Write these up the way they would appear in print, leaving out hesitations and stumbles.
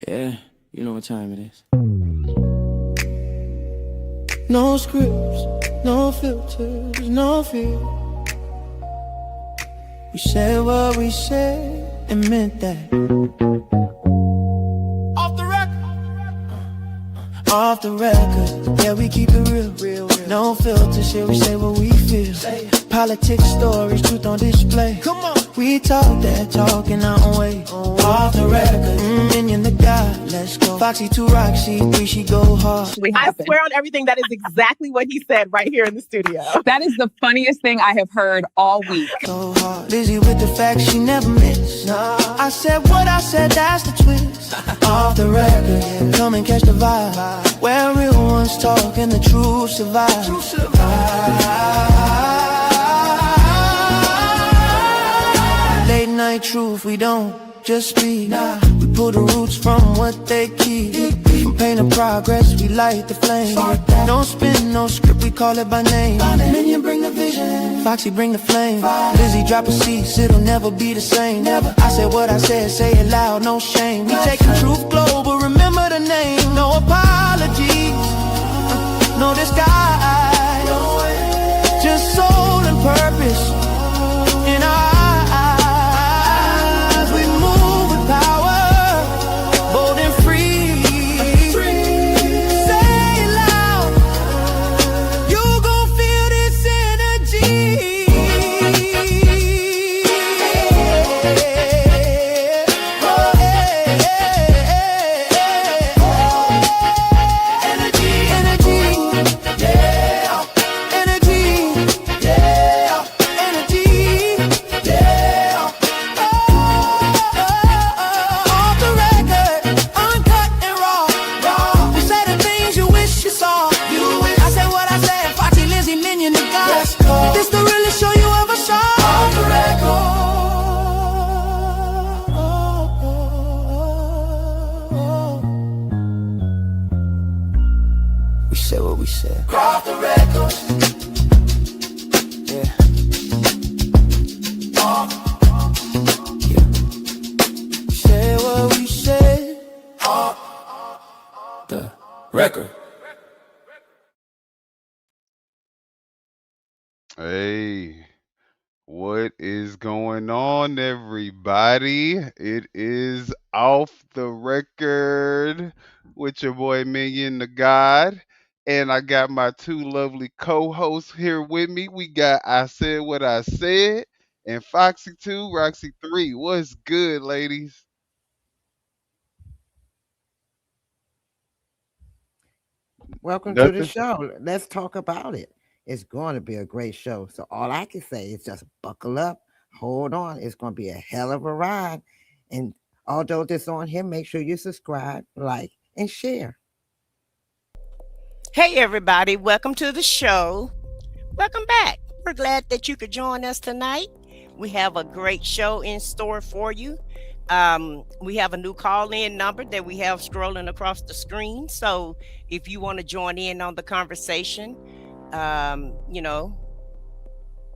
Yeah, you know what time it is. No scripts, no filters, no fear. We said what we said and meant that. Off the record. Off the record. Yeah, we keep it real. No filter shit, we say what we feel. Politics, stories, truth on display. Come on. We talk that talk in our own way. Off the record, minion the God, let's go. Foxy 2, Roxy 3, she go hard. I swear on everything, that is exactly what he said right here in the studio. That is the funniest thing I have heard all week. So hard, Lizzie with the facts she never missed. I said what I said, that's the twist. Off the record, yeah. Come and catch the vibe. Where real ones talk and the truth survive. Late night truth, we don't just speak. We pull the roots from what they keep. From pain to progress, we light the flame. No spin, no script, we call it by name. Minion bring the vision, Foxy bring the flame. Lizzie drop a cease, it'll never be the same. I said what I said, say it loud, no shame. We take the truth global, remember the name. No apologies, no disguise. Just soul and purpose in our eyes. We move with power, bold and free. Say it loud, you gon' feel this energy. Hey, what is going on, everybody? It is Off the Record with your boy Megyn the God, and I got my two lovely co-hosts here with me. We got I Said What I Said and Foxy 2, Roxy 3. What's good, ladies? Welcome to the Nothing. show. Let's talk about it. It's going to be a great show. So all I can say is just buckle up, hold on. It's going to be a hell of a ride. And although this on here, make sure you subscribe, like, and share. Hey, everybody. Welcome to the show. Welcome back. We're glad that you could join us tonight. We have a great show in store for you. We have a new call-in number that we have scrolling across the screen. So if you want to join in on the conversation,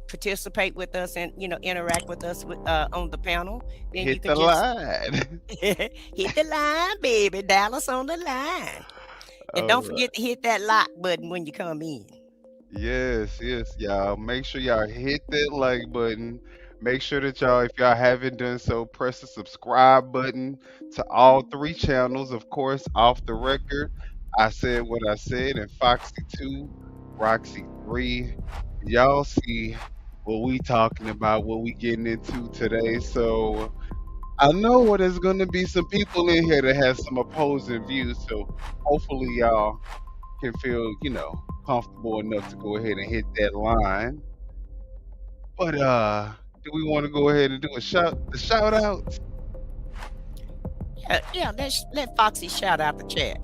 participate with us and, interact with us on the panel, then Hit the line. Hit the line, baby. Dallas on the line. And don't forget to hit that like button when you come in. Yes, y'all. Make sure y'all hit that like button. Make sure that y'all, if y'all haven't done so, press the subscribe button to all three channels. Of course, Off the Record, I Said What I Said, and Foxy 2, Roxy 3. Y'all see what we talking about, what we getting into today. So I know there's going to be some people in here that have some opposing views. So hopefully y'all can feel, comfortable enough to go ahead and hit that line. But do we want to go ahead and do the shout outs? Yeah, let Foxy shout out the chat.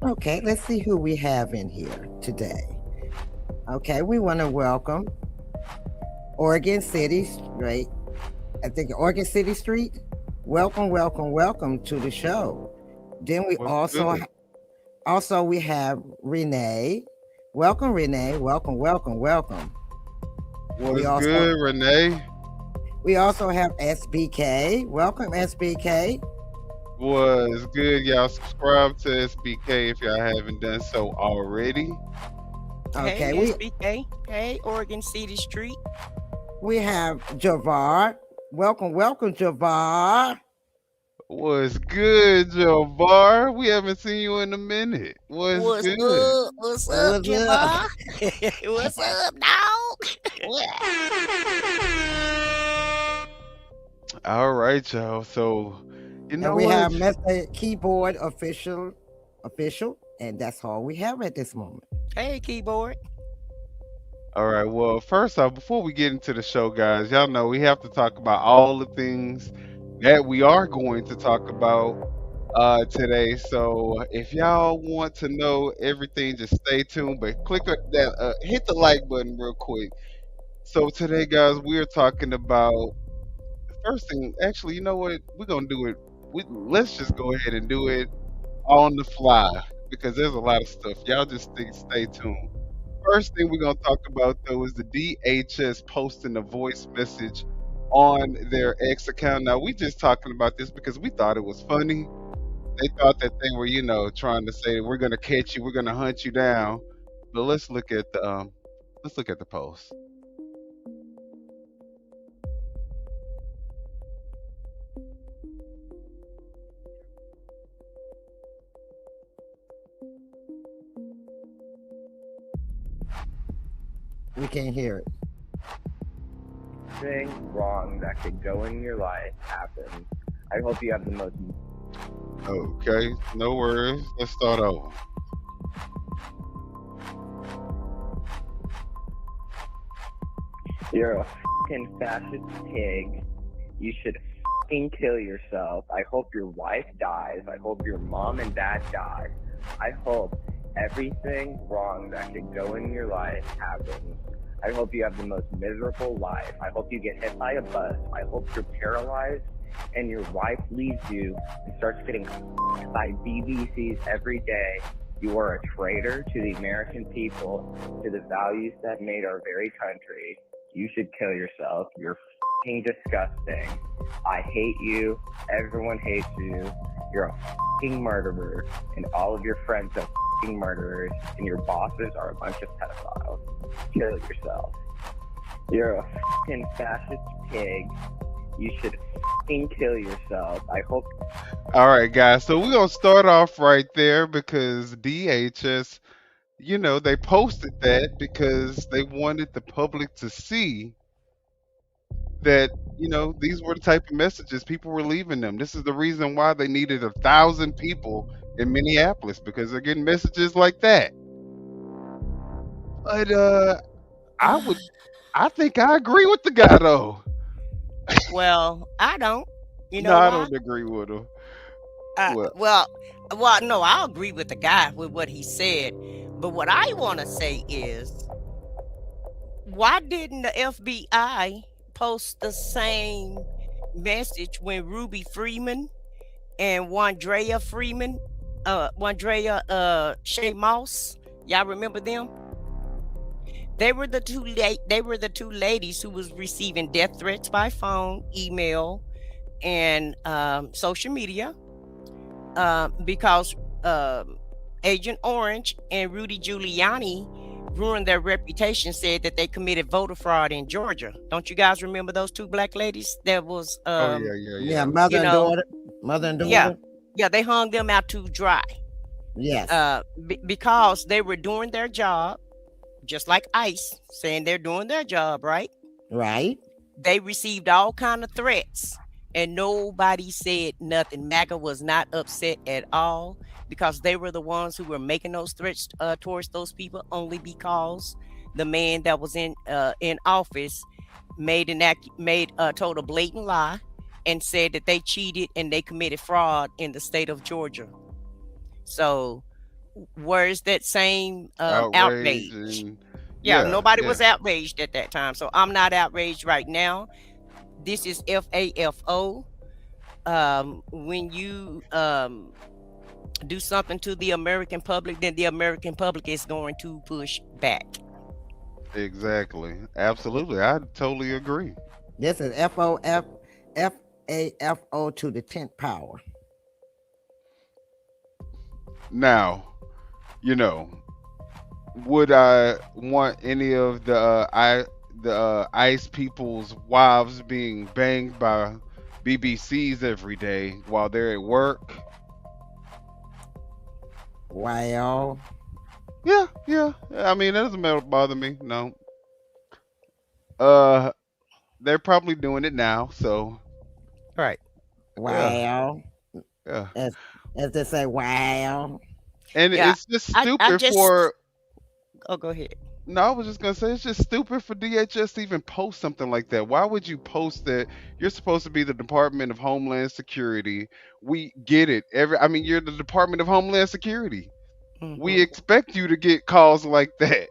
Okay, let's see who we have in here today. Okay, we want to welcome Oregon City Street. I think Oregon City Street. Welcome to the show. Then we also we have Renee. Welcome, Renee. Welcome. What's good, Renee? We also have SBK. Welcome, SBK. Was good. Y'all subscribe to SBK if y'all haven't done so already. Okay, Hey, SBK. Hey, Oregon City Street. we have Javar. Welcome, Javar. Was good, Javar? We haven't seen you in a minute. Was What's good? up? What's up, What's up? Jabbar? What's up, dog? All right, y'all. So, you And know we what? have Mr. Keyboard official, and that's all we have at this moment. Hey, keyboard. All right. Well, first off, before we get into the show, guys, y'all know we have to talk about all the things that we are going to talk about today. So, if y'all want to know everything, just stay tuned. But hit the like button real quick. So today, guys, we are talking about first thing. Actually, you know what? We're gonna do it. Let's just go ahead and do it on the fly because there's a lot of stuff. Y'all just stay tuned. First thing we're gonna talk about though is the DHS posting a voice message on their X account. Now we just talking about this because we thought it was funny. They thought that they were, trying to say we're gonna catch you, we're gonna hunt you down. But let's look at the post. We can't hear it. Thing wrong that could go in your life happens. I hope you have the most. Okay, no worries. Let's start over. You're a fucking fascist pig. You should fucking kill yourself. I hope your wife dies. I hope your mom and dad die. I hope everything wrong that could go in your life happens. I hope you have the most miserable life. I hope you get hit by a bus. I hope you're paralyzed and your wife leaves you and starts getting by BBCs every day. You are a traitor to the American people, to the values that made our very country. You should kill yourself. You're fucking disgusting. I hate you. Everyone hates you. You're a fucking murderer, and all of your friends are fucking murderers, and your bosses are a bunch of pedophiles. Kill yourself. You're a fucking fascist pig. You should fucking kill yourself. I hope. All right, guys. So we're gonna start off right there because DHS, they posted that because they wanted the public to see that, these were the type of messages people were leaving them. This is the reason why they needed 1,000 people in Minneapolis because they're getting messages like that. But I think I agree with the guy though. Well, I don't. You know No, I why? don't agree with him. Uh, Well, well, no, I agree with the guy with what he said. But what I want to say is, why didn't the FBI post the same message when Ruby Freeman and Wandrea Shea Moss? Y'all remember them? They were the two ladies who was receiving death threats by phone, email, and social media because Agent Orange and Rudy Giuliani ruined their reputation, said that they committed voter fraud in Georgia. Don't you guys remember those two black ladies that was Yeah, mother you and know, daughter. Mother and daughter. yeah, they hung them out to dry Yes. because they were doing their job, just like ICE saying they're doing their job, right? Right. They received all kind of threats and nobody said nothing. MAGA was not upset at all because they were the ones who were making those threats towards those people, only because the man that was in office told a blatant lie and said that they cheated and they committed fraud in the state of Georgia. So where's that same outrage outrage? and Nobody was outraged at that time. So I'm not outraged right now. This is FAFO. When you do something to the American public, then the American public is going to push back. Exactly. Absolutely. I totally agree. This is FAFO to the 10th power. Now, you know, would I want any of the ICE people's wives being banged by BBCs every day while they're at work? Well, Yeah, yeah. I mean, that doesn't bother me. No. Uh, they're probably doing it now, so Right. yeah, well, yeah. as as they say, well, And Yeah. it's just I stupid just. for. Oh, go ahead. No, I was just gonna say it's just stupid for DHS to even post something like that. Why would you post that? You're supposed to be the Department of Homeland Security. We get it. I mean, you're the Department of Homeland Security. We Hmm. expect you to get calls like that.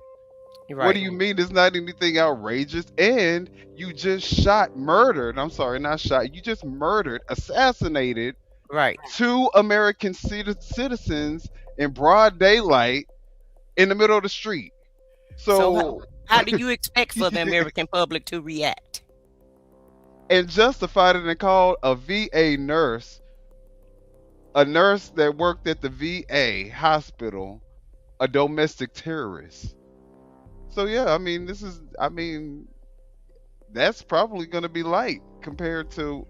What do Right. you mean it's not anything outrageous? And you just murdered. I'm sorry, not shot. You just murdered, assassinated Right. two American citizens in broad daylight in the middle of the street. So So, how do you expect for the American public to react? and justified it and called a VA nurse, a nurse that worked at the VA hospital, a domestic terrorist. So yeah, I mean, that's probably going to be light compared to.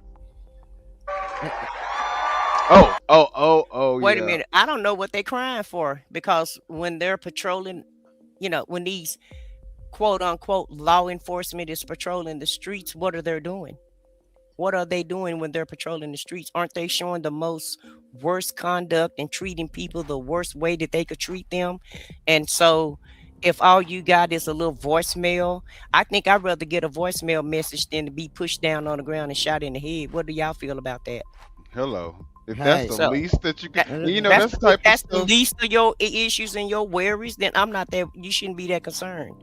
Oh, Wait a yeah. minute. I don't know what they're crying for because when they're patrolling, when these quote unquote law enforcement is patrolling the streets, what are they doing? What are they doing when they're patrolling the streets? Aren't they showing the most worst conduct and treating people the worst way that they could treat them? And so if all you got is a little voicemail, I think I'd rather get a voicemail message than to be pushed down on the ground and shot in the head. What do y'all feel about that? Hello. If that's hey, the So least that you can, that, and that's that's the if type of that's the stuff. least of your issues and your worries, then I'm not that. You shouldn't be that concerned.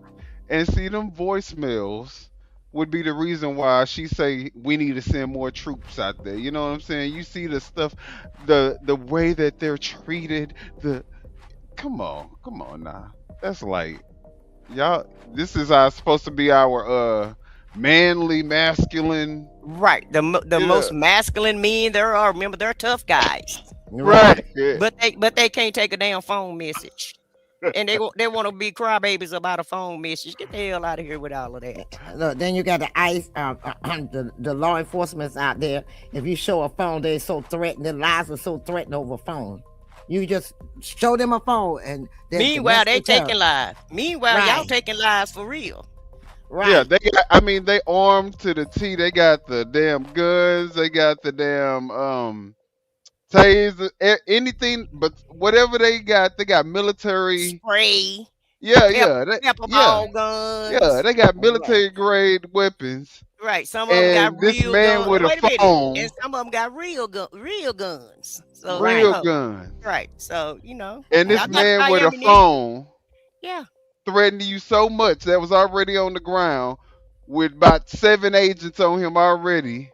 And see, them voicemails would be the reason why she say we need to send more troops out there. You know what I'm saying? You see the stuff, the way that they're treated. Come on now. That's like y'all. This is supposed to be our manly, masculine. Right. The Yeah, most masculine men there are. Remember, they're tough guys, right. right. Yeah. but they can't take a damn phone message, and they want to be crybabies about a phone message. Get the hell out of here with all of that. Look, then you got the ICE, the law enforcement's out there. If you show a phone, they're so threatened. Their lives are so threatened over a phone. You just show them a phone, and they're Meanwhile, they domestic terror. taking lives. Meanwhile, y'all Right, taking lives for real. Yeah, right, they got, I mean, they armed to the T. They got the damn guns. They got the damn taser, anything, but whatever they got military. Spray, Yeah, pep, yeah, pepper yeah, ball yeah. guns. They got right, military grade weapons, Right. Some of them got and this real man guns. with a Wait a minute. And phone, some of them got real guns. So real right. guns, right. So and this y'all got to man buy with a ammunition. phone Yeah. threatened you so much that was already on the ground with about 7 agents on him already.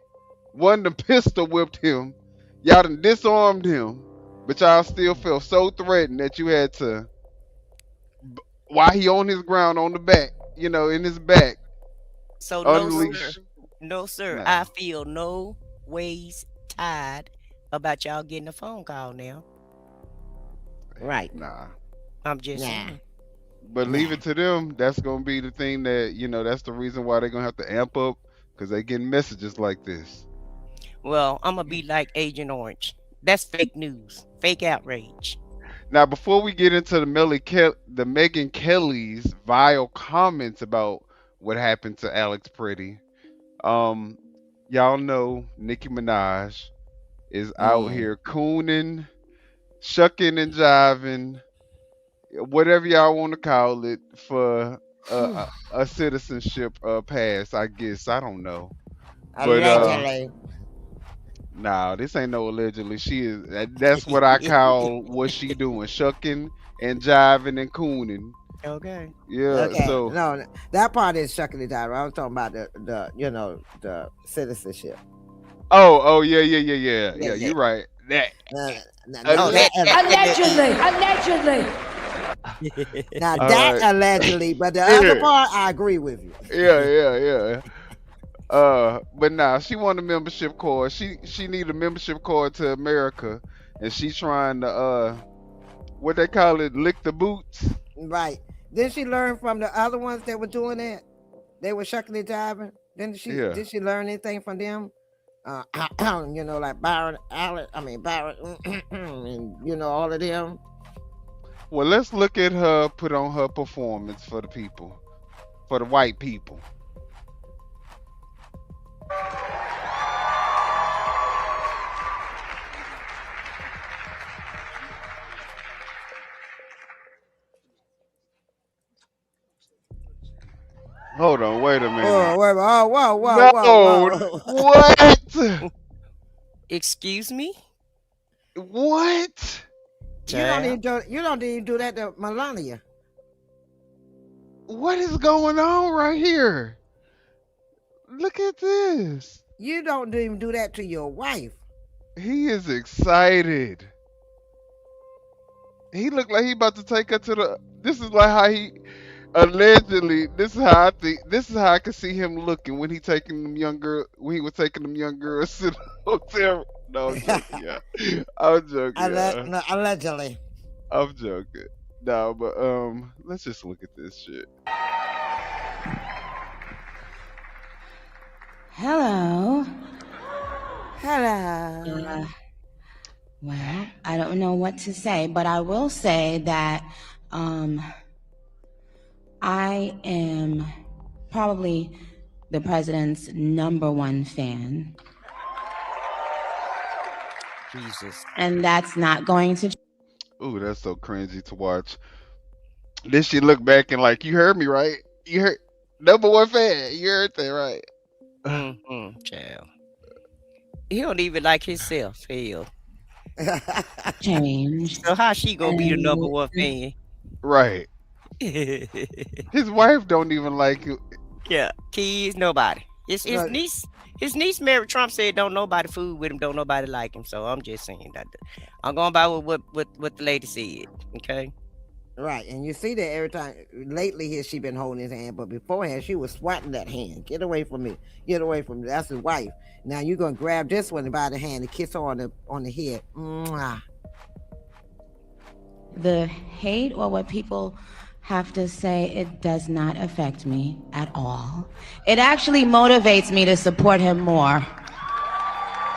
One done pistol whipped him. Y'all done disarmed him, but y'all still felt so threatened that you had to, while he on his ground on the back, in his back, So no, sir. unleash. No, sir. Nah, I feel no ways tired about y'all getting a phone call now. Right. nah. I'm just Nah, saying. But leave nah. it to them. That's gonna be the thing that that's the reason why they're gonna have to amp up because they getting messages like this. Well, I'm gonna be like Agent Orange. That's fake news, fake outrage. Now, before we get into the Megyn Kelly's vile comments about what happened to Alex Pretti, um, y'all know Nicki Minaj is out Mm. here cooning, shucking and jiving, whatever y'all want to call it, for a citizenship pass. I guess I don't know, but Allegedly. nah, this ain't no allegedly. She is. That's what I call what she doing, shucking and jiving and cooning. Okay. Yeah. Okay, So, no, that part is shucking it down. I was talking about the citizenship. oh, yeah. Yeah, yeah. You're right. That. Uh, now, Uh, Oh, that, now all that right. allegedly, but the other Yeah. part, I agree with you. Yeah. But nah, she want a membership card. She need a membership card to America, and she trying to what they call it, lick the boots. Right. Did she learn from the other ones that were doing that? They were shucking and jiving. Yeah. Did she learn anything from them? Like Byron, Byron, and all of them. Well, let's look at her put on her performance for the people, for the white people. Hold on, wait a minute. Oh, wait, No, whoa. what? Excuse me? What? You don't even do that to Melania. What is going on right here? Look at this. You don't even do that to your wife. He is excited. He looked like he about to take her to the. This is like how he allegedly. This is how I think. This is how I can see him looking when he was taking them young girls to the hotel. No, I'm joking. Yeah, I'm joking. Allegedly. I'm joking. No, but let's just look at this shit. Hello. Hello. Well, I don't know what to say, but I will say that I am probably the president's #1 fan. Jesus. And that's not going to. Ooh, that's so cringy to watch. Then she look back and like, you heard me, right? You heard #1 fan. You heard that, right? Child. He don't even like himself. Hell. Change. So how she gonna be the #1 fan? Right. His wife don't even like you. Yeah, kids, nobody. His niece married Trump, said don't nobody fool with him, don't nobody like him. So I'm just saying that I'm going by what the lady said. Okay. Right, and you see that every time. Lately, here she been holding his hand, but beforehand she was swatting that hand. Get away from me! Get away from me! That's his wife. Now you're gonna grab this one by the hand and kiss her on the head. Mwah. The hate or what people have to say, it does not affect me at all. It actually motivates me to support him more.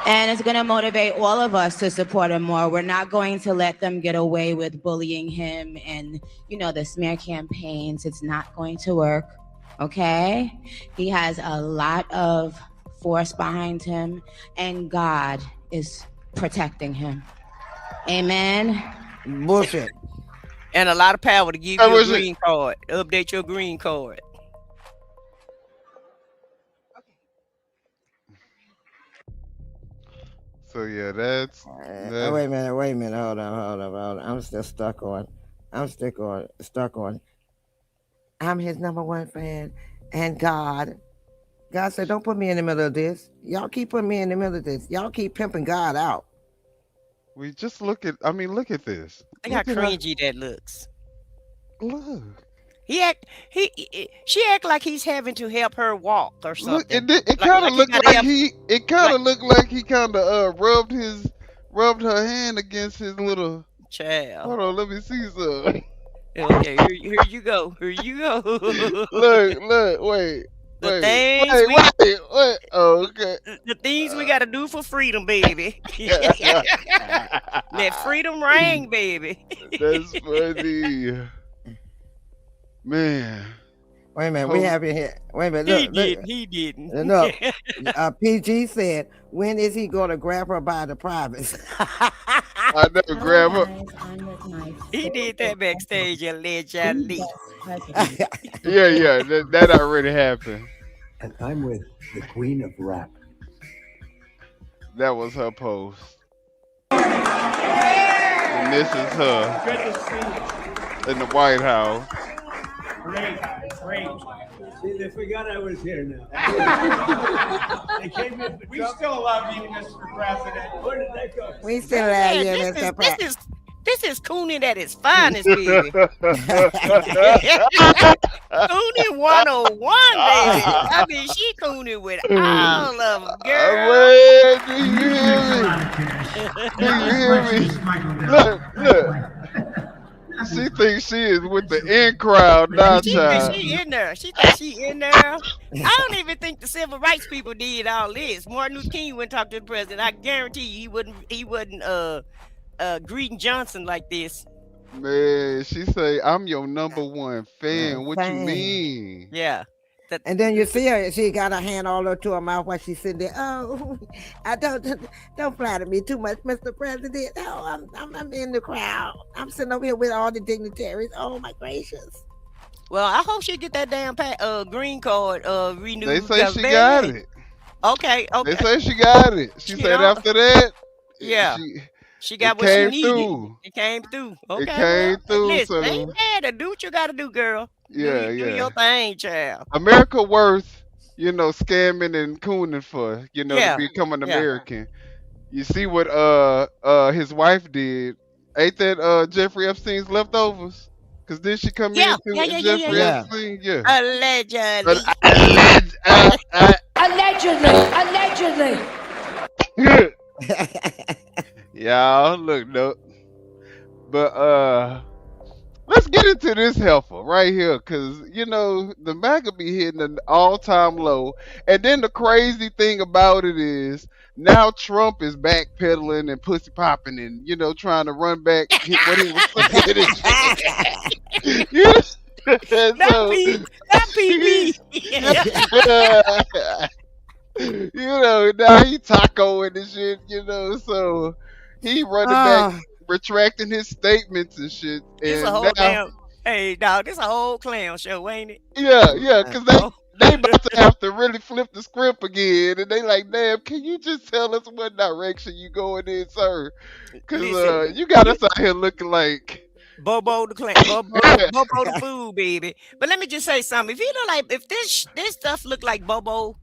And it's going to motivate all of us to support him more. We're not going to let them get away with bullying him and, the smear campaigns. It's not going to work, okay? He has a lot of force behind him, and God is protecting him. Amen? Bullshit. And a lot of power to give you a green card. Update your green card. So yeah, that's wait a minute. Hold on. I'm still stuck on. I'm his #1 fan, and God said, don't put me in the middle of this. Y'all keep putting me in the middle of this. Y'all keep pimping God out. we just look at. I mean, look at this. Look how cringy that looks. Look. She act like he's having to help her walk or something. Look, it kind of looked like he. It kind of looked like he kind of rubbed her hand against his little child. Hold on, let me see some. Okay, here you go. Look, wait. Wait. Oh, okay. The things we gotta do for freedom, baby. Let freedom ring, baby. That's funny. Man. Wait a minute, we have it here. Wait a minute, look. He didn't. No, PG said, when is he going to grab her by the privates? I never grab her. He did that backstage, allegedly. Yeah, that already happened. And I'm with the queen of rap. That was her post. And this is her in the White House. Great. See, they forgot I was here now. They came in. We still love you, Mr. President. Where did that go? We still love you, Mr. President. This is Cooning at its finest, baby. Cooning 101, baby. I mean, she Cooning with all of them, girl. Do you hear me? Look. She thinks she is with the in crowd now, She thinks child. she in there. She thinks she in there. I don't even think the civil rights people did all this. Martin Luther King wouldn't talk to the president. I guarantee you he wouldn't greeting Johnson like this. Man, she say, I'm your number one fan. What you Fan. mean? Yeah. And then you see her, she got her hand all over to her mouth while she's sitting there. Oh, I don't flatter me too much, Mr. President. Oh, I'm in the crowd. I'm sitting over here with all the dignitaries. Oh my gracious. Well, I hope she get that damn green card renewed. They say she got it. Okay. They say she got it. She said after that, yeah. She got what she needed. It came through. Okay. It came through. Listen, So ain't mad. Do what you got to do, girl. Yeah, do your thing, child. America worth, scamming and cooning for, to become an American. You see what his wife did? Ain't that Jeffrey Epstein's leftovers? Cause then she come in through Jeffrey Epstein. Yeah. Allegedly. Allegedly. Y'all look no. But let's get into this heifer right here, because the MAGA be hitting an all-time low. And then the crazy thing about it is now Trump is backpedaling and pussy popping and trying to run back what he was saying. That PB. Now he tacoing and shit. So he running back, retracting his statements and shit. It's a whole hey dog, this a whole clown show, ain't it? Yeah, because they about to have to really flip the script again, and they like, damn, can you just tell us what direction you going in, sir? Because you got us out here looking like Bobo the clown, Bobo the fool, baby. But let me just say something. If you know, like, if this stuff look like Bobo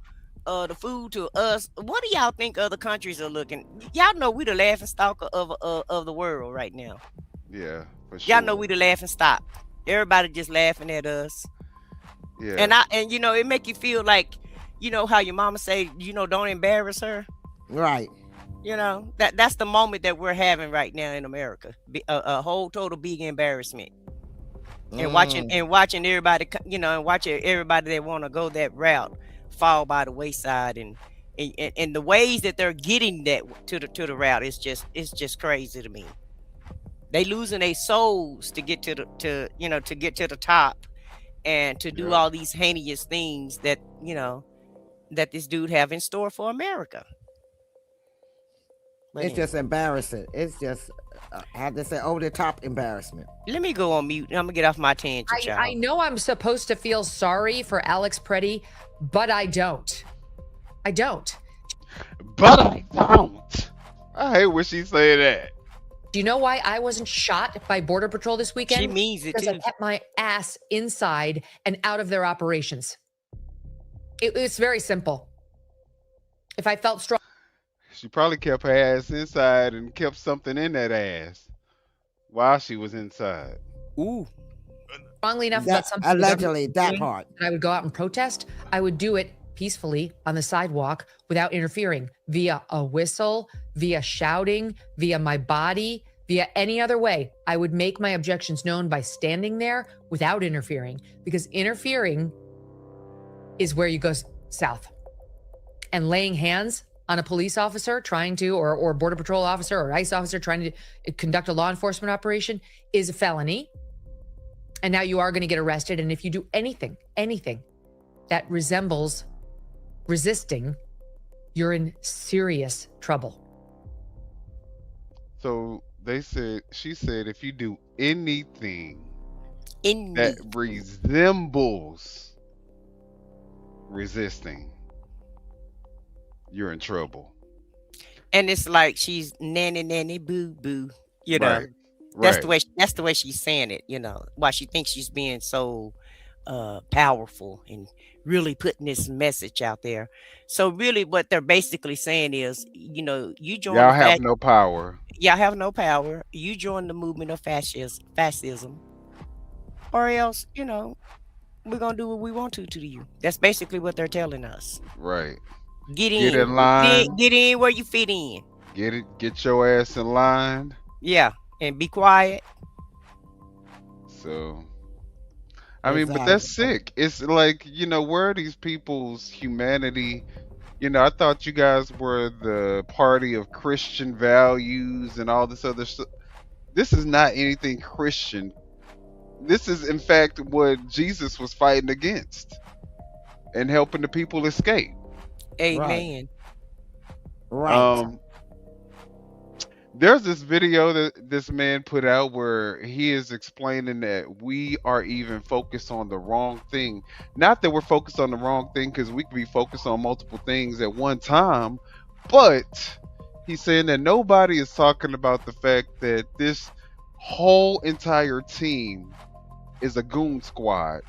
the food to us, what do y'all think other countries are looking? Y'all know we the laughing stock of the world right now. Yeah, for sure. Y'all know we the laughing stock. Everybody just laughing at us. Yeah. And it make you feel like, how your mama say, don't embarrass her. Right. That's the moment that we're having right now in America. A whole total big embarrassment. And watching everybody, and watching everybody that want to go that route fall by the wayside, and the ways that they're getting that to the route is just crazy to me. They losing their souls to get to the top, and to do all these heinous things that that this dude have in store for America. But it's just embarrassing. It's just I have to say over the top embarrassment. Let me go on mute. I'm gonna get off my tangent. I know I'm supposed to feel sorry for Alex Pretti, but I don't. I don't. But I don't. I hate when she say that. Do you know why I wasn't shot by Border Patrol this weekend? She means it because too. I kept my ass inside and out of their operations. It's very simple. If I felt strong. She probably kept her ass inside and kept something in that ass while she was inside. Ooh. Strongly enough about something. Allegedly, that part. I would go out and protest. I would do it peacefully on the sidewalk without interfering, via a whistle, via shouting, via my body, via any other way. I would make my objections known by standing there without interfering, because interfering is where you go south. And laying hands on a police officer trying to, or Border Patrol officer or ICE officer trying to conduct a law enforcement operation is a felony. And now you are going to get arrested. And if you do anything that resembles resisting, you're in serious trouble. So she said, if you do anything that resembles resisting, you're in trouble. And it's like she's nanny boo boo, Right. That's the way she's saying it, why she thinks she's being so powerful and really putting this message out there. So really what they're basically saying is, you join Y'all have no power. Y'all have no power. You join the movement of fascism. Or else, we're gonna do what we want to you. That's basically what they're telling us. Right. Get in line. Get in where you fit in. Get your ass in line. Yeah, and be quiet. So I mean, but that's Exactly. sick. It's like, where are these people's humanity? I thought you guys were the party of Christian values and all this other stuff. This is not anything Christian. This is, in fact, what Jesus was fighting against and helping the people escape. Amen. Right. There's this video that this man put out where he is explaining that we are even focused on the wrong thing. Not that we're focused on the wrong thing, because we could be focused on multiple things at one time, but he's saying that nobody is talking about the fact that this whole entire team is a goon squad.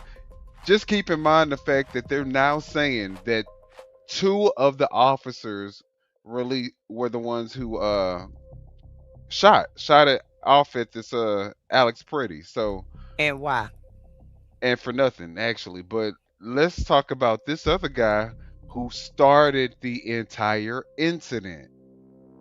Just keep in mind the fact that they're now saying that 2 of the officers really were the ones who shot it off at this Alex Pretti. So, And why? and for nothing actually. But let's talk about this other guy who started the entire incident.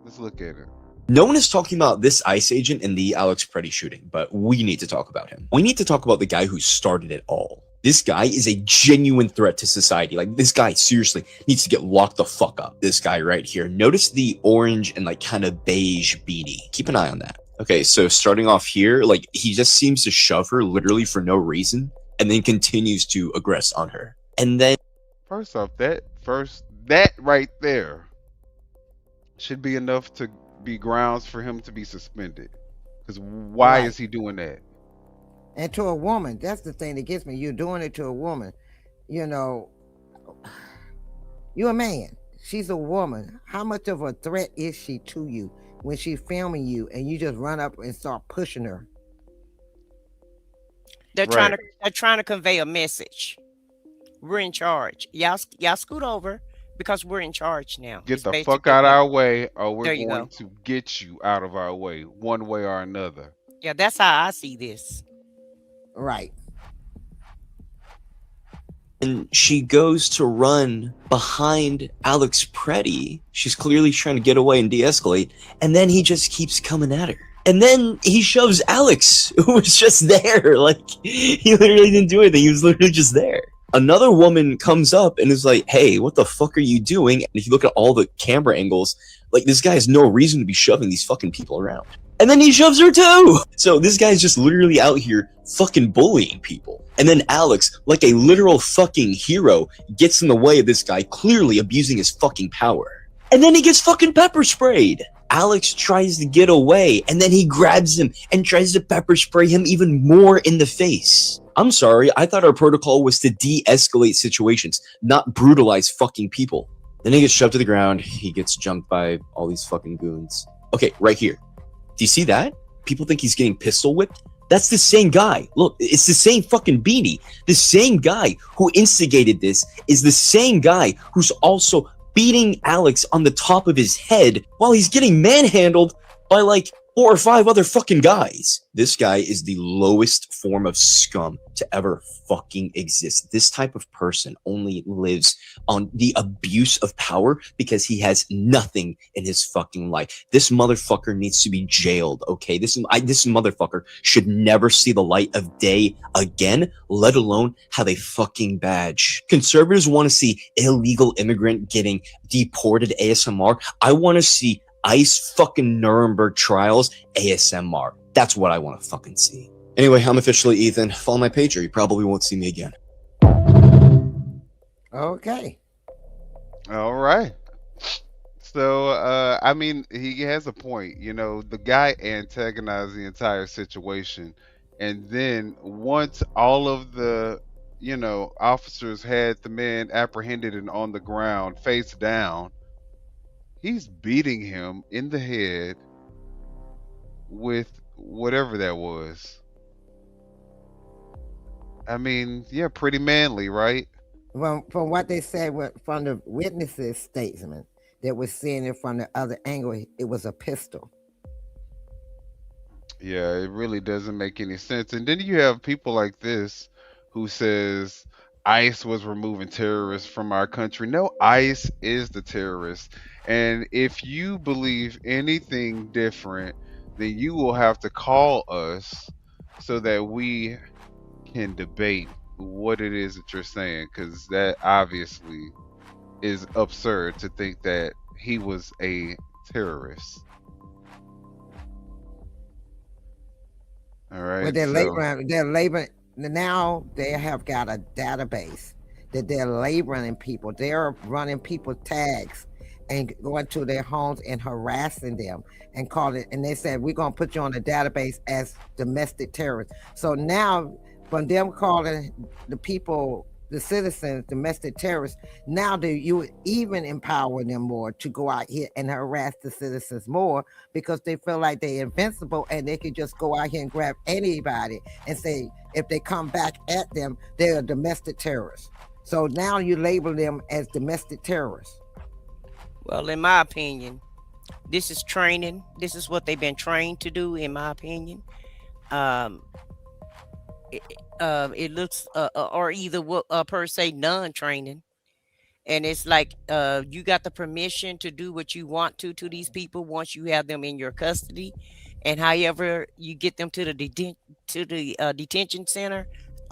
Let's look at it. No one is talking about this ICE agent in the Alex Pretti shooting, but we need to talk about him. We need to talk about the guy who started it all. This guy is a genuine threat to society. Like, this guy seriously needs to get locked the fuck up. This guy right here. Notice the orange and like kind of beige beanie. Keep an eye on that. Okay, so starting off here, like, he just seems to shove her literally for no reason and then continues to aggress on her. And then First off, that right there should be enough to be grounds for him to be suspended. Because why is he doing that? And to a woman, that's the thing that gets me. You're doing it to a woman. You're a man. She's a woman. How much of a threat is she to you when she's filming you and you just run up and start pushing her? They're trying to convey a message. We're in charge. Y'all scoot over because we're in charge now. Get the fuck out of our way, or we're going to get you out of our way, one way or another. Yeah, that's how I see this. Right. and she goes to run behind Alex Pretti. She's clearly trying to get away and de-escalate, and then he just keeps coming at her. And then he shoves Alex, who was just there. Like, he literally didn't do anything. He was literally just there. Another woman comes up and is like, hey, what the fuck are you doing? And if you look at all the camera angles, like, this guy has no reason to be shoving these fucking people around. And then he shoves her too! So this guy's just literally out here fucking bullying people. And then Alex, like a literal fucking hero, gets in the way of this guy, clearly abusing his fucking power. And then he gets fucking pepper sprayed. Alex tries to get away, and then he grabs him and tries to pepper spray him even more in the face. I'm sorry, I thought our protocol was to de-escalate situations, not brutalize fucking people. Then he gets shoved to the ground, he gets jumped by all these fucking goons. Okay, right here. Do you see that? People think he's getting pistol whipped? That's the same guy. Look, it's the same fucking beanie. The same guy who instigated this is the same guy who's also beating Alex on the top of his head while he's getting manhandled by like 4 or 5 other fucking guys. This guy is the lowest form of scum to ever fucking exist. This type of person only lives on the abuse of power because he has nothing in his fucking life. This motherfucker needs to be jailed, okay? This motherfucker should never see the light of day again, let alone have a fucking badge. Conservatives want to see illegal immigrant getting deported ASMR. I want to see ICE fucking Nuremberg trials ASMR. That's what I want to fucking see. Anyway, I'm officially Ethan. Follow my page or you probably won't see me again. Okay. All right. So, I mean, he has a point. You know, the guy antagonized the entire situation. And then once all of the, officers had the man apprehended and on the ground, face down, he's beating him in the head with whatever that was. I mean, yeah, pretty manly, right? From what they said, from the witnesses' statement that was seeing it from the other angle, it was a pistol. Yeah, it really doesn't make any sense. And then you have people like this who says ICE was removing terrorists from our country. No, ICE is the terrorist. And if you believe anything different, then you will have to call us so that we can debate what it is that you're saying, because that obviously is absurd to think that he was a terrorist. All Well, right, so they're laboring. Now they have got a database that they're labeling people. They're running people tags and going to their homes and harassing them and call it. And they said, we're going to put you on the database as domestic terrorists. So now, from them calling the people, the citizens, domestic terrorists, now you even empower them more to go out here and harass the citizens more because they feel like they're invincible and they can just go out here and grab anybody and say, if they come back at them, they're a domestic terrorist. So now you label them as domestic terrorists. Well, in my opinion, this is training. This is what they've been trained to do, in my opinion. It looks, or either what per se non-training, and it's like you got the permission to do what you want to these people once you have them in your custody, and however you get them to the detention center,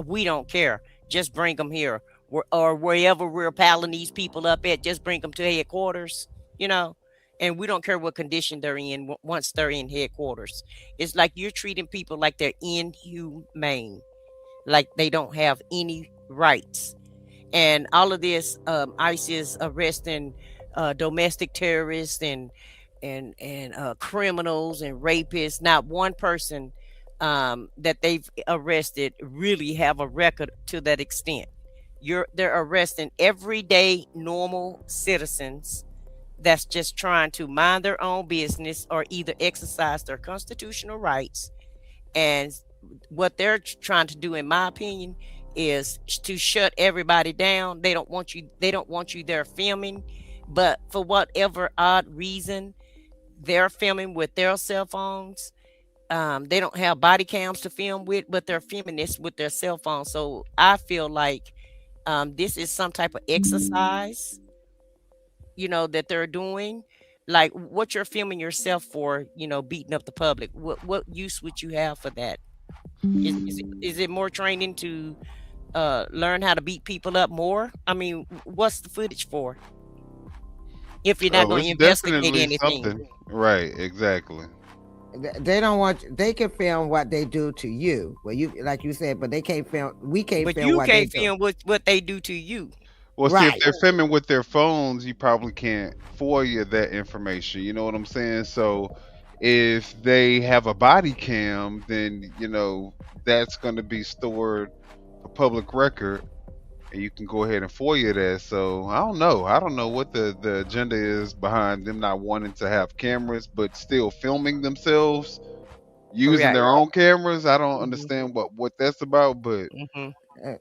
we don't care. Just bring them here, or wherever we're piling these people up at. Just bring them to headquarters, and we don't care what condition they're in once they're in headquarters. It's like you're treating people like they're inhumane, like they don't have any rights. And all of this, ICE is arresting domestic terrorists and criminals and rapists. Not one person that they've arrested really have a record to that extent. They're arresting everyday normal citizens that's just trying to mind their own business or either exercise their constitutional rights. And what they're trying to do, in my opinion, is to shut everybody down. They don't want you there filming, but for whatever odd reason, they're filming with their cell phones. They don't have body cams to film with, but they're filming this with their cell phone. So I feel like this is some type of exercise, that they're doing. Like what you're filming yourself for, beating up the public. What use would you have for that? Is it more training to learn how to beat people up more? I mean, what's the footage for if you're not going to it's investigate definitely anything? something. Right, exactly. They don't want. They can film what they do to you. Well, you like you said, but they can't film. We can't But film you what can't they do. film what they do to you. Well, see, if Right. they're filming with their phones, you probably can't FOIA that information. You know what I'm saying? So if they have a body cam, then, that's going to be stored for public record and you can go ahead and FOIA that. So I don't know. I don't know what the agenda is behind them not wanting to have cameras, but still filming themselves using Right. their own cameras. I don't Mhm. understand what that's about, but Mhm.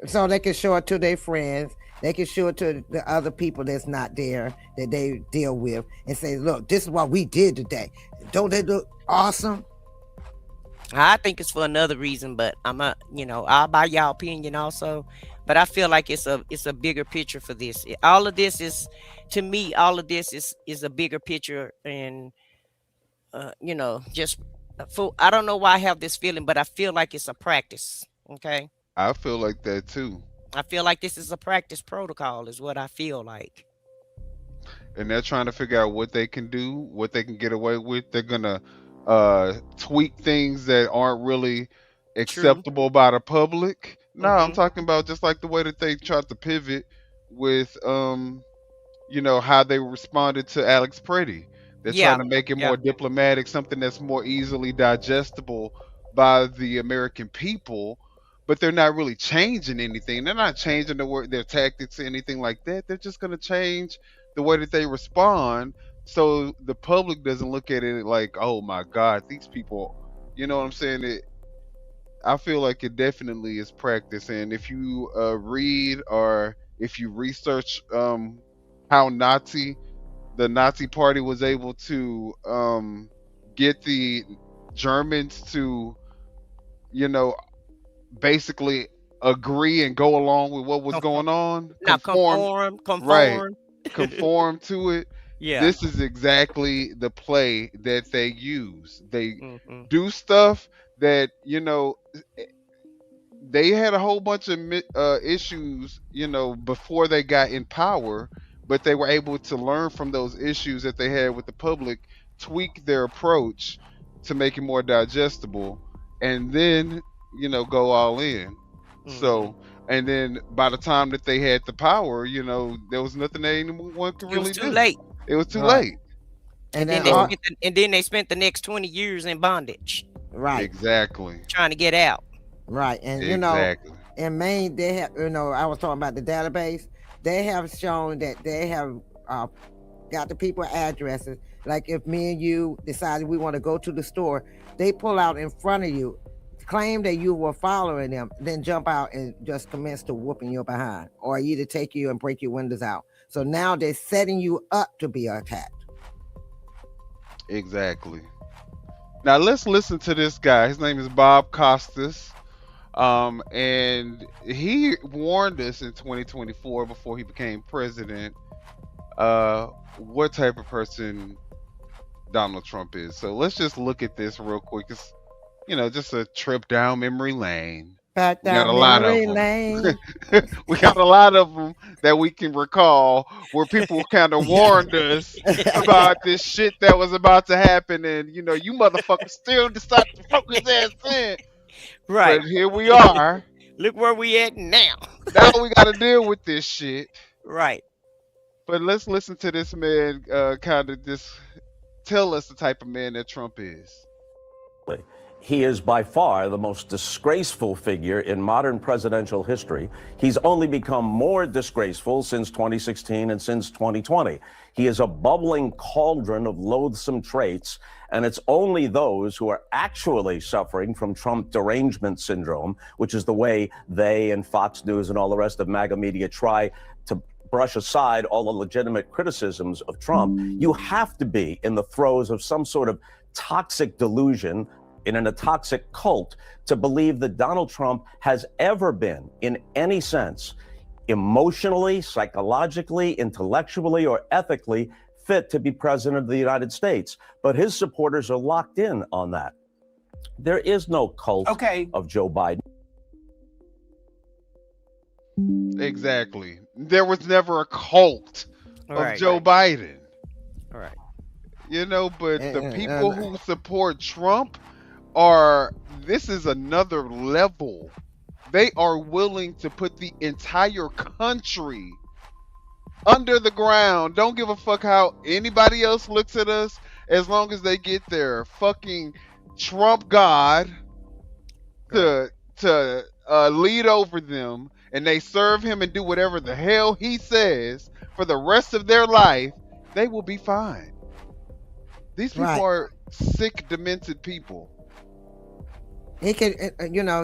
So they can show it to their friends. They can show it to the other people that's not there that they deal with and say, look, this is what we did today. Don't they look awesome? I think it's for another reason, but I'll buy y'all opinion also. But I feel like it's a bigger picture for this. All of this is, to me, is a bigger picture, and just for, I don't know why I have this feeling, but I feel like it's a practice. Okay, I feel like that too. I feel like this is a practice protocol, is what I feel like. And they're trying to figure out what they can do, what they can get away with. They're gonna tweak things that aren't really True. acceptable by the public. No, I'm Mhm. talking about just like the way that they tried to pivot with how they responded to Alex Pretti. They're trying Yeah. to make it Yeah. more diplomatic, something that's more easily digestible by the American people, but they're not really changing anything. They're not changing their tactics or anything like that. They're just going to change the way that they respond so the public doesn't look at it like, oh my God, these people, you know what I'm saying? I feel like it definitely is practice. And if you read or if you research how the Nazi Party was able to get the Germans to, you know, basically agree and go along with what was going on, Now conform, right, conform. conform to it. Yeah. This is exactly the play that they use. They Mhm. do stuff that they had a whole bunch of issues, before they got in power, but they were able to learn from those issues that they had with the public, tweak their approach to make it more digestible, and then, go all in. So, and then by the time that they had the power, there was nothing that anyone could really do. It was too late. It was too late. And then they spent the next 20 years in bondage. Right. Exactly. Trying to get out. Right. And in Maine, they have, I was talking about the database. They have shown that they have got the people addresses. Like if me and you decided we want to go to the store, they pull out in front of you, claim that you were following them, then jump out and just commence to whooping you behind, or either take you and break your windows out. So now they're setting you up to be attacked. Exactly. Now let's listen to this guy. His name is Bob Costas. And he warned us in 2024 before he became president, what type of person Donald Trump is. So let's just look at this real quick. It's, just a trip down memory lane. Back We got down a lot of memory them. lane. We got a lot of them that we can recall where people kind of warned us about this shit that was about to happen, and you motherfuckers still decide to focus ass in. Right. But here we are. Look where we at now. Now we got to deal with this shit. Right. But let's listen to this man kind of just tell us the type of man that Trump is. He is by far the most disgraceful figure in modern presidential history. He's only become more disgraceful since 2016 and since 2020. He is a bubbling cauldron of loathsome traits, and it's only those who are actually suffering from Trump derangement syndrome, which is the way they and Fox News and all the rest of MAGA media try to brush aside all the legitimate criticisms of Trump. You have to be in the throes of some sort of toxic delusion in a toxic cult to believe that Donald Trump has ever been, in any sense, emotionally, psychologically, intellectually, or ethically fit to be president of the United States. But his supporters are locked in on that. There is no cult of Joe Biden. Exactly. There was never a cult of Joe Biden. All right. But the people who support Trump this is another level. They are willing to put the entire country under the ground. Don't give a fuck how anybody else looks at us, as long as they get their fucking Trump God to lead over them, and they serve him and do whatever the hell he says for the rest of their life, they will be fine. These people are sick, demented people. He can,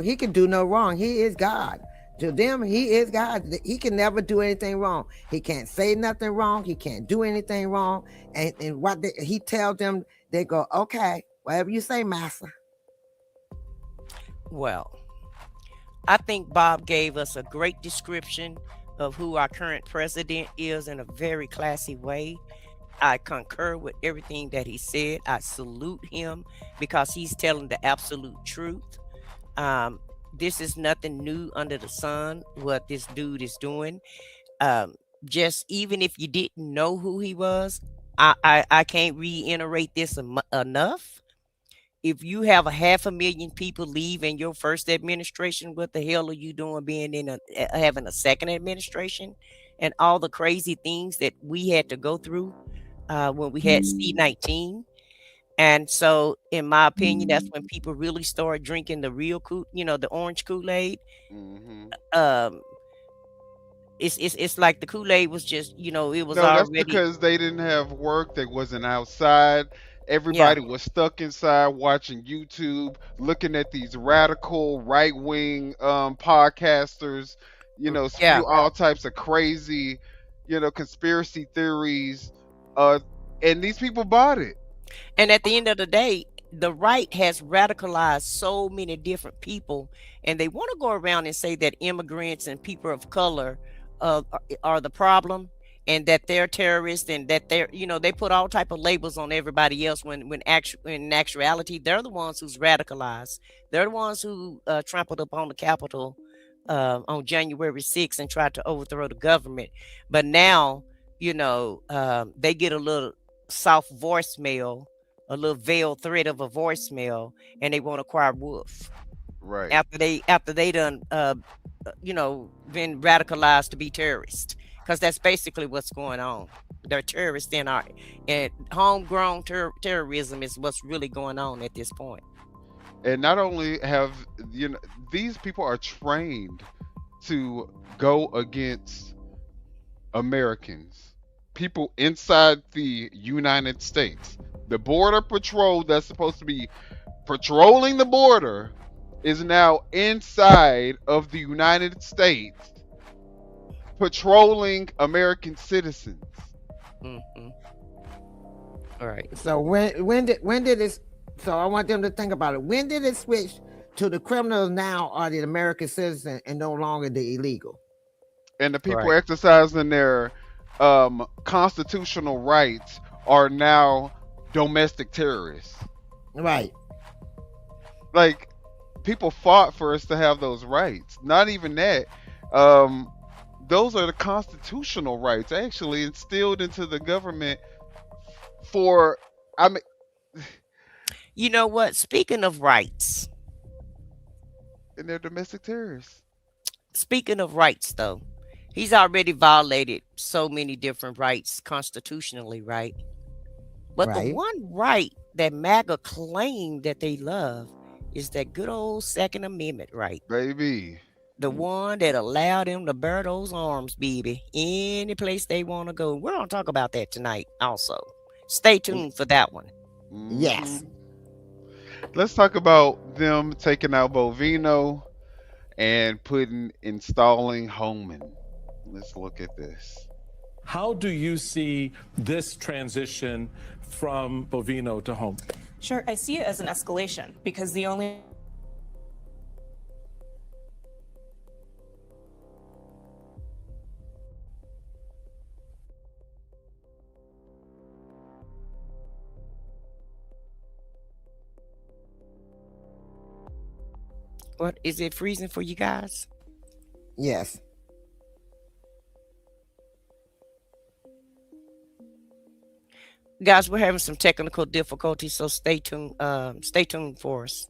he can do no wrong. He is God. To them, he is God. He can never do anything wrong. He can't say nothing wrong. He can't do anything wrong. And what he tells them, they go, okay, whatever you say, master. Well, I think Bob gave us a great description of who our current president is in a very classy way. I concur with everything that he said. I salute him because he's telling the absolute truth. This is nothing new under the sun, what this dude is doing. Just even if you didn't know who he was, I can't reiterate this enough. If you have 500,000 people leave in your first administration, what the hell are you doing being in having a second administration, and all the crazy things that we had to go through when we had C-19? And so, in my opinion, that's when people really start drinking the real the orange Kool-Aid. It's like the Kool-Aid was just, it was already. That's because they didn't have work. They wasn't outside. Everybody was stuck inside watching YouTube, looking at these radical right-wing podcasters, spew all types of crazy, conspiracy theories. And these people bought it. And at the end of the day, the right has radicalized so many different people, and they want to go around and say that immigrants and people of color are the problem. and that they're terrorists, and that they're, they put all type of labels on everybody else, when in actuality they're the ones who's radicalized. They're the ones who trampled upon the Capitol on January 6th and tried to overthrow the government. But now, they get a little soft voicemail, a little veiled thread of a voicemail, and they want to cry wolf. Right. After they done been radicalized to be terrorists, because that's basically what's going on. They're terrorists and homegrown terrorism is what's really going on at this point. And not only have these people are trained to go against Americans, people inside the United States. The border patrol that's supposed to be patrolling the border is now inside of the United States patrolling American citizens. Mm-hmm. All right. So when did this? So I want them to think about it. When did it switch to the criminals now are the American citizen and no longer the illegal? And the people exercising their constitutional rights are now domestic terrorists. Right. Like, people fought for us to have those rights. Not even that. Those are the constitutional rights actually instilled into the government for, you know what? Speaking of rights. And they're domestic terrorists. Speaking of rights, though, he's already violated so many different rights constitutionally, right? But the one right that MAGA claim that they love is that good old Second Amendment right. Baby. The one that allowed them to bear those arms, baby, any place they want to go. We're going to talk about that tonight also. Stay tuned for that one. Yes. Let's talk about them taking out Bovino and installing Homan. Let's look at this. How do you see this transition from Bovino to Homan? Sure, I see it as an escalation because the only What is it freezing for you guys? Yes. Guys, we're having some technical difficulties, so stay tuned. Stay tuned for us.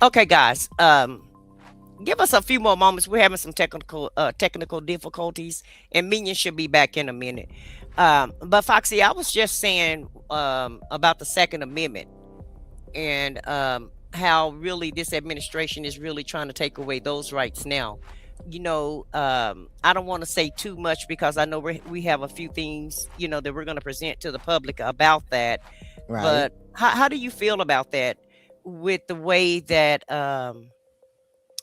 Okay, guys. Give us a few more moments. We're having some technical difficulties, and Minion should be back in a minute. But Foxy, I was just saying about the Second Amendment and how really this administration is really trying to take away those rights now. I don't want to say too much because I know we have a few things, that we're going to present to the public about that. Right. But how do you feel about that with the way that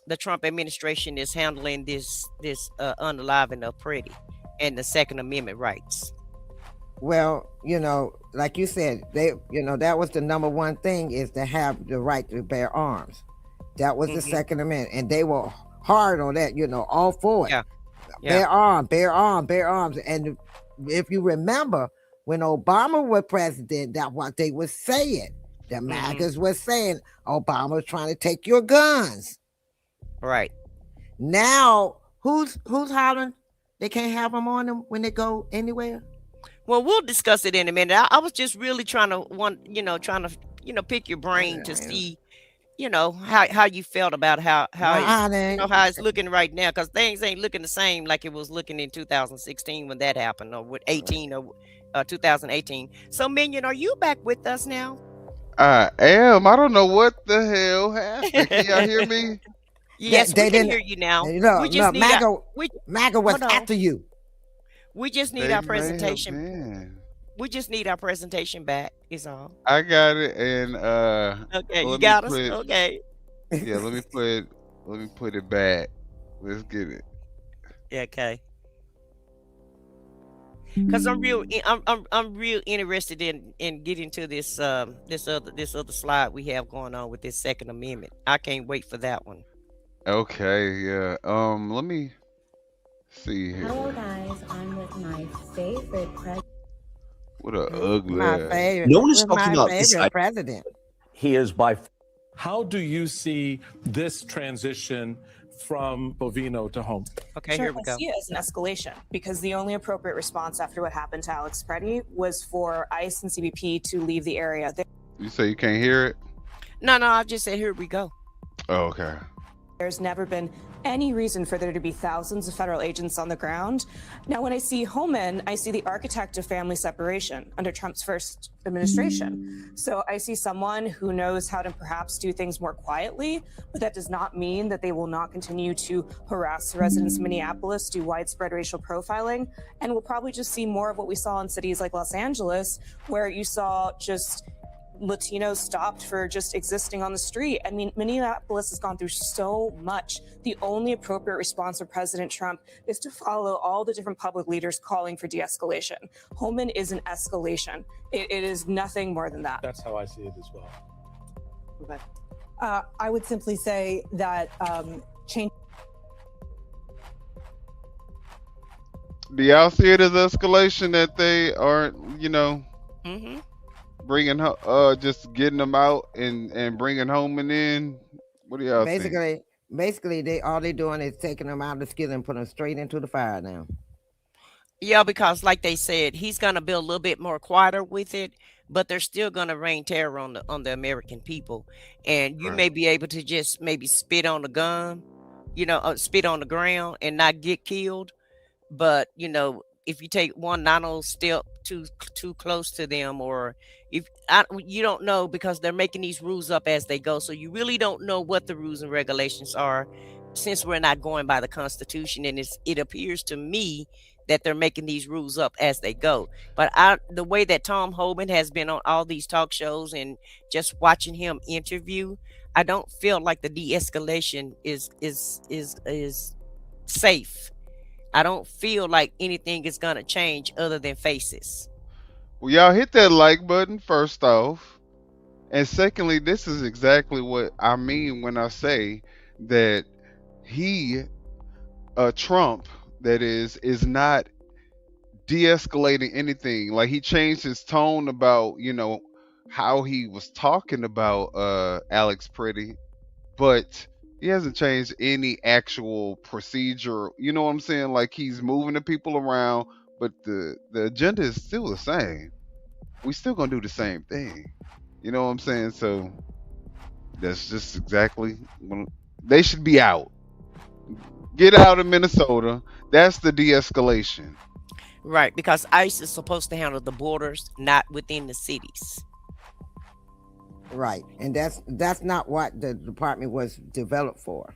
the Trump administration is handling this unaliving of Pretti and the Second Amendment rights? Well, like you said, that was the number one thing, is to have the right to bear arms. That was the Second Amendment, and they were hard on that, all for it. Yeah. Bear arms. And if you remember, when Obama was president, that's what they were saying. The MAGAs were saying Obama was trying to take your guns. Right. Now, who's hollering they can't have them on them when they go anywhere? Well, we'll discuss it in a minute. I was just really trying to pick your brain to see, how you felt about how it's looking right now, because things ain't looking the same like it was looking in 2016 when that happened, or with 18 or 2018. So, Minion, are you back with us now? I am. I don't know what the hell happened. Can y'all hear me? Yes, we can hear you now. MAGA was after you. We just need our presentation. We just need our presentation back, is all. I got it, and Okay, you let me got us? put Okay. yeah, let me put it back. Let's get it. Yeah, okay. Because I'm real interested in getting to this other slide we have going on with this Second Amendment. I can't wait for that one. Okay, yeah. Let me see here. Hello guys, I'm with my favorite president. What a ugly My ass. favorite. No one is with talking my about this favorite side. president. He is by How do you see this transition from Bovino to Homan? Okay, Sure, here we I go. see it as an escalation because the only appropriate response after what happened to Alex Pretti was for ICE and CBP to leave the area. You say you can't hear it? No, I just said here we go. Oh, okay. There's never been any reason for there to be thousands of federal agents on the ground. Now, when I see Homan, I see the architect of family separation under Trump's first administration. So I see someone who knows how to perhaps do things more quietly, but that does not mean that they will not continue to harass the residents of Minneapolis, do widespread racial profiling, and we'll probably just see more of what we saw in cities like Los Angeles, where you saw just Latinos stopped for just existing on the street. I mean, Minneapolis has gone through so much. The only appropriate response of President Trump is to follow all the different public leaders calling for de-escalation. Homan is an escalation. It is nothing more than that. That's how I see it as well. Okay. I would simply say that change. Do y'all see it as escalation that they aren't, bringing just getting them out and bringing Homan in? What do y'all think? Basically, all they doing is taking them out of the skillet and putting them straight into the fire now. Yeah, because like they said, he's gonna be a little bit more quieter with it, but they're still gonna rain terror on the American people. And you may be able to just maybe spit on the gun, spit on the ground and not get killed. But if you take one nano step too close to them, or you don't know, because they're making these rules up as they go, so you really don't know what the rules and regulations are, since we're not going by the Constitution. And it appears to me that they're making these rules up as they go. But the way that Tom Homan has been on all these talk shows and just watching him interview, I don't feel like the de-escalation is safe. I don't feel like anything is gonna change other than faces. Well, y'all hit that like button first off. And secondly, this is exactly what I mean when I say that Trump, that is not de-escalating anything. Like, he changed his tone about, how he was talking about Alex Pretti, but he hasn't changed any actual procedure. You know what I'm saying? Like, he's moving the people around, but the agenda is still the same. We still gonna do the same thing. You know what I'm saying? So that's just exactly when they should be out. Get out of Minnesota. That's the de-escalation. Right, because ICE is supposed to handle the borders, not within the cities. Right, and that's not what the department was developed for.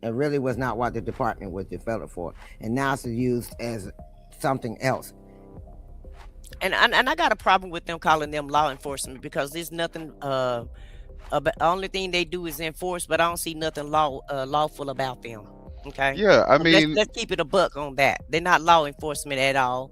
It really was not what the department was developed for, and now it's used as something else. And I got a problem with them calling them law enforcement, because there's nothing. The only thing they do is enforce, but I don't see nothing lawful about them. Okay. Yeah, I mean, let's keep it a buck on that. They're not law enforcement at all.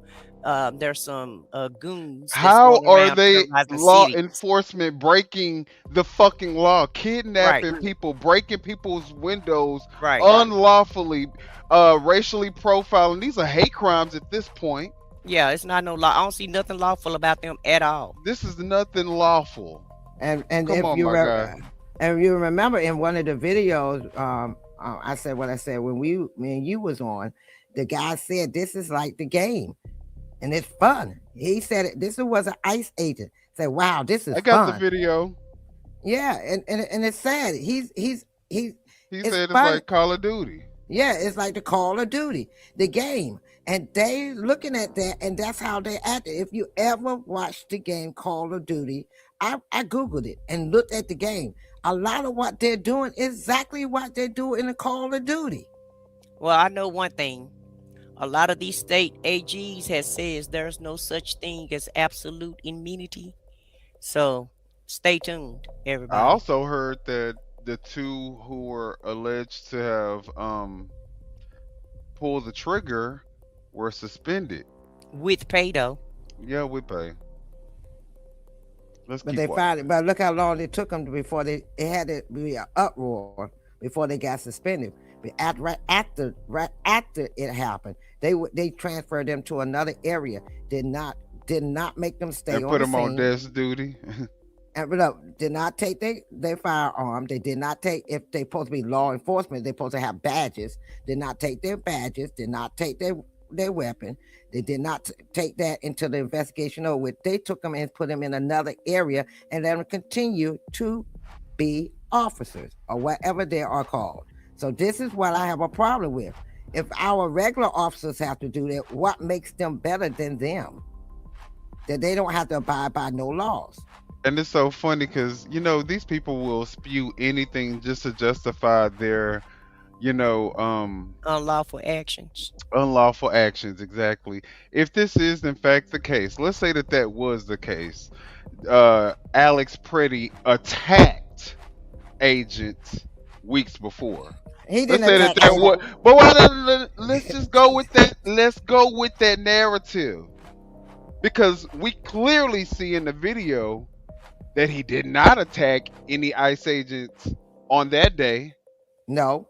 There's some goons. How are they law cities. enforcement breaking the fucking law, kidnapping people, breaking people's windows, unlawfully, racially profiling? These are hate crimes at this point. Yeah, it's not no law. I don't see nothing lawful about them at all. This is nothing lawful. And Come if on, you my guy. and you remember in one of the videos, I said what I said when me and you was on. The guy said this is like the game, and it's fun. He said this was an ICE agent. Said, "Wow, this is." I got fun. the video. Yeah, and it's sad. He said it's fun. like Call of Duty. Yeah, it's like the Call of Duty, the game. And they looking at that, and that's how they act. If you ever watched the game Call of Duty, I Googled it and looked at the game. A lot of what they're doing is exactly what they do in the Call of Duty. Well, I know one thing. A lot of these state AGs has says there's no such thing as absolute immunity. So stay tuned, I everybody. also heard that the two who were alleged to have pulled the trigger were suspended. With pay though. Yeah, we pay. Let's But keep they watching. finally, but look how long it took them before it had to be an uproar before they got suspended. But right after it happened, they transferred them to another area. Did not make them stay And on put the them on scene. desk duty. And look, did not take their firearm. They did not take, if they supposed to be law enforcement, they supposed to have badges. Did not take their badges. Did not take their weapon. They did not take that until the investigation over with. They took them and put them in another area and let them continue to be officers or whatever they are called. So this is what I have a problem with. If our regular officers have to do that, what makes them better than them? That they don't have to abide by no laws. And it's so funny because, you know, these people will spew anything just to justify their, you know, unlawful actions. Unlawful actions, exactly. If this is in fact the case, let's say that was the case. Alex Pretti attacked agents weeks before. He didn't let's say attack that but why, let's just go with that. Let's go with that narrative. Because we clearly see in the video that he did not attack any ICE agents on that day. No.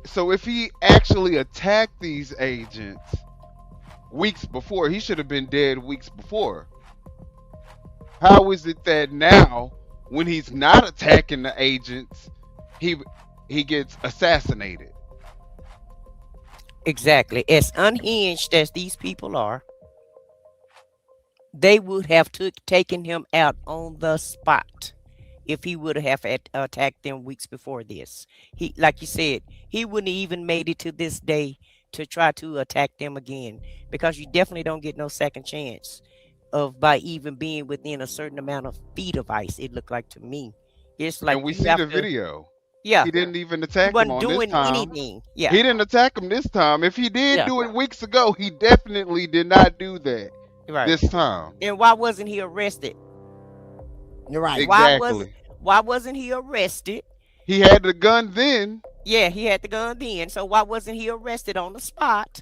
So if he actually attacked these agents weeks before, he should have been dead weeks before. How is it that now, when he's not attacking the agents, he gets assassinated? Exactly. As unhinged as these people are, they would have taken him out on the spot if he would have attacked them weeks before this. He, like you said, he wouldn't have even made it to this day to try to attack them again, because you definitely don't get no second chance by even being within a certain amount of feet of ice. It looked like to me. It's like, and we see the video. Yeah, he didn't even attack he him wasn't on doing this time. anything. Yeah, he didn't attack him this time. If he did Yeah. do it weeks ago, he definitely did not do that right. this time. And why wasn't he arrested? You're right. Exactly. Why wasn't he arrested? He had the gun then. Yeah, he had the gun then. So why wasn't he arrested on the spot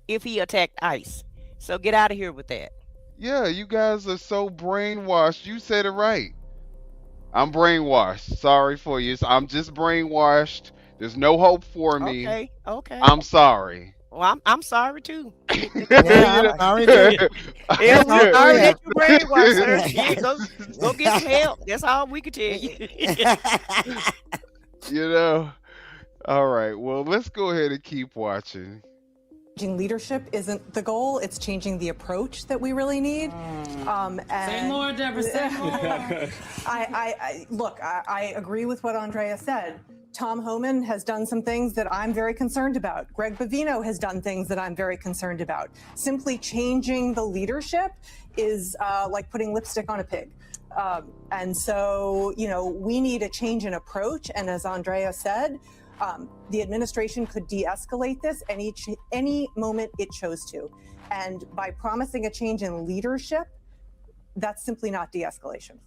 if he attacked ICE? So get out of here with that. Yeah, you guys are so brainwashed. You said it right. I'm brainwashed. Sorry for you. I'm just brainwashed. There's no hope for me. Okay. I'm sorry. Well, I'm sorry too. Yeah, I'm sorry too. Yeah, we're sorry that you brainwashed, sir. Yeah, go get some help. That's all we can tell you. You know. All right. Well, let's go ahead and keep watching. Changing leadership isn't the goal. It's changing the approach that we really need. Say more, Deborah. Say more. I agree with what Andrea said. Tom Homan has done some things that I'm very concerned about. Greg Bovino has done things that I'm very concerned about. Simply changing the leadership is like putting lipstick on a pig. And so, you know, we need a change in approach. And as Andrea said, the administration could de-escalate this any moment it chose to. And by promising a change in leadership, that's simply not de-escalation.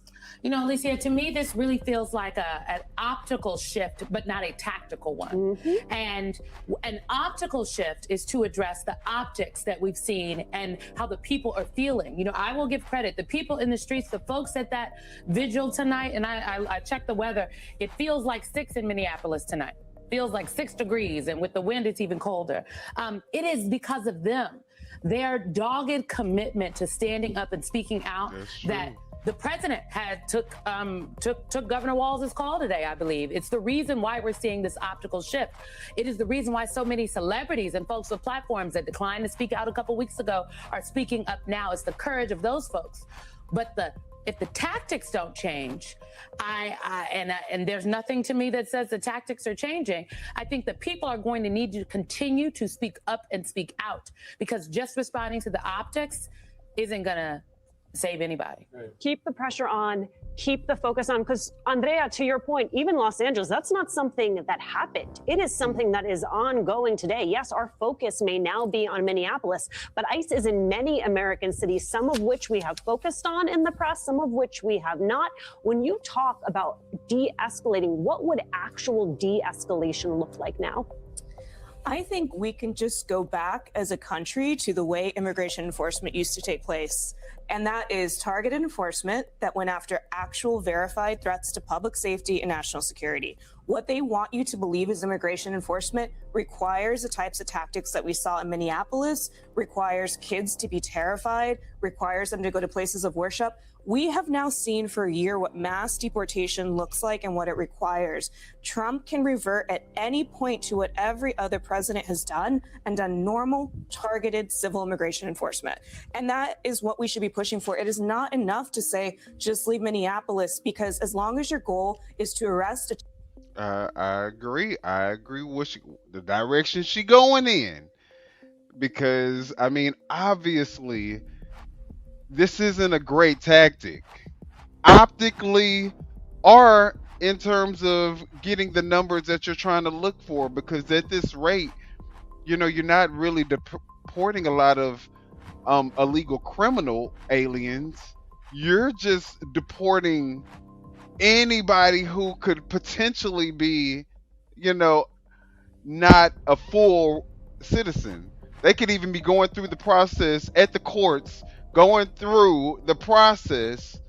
You know, Alicia, to me, this really feels like an optical shift, but not a tactical one. Mm-hmm. And an optical shift is to address the optics that we've seen and how the people are feeling. You know, I will give credit. The people in the streets, the folks at that vigil tonight, and I checked the weather, it feels like 6 in Minneapolis tonight. Feels like 6 degrees, and with the wind, it's even colder. It is because of them. Their dogged commitment to standing up and speaking out that the president took Governor Walz's call today, I believe. It's the reason why we're seeing this optical shift. It is the reason why so many celebrities and folks with platforms that declined to speak out a couple weeks ago are speaking up now. It's the courage of those folks. But if the tactics don't change, and there's nothing to me that says the tactics are changing, I think that people are going to need to continue to speak up and speak out, because just responding to the optics isn't gonna save anybody. Keep the pressure on, keep the focus on, because Andrea, to your point, even Los Angeles, that's not something that happened. It is something that is ongoing today. Yes, our focus may now be on Minneapolis, but ICE is in many American cities, some of which we have focused on in the press, some of which we have not. When you talk about de-escalating, what would actual de-escalation look like now? I think we can just go back as a country to the way immigration enforcement used to take place. And that is targeted enforcement that went after actual verified threats to public safety and national security. What they want you to believe is immigration enforcement requires the types of tactics that we saw in Minneapolis, requires kids to be terrified, requires them to go to places of worship. We have now seen for a year what mass deportation looks like and what it requires. Trump can revert at any point to what every other president has done and done normal, targeted civil immigration enforcement. And that is what we should be pushing for. It is not enough to say, just leave Minneapolis, because as long as your goal is to arrest I agree. I agree with the direction she going in, because I mean, obviously, this isn't a great tactic, optically, or in terms of getting the numbers that you're trying to look for. Because at this rate, you're not really deporting a lot of illegal criminal aliens. You're just deporting anybody who could potentially be, not a full citizen. They could even be going through the process at the courts, going through the process,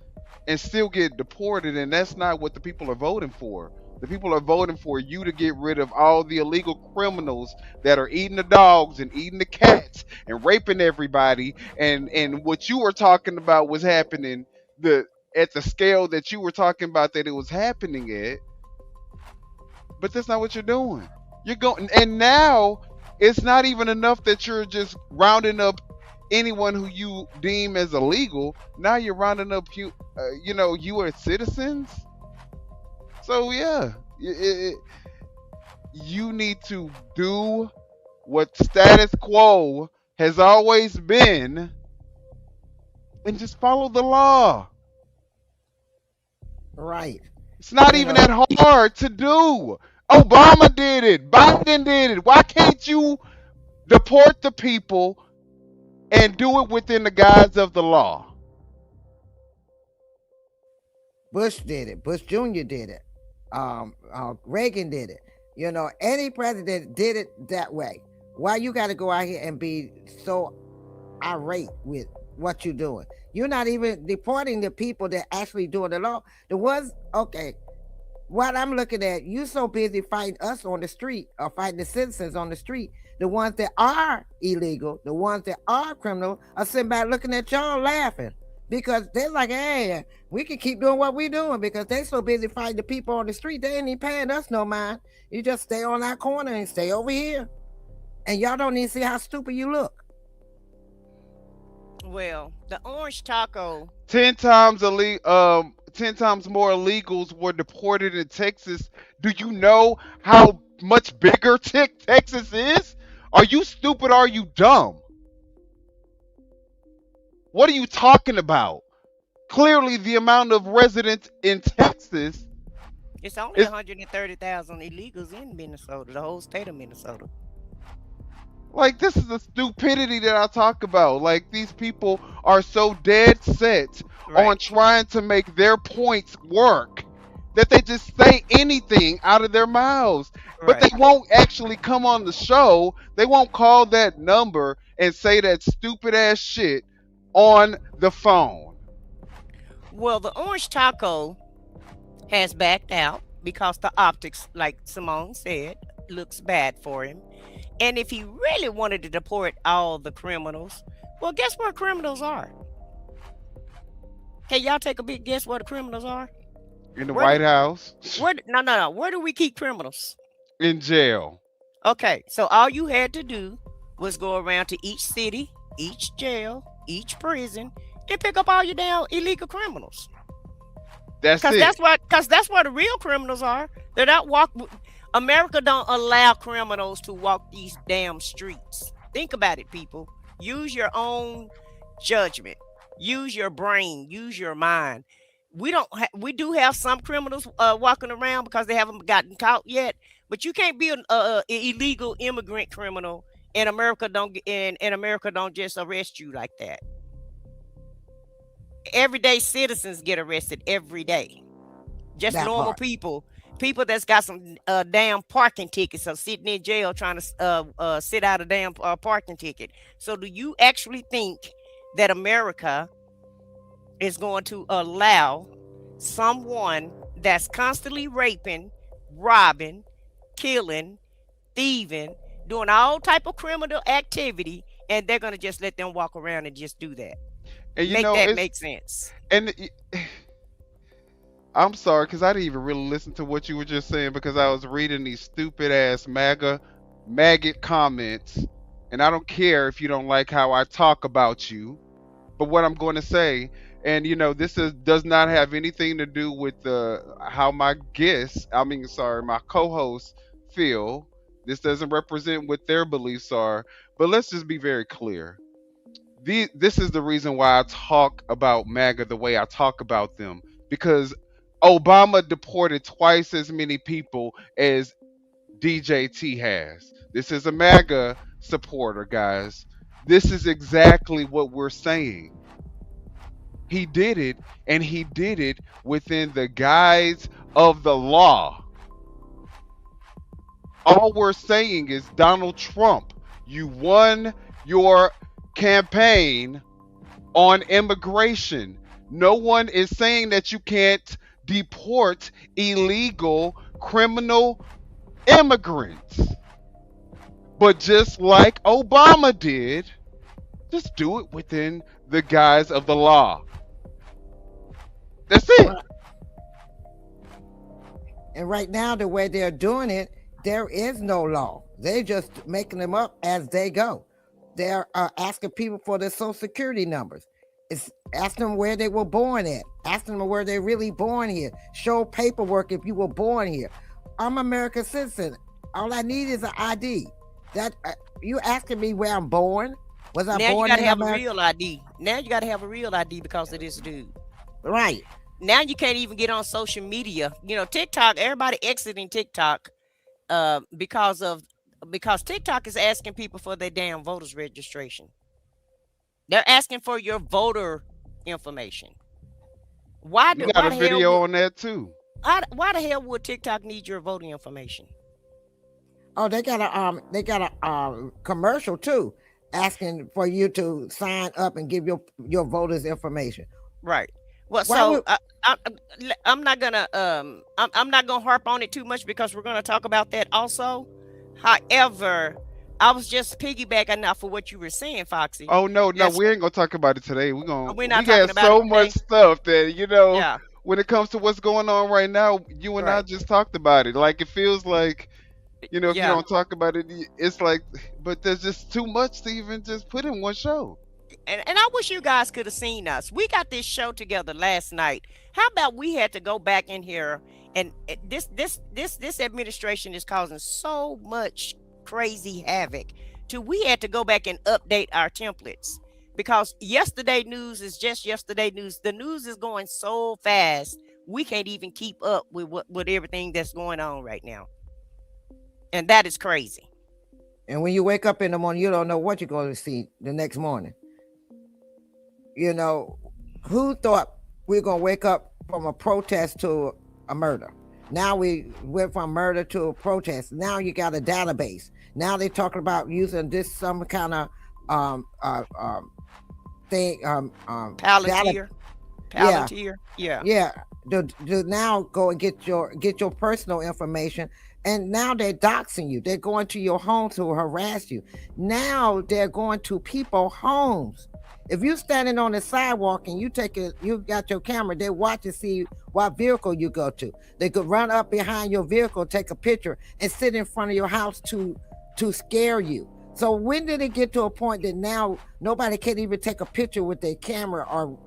and still get deported. And that's not what the people are voting for. The people are voting for you to get rid of all the illegal criminals that are eating the dogs and eating the cats and raping everybody. And what you were talking about was happening at the scale that you were talking about that it was happening at. But that's not what you're doing. You're going, and now it's not even enough that you're just rounding up anyone who you deem as illegal. Now you're rounding up U.S. citizens. So yeah, you need to do what status quo has always been and just follow the law. Right. It's not even that hard to do. Obama did it. Biden did it. Why can't you deport the people and do it within the guise of the law? Bush did it. Bush Jr. did it. Reagan did it. Any president did it that way. Why you got to go out here and be so irate with what you're doing? You're not even deporting the people that actually doing the law. The ones, okay, what I'm looking at, you so busy fighting us on the street or fighting the citizens on the street. The ones that are illegal, the ones that are criminal, are sitting back looking at y'all laughing. Because they're like, hey, we can keep doing what we're doing because they so busy fighting the people on the street, they ain't even paying us no mind. You just stay on that corner and stay over here. And y'all don't even see how stupid you look. Well, the orange taco. 10 times more illegals were deported in Texas. Do you know how much bigger Texas is? Are you stupid or are you dumb? What are you talking about? Clearly, the amount of residents in Texas. It's only 130,000 illegals in Minnesota, the whole state of Minnesota. Like, this is the stupidity that I talk about. Like, these people are so dead set on trying to make their points work that they just say anything out of their mouths. But they won't actually come on the show. They won't call that number and say that stupid ass shit on the phone. Well, the orange taco has backed out because the optics, like Simone said, looks bad for him. And if he really wanted to deport all the criminals, well, guess where criminals are? Can y'all take a big guess where the criminals are? In the White House? No. Where do we keep criminals? In jail. Okay, so all you had to do was go around to each city, each jail, each prison, and pick up all your damn illegal criminals. That's it. Because that's where the real criminals are. They're not America don't allow criminals to walk these damn streets. Think about it, people. Use your own judgment. Use your brain, use your mind. We do have some criminals walking around because they haven't gotten caught yet, but you can't be an illegal immigrant criminal in America. In America don't just arrest you like that. Everyday citizens get arrested every day. Just That normal part. people that's got some damn parking tickets or sitting in jail trying to sit out a damn parking ticket. So do you actually think that America is going to allow someone that's constantly raping, robbing, killing, thieving, doing all type of criminal activity, and they're going to just let them walk around and just do that? And you Make know, that it's make sense. and I'm sorry because I didn't even really listen to what you were just saying because I was reading these stupid ass maggot comments, and I don't care if you don't like how I talk about you, but what I'm going to say, and you know, does not have anything to do with how my my co-hosts feel. This doesn't represent what their beliefs are, but let's just be very clear. This is the reason why I talk about MAGA the way I talk about them, because Obama deported twice as many people as DJT has. This is a MAGA supporter, guys. This is exactly what we're saying. He did it, and he did it within the guise of the law. All we're saying is, Donald Trump, you won your campaign on immigration. No one is saying that you can't deport illegal criminal immigrants. But just like Obama did, just do it within the guise of the law. That's it. And right now, the way they're doing it, there is no law. They're just making them up as they go. They're asking people for their social security numbers. It's asking them where they were born at. Asking them where they're really born here. Show paperwork if you were born here. I'm an American citizen. All I need is an ID. That you asking me where I'm born? Was I Now born you got to in have America? a real ID. Now you got to have a real ID because of this dude. Right. Now you can't even get on social media. You know, TikTok, everybody exiting TikTok because TikTok is asking people for their damn voters registration. They're asking for your voter information. Why You got a video on that too. Why the hell would TikTok need your voting information? Oh, they got a commercial too, asking for you to sign up and give your voters information. Right. Well, Why so would- I'm not gonna I'm not gonna harp on it too much because we're gonna talk about that also. However, I was just piggybacking off of what you were saying, Foxy. Oh no, we ain't gonna talk about it today. We not got talking about so it much today. stuff that Yeah. when it comes to what's going on right now, you and I Right. just talked about it. Like it feels like, if you Yeah. don't talk about it, it's like, but there's just too much to even just put in one show. And I wish you guys could have seen us. We got this show together last night. How about we had to go back in here and this administration is causing so much crazy havoc we had to go back and update our templates because yesterday news is just yesterday news. The news is going so fast we can't even keep up with everything that's going on right now, and that is crazy. And when you wake up in the morning, you don't know what you're going to see the next morning. You know, who thought we were going to wake up from a protest to a murder? Now we went from murder to a protest. Now you got a database. Now they're talking about using this some kind of thing. Palantir. Yeah. To now go and get your personal information. And now they're doxing you. They're going to your home to harass you. Now they're going to people's homes. If you're standing on the sidewalk and you got your camera, they watch to see what vehicle you go to. They could run up behind your vehicle, take a picture, and sit in front of your house to scare you. So when did it get to a point that now nobody can even take a picture with their camera or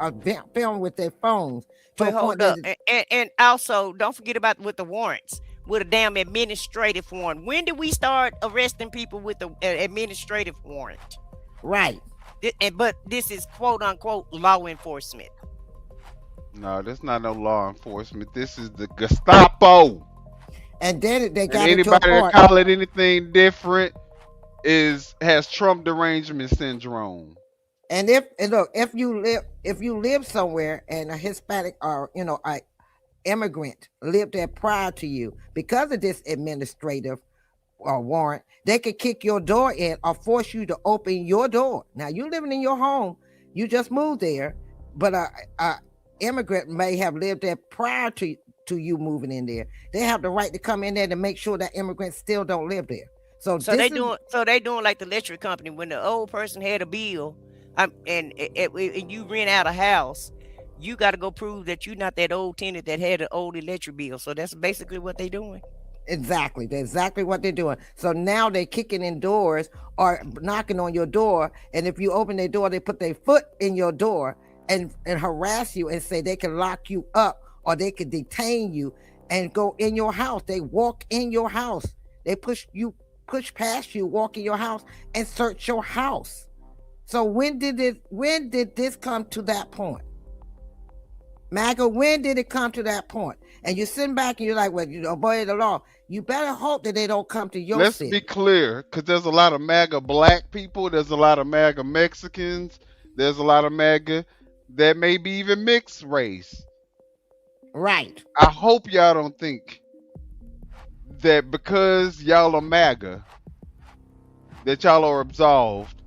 film with their phones? But hold up, and also don't forget about with the warrants, with a damn administrative warrant. When did we start arresting people with the administrative warrant? Right. But this is quote unquote law enforcement. No, this not no law enforcement. This is the Gestapo. And then they got and into a anybody that part. call it anything different has Trump derangement syndrome. And if you live somewhere and a Hispanic or a immigrant lived there prior to you, because of this administrative warrant, they could kick your door in or force you to open your door. Now you living in your home, you just moved there, but a immigrant may have lived there prior to you moving in there. They have the right to come in there to make sure that immigrants still don't live there. So they doing like the electric company when the old person had a bill, and you rent out a house, you got to go prove that you're not that old tenant that had an old electric bill. So that's basically what they're doing. Exactly. That's exactly what they're doing. So now they're kicking in doors or knocking on your door. And if you open their door, they put their foot in your door and harass you and say they can lock you up or they can detain you and go in your house. They walk in your house. They push past you, walk in your house and search your house. So when did this come to that point? MAGA, when did it come to that point? And you're sitting back and you're like, well, you obey the law. You better hope that they don't come to your city. Let's be clear, because there's a lot of MAGA black people. There's a lot of MAGA Mexicans. There's a lot of MAGA that may be even mixed race. Right. I hope y'all don't think that because y'all are MAGA, that y'all are absolved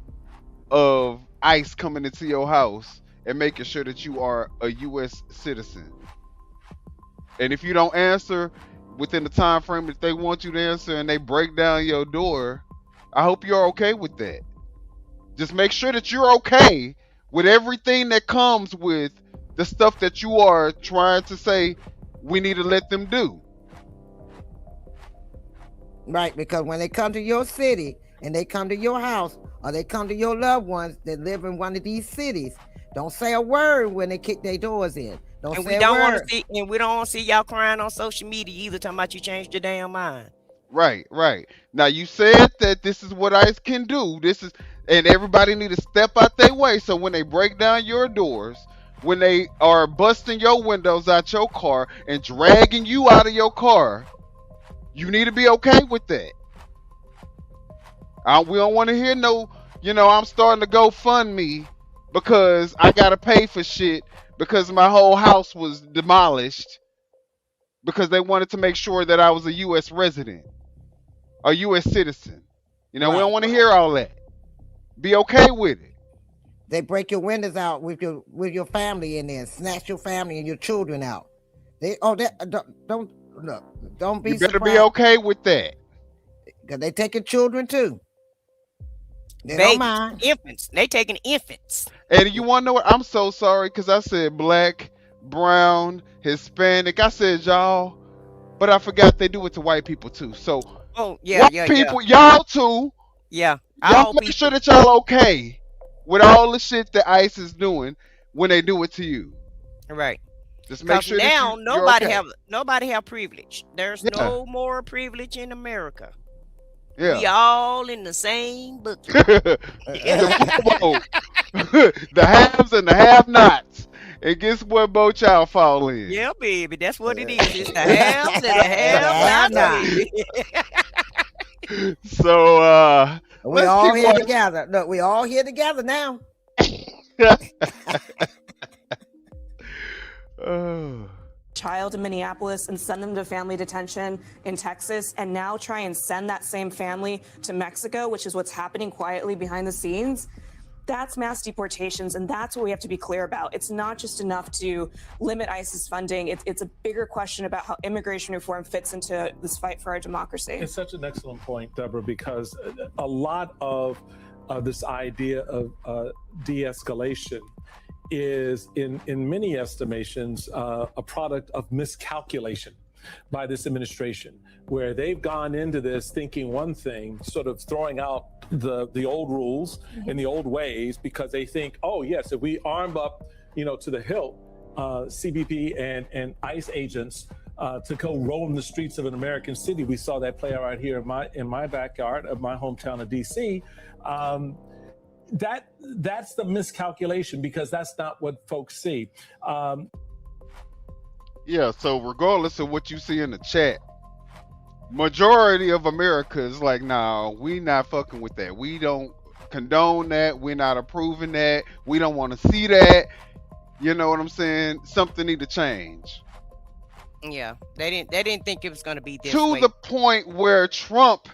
of ICE coming into your house and making sure that you are a U.S. citizen. And if you don't answer within the time frame that they want you to answer and they break down your door, I hope you're okay with that. Just make sure that you're okay with everything that comes with the stuff that you are trying to say we need to let them do. Right, because when they come to your city and they come to your house or they come to your loved ones that live in one of these cities, don't say a word when they kick their doors in. And we don't want to see y'all crying on social media either, talking about you changed your damn mind. Right. Now you said that this is what ICE can do. And everybody need to step out their way. So when they break down your doors, when they are busting your windows out your car and dragging you out of your car, you need to be okay with that. We don't want to hear I'm starting to go fund me because I got to pay for shit because my whole house was demolished because they wanted to make sure that I was a U.S. resident, a U.S. citizen. We don't want to hear all that. Be okay with it. They break your windows out with your family in there, snatch your family and your children out. Don't be. You better surprised. be okay with that. Because they taking children too. They Babies, don't mind. infants. They taking infants. And you want to know what? I'm so sorry because I said black, brown, Hispanic. I said y'all, but I forgot they do it to white people too. So white people, y'all too. Yeah. Y'all make sure that y'all okay with all the shit that ICE is doing when they do it to you. Right. Just make sure now that nobody have privilege. There's no more privilege in America. Yeah. We all in the same bucket. The haves and the have-nots. And guess what boat y'all fall in? Yeah, baby. That's what it is. It's the haves and the have-nots. So we all here together. Look, we all here together now. Child in Minneapolis and send them to family detention in Texas, and now try and send that same family to Mexico, which is what's happening quietly behind the scenes. That's mass deportations, and that's what we have to be clear about. It's not just enough to limit ISIS funding. It's a bigger question about how immigration reform fits into this fight for our democracy. It's such an excellent point, Deborah, because a lot of this idea of de-escalation is, in many estimations, a product of miscalculation by this administration, where they've gone into this thinking one thing, sort of throwing out the old rules and the old ways, because they think, oh yes, if we arm up, to the hilt, CBP and ICE agents to go roam the streets of an American city. We saw that play out right here in my backyard of my hometown of DC. that's the miscalculation, because that's not what folks see. Yeah, so regardless of what you see in the chat, majority of America is like, nah, we not fucking with that. We don't condone that. We're not approving that. We don't want to see that. You know what I'm saying? Something need to change. Yeah, they didn't think it was going to be this To way. the point where Trump,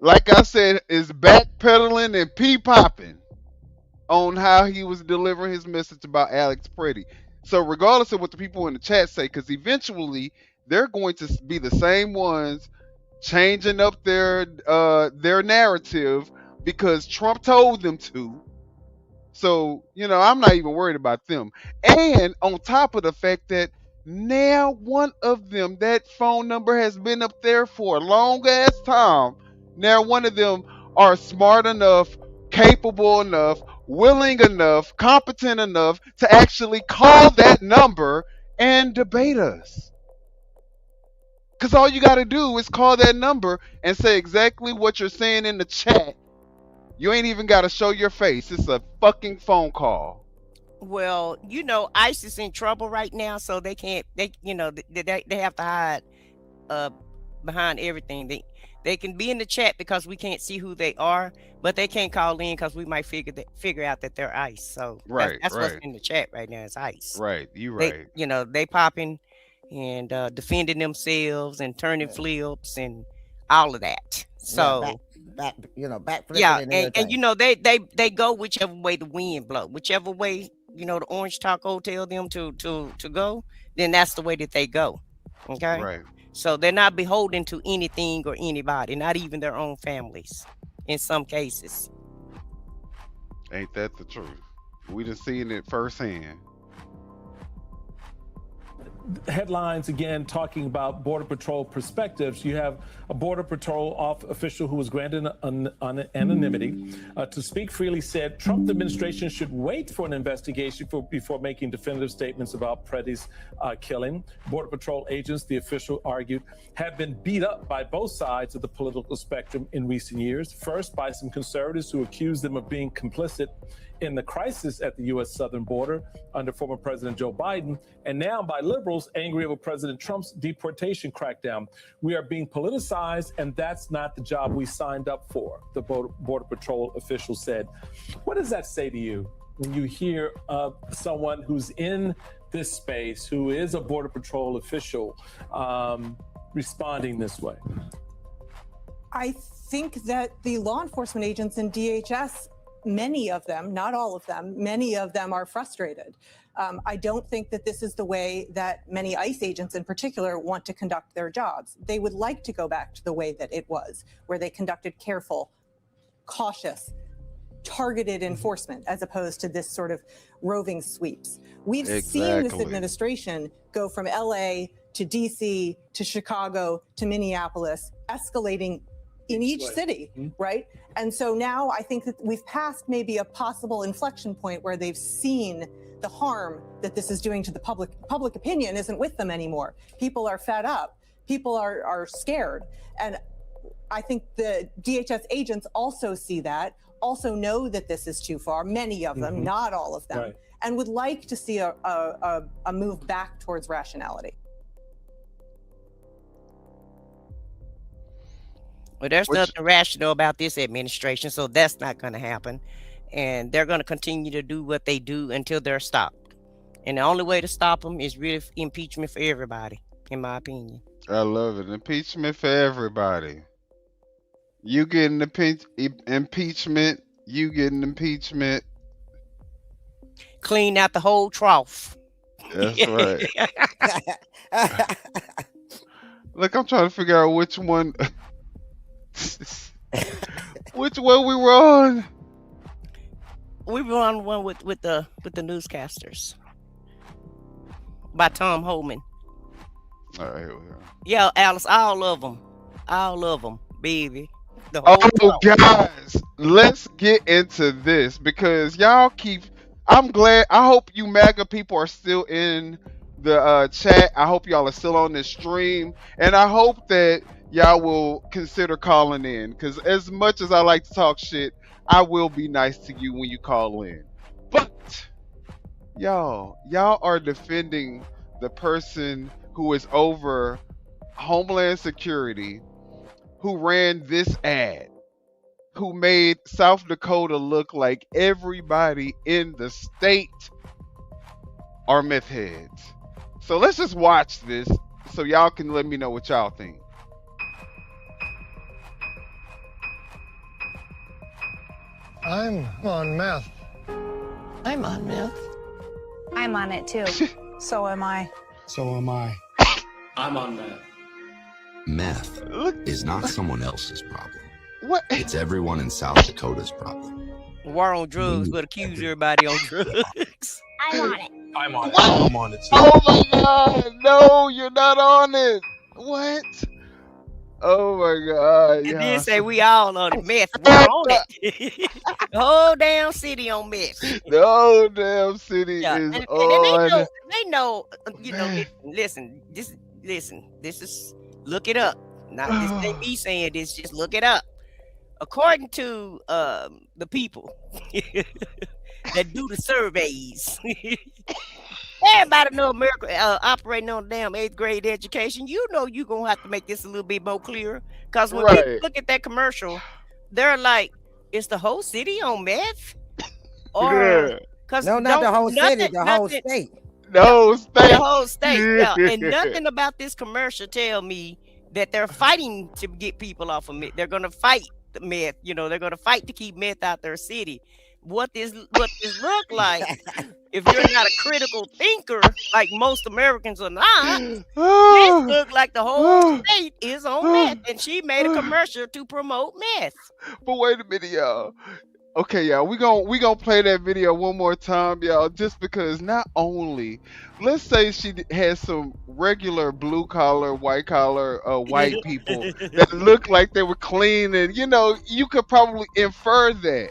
like I said, is backpedaling and pee-popping on how he was delivering his message about Alex Pretti. So regardless of what the people in the chat say, because eventually they're going to be the same ones changing up their narrative because Trump told them to. So, I'm not even worried about them. And on top of the fact that now one of them, that phone number has been up there for a long ass time. Now one of them are smart enough, capable enough, willing enough, competent enough to actually call that number and debate us. Because all you got to do is call that number and say exactly what you're saying in the chat. You ain't even got to show your face. It's a fucking phone call. Well, ICE is in trouble right now, so they can't. They have to hide behind everything. They can be in the chat because we can't see who they are, but they can't call in because we might figure out that they're ICE. So that's what's in the chat right now is ICE. Right, you right. They popping and defending themselves and turning flips and all of that. So back yeah, and they go whichever way the wind blow, whichever way the Orange Taco tell them to go, then that's the way that they go. Okay, right. So they're not beholden to anything or anybody, not even their own families in some cases. Ain't that the truth? We done seen it firsthand. Headlines again talking about Border Patrol perspectives. You have a Border Patrol official who was granted anonymity to speak freely said Trump administration should wait for an investigation before making definitive statements about Pretti's killing. Border Patrol agents, the official argued, have been beat up by both sides of the political spectrum in recent years. First, by some conservatives who accused them of being complicit in the crisis at the U.S. southern border under former President Joe Biden, and now by liberals angry over President Trump's deportation crackdown. We are being politicized, and that's not the job we signed up for, the Border Patrol official said. What does that say to you when you hear someone who's in this space, who is a Border Patrol official, responding this way? I think that the law enforcement agents in DHS, many of them, not all of them, many of them are frustrated. I don't think that this is the way that many ICE agents in particular want to conduct their jobs. They would like to go back to the way that it was, where they conducted careful, cautious, targeted enforcement as opposed to this sort of roving sweeps. We've seen this administration go from LA to DC to Chicago to Minneapolis, escalating in each city, right? And so now I think that we've passed maybe a possible inflection point where they've seen the harm that this is doing to the public. Public opinion isn't with them anymore. People are fed up. People are scared. And I think the DHS agents also see that, also know that this is too far, many of them, not all of them, and would like to see a move back towards rationality. Well, there's nothing rational about this administration, so that's not going to happen. And they're going to continue to do what they do until they're stopped. And the only way to stop them is really impeachment for everybody, in my opinion. I love it. Impeachment for everybody. You getting impeachment, you getting impeachment. Clean out the whole trough. That's right. Look, I'm trying to figure out which one... Which one we were on? We were on one with the newscasters by Tom Homan. All right, here we go. Yeah, Alice, all of them, baby. The whole guys, let's get into this because y'all keep. I'm glad. I hope you MAGA people are still in the chat. I hope y'all are still on this stream, and I hope that y'all will consider calling in, because as much as I like to talk shit, I will be nice to you when you call in. But y'all are defending the person who is over Homeland Security, who ran this ad, who made South Dakota look like everybody in the state are meth heads. So let's just watch this so y'all can let me know what y'all think. I'm on meth. I'm on meth. I'm on it too. So am I. So am I. I'm on meth. Meth is not someone else's problem. What? It's everyone in South Dakota's problem. War on drugs, but accuse everybody on drugs. I'm on it. I'm on it. What? I'm on it too. Oh my God! No, you're not on it. What? Oh my God! It Yeah. did say we all on it. Meth. We're on it. The whole damn city on meth. The whole damn city Yeah, is and on. they know, you know. Listen, this is look it up. Not this ain't me saying this. Just look it up. According to the people that do the surveys, everybody know America operating on damn 8th grade education. You know you're gonna have to make this a little bit more clear, because when people look at that commercial, they're like, "Is the whole city on meth?" Or because no, not the whole city, the whole state. No, the whole state. Yeah. And nothing about this commercial tell me that they're fighting to get people off of meth. They're gonna fight the meth. You know, they're gonna fight to keep meth out their city. What this look like, if you're not a critical thinker like most Americans are not, this look like the whole state is on meth, and she made a commercial to promote meth. But wait a minute, y'all. Okay, y'all, we gonna play that video one more time, y'all, just because not only, let's say she has some regular blue collar, white collar, white people that look like they were clean, and you know, you could probably infer that.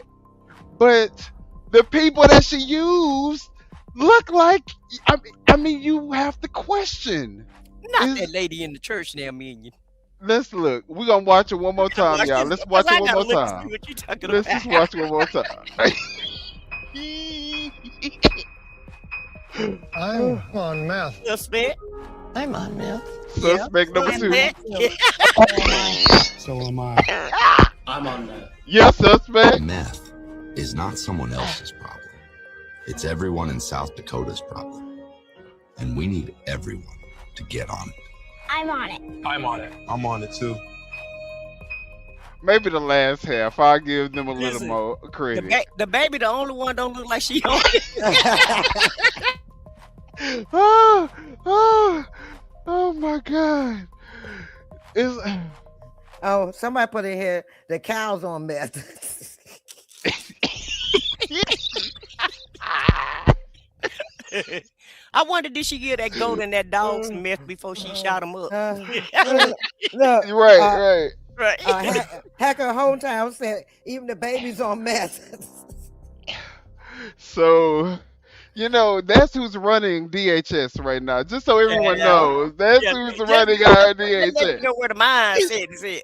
But the people that she used look like, I mean, you have to question. Not that lady in the church now, Minion. Let's look. We're gonna watch it one more time, y'all. Let's watch it one more time. Let's just watch it one more time. I'm on meth. Suspect. I'm on meth. Suspect number 2. So am I. I'm on meth. Yes, suspect. Meth is not someone else's problem. It's everyone in South Dakota's problem. And we need everyone to get on it. I'm on it. I'm on it. I'm on it too. Maybe the last half. I'll give them a little more credit. The baby, the only one don't look like she on it. Oh my God. Oh, somebody put in here, the cows on meth. I wonder, did she give that goat and that dog some meth before she shot him up? Look, right. Hacker Hometown said even the baby's on meth. So, you know, that's who's running DHS right now. Just so everyone knows, that's who's running our DHS. You know where the mindset is at.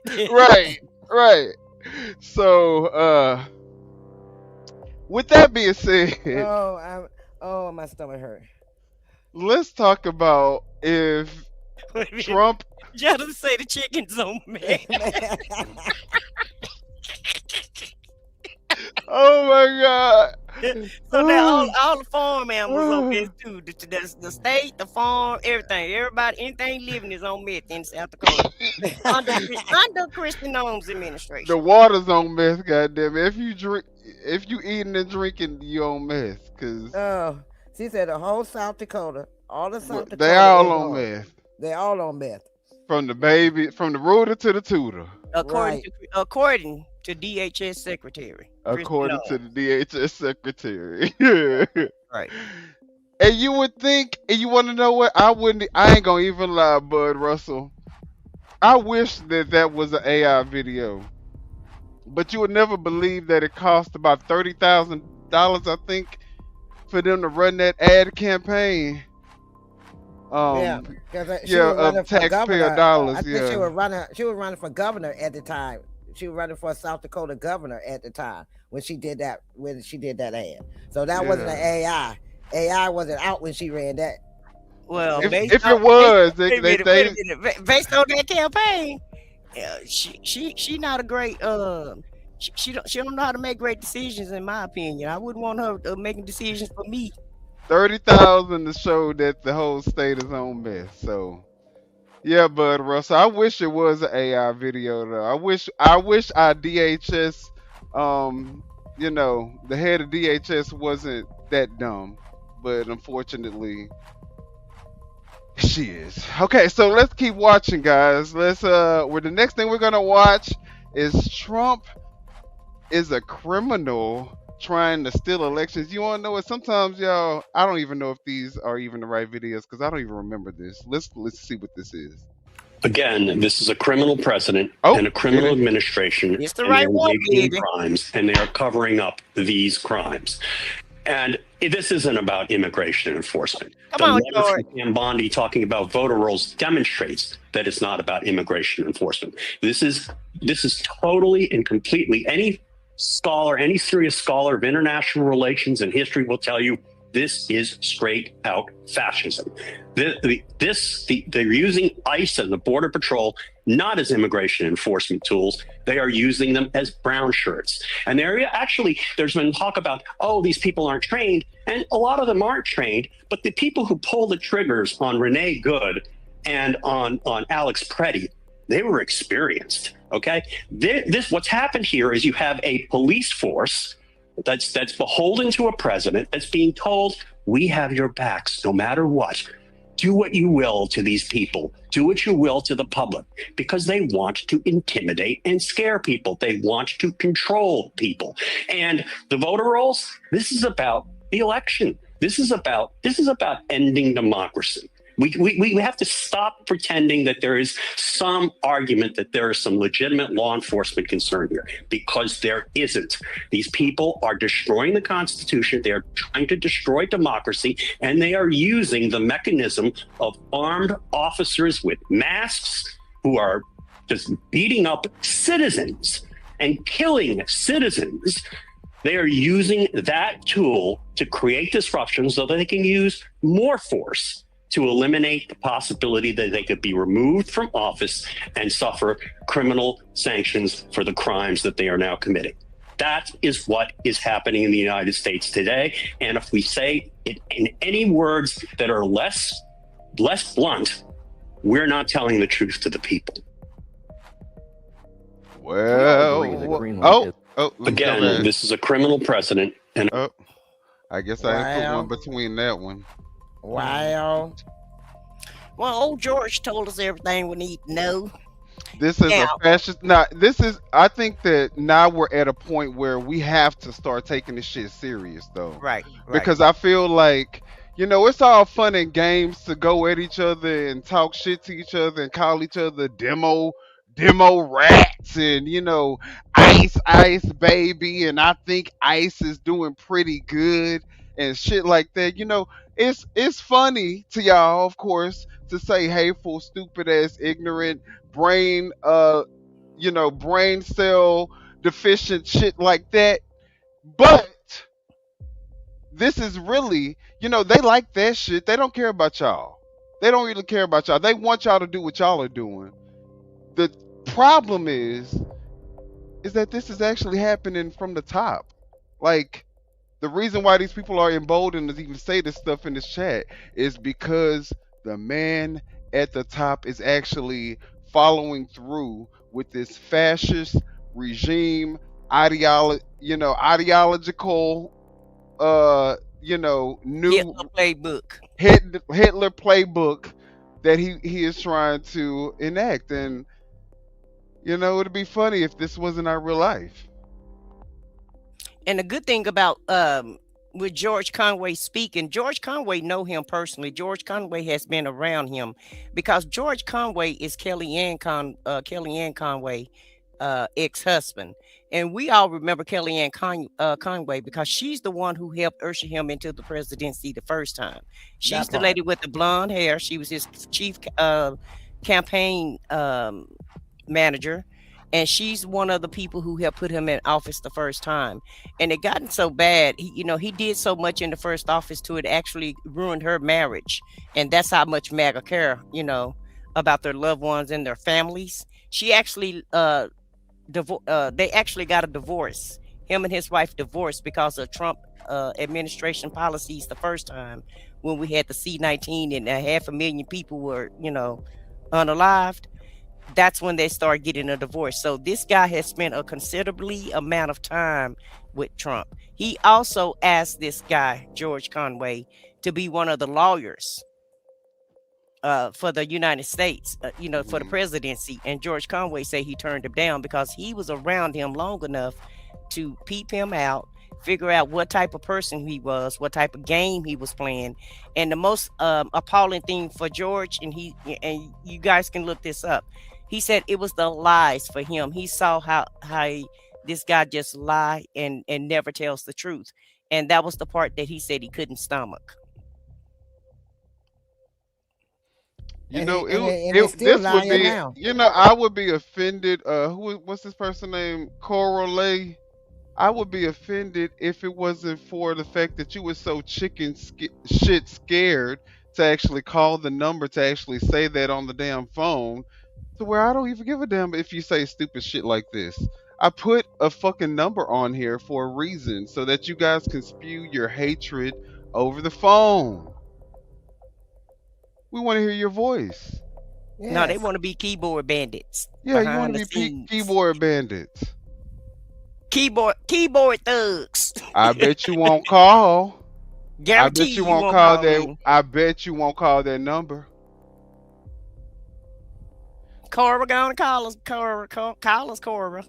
Right. So, with that being said, my stomach hurt. Let's talk about if Trump. Just say the chicken's on meth. Oh my God. So now all the farm animals on meth too. The state, the farm, everything. Everybody, anything living is on meth in South Dakota. under Kristi Noem's administration. The water's on meth, goddamn it. If you eating and drinking, you on meth. She said the whole South Dakota, all the South Dakota. They all on meth. They all on meth. From the baby, from the rooter to the tutor. According to DHS secretary. According to the DHS secretary. Right. And you would think, and you want to know what? I ain't gonna even lie, Bud Russell. I wish that was an AI video. But you would never believe that it cost about $30,000, I think, for them to run that ad campaign. Of taxpayer dollars. I think she was running for governor at the time. she was running for South Dakota governor at the time when she did that ad. So that wasn't an AI. AI wasn't out when she ran that. Well, if it was, they wait a minute. Based on that campaign, she not a great she don't know how to make great decisions, in my opinion. I wouldn't want her making decisions for me. 30,000 to show that the whole state is on meth. So yeah, but Russell, I wish it was an AI video though. I wish our DHS, the head of DHS wasn't that dumb, but unfortunately, she is. Okay, so let's keep watching, guys. The next thing we're gonna watch is Trump is a criminal trying to steal elections. You want to know what? Sometimes, y'all, I don't even know if these are even the right videos because I don't even remember this. Let's see what this is. Again, this is a criminal president and a criminal administration. It's the right one, baby. Crimes, and they are covering up these crimes. And this isn't about immigration enforcement. Come on, George. And Bondi talking about voter rolls demonstrates that it's not about immigration enforcement. This is totally and completely, any serious scholar of international relations and history will tell you this is straight out fascism. They're using ICE and the Border Patrol not as immigration enforcement tools. They are using them as brown shirts. And there's been talk about, these people aren't trained. And a lot of them aren't trained. But the people who pull the triggers on Renee Good and on Alex Pretti, they were experienced. Okay, what's happened here is you have a police force that's beholden to a president that's being told, we have your backs no matter what. Do what you will to these people. Do what you will to the public, because they want to intimidate and scare people. They want to control people. And the voter rolls, this is about the election. This is about ending democracy. We have to stop pretending that there is some argument that there is some legitimate law enforcement concern here, because there isn't. These people are destroying the Constitution. They are trying to destroy democracy, and they are using the mechanism of armed officers with masks who are just beating up citizens and killing citizens. They are using that tool to create disruption so that they can use more force to eliminate the possibility that they could be removed from office and suffer criminal sanctions for the crimes that they are now committing. That is what is happening in the United States today. And if we say it in any words that are less blunt, we're not telling the truth to the people. Well, again, this is a criminal president. And I guess I put one between that one. Wow. Well, old George told us everything we need to know. This is a fascist. I think that now we're at a point where we have to start taking this shit serious, though. Right. Because I feel like, it's all fun and games to go at each other and talk shit to each other and call each other demo rats and, ice baby. And I think ICE is doing pretty good and shit like that. It's funny to y'all, of course, to say hateful, stupid ass, ignorant, brain cell deficient shit like that. But this is really, they like that shit. They don't care about y'all. They don't really care about y'all. They want y'all to do what y'all are doing. The problem is that this is actually happening from the top. Like, the reason why these people are emboldened to even say this stuff in this chat is because the man at the top is actually following through with this fascist regime ideological new Hitler playbook that he is trying to enact. And it'd be funny if this wasn't our real life. And the good thing about with George Conway speaking, George Conway know him personally. George Conway has been around him because George Conway is Kellyanne Conway ex-husband. And we all remember Kellyanne Conway because she's the one who helped usher him into the presidency the first time. She's the lady with the blonde hair. She was his chief campaign manager. and she's one of the people who helped put him in office the first time. And it gotten so bad, he did so much in the first office to it actually ruined her marriage. And that's how much MAGA care, about their loved ones and their families. She actually they actually got a divorce. Him and his wife divorced because of Trump administration policies the first time, when we had the C-19 and 500,000 people were, unalived. That's when they start getting a divorce. So this guy has spent a considerably amount of time with Trump. He also asked this guy, George Conway, to be one of the lawyers for the United States, for the presidency. And George Conway said he turned him down because he was around him long enough to peep him out, figure out what type of person he was, what type of game he was playing. And the most appalling thing for George, and you guys can look this up, he said it was the lies for him. He saw how this guy just lie and never tells the truth. And that was the part that he said he couldn't stomach. This would be, I would be offended. What's this person named? Correlay. I would be offended if it wasn't for the fact that you were so shit scared to actually call the number, to actually say that on the damn phone, to where I don't even give a damn if you say stupid shit like this. I put a fucking number on here for a reason, so that you guys can spew your hatred over the phone. We want to hear your voice. Yes. No, they want to be keyboard bandits. Yeah, you want to be keyboard bandits. Keyboard thugs. I bet you won't call. Guarantee I bet you won't call that. Me. I bet you won't call that number. Cora gonna call us. Call us, Cora.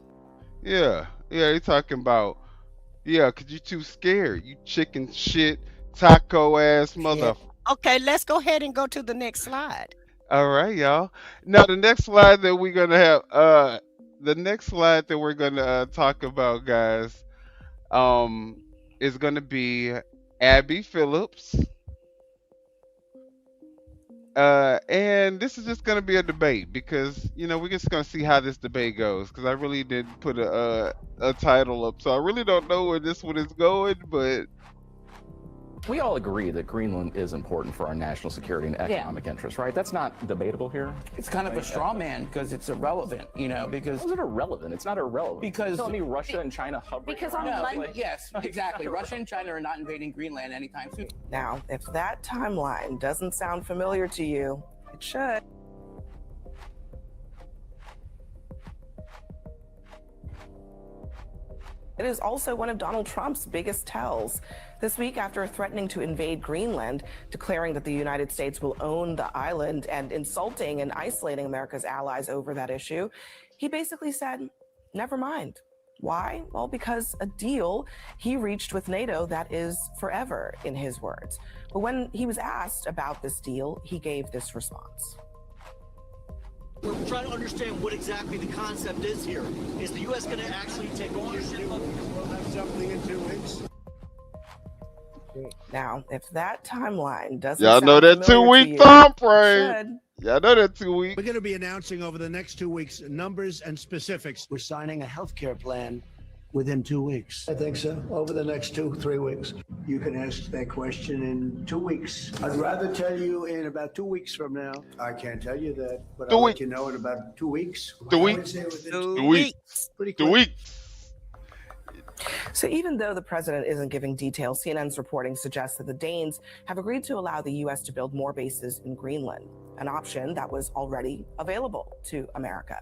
Yeah, he's talking about. Yeah, cause you too scared. You chicken shit, taco ass mother. Okay, let's go ahead and go to the next slide. All right, y'all. Now the next slide that we're gonna have, talk about, guys, is gonna be Abby Phillips. And this is just gonna be a debate because we're just gonna see how this debate goes, because I really didn't put a title up, so I really don't know where this one is going, but. We all agree that Greenland is important for our national security and economic interests, right? That's not debatable here. It's kind of a straw man because it's irrelevant, because... How's it irrelevant? It's not irrelevant. Because... You're telling me Russia and China hovering around? Yes, exactly. Russia and China are not invading Greenland anytime soon. Now, if that timeline doesn't sound familiar to you, it should. It is also one of Donald Trump's biggest tells. This week, after threatening to invade Greenland, declaring that the United States will own the island, and insulting and isolating America's allies over that issue, he basically said, never mind. Why? Well, because a deal he reached with NATO that is forever, in his words. But when he was asked about this deal, he gave this response. We're trying to understand what exactly the concept is here. Is the U.S. going to actually take ownership of it? We'll have something in 2 weeks. Now, if that timeline doesn't y'all know that 2-week time frame. Y'all know that 2 weeks. We're going to be announcing over the next 2 weeks numbers and specifics. We're signing a healthcare plan within 2 weeks. I think so. Over the next 2-3 weeks. You can ask that question in 2 weeks. I'd rather tell you in about 2 weeks from now. I can't tell you that, but I'll let you know in about 2 weeks. 2 weeks. 2 weeks. 2 weeks. So even though the president isn't giving details, CNN's reporting suggests that the Danes have agreed to allow the U.S. to build more bases in Greenland, an option that was already available to America.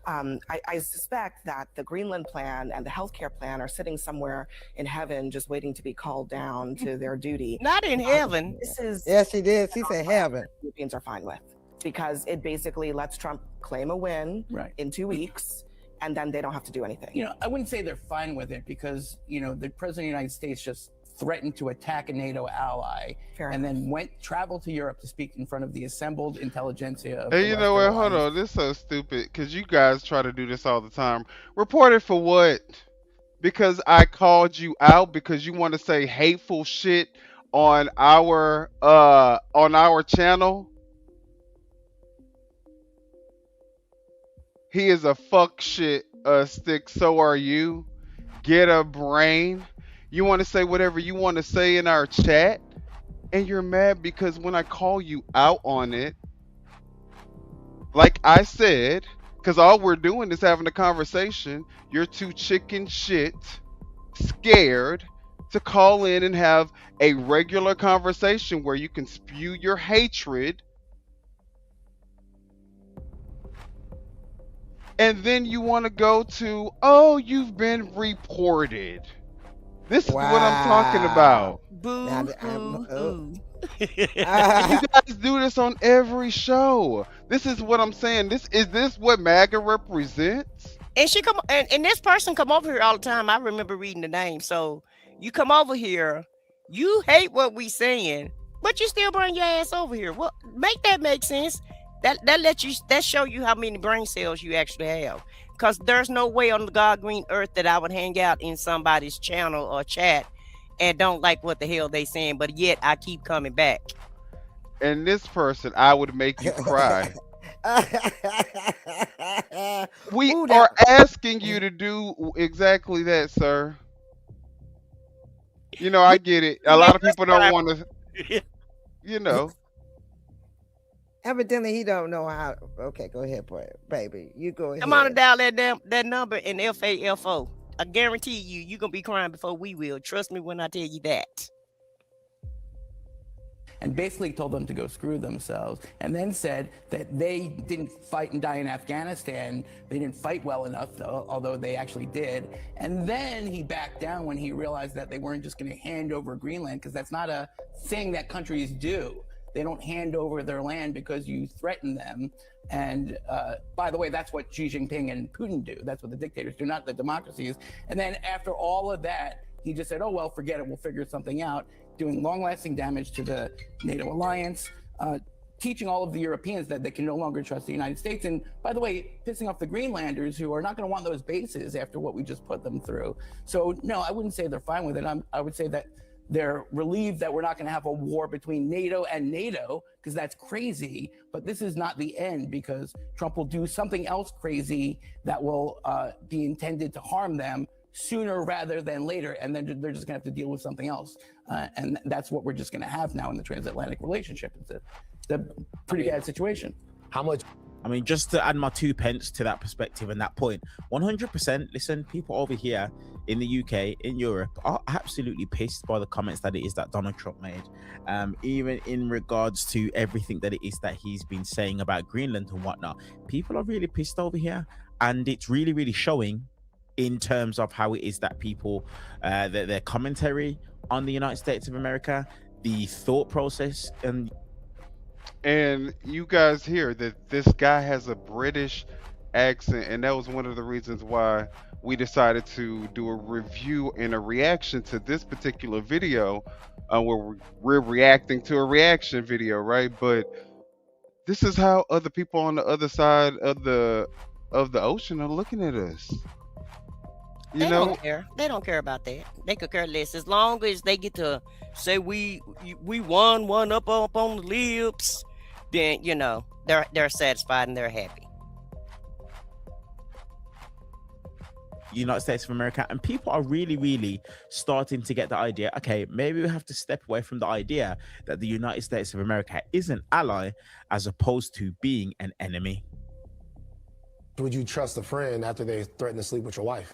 I suspect that the Greenland plan and the healthcare plan are sitting somewhere in heaven just waiting to be called down to their duty. Not in heaven. This is yes, she did. She said heaven. Europeans are fine with, because it basically lets Trump claim a win in 2 weeks. And then they don't have to do anything. I wouldn't say they're fine with it because, the president of the United States just threatened to attack a NATO ally and then traveled to Europe to speak in front of the assembled intelligentsia of Hey, you know what? Hold on. This is so stupid because you guys try to do this all the time. Reported for what? Because I called you out because you want to say hateful shit on our channel? He is a fuck shit stick. So are you. Get a brain. You want to say whatever you want to say in our chat, and you're mad because when I call you out on it, like I said, because all we're doing is having a conversation, you're too chicken shit scared to call in and have a regular conversation where you can spew your hatred, and then you want to go to, oh, you've been reported. This is what I'm talking about. Boo, boo, boo. And you guys do this on every show. This is what I'm saying. Is this what MAGA represents? And she come and this person come over here all the time. I remember reading the name. So you come over here, you hate what we saying, but you still bring your ass over here. Well, make sense. That show you how many brain cells you actually have. Because there's no way on the God green earth that I would hang out in somebody's channel or chat and don't like what the hell they saying, but yet I keep coming back. And this person, I would make you cry. We are asking you to do exactly that, sir. You know, I get it. A lot of people don't want to, you know. Evidently, he don't know how. Okay, go ahead, boy, baby. You go ahead. I'm on to dial that number in FAFO. I guarantee you're going to be crying before we will. Trust me when I tell you that. And basically told them to go screw themselves, and then said that they didn't fight and die in Afghanistan. They didn't fight well enough, although they actually did. And then he backed down when he realized that they weren't just going to hand over Greenland, because that's not a thing that countries do. They don't hand over their land because you threaten them. And by the way, that's what Xi Jinping and Putin do. That's what the dictators do, not the democracies. And then after all of that, he just said, oh, well, forget it. We'll figure something out, doing long-lasting damage to the NATO alliance, teaching all of the Europeans that they can no longer trust the United States. And by the way, pissing off the Greenlanders, who are not going to want those bases after what we just put them through. So no, I wouldn't say they're fine with it. I would say that they're relieved that we're not going to have a war between NATO and NATO, because that's crazy. But this is not the end, because Trump will do something else crazy that will be intended to harm them sooner rather than later. And then they're just going to have to deal with something else. And that's what we're just going to have now in the transatlantic relationship. It's a pretty bad situation. How much? I mean, just to add my 2 pence to that perspective and that point, 100%, listen, people over here in the UK, in Europe, are absolutely pissed by the comments that it is that Donald Trump made. Even in regards to everything that it is that he's been saying about Greenland and whatnot. People are really pissed over here, and it's really, really showing in terms of how it is that people, their commentary on the United States of America, the thought process, and you guys hear that this guy has a British accent, and that was one of the reasons why we decided to do a review and a reaction to this particular video, where we're reacting to a reaction video, right? But this is how other people on the other side of the ocean are looking at us. They don't care. They don't care about that. They could care less as long as they get to say we won one up on the lips. Then they're satisfied and they're happy. United States of America, and people are really, really starting to get the idea, okay, maybe we have to step away from the idea that the United States of America is an ally as opposed to being an enemy. Would you trust a friend after they threaten to sleep with your wife?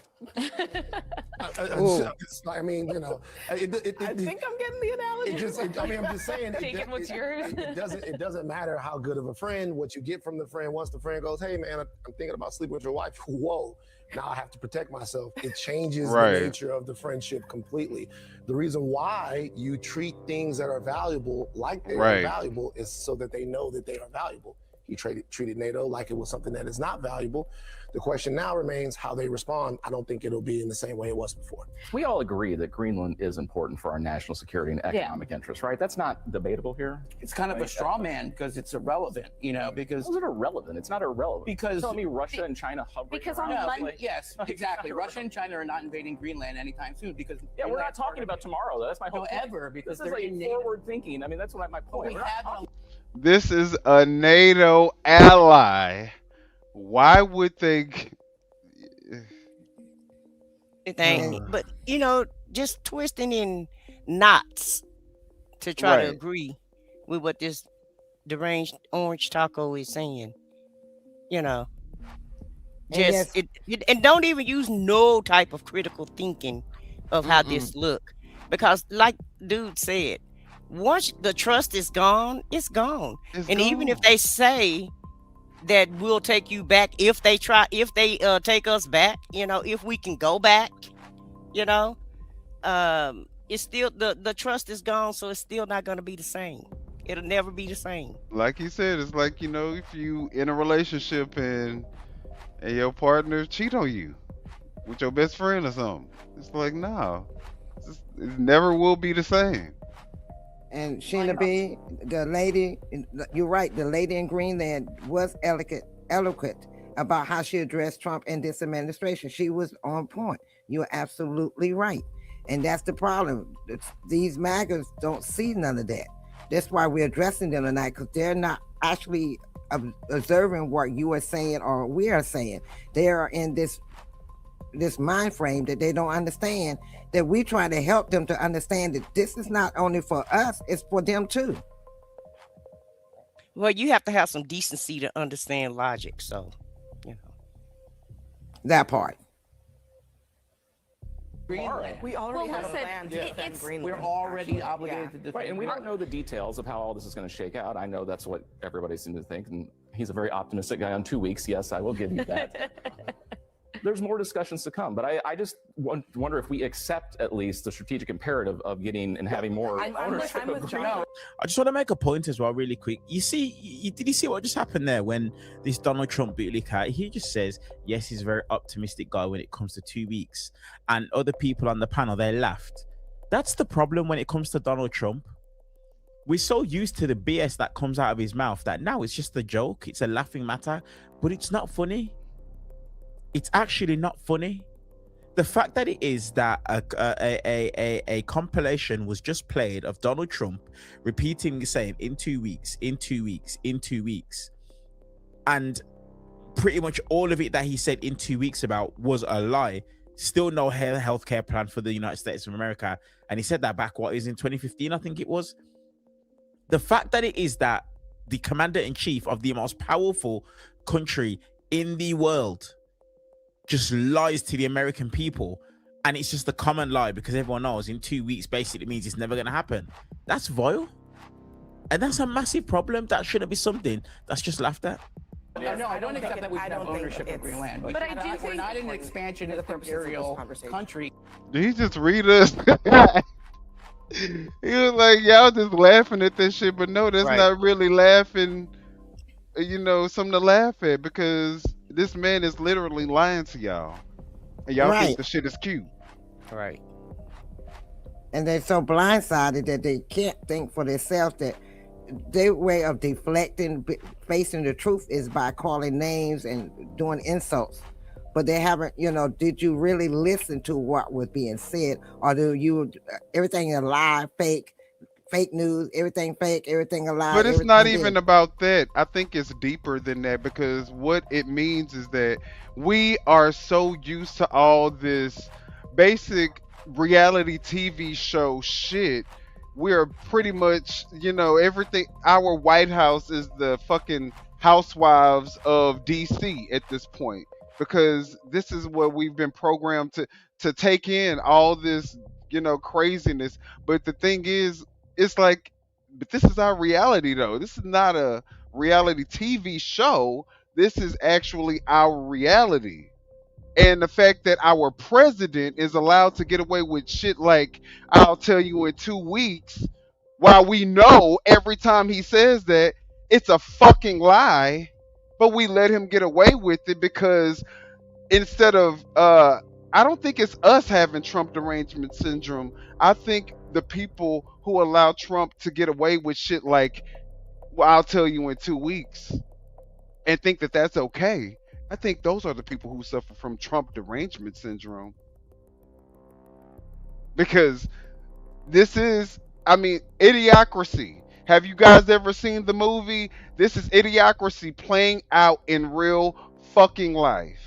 I mean, you know, I think I'm getting the analogy. I'm just saying. Take it, what's yours? It doesn't matter how good of a friend, what you get from the friend. Once the friend goes, hey man, I'm thinking about sleeping with your wife. Whoa, now I have to protect myself. It changes the nature of the friendship completely. The reason why you treat things that are valuable like they are valuable is so that they know that they are valuable. He treated NATO like it was something that is not valuable. The question now remains how they respond. I don't think it'll be in the same way it was before. We all agree that Greenland is important for our national security and economic interests, right? That's not debatable here. It's kind of a straw man because it's irrelevant, because... How's it irrelevant? It's not irrelevant. Because... You're telling me Russia and China hovering because around on Monday? Yes, exactly. Russia and China are not invading Greenland anytime soon because... Yeah, we're not talking about tomorrow, though. That's my whole point. Ever, because this is like forward thinking. I mean, that's my point. This is a NATO ally Why would they? But just twisting in knots to try to Right. agree with what this deranged orange taco is saying. And Just and don't even use no type of critical thinking of how this look, because like dude said, once the trust is gone, it's gone. And even if they say that we'll take you back, if they take us back, if we can go back, it's still the trust is gone, so it's still not going to be the same. It'll never be the same. Like he said, it's like, if you in a relationship and your partner cheat on you with your best friend or something. It's like, no, it never will be the same. And Sheena B, the lady, you're right, the lady in Greenland was eloquent about how she addressed Trump and this administration. She was on point. You're absolutely right. And that's the problem. These MAGAs don't see none of that. That's why we're addressing them tonight, because they're not actually observing what you are saying or we are saying. They are in this mind frame that they don't understand, that we try to help them to understand that this is not only for us, it's for them too. Well, you have to have some decency to understand logic, so that part. Greenland. We already have a plan to defend Greenland. We're already obligated to defend. Right, And we don't know the details of how all this is going to shake out. I know that's what everybody seems to think, and he's a very optimistic guy on 2 weeks. Yes, I will give you that. There's more discussions to come, but I just wonder if we accept at least the strategic imperative of getting and having more ownership of Greenland. I just want to make a point as well, really quick. Did you see what just happened there when this Donald Trump bootlicker, he just says, yes, he's a very optimistic guy when it comes to 2 weeks. And other people on the panel, they laughed. That's the problem when it comes to Donald Trump. We're so used to the BS that comes out of his mouth that now it's just a joke. It's a laughing matter, but it's not funny. It's actually not funny. The fact that it is that a compilation was just played of Donald Trump repeating saying in 2 weeks, in 2 weeks, in 2 weeks, and pretty much all of it that he said in 2 weeks about was a lie. Still no healthcare plan for the United States of America, and he said that back in 2015, I think it was. The fact that it is that the commander-in-chief of the most powerful country in the world just lies to the American people, and it's just a common lie because everyone knows in 2 weeks basically means it's never going to happen. That's vile, and that's a massive problem. That shouldn't be something that's just laughed at. No, I don't accept that we should have ownership of Greenland. But I do we're think not an expansion of imperial country. Did he just read us? He was like, y'all just laughing at this shit, but no, that's not really laughing, something to laugh at, because this man is literally lying to y'all. And y'all think the shit is cute. Right. And they're so blindsided that they can't think for themselves, that their way of deflecting, facing the truth is by calling names and doing insults. But they haven't, did you really listen to what was being said? Or do you, everything a lie, fake news, everything fake, everything a lie? But it's not even about that. I think it's deeper than that, because what it means is that we are so used to all this basic reality TV show shit. We're pretty much, everything. Our White House is the fucking housewives of DC at this point, because this is what we've been programmed to take in, all this, craziness. But the thing is, it's like, but this is our reality though. This is not a reality TV show. This is actually our reality. And the fact that our president is allowed to get away with shit like, I'll tell you in 2 weeks, while we know every time he says that, it's a fucking lie, but we let him get away with it because instead of, I don't think it's us having Trump derangement syndrome. I think the people who allow Trump to get away with shit like, well, I'll tell you in 2 weeks, and think that that's okay. I think those are the people who suffer from Trump derangement syndrome. Because this is, Idiocracy. Have you guys ever seen the movie? This is Idiocracy playing out in real fucking life.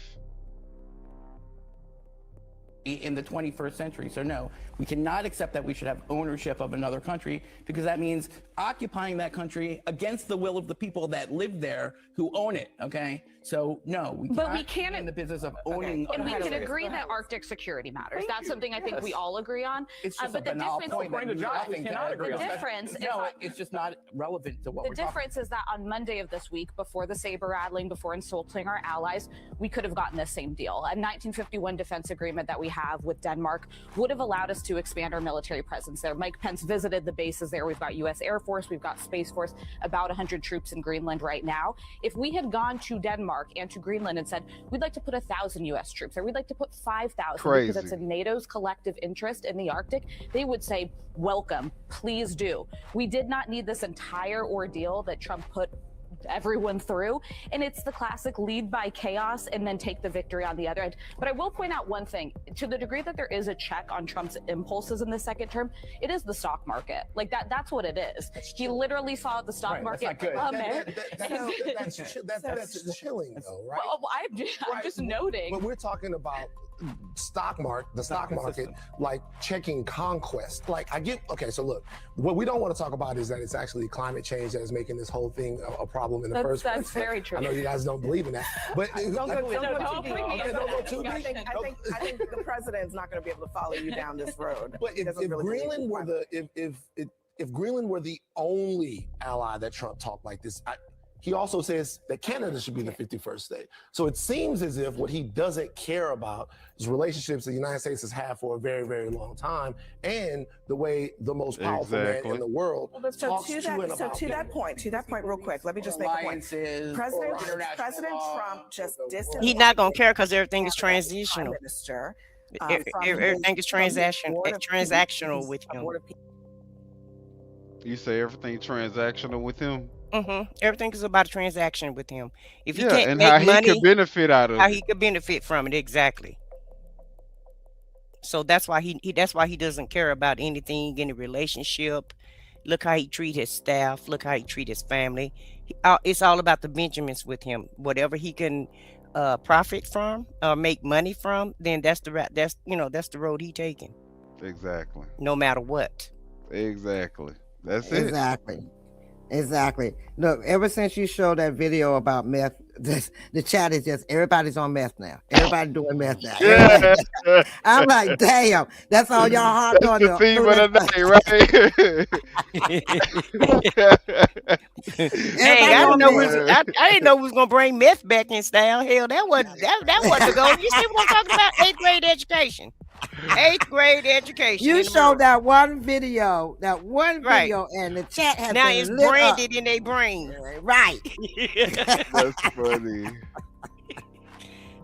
In the 21st century. So no, we cannot accept that we should have ownership of another country, because that means occupying that country against the will of the people that live there who own it. Okay, so no, But we can't be in the business of owning. And we can agree that Arctic security matters. That's something I think we all agree on. It's just but a banal point. the difference is no, it's just not relevant to what the we're talking difference is that on Monday of this week, before the saber rattling, before insulting our allies, we could have gotten the same deal. A 1951 defense agreement that we have with Denmark would have allowed us to expand our military presence there. Mike Pence visited the bases there. We've got U.S. Air Force, we've got Space Force, about 100 troops in Greenland right now. If we had gone to Denmark and to Greenland and said, we'd like to put 1,000 U.S. troops, or we'd like to put 5,000 because it's in NATO's collective interest in the Arctic, they would say, welcome, please do. We did not need this entire ordeal that Trump put everyone through, and it's the classic lead by chaos and then take the victory on the other end. But I will point out one thing: to the degree that there is a check on Trump's impulses in the second term, it is the stock market. Like that's what it is. He literally saw the stock market plummet. That's chilling though, right? Well, I'm just noting. But we're talking about the stock market, like checking conquest. Like I get, okay, so look, what we don't want to talk about is that it's actually climate change that is making this whole thing a problem in the first place. That's very true. I know you guys don't believe in that, but I think the president's not going to be able to follow you down this road. But if Greenland were if Greenland were the only ally that Trump talked like this, he also says that Canada should be the 51st state. So it seems as if what he doesn't care about is relationships the United States has had for a very, very long time, and the way the most powerful man in the world talks to that point, real quick, let me just make a point. President Trump just disinvited. He's not gonna care because everything is transitional. Minister, everything is transactional with him. You say everything transactional with him? Everything is about a transaction with him. If he Yeah, can't and make how money, he could benefit out of how it. he could benefit from it, exactly. So that's why he doesn't care about anything in a relationship. Look how he treat his staff. Look how he treat his family. It's all about the Benjamins with him. Whatever he can profit from or make money from, then that's the road he taking. Exactly. No matter what. Exactly. That's it. Exactly. Look, ever since you showed that video about meth, the chat is just everybody's on meth now. Everybody doing meth now. I'm like, damn, that's all y'all hard on. That's the theme of the day, right? Hey, I didn't know we was gonna bring meth back in style. Hell, that wasn't the goal. You see what I'm talking about? 8th grade education. 8th grade education. You showed that one video, and the chat has now been it's lit branded up. in their brain. Right. That's funny.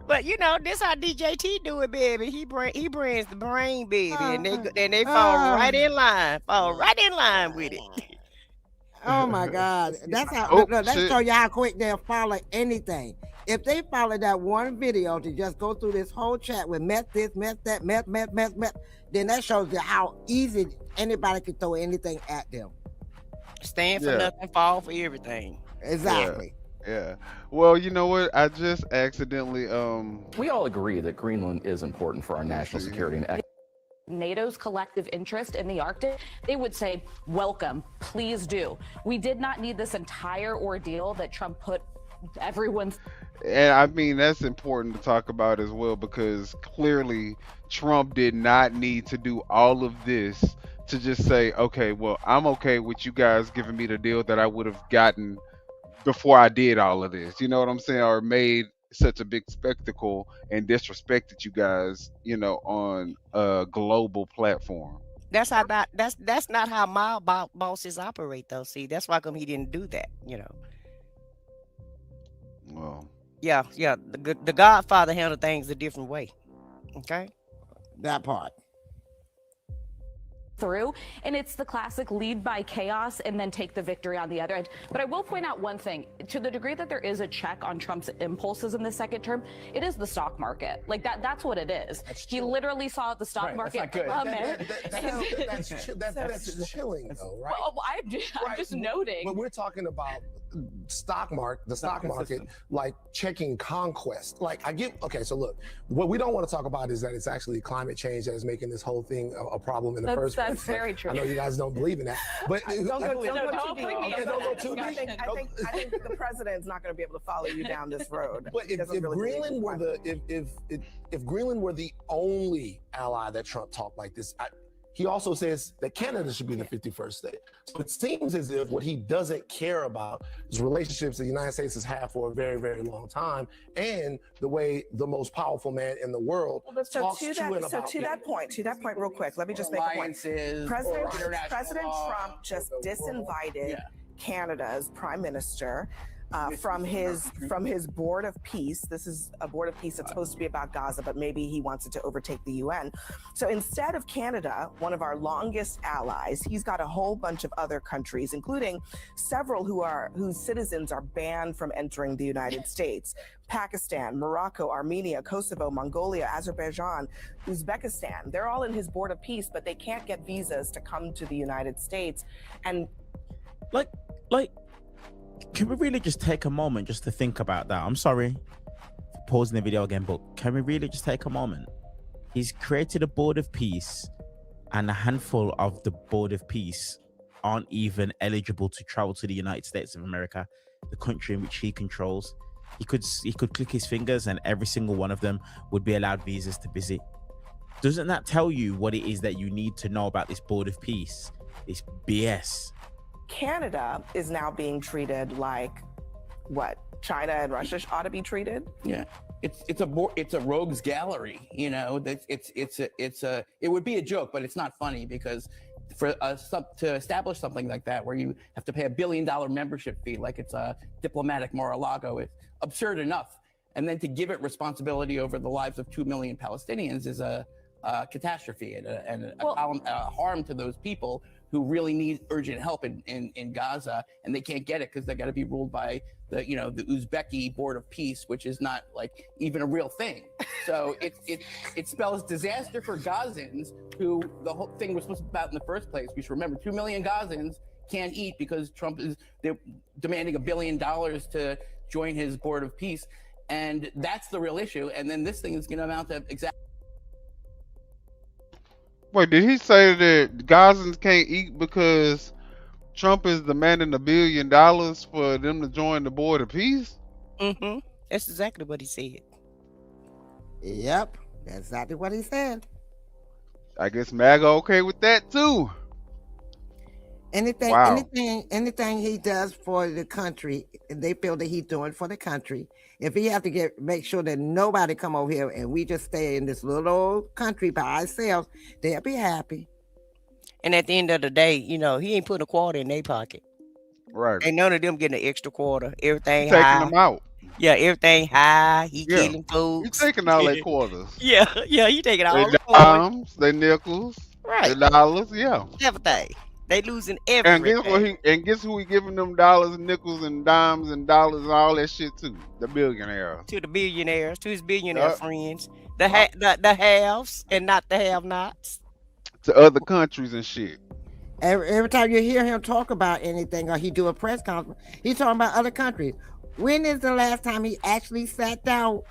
But this how DJT do it, baby. He brings the brain, baby, and they fall right in line. Fall right in line with it. Oh my God. That's how that show you how quick they'll follow anything. If they follow that one video to just go through this whole chat with meth this, meth that, meth, then that shows you how easy anybody can throw anything at them. Stand for nothing, fall for everything. Exactly. Yeah. Well, you know what? I just accidentally We all agree that Greenland is important for our national security and NATO's collective interest in the Arctic, they would say, welcome, please do. We did not need this entire ordeal that Trump put everyone. And I mean, that's important to talk about as well, because clearly Trump did not need to do all of this to just say, okay, well, I'm okay with you guys giving me the deal that I would have gotten before I did all of this. You know what I'm saying? Or made such a big spectacle and disrespected you guys, on a global platform. That's not how my bosses operate, though. See, that's why come he didn't do that. Well. Yeah. The Godfather handled things a different way. Okay, that part. Through, and it's the classic lead by chaos and then take the victory on the other end. But I will point out one thing: to the degree that there is a check on Trump's impulses in the second term, it is the stock market. Like that's what it is. He literally saw the stock market plummet. That's chilling though, right? Well, I'm just noting. But we're talking about the stock market, like checking conquest. Like I get, okay, so look, what we don't want to talk about is that it's actually climate change that is making this whole thing a problem in the first place. That's very true. I know you guys don't believe in that, but Don't go too deep. don't go too deep. I think the president's not going to be able to follow you down this road. But if Greenland were if Greenland were the only ally that Trump talked like this, he also says that Canada should be the 51st state. So it seems as if what he doesn't care about is relationships the United States has had for a very, very long time, and the way the most powerful man in the world talks to that point, real quick, let me just make a point. President Trump just disinvited Canada's prime minister from his board of peace. This is a board of peace that's supposed to be about Gaza, but maybe he wants it to overtake the UN. So instead of Canada, one of our longest allies, he's got a whole bunch of other countries, including several whose citizens are banned from entering the United States. Pakistan, Morocco, Armenia, Kosovo, Mongolia, Azerbaijan, Uzbekistan. They're all in his board of peace, but they can't get visas to come to the United States. And can we really just take a moment just to think about that? I'm sorry for pausing the video again, but can we really just take a moment? He's created a board of peace, and a handful of the board of peace aren't even eligible to travel to the United States of America, the country in which he controls. He could click his fingers and every single one of them would be allowed visas to visit. Doesn't that tell you what it is that you need to know about this board of peace? It's BS. Canada is now being treated like what China and Russia ought to be treated. Yeah, it's a rogues gallery. You know, it would be a joke, but it's not funny because for to establish something like that, where you have to pay $1 billion membership fee, like it's a diplomatic Mar-a-Lago, it's absurd enough. And then to give it responsibility over the lives of 2 million Palestinians is a catastrophe and a harm to those people who really need urgent help in Gaza, and they can't get it because they got to be ruled by the Uzbeki Board of Peace, which is not like even a real thing. So it spells disaster for Gazans, who the whole thing was supposed to be about in the first place. We should remember 2 million Gazans can't eat because they're demanding $1 billion to join his Board of Peace, and that's the real issue. And then this thing is going to amount to exactly. Wait, did he say that Gazans can't eat because Trump is demanding $1 billion for them to join the Board of Peace? Mm-hmm. That's exactly what he said. Yep, that's exactly what he said. I guess MAGA okay with that too. Anything he does for the country, they feel that he's doing for the country. If he have to make sure that nobody come over here and we just stay in this little old country by ourselves, they'll be happy. And at the end of the day, he ain't putting a quarter in their pocket. Right. Ain't none of them getting an extra quarter. Everything He's high. taking them out. Yeah, everything high. He killing folks. He's taking all their quarters. Yeah, he taking all their the quarters. dimes, their nickels, right? Their dollars, yeah. Everything. They losing everything. And guess who he giving them dollars, nickels, and dimes, and dollars, and all that shit to? The billionaires. To the billionaires, to his billionaire friends. The haves and not the have-nots. To other countries and shit. Every time you hear him talk about anything or he do a press conference, he's talking about other countries. When is the last time he actually sat down,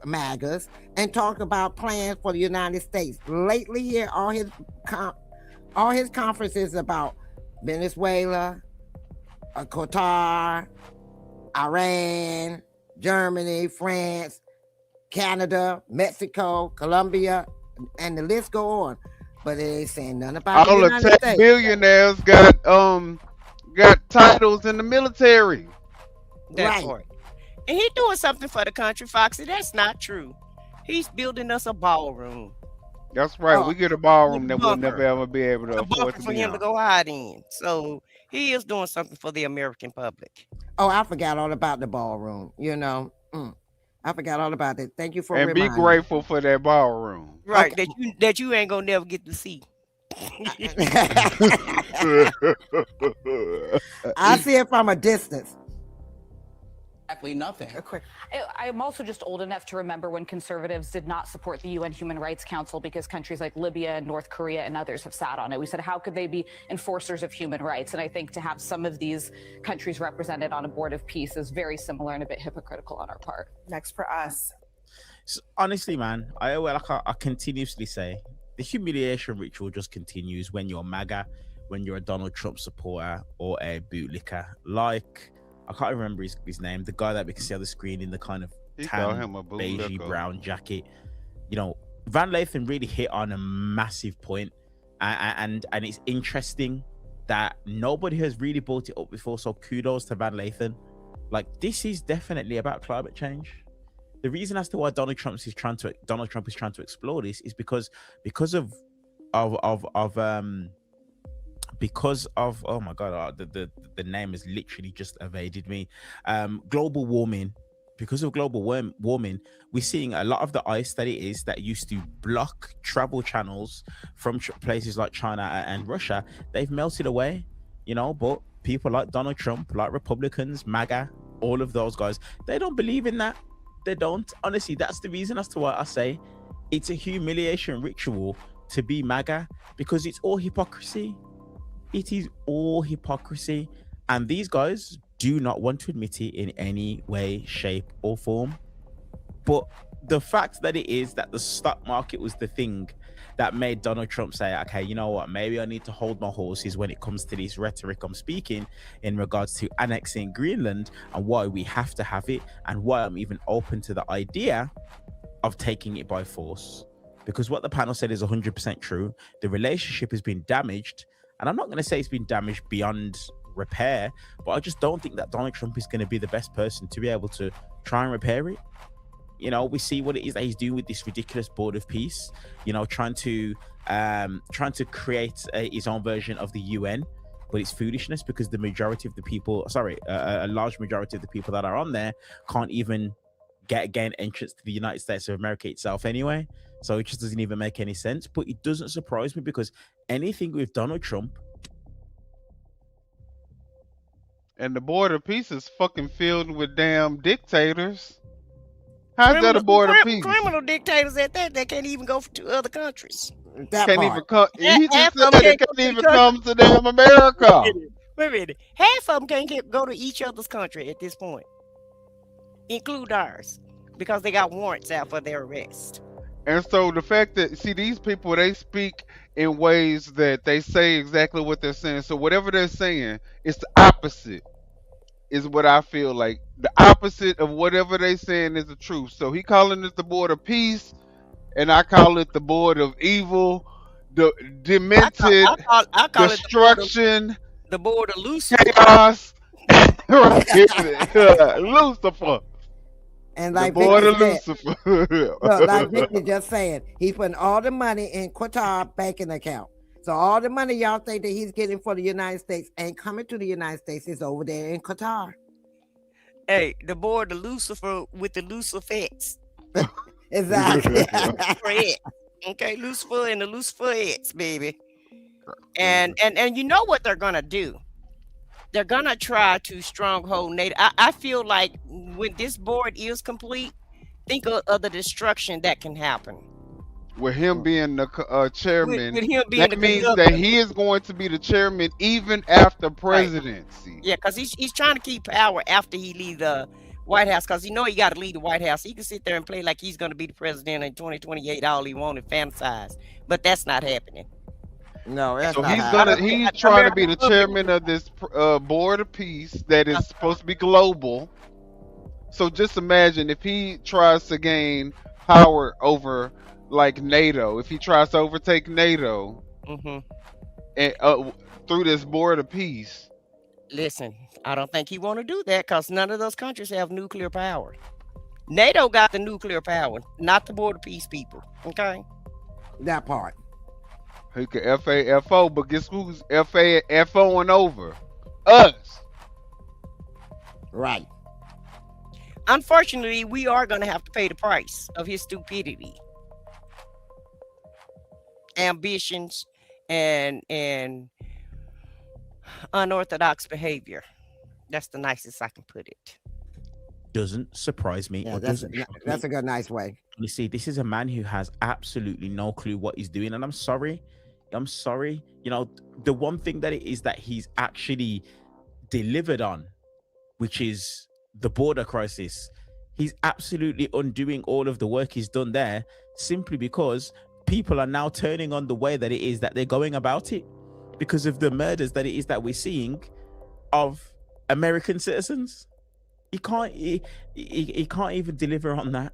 MAGAs, and talked about plans for the United States? Lately here, all his conferences about Venezuela, Qatar, Iran, Germany, France, Canada, Mexico, Colombia, and the list go on. But they ain't saying nothing about all the tech billionaires got titles in the military. That's right. And he doing something for the country, Foxy. That's not true. He's building us a ballroom. That's right. We get a ballroom that we'll never ever be able to afford to for him to go hide in. So he is doing something for the American public. Oh, I forgot all about the ballroom. I forgot all about it. Thank you for reminding me. And be grateful for that ballroom. Right, okay. that you ain't gonna never get to see. I see it from a distance. exactly nothing. I'm also just old enough to remember when conservatives did not support the UN Human Rights Council because countries like Libya and North Korea and others have sat on it. We said, how could they be enforcers of human rights? And I think to have some of these countries represented on a board of peace is very similar and a bit hypocritical on our part. Next for us. So honestly, man, I continuously say the humiliation ritual just continues when you're MAGA, when you're a Donald Trump supporter or a bootlicker. Like, I can't remember his name, the guy that we can see on the screen in the kind of tan, beigey brown jacket. You know, Van Lathan really hit on a massive point, and it's interesting that nobody has really brought it up before. So kudos to Van Lathan. Like, this is definitely about climate change. The reason as to why Donald Trump is trying to explore this is because of oh my god, the name has literally just evaded me. Global warming. Because of global warming, we're seeing a lot of the ice that used to block travel channels from places like China and Russia. They've melted away, you know. But people like Donald Trump, like Republicans, MAGA, all of those guys, they don't believe in that. They don't. Honestly, that's the reason as to why I say it's a humiliation ritual to be MAGA, because it's all hypocrisy. It is all hypocrisy, and these guys do not want to admit it in any way, shape, or form. But the fact that it is that the stock market was the thing that made Donald Trump say, okay, you know what, maybe I need to hold my horses when it comes to this rhetoric I'm speaking in regards to annexing Greenland and why we have to have it, and why I'm even open to the idea of taking it by force. Because what the panel said is 100% true. The relationship has been damaged, and I'm not going to say it's been damaged beyond repair, but I just don't think that Donald Trump is going to be the best person to be able to try and repair it. You know, we see what it is that he's doing with this ridiculous board of peace, you know, trying to create his own version of the UN, but it's foolishness because the majority of the people, a large majority of the people that are on there can't even gain entrance to the United States of America itself anyway. So it just doesn't even make any sense. But it doesn't surprise me, because anything with Donald Trump, and the board of peace is fucking filled with damn dictators. How's that a board of peace? Criminal dictators at that can't even go to other countries. Can't even come. He just said they can't even come to damn America. Wait a minute. Half of them can't go to each other's country at this point, include ours, because they got warrants out for their arrest. And so the fact that, see, these people, they speak in ways that they say exactly what they're saying. So whatever they're saying, it's the opposite, is what I feel like. The opposite of whatever they saying is the truth. So he calling it the board of peace, and I call it the board of evil, the demented, I call destruction, the board of Lucifer. Chaos. Lucifer. And like the board Vicky of said, Lucifer. look, like Vicky just saying, he's putting all the money in Qatar banking account. So all the money y'all think that he's getting for the United States ain't coming to the United States. It's over there in Qatar. Hey, the board of Lucifer with the Lucifettes. Exactly. Okay, Lucifer and the Lucifettes, baby. And you know what they're gonna do? They're gonna try to stronghold NATO. I feel like when this board is complete, think of the destruction that can happen. With him being the chairman, with him being that means that he is going to be the chairman even after presidency. Right. Yeah, because he's trying to keep power after he leaves the White House, because he know he got to leave the White House. He can sit there and play like he's going to be the president in 2028 all he want and fantasize, but that's not happening. No, that's so not he's trying to be the chairman of this board of peace that is supposed to be global. So just imagine if he tries to gain power over like NATO, if he tries to overtake NATO and through this board of peace. Listen, I don't think he want to do that, because none of those countries have nuclear power. NATO got the nuclear power, not the board of peace people. Okay, that part. He could FAFO, but guess who's FAFOing over? Us. Right. Unfortunately, we are going to have to pay the price of his stupidity, ambitions, and unorthodox behavior. That's the nicest I can put it. doesn't surprise me. Yeah, Or doesn't shock me. that's a good, nice way. You see, this is a man who has absolutely no clue what he's doing, and I'm sorry. You know, the one thing that it is that he's actually delivered on, which is the border crisis. He's absolutely undoing all of the work he's done there, simply because people are now turning on the way that it is that they're going about it, because of the murders that it is that we're seeing of American citizens. He can't even deliver on that.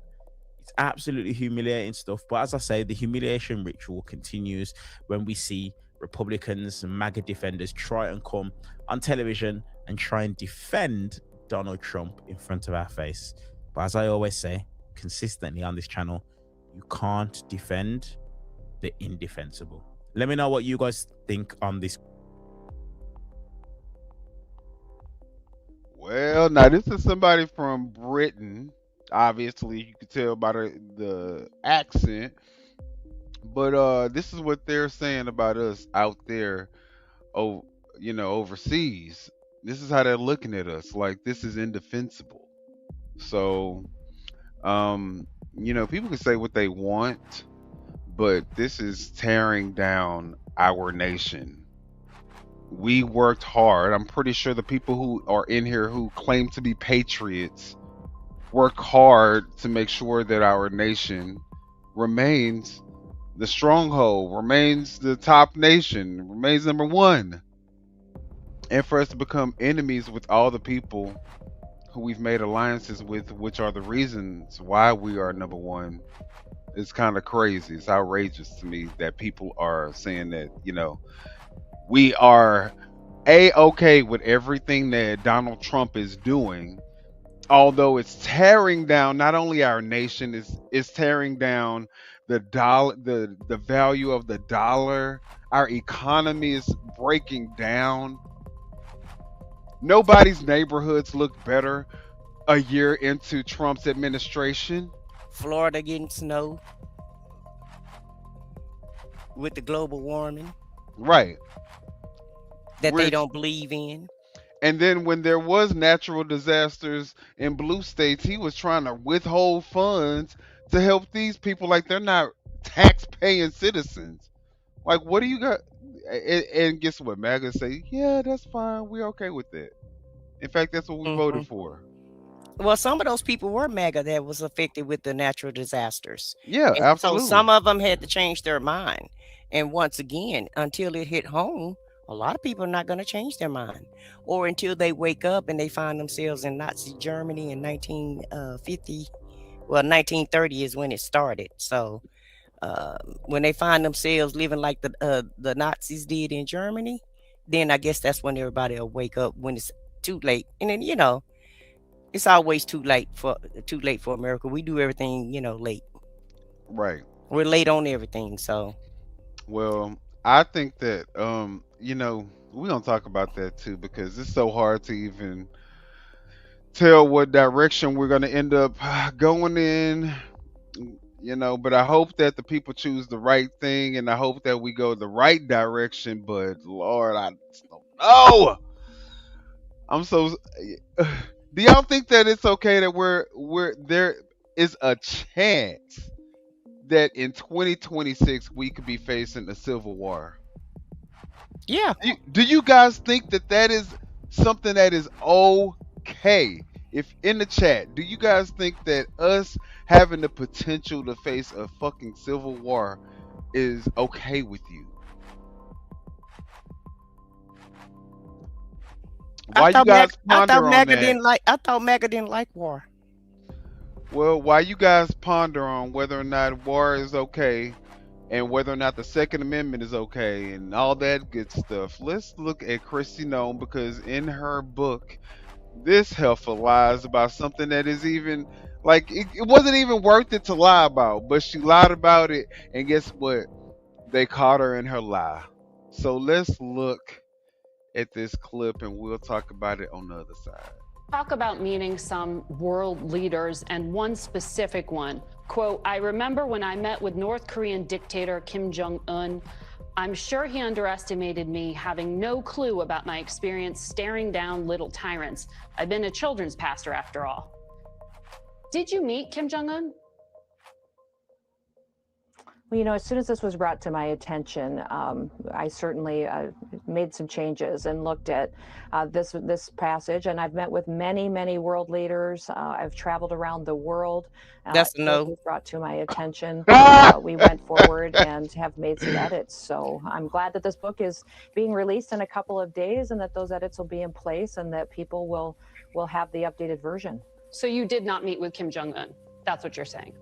It's absolutely humiliating stuff. But as I say, the humiliation ritual continues when we see Republicans and MAGA defenders try and come on television and try and defend Donald Trump in front of our face. But as I always say consistently on this channel, you can't defend the indefensible. Let me know what you guys think on this. Well, now this is somebody from Britain. Obviously, you can tell by the accent. But this is what they're saying about us out there, overseas. This is how they're looking at us, like this is indefensible. So, people can say what they want, but this is tearing down our nation. We worked hard. I'm pretty sure the people who are in here who claim to be patriots work hard to make sure that our nation remains the stronghold, remains the top nation, remains number one. And for us to become enemies with all the people who we've made alliances with, which are the reasons why we are number one, it's kind of crazy. It's outrageous to me that people are saying that, we are A-okay with everything that Donald Trump is doing, although it's tearing down not only our nation, it's tearing down the dollar, the value of the dollar. Our economy is breaking down. Nobody's neighborhoods look better a year into Trump's administration. Florida getting snow with the global warming. Right. That they don't believe in. And then when there was natural disasters in blue states, he was trying to withhold funds to help these people like they're not tax-paying citizens. Like, what do you got? And guess what? MAGA say, yeah, that's fine. We're okay with that. In fact, that's what we voted for. Well, some of those people were MAGA that was affected with the natural disasters. Yeah, and absolutely. So some of them had to change their mind. And once again, until it hit home, a lot of people are not going to change their mind, or until they wake up and they find themselves in Nazi Germany in 1950. Well, 1930 is when it started. So when they find themselves living like the Nazis did in Germany, then I guess that's when everybody will wake up when it's too late. And then, it's always too late for America. We do everything, late. Right. We're late on everything. So, well, I think that we're gonna talk about that too, because it's so hard to even tell what direction we're gonna end up going in. But I hope that the people choose the right thing, and I hope that we go the right direction. But Lord, I just don't know. I'm so. Do y'all think that it's okay that we're there is a chance that in 2026 we could be facing a civil war? Yeah. Do you guys think that is something that is okay? If in the chat, do you guys think that us having the potential to face a fucking civil war is okay with you? Why you guys ponder on that? I thought MAGA didn't like war. Well, why you guys ponder on whether or not war is okay, and whether or not the Second Amendment is okay, and all that good stuff, let's look at Kristi Noem, because in her book, this heifer lies about something that is even, like, it wasn't even worth it to lie about, but she lied about it, and guess what? They caught her in her lie. So let's look at this clip, and we'll talk about it on the other side. Talk about meeting some world leaders, and one specific one. Quote, I remember when I met with North Korean dictator Kim Jong-un, I'm sure he underestimated me, having no clue about my experience staring down little tyrants. I've been a children's pastor after all. Did you meet Kim Jong-un? Well, as soon as this was brought to my attention, I certainly made some changes and looked at this passage. And I've met with many, many world leaders. I've traveled around the world. That's a no. This was brought to my attention. We went forward and have made some edits. So I'm glad that this book is being released in a couple of days, and that those edits will be in place, and that people will have the updated version. So you did not meet with Kim Jong-un. That's what you're saying.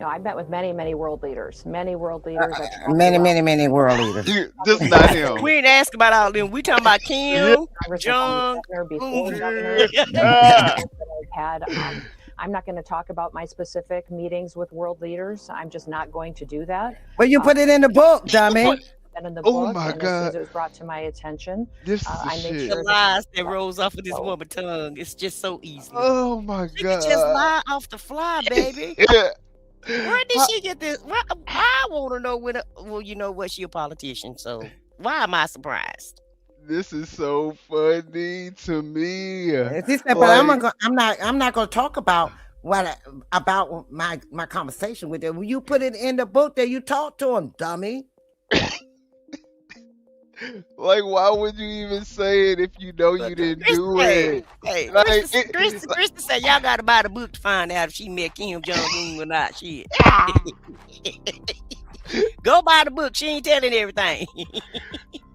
I met with many, many world leaders. Many world leaders. Many world leaders. Just not him. We ain't asked about all them. We talking about Kim, Jong. I'm not going to talk about my specific meetings with world leaders. I'm just not going to do that. But you put it in the book, dummy. In the Oh book, my and God. as soon as it was brought to my attention, This is I made shit. sure The lies that rolls off of this woman's tongue. It's just so easy. Oh my She God. could just lie off the fly, baby. Yeah. Where did she get this? I want to know when. Well, you know what? She a politician, so why am I surprised? This is so funny to me. But I'm not going to talk about about my conversation with them. You put it in the book that you talked to him, dummy. Like, why would you even say it if you know you didn't do it? Hey, Like, Kristi said y'all got to buy the book to find out if she met Kim Jong-un or not. Shit. Go buy the book. She ain't telling everything.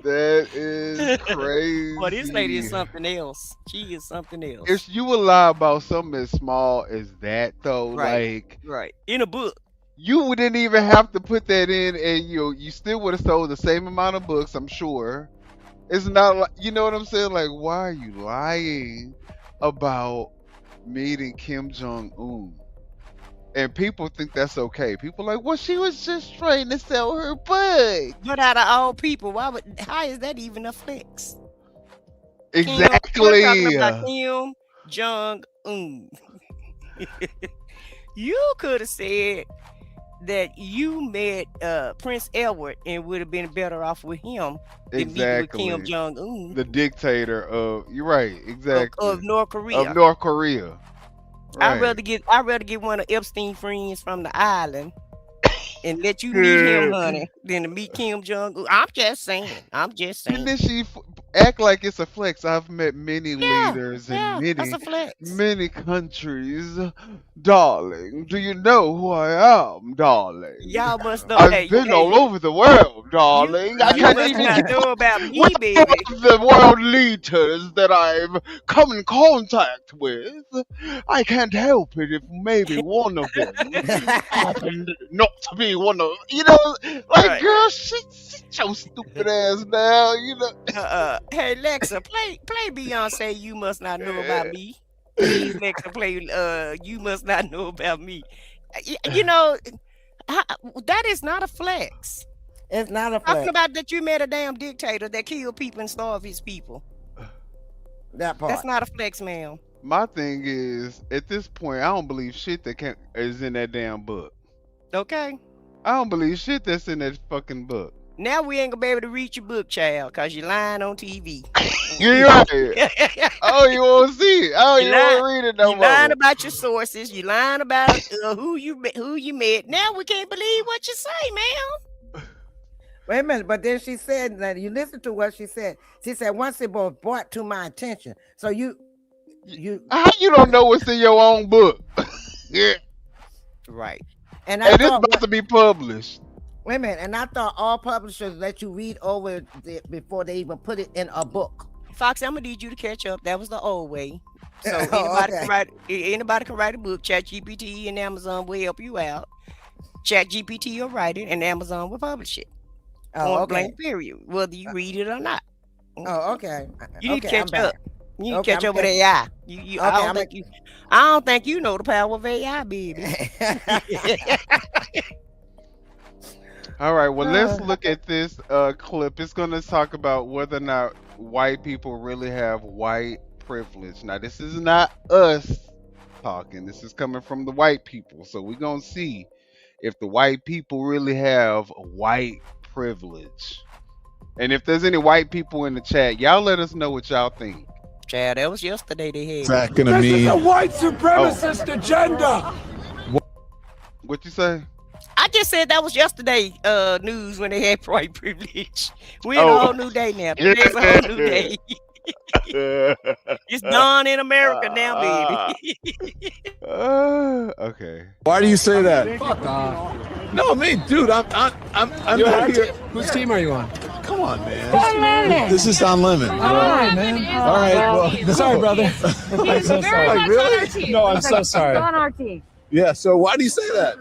That is crazy. Well, this lady is something else. She is something else. If you would lie about something as small as that, though, Right. Right. In a book. You didn't even have to put that in, and you still would have sold the same amount of books, I'm sure. It's not like, you know what I'm saying? Like, why are you lying about meeting Kim Jong-un? And people think that's okay. People are like, well, she was just trying to sell her book. But out of all people, how is that even a flex? Exactly. We're talking about Kim Jong-un. You could have said that you met Prince Edward and would have been better off with him than meeting with Kim Jong-un. The dictator of, you're right, exactly. Of North Korea. Of North Korea. Right. I'd rather get one of Epstein's friends from the island and let you meet him, honey, than to meet Kim Jong-un. I'm just saying. And then she act like it's a flex. I've met many leaders in that's a flex. many countries. Darling, do you know who I am, darling? Y'all must know. I've been all over the world, darling. I can't even know about me, baby. The world leaders that I've come in contact with. I can't help it if maybe one of them happened not to be one of, like, girl, shut your stupid ass down, Hey, Lexa, play Beyonce, You Must Not Know About Me. Please, Lexa, play You Must Not Know About Me. That is not a flex. It's not a flex. Talking about that you met a damn dictator that killed people and starved his people. That part. That's not a flex, ma'am. My thing is, at this point, I don't believe shit that is in that damn book. Okay. I don't believe shit that's in that fucking book. Now we ain't gonna be able to read your book, child, because you're lying on TV. You're right. Oh, you won't see it. Oh, you won't read it no more. You're lying about your sources. You're lying about who you met. Now we can't believe what you say, ma'am. Wait a minute, but then she said that you listen to what she said. She said once it was brought to my attention. So you how you don't know what's in your own book? Yeah. Right. And it's about to be published. Wait a minute, and I thought all publishers let you read over it before they even put it in a book. Foxy, I'm gonna need you to catch up. That was the old way. So anybody can write a book. ChatGPT and Amazon will help you out. ChatGPT will write it, and Amazon will publish it. Blank period, whether you read it or not. Oh, okay. You need to catch up. You need to catch up with AI. I don't think you know the power of AI, baby. All right, well, let's look at this clip. It's going to talk about whether or not white people really have white privilege. Now, this is not us talking. This is coming from the white people. So we're going to see if the white people really have white privilege. And if there's any white people in the chat, y'all let us know what y'all think. Chad, that was yesterday they had. Attacking This me. is a white supremacist agenda. What you say? I just said that was yesterday news when they had white privilege. We're in a whole new day now. Today's a whole new day. It's done in America now, baby. Okay. Why do you say that? Fuck off. No, me, dude. I'm You're not on here. Whose team are you on? Come on, man. This is on limit. All right, man. All right. Well, Sorry, brother. I'm so sorry. Like, really? No, I'm so sorry. On our team. Yeah. So why do you say that?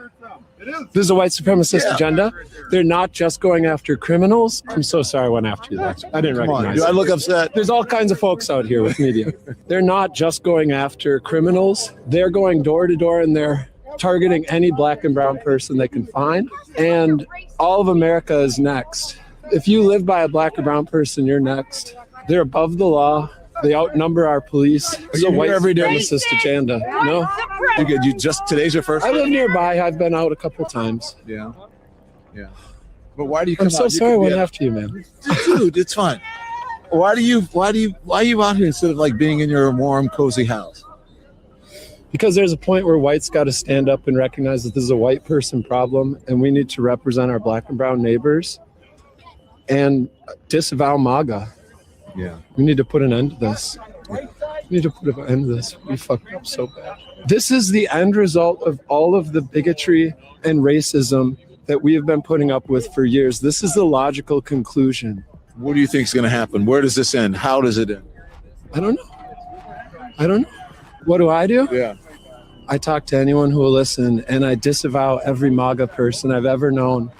This is a white supremacist agenda. They're not just going after criminals. I'm so sorry I went after you. I didn't Come on. recognize Do I you. look upset? There's all kinds of folks out here with media. They're not just going after criminals. They're going door to door and they're targeting any black and brown person they can find. And all of America is next. If you live by a black or brown person, you're next. They're above the law. They outnumber our police. It's a white supremacist agenda. No? You just today's your first. I live nearby. I've been out a couple times. Yeah. Yeah. But why do you come I'm so out? You sorry I could be went at- after you, man. Dude, it's fine. Why are you out here instead of like being in your warm, cozy house? Because there's a point where whites got to stand up and recognize that this is a white person problem, and we need to represent our black and brown neighbors and disavow MAGA. Yeah. We need to put an end to this. We need to put an end to this. We fucked up so bad. This is the end result of all of the bigotry and racism that we have been putting up with for years. This is the logical conclusion. What do you think is going to happen? Where does this end? How does it end? I don't know. What do? Yeah. I talk to anyone who will listen, and I disavow every MAGA person I've ever known.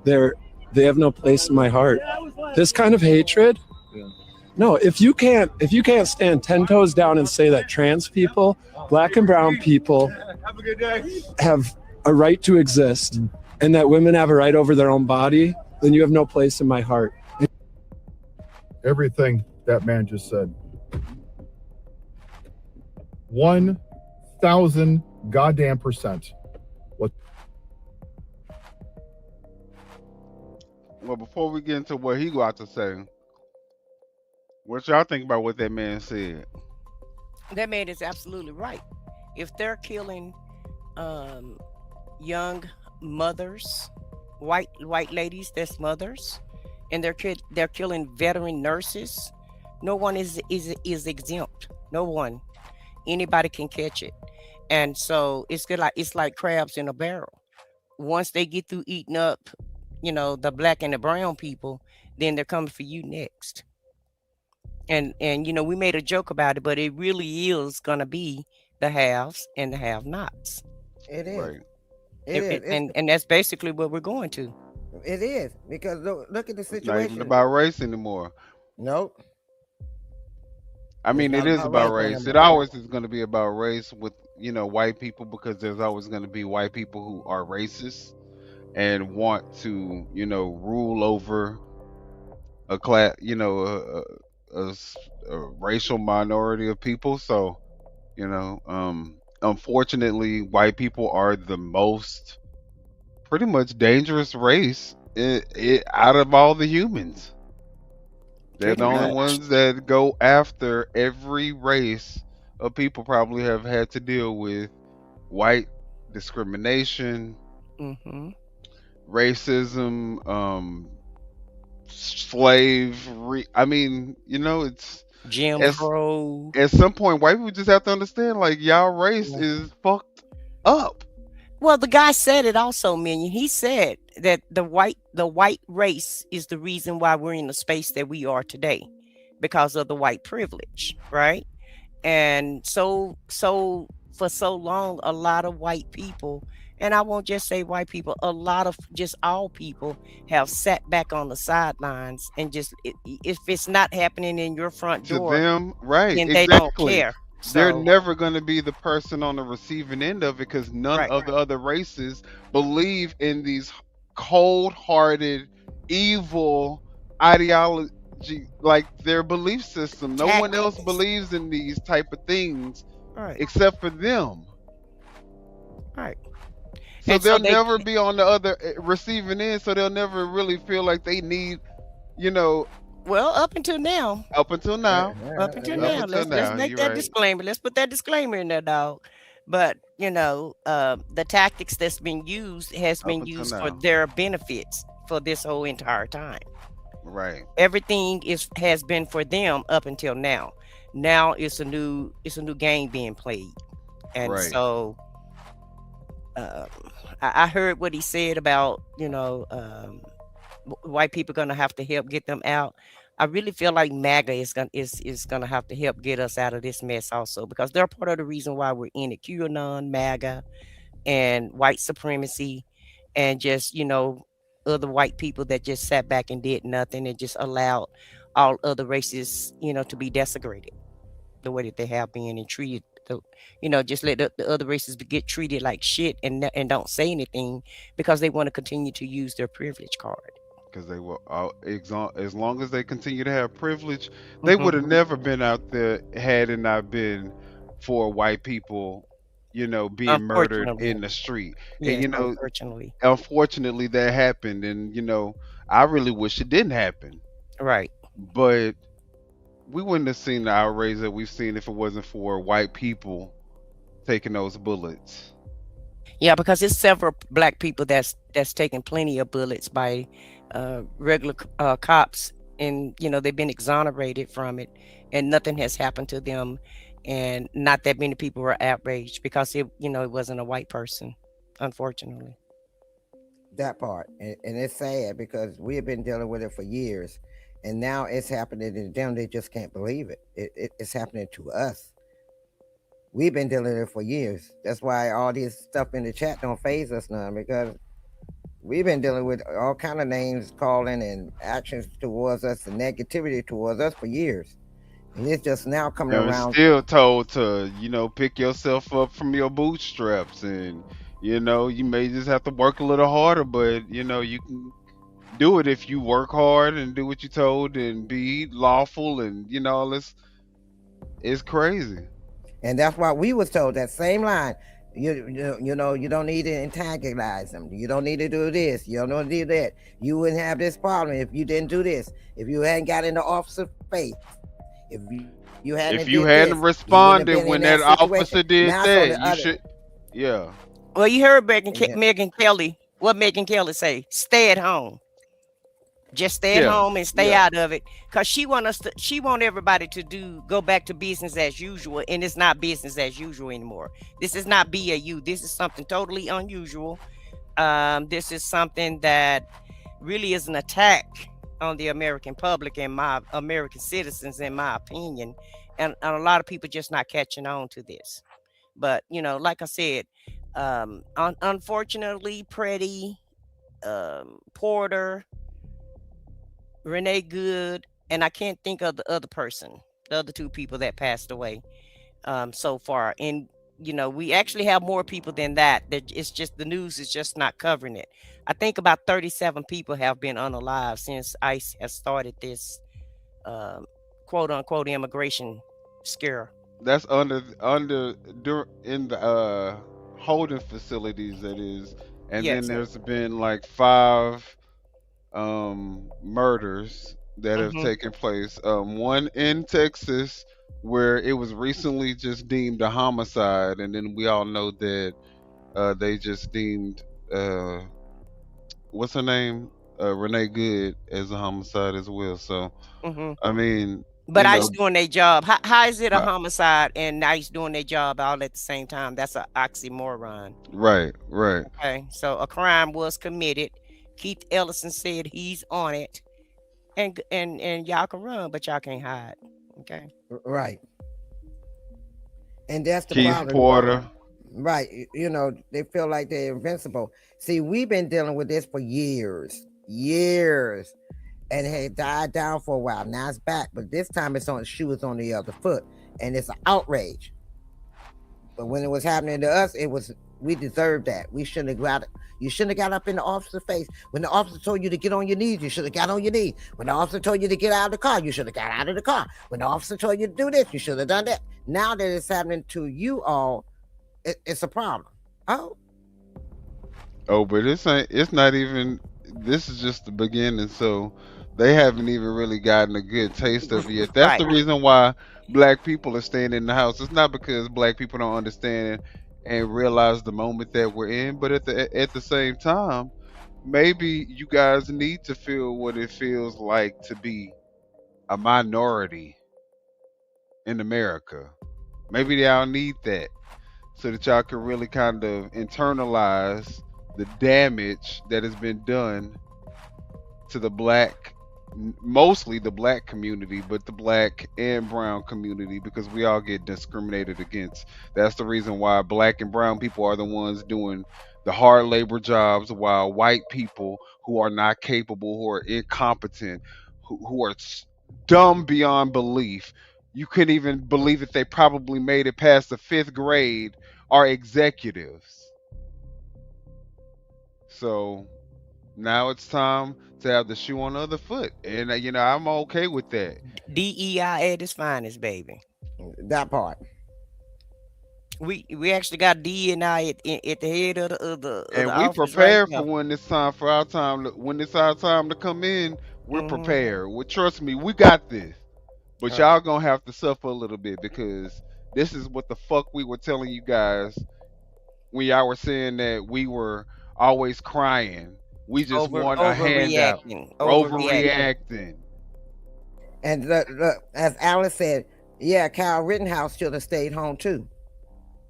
They have no place in my heart. This kind of hatred. Yeah. No, if you can't stand 10 toes down and say that trans people, black and brown people have a right to exist and that women have a right over their own body, then you have no place in my heart. Everything that man just said. 1,000 goddamn %. What? Well, before we get into what he got to say, what y'all think about what that man said? That man is absolutely right. If they're killing young mothers, white ladies, that's mothers, and they're killing veteran nurses, no one is exempt. No one. Anybody can catch it. And so it's like crabs in a barrel. Once they get through eating up, the black and the brown people, then they're coming for you next. And we made a joke about it, but it really is gonna be the haves and the have-nots. It is. Right. It is. And that's basically what we're going to. It is, because look at the It's not situation. even about race anymore. Nope. I mean, It's it not is about about race race. It anymore. always is going to be about race with, white people, because there's always going to be white people who are racist and want to, rule over a class, a racial minority of people. So, unfortunately, white people are the most pretty much dangerous race out of all the humans. They're the only ones that go after every race of people probably have had to deal with white discrimination, racism, slavery. I mean, it's Jim Crow. At some point, white people just have to understand, like, y'all race is fucked up. Well, the guy said it also, Minion. He said that the white race is the reason why we're in the space that we are today, because of the white privilege, right? And so for so long, a lot of white people, and I won't just say white people, a lot of just all people have sat back on the sidelines and just, if it's not happening in your front door, to them, right? then they don't care. They're So- never going to be the person on the receiving end of it, because none of the other races believe in these cold-hearted, evil ideology, like their belief system. No one else believes in these type of things except for them. Right. So And they'll so they- never be on the other receiving end, so they'll never really feel like they need, Well, up until now. Up until now. Up until Up now. until Let's now. make You're that right. disclaimer. Let's put that disclaimer in there, dog. But the tactics that's been used has Up been until used for now. their benefits for this whole entire time. Right. Everything has been for them up until now. Now it's a new game being played. And Right. so I heard what he said about, white people gonna have to help get them out. I really feel like MAGA is gonna have to help get us out of this mess also, because they're part of the reason why we're in it. QAnon, MAGA, and white supremacy, and just other white people that just sat back and did nothing and just allowed all other races, to be desecrated the way that they have been and treated. Just let the other races get treated like shit and don't say anything because they want to continue to use their privilege card. Because they were as long as they continue to have privilege, they would have never been out there had it not been for white people, being murdered in the street. Yes, And unfortunately that happened, and I really wish it didn't happen. Right. But we wouldn't have seen the outrage that we've seen if it wasn't for white people taking those bullets. Yeah, because it's several black people that's taken plenty of bullets by regular cops, and they've been exonerated from it, and nothing has happened to them, and not that many people were outraged because it wasn't a white person, unfortunately. That part, and it's sad because we have been dealing with it for years, and now it's happening to them. They just can't believe it. It's happening to us. We've been dealing with it for years. That's why all this stuff in the chat don't faze us now, because we've been dealing with all kind of names calling and actions towards us and negativity towards us for years. And it's just now coming around. Still told to, pick yourself up from your bootstraps, and you may just have to work a little harder, but you can do it if you work hard and do what you're told and be lawful, and it's crazy. And that's why we was told that same line. You don't need to antagonize them. You don't need to do this. You don't need to do that. You wouldn't have this problem if you didn't do this. If you hadn't got in the officer face. If you hadn't responded when that officer did that, you should. Yeah. Well, you heard Megyn Kelly. What Megyn Kelly say? Stay at home. Just stay at home and stay out of it, because she want everybody to go back to business as usual, and it's not business as usual anymore. This is not BAU. This is something totally unusual. This is something that really is an attack on the American public and my American citizens, in my opinion, and a lot of people just not catching on to this. But like I said, unfortunately, Pretti, Porter, Renee Good, and I can't think of the other person, the other two people that passed away so far. And we actually have more people than that. It's just the news is just not covering it. I think about 37 people have been unalive since ICE has started this quote unquote immigration scare. That's in the holding facilities, that is. And Yes. then there's been like 5 murders that have taken place. One in Texas, where it was recently just deemed a homicide, and then we all know that they just deemed what's her name, Renee Good, as a homicide as well. So I mean, but ICE doing their job. How is it a homicide and ICE doing their job all at the same time? That's an oxymoron. Right. Okay, so a crime was committed. Keith Ellison said he's on it, and y'all can run, but y'all can't hide. Okay. Right. And that's the Keith problem. Porter. Right. They feel like they're invincible. See, we've been dealing with this for years, and it had died down for a while. Now it's back, but this time it's on the shoe is on the other foot, and it's an outrage. But when it was happening to us, we deserved that. We shouldn't have got it. You shouldn't have got up in the officer's face. When the officer told you to get on your knees, you should have got on your knees. When the officer told you to get out of the car, you should have got out of the car. When the officer told you to do this, you should have done that. Now that it's happening to you all, it's a problem. Oh, but it's not even. This is just the beginning. So They haven't even really gotten a good taste of it yet. That's the reason why black people are staying in the house. It's not because black people don't understand and realize the moment that we're in, but at the same time, maybe you guys need to feel what it feels like to be a minority in America. Maybe y'all need that so that y'all can really kind of internalize the damage that has been done to the black, mostly the black community, but the black and brown community, because we all get discriminated against. That's the reason why black and brown people are the ones doing the hard labor jobs, while white people who are not capable, who are incompetent, who are dumb beyond belief, you couldn't even believe that they probably made it past the 5th grade, are executives. So now it's time to have the shoe on the other foot, and I'm okay with that. DEI at its finest, baby. That part. We actually got DEI at the head of the and the we office prepared right for when it's time for our time. When it's our time to come in, we're prepared. Well, trust me, we got this. But y'all gonna have to suffer a little bit, because this is what the fuck we were telling you guys when y'all were saying that we were always crying. We just want a handout. Overreacting. And look, as Alice said, yeah, Kyle Rittenhouse should have stayed home too.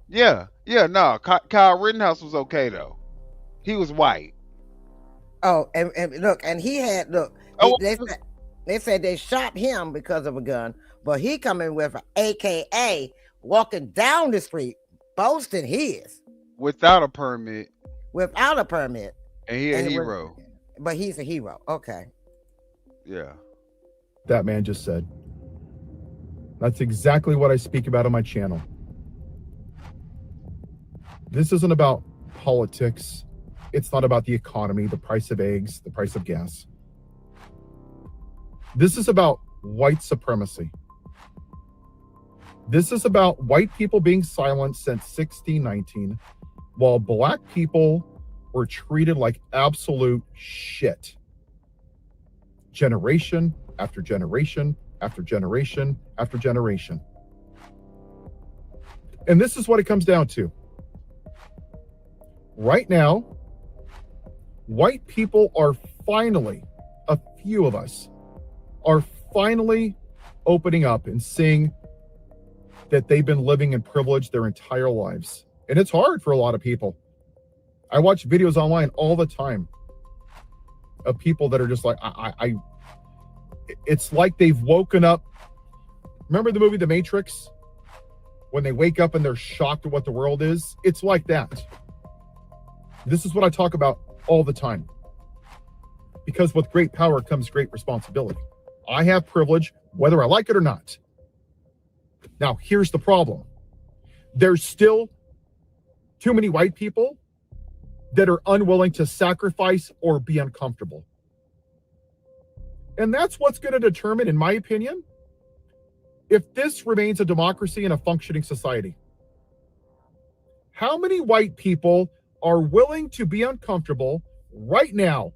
Yeah, no, Kyle Rittenhouse was okay though. He was white. Oh, and look, and he had they said they shot him because of a gun, but he coming with an AKA, walking down the street, boasting his without a permit. And he a hero. But he's a hero. Okay. Yeah. That man just said. That's exactly what I speak about on my channel. This isn't about politics. It's not about the economy, the price of eggs, the price of gas. This is about white supremacy. This is about white people being silenced since 1619, while black people were treated like absolute shit. Generation after generation after generation after generation. And this is what it comes down to. Right now, white people are finally, a few of us, are finally opening up and seeing that they've been living in privilege their entire lives. And it's hard for a lot of people. I watch videos online all the time of people that are just like, it's like they've woken up. Remember the movie The Matrix? When they wake up and they're shocked at what the world is? It's like that. This is what I talk about all the time. Because with great power comes great responsibility. I have privilege, whether I like it or not. Now, here's the problem. There's still too many white people that are unwilling to sacrifice or be uncomfortable. And that's what's going to determine, in my opinion, if this remains a democracy and a functioning society. How many white people are willing to be uncomfortable right now?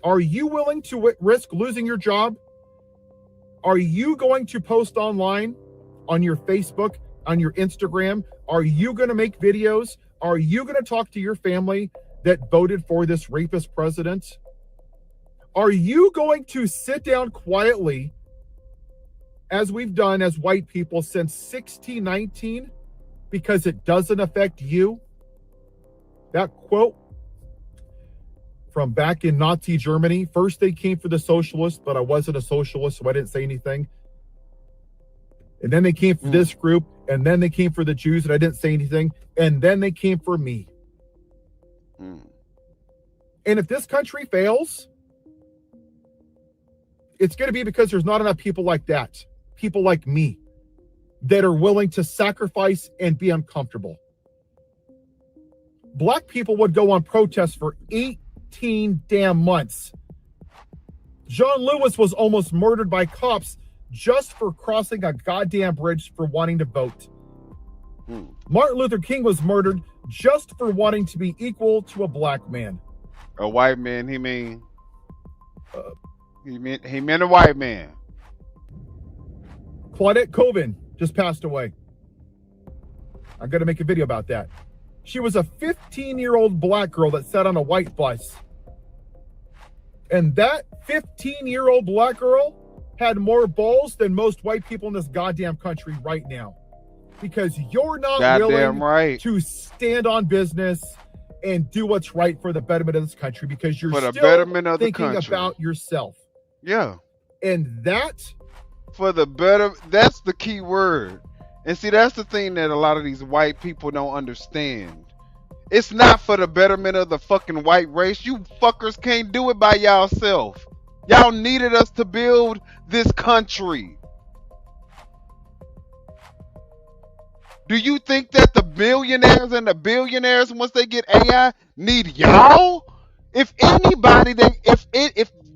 Are you willing to risk losing your job? Are you going to post online, on your Facebook, on your Instagram? Are you going to make videos? Are you going to talk to your family that voted for this rapist president? Are you going to sit down quietly, as we've done as white people since 1619, because it doesn't affect you? That quote from back in Nazi Germany, first they came for the socialists, but I wasn't a socialist, so I didn't say anything. And then they came for this group, and then they came for the Jews, and I didn't say anything. And then they came for me. And if this country fails, it's going to be because there's not enough people like that, people like me, that are willing to sacrifice and be uncomfortable. Black people would go on protests for 18 damn months. John Lewis was almost murdered by cops just for crossing a goddamn bridge for wanting to vote. Martin Luther King was murdered just for wanting to be equal to a black man. A white man, he mean? He meant a white man. Claudette Colvin just passed away. I'm going to make a video about that. She was a 15-year-old black girl that sat on a white bus. And that 15-year-old black girl had more balls than most white people in this goddamn country right now. Because you're not willing to stand on business and do what's right for the betterment of this country, because you're still thinking about yourself. Yeah. And that... For the better, that's the key word. And see, that's the thing that a lot of these white people don't understand. It's not for the betterment of the fucking white race. You fuckers can't do it by yourself. Y'all needed us to build this country. Do you think that the millionaires and the billionaires, once they get AI, need y'all? If anybody, do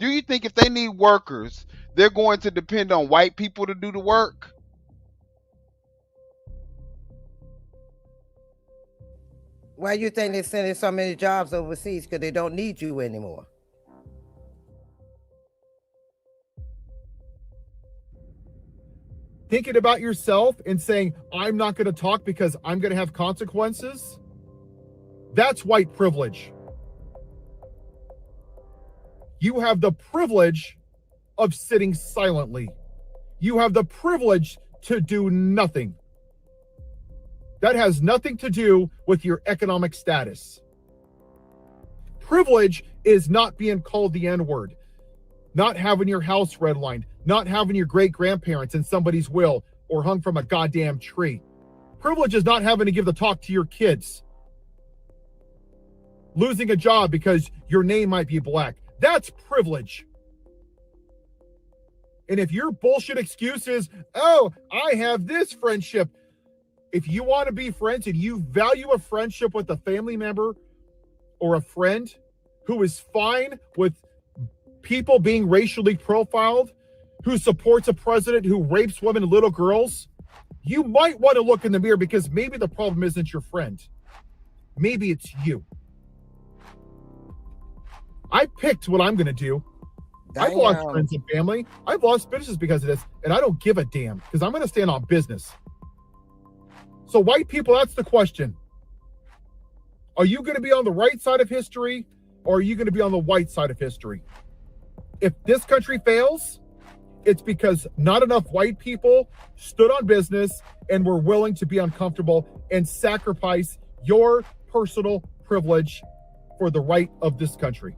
you think if they need workers, they're going to depend on white people to do the work? Why you think they're sending so many jobs overseas? Because they don't need you anymore. Thinking about yourself and saying, I'm not going to talk because I'm going to have consequences. That's white privilege. You have the privilege of sitting silently. You have the privilege to do nothing. That has nothing to do with your economic status. Privilege is not being called the N-word, not having your house redlined, not having your great-grandparents in somebody's will or hung from a goddamn tree. Privilege is not having to give the talk to your kids. Losing a job because your name might be black. That's privilege. And if your bullshit excuse is, oh, I have this friendship. If you want to be friends and you value a friendship with a family member or a friend who is fine with people being racially profiled, who supports a president who rapes women and little girls, you might want to look in the mirror, because maybe the problem isn't your friend. Maybe it's you. I picked what I'm going to do. I've lost friends and family. I've lost businesses because of this, and I don't give a damn, because I'm going to stand on business. So white people, that's the question. Are you going to be on the right side of history, or are you going to be on the white side of history? If this country fails, it's because not enough white people stood on business and were willing to be uncomfortable and sacrifice your personal privilege for the right of this country.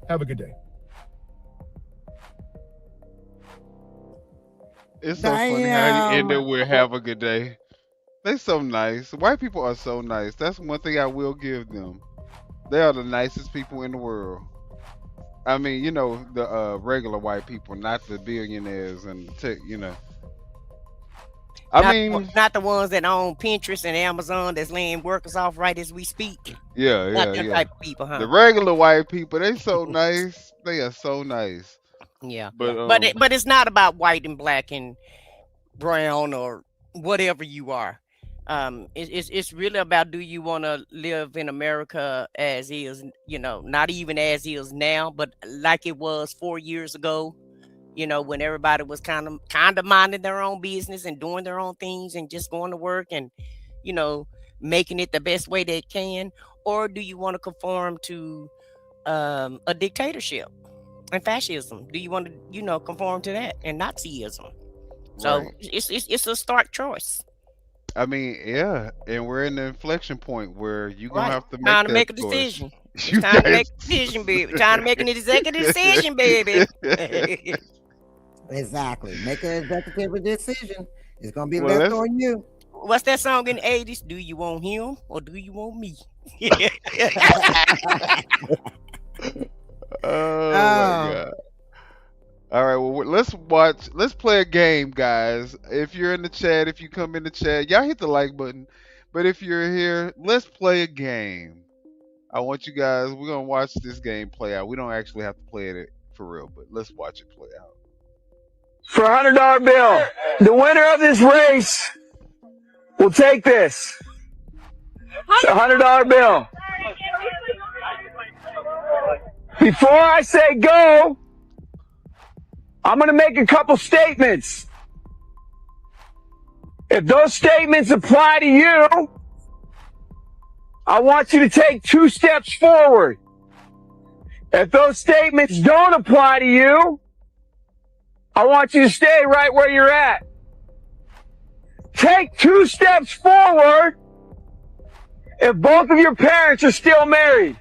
Have a good day. It's so funny how you end it with "have a good day." They're so nice. White people are so nice. That's one thing I will give them. They are the nicest people in the world. I mean, you know, the regular white people, not the billionaires and the tech, you know. Not the ones that own Pinterest and Amazon that's laying workers off right as we speak. Yeah. Not that type of people, huh? The regular white people, they so nice. They are so nice. Yeah, but it's not about white and black and brown or whatever you are. It's really about, do you want to live in America as is, you know, not even as is now, but like it was 4 years ago, you know, when everybody was kind of minding their own business and doing their own things and just going to work and, you know, making it the best way they can? Or do you want to conform to a dictatorship and fascism? Do you want to, you know, conform to that and Nazism? So right. It's a stark choice. I mean, yeah, and we're in the inflection point where you're gonna have to make a decision. It's time to make a decision, baby. Time to make an executive decision, baby. Exactly. Make an executive decision. It's gonna be left on you. What's that song in the 80s? Do you want him or do you want me? Oh my God. All right, well, let's play a game, guys. If you're in the chat, if you come in the chat, y'all hit the like button. But if you're here, let's play a game. I want you guys, we're going to watch this game play out. We don't actually have to play it for real, but let's watch it play out. For a $100 bill, the winner of this race will take this. It's a $100 bill. Before I say go, I'm going to make a couple statements. If those statements apply to you, I want you to take 2 steps forward. If those statements don't apply to you, I want you to stay right where you're at. Take 2 steps forward if both of your parents are still married.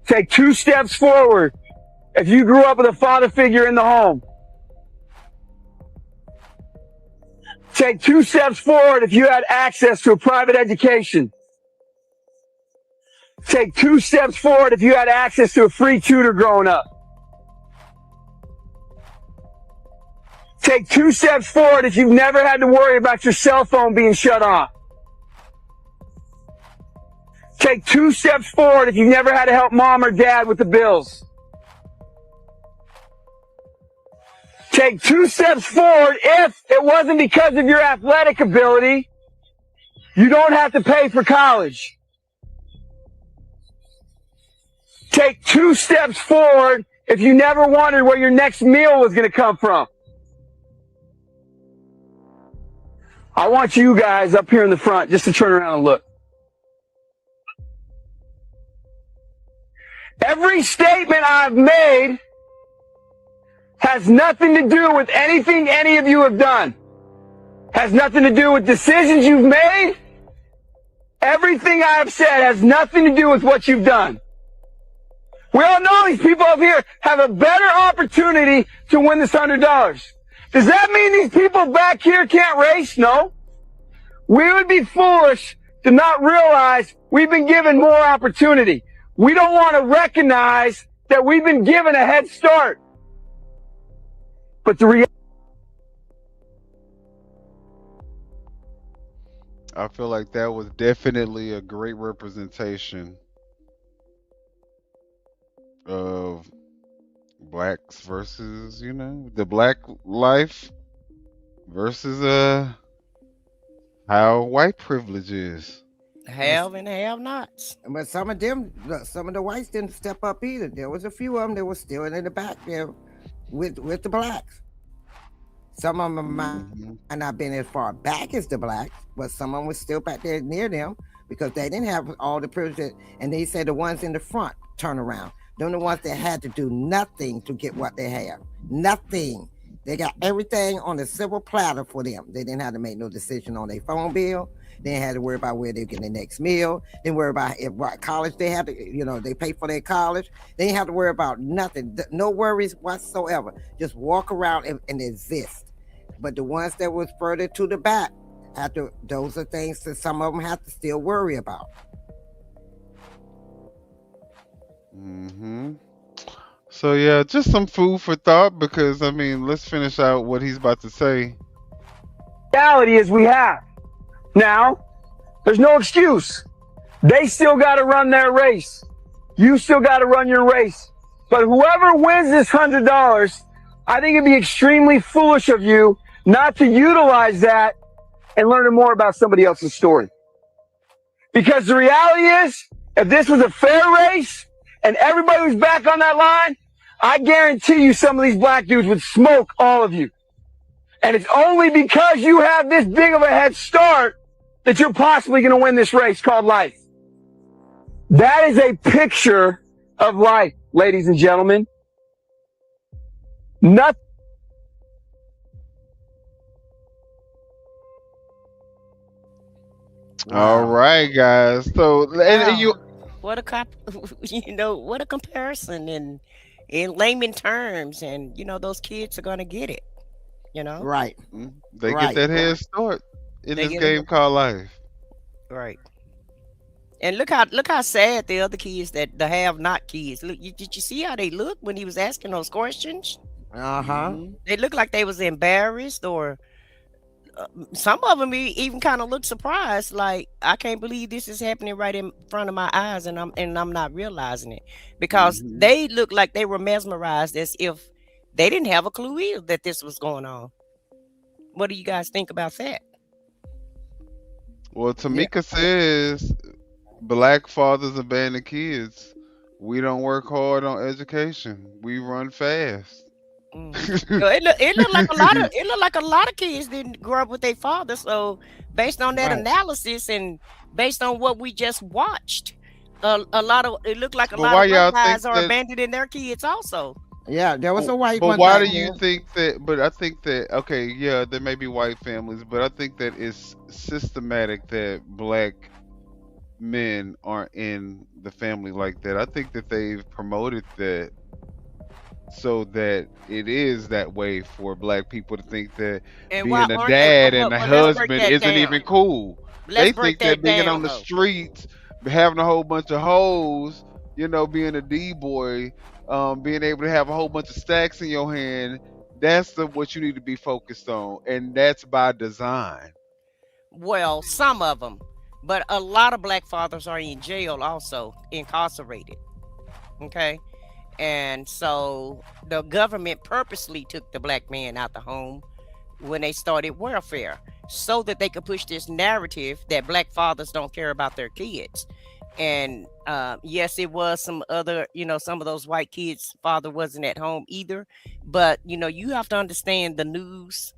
Take 2 steps forward if you grew up with a father figure in the home. Take 2 steps forward if you had access to a private education. Take 2 steps forward if you had access to a free tutor growing up. Take 2 steps forward if you've never had to worry about your cell phone being shut off. Take 2 steps forward if you've never had to help mom or dad with the bills. Take 2 steps forward if it wasn't because of your athletic ability, you don't have to pay for college. Take 2 steps forward if you never wondered where your next meal was going to come from. I want you guys up here in the front just to turn around and look. Every statement I've made has nothing to do with anything any of you have done. Has nothing to do with decisions you've made. Everything I have said has nothing to do with what you've done. We all know these people up here have a better opportunity to win this $100. Does that mean these people back here can't race? No. We would be foolish to not realize we've been given more opportunity. We don't want to recognize that we've been given a head start. But the reality, I feel like that was definitely a great representation of blacks versus, the black life versus how white privilege is. Have and have nots. But some of the whites didn't step up either. There was a few of them that were still in the back there with the blacks. Some of them might not been as far back as the blacks, but some of them was still back there near them because they didn't have all the privilege. And they said the ones in the front turn around. They're the ones that had to do nothing to get what they have. Nothing. They got everything on a silver platter for them. They didn't have to make no decision on their phone bill. They didn't have to worry about where they get their next meal. They didn't worry about what college they had to, they pay for their college. They didn't have to worry about nothing. No worries whatsoever. Just walk around and exist. But the ones that was further to the back, those are things that some of them have to still worry about. So yeah, just some food for thought because let's finish out what he's about to say. reality is we have. Now, there's no excuse. They still got to run their race. You still got to run your race. But whoever wins this $100, I think it'd be extremely foolish of you not to utilize that and learn more about somebody else's story. Because the reality is, if this was a fair race and everybody was back on that line, I guarantee you some of these black dudes would smoke all of you. And it's only because you have this big of a head start that you're possibly going to win this race called life. That is a picture of life, ladies and gentlemen. Nothing. All right, guys. So, and you, what what a comparison in layman terms, and those kids are gonna get it. Right. They get that head start in this game called life. Right. And look how sad the other kids that the have not kids look. Did you see how they looked when he was asking those questions? They looked like they was embarrassed, or some of them even kind of looked surprised, like, I can't believe this is happening right in front of my eyes, and I'm not realizing it, because they looked like they were mesmerized, as if they didn't have a clue either that this was going on. What do you guys think about that? Well, Tamika says black fathers abandon kids We don't work hard on education. We run fast. It looked like a lot of kids didn't grow up with their father. So based on that Right. analysis and based on what we just watched, a lot of it looked like a But lot why of y'all black think guys are that? abandoning their kids also. Yeah, there was a white But one why back do you then. think that? But I think that okay, yeah, there may be white families, but I think that it's systematic that black men aren't in the family like that. I think that they've promoted that so that it is that way for black people to think that And why being a aren't they? dad and a But let's break husband that isn't even down. cool. Let's They break think that that being down on the though. streets, having a whole bunch of hoes, being a D boy, being able to have a whole bunch of stacks in your hand, that's what you need to be focused on, and that's by design. Well, some of them, but a lot of black fathers are in jail also, incarcerated. Okay. And so the government purposely took the black man out the home when they started welfare so that they could push this narrative that black fathers don't care about their kids. And yes, it was some other, some of those white kids' father wasn't at home either. But, you have to understand the news,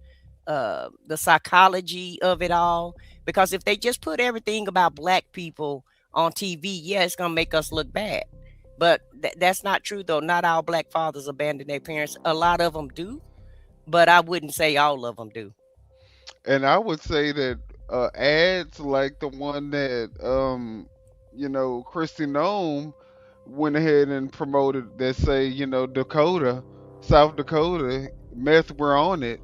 the psychology of it all. Because if they just put everything about black people on TV, yeah, it's going to make us look bad. But that's not true, though. Not all black fathers abandon their parents. A lot of them do, but I wouldn't say all of them do. And I would say that ads like the one that Kristi Noem went ahead and promoted that say, Dakota, South Dakota, meth, we're on it.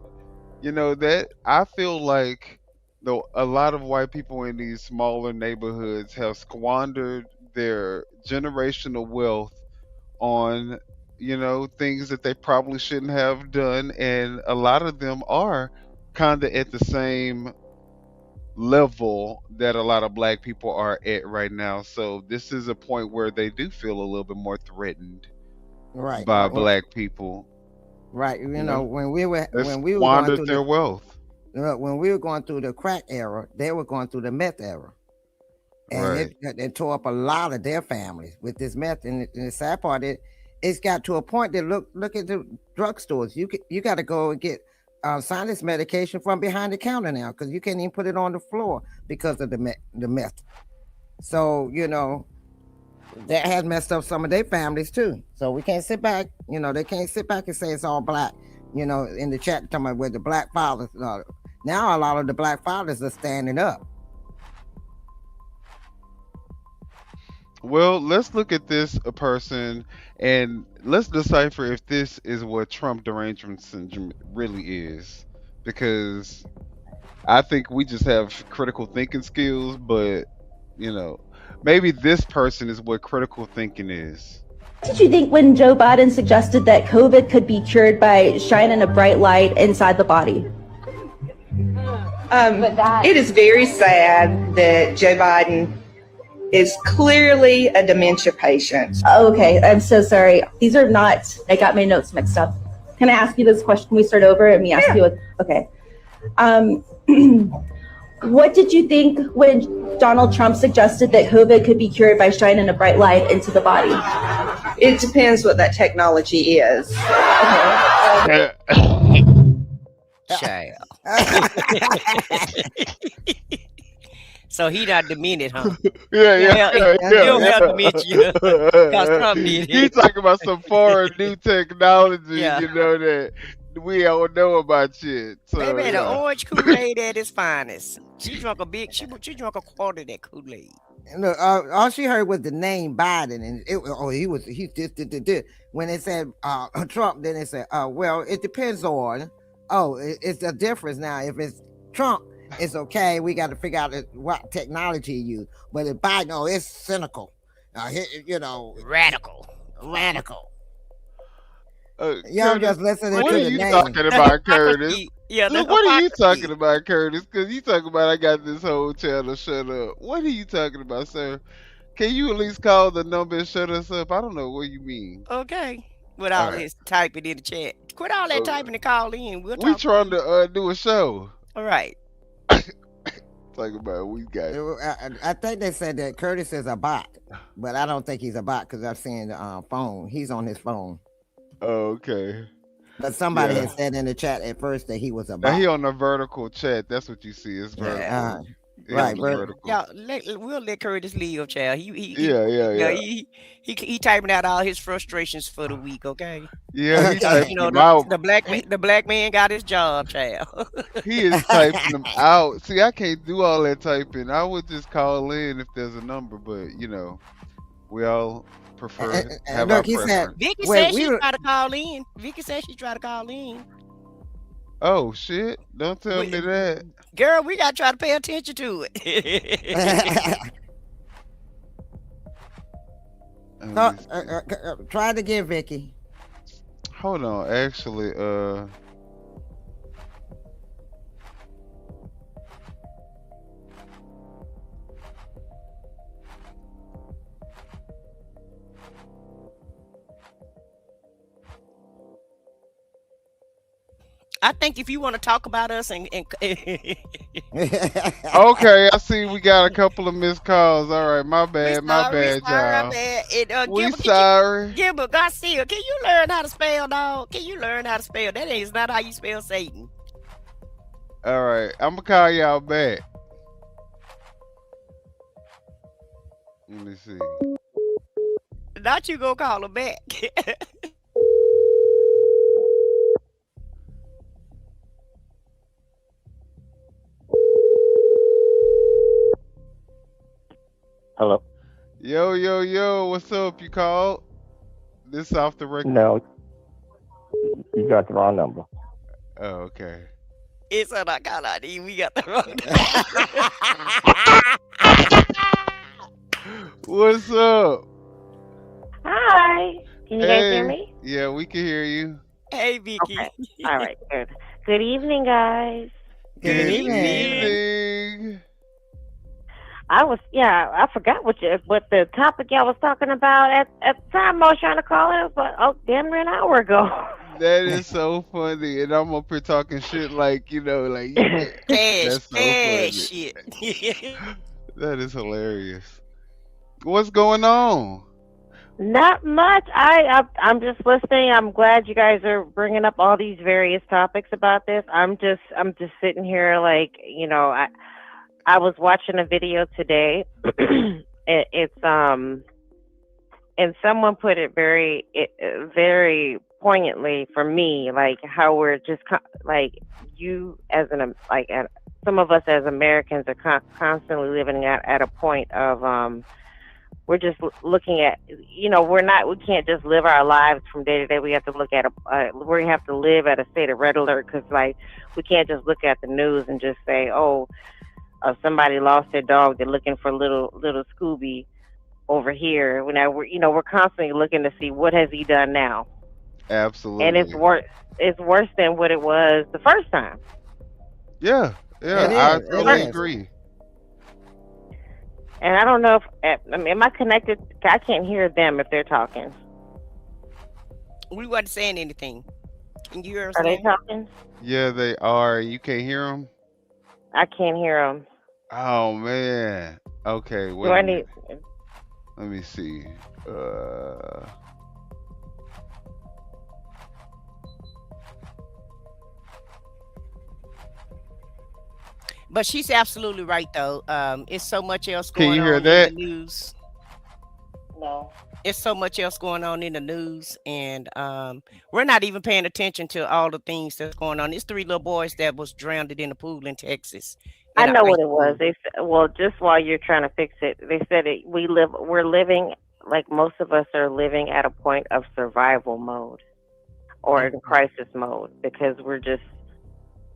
That I feel like though a lot of white people in these smaller neighborhoods have squandered their generational wealth on things that they probably shouldn't have done, and a lot of them are kind of at the same level that a lot of black people are at right now. So this is a point where they do feel a little bit more threatened Right. by Well, black people. right. You know, When we were they going squandered through their wealth. when we were going through the crack era, they were going through the meth era. And Right. it tore up a lot of their families with this meth. And the sad part is, it's got to a point that look at the drugstores. You got to go and get sinus medication from behind the counter now because you can't even put it on the floor because of the meth. So that has messed up some of their families too. So we can't sit back. They can't sit back and say it's all black. In the chat talking about where the black fathers. Now a lot of the black fathers are standing up. Well, let's look at this a person and let's decipher if this is what Trump derangement syndrome really is. Because I think we just have critical thinking skills, but maybe this person is what critical thinking is. What did you think when Joe Biden suggested that COVID could be cured by shining a bright light inside the body? It is very sad that Joe Biden is clearly a dementia patient. Okay, I'm so sorry. These are not, I got my notes mixed up. Can I ask you this question? Can we start over and me ask you? Okay. What did you think when Donald Trump suggested that COVID could be cured by shining a bright light into the body? It depends what that technology is. Child. So he not demented, huh? Yeah. He don't have dementia. 'Cause Trump did He's it. talking about some foreign new technology, Yeah. that we don't know about yet. So, Baby, the yeah. orange Kool-Aid at its finest. She drunk a quarter of that Kool-Aid. And look, all she heard was the name Biden, and he did. When they said Trump, then they said, well, it depends on. It's a difference now. If it's Trump, it's okay. We got to figure out what technology you use. But if Biden, it's cynical. Radical. Y'all just listening what to are the you name. talking about, Curtis? Yeah, Look, what are you talking about, Curtis? Because you talking about I got this whole channel shut up. What are you talking about, sir? Can you at least call the number and shut us up? I don't know what you mean. Okay. With all right. this typing in the chat. Quit all that typing and call in. We trying to do a show. All right. Talk about we got. I think they said that Curtis is a bot, but I don't think he's a bot because I've seen the phone. He's on his phone. Oh, okay. But somebody had said in the chat at first that he was a Now bot. he on the vertical chat. That's what you see. It's vertical. Right, vertical. Y'all, we'll let Curtis leave, child. Yeah. He typing out all his frustrations for the week, okay? Yeah, he typing you know, them out. the black man got his job, child. He is typing them out. See, I can't do all that typing. I would just call in if there's a number, but you know, we all prefer have our preference. Vicky said she tried to call in. Vicky said she tried to call in. Oh shit! Don't tell me that. Girl, we gotta try to pay attention to it. Try it again, Vicky. Hold on, actually, I think if you want to talk about us and okay, I see we got a couple of missed calls. All right, my bad, y'all. We sorry. Gilbert Garcia, can you learn how to spell, dog? Can you learn how to spell? That is not how you spell Satan. All right, I'm gonna call y'all back. Let me see. Not you gonna call him back. Hello. Yo, what's up? You called? This off the record? No, you got the wrong number. Oh, okay. It's on our call ID. We got the wrong number. What's up? Hi. Can you guys hear me? Yeah, we can hear you. Hey, Vicky. Okay. All right, good. Good evening, guys. Good evening. I forgot what the topic y'all was talking about at the time I was trying to call it, but damn near an hour ago. That is so funny, and I'm up here talking shit like, you know, like that's so funny. Shit. That is hilarious. What's going on? Not much. I'm just listening. I'm glad you guys are bringing up all these various topics about this. I'm just sitting here like, you know, I was watching a video today. It's and someone put it very poignantly for me, like how we're just like you as some of us as Americans are constantly living at a point of we're just looking at, you know, we can't just live our lives from day to day. We have to look at we have to live at a state of red alert, because like we can't just look at the news and just say, oh, somebody lost their dog, they're looking for little Scooby over here. We're constantly looking to see what has he done now. Absolutely. And it's worse than what it was the first time. Yeah, I totally agree. And I don't know am I connected? I can't hear them if they're talking. We wasn't saying anything. Can you hear us? Are they talking? Yeah, they are. You can't hear them? I can't hear them. Oh man. Okay. Let me see. But she's absolutely right, though. It's so much else going on. Can you hear that? In the news. No. It's so much else going on in the news, and we're not even paying attention to all the things that's going on. It's 3 little boys that was drowned in the pool in Texas. I know what it was. They said, well, just while you're trying to fix it, they said we're living, like most of us are living at a point of survival mode or in crisis mode, because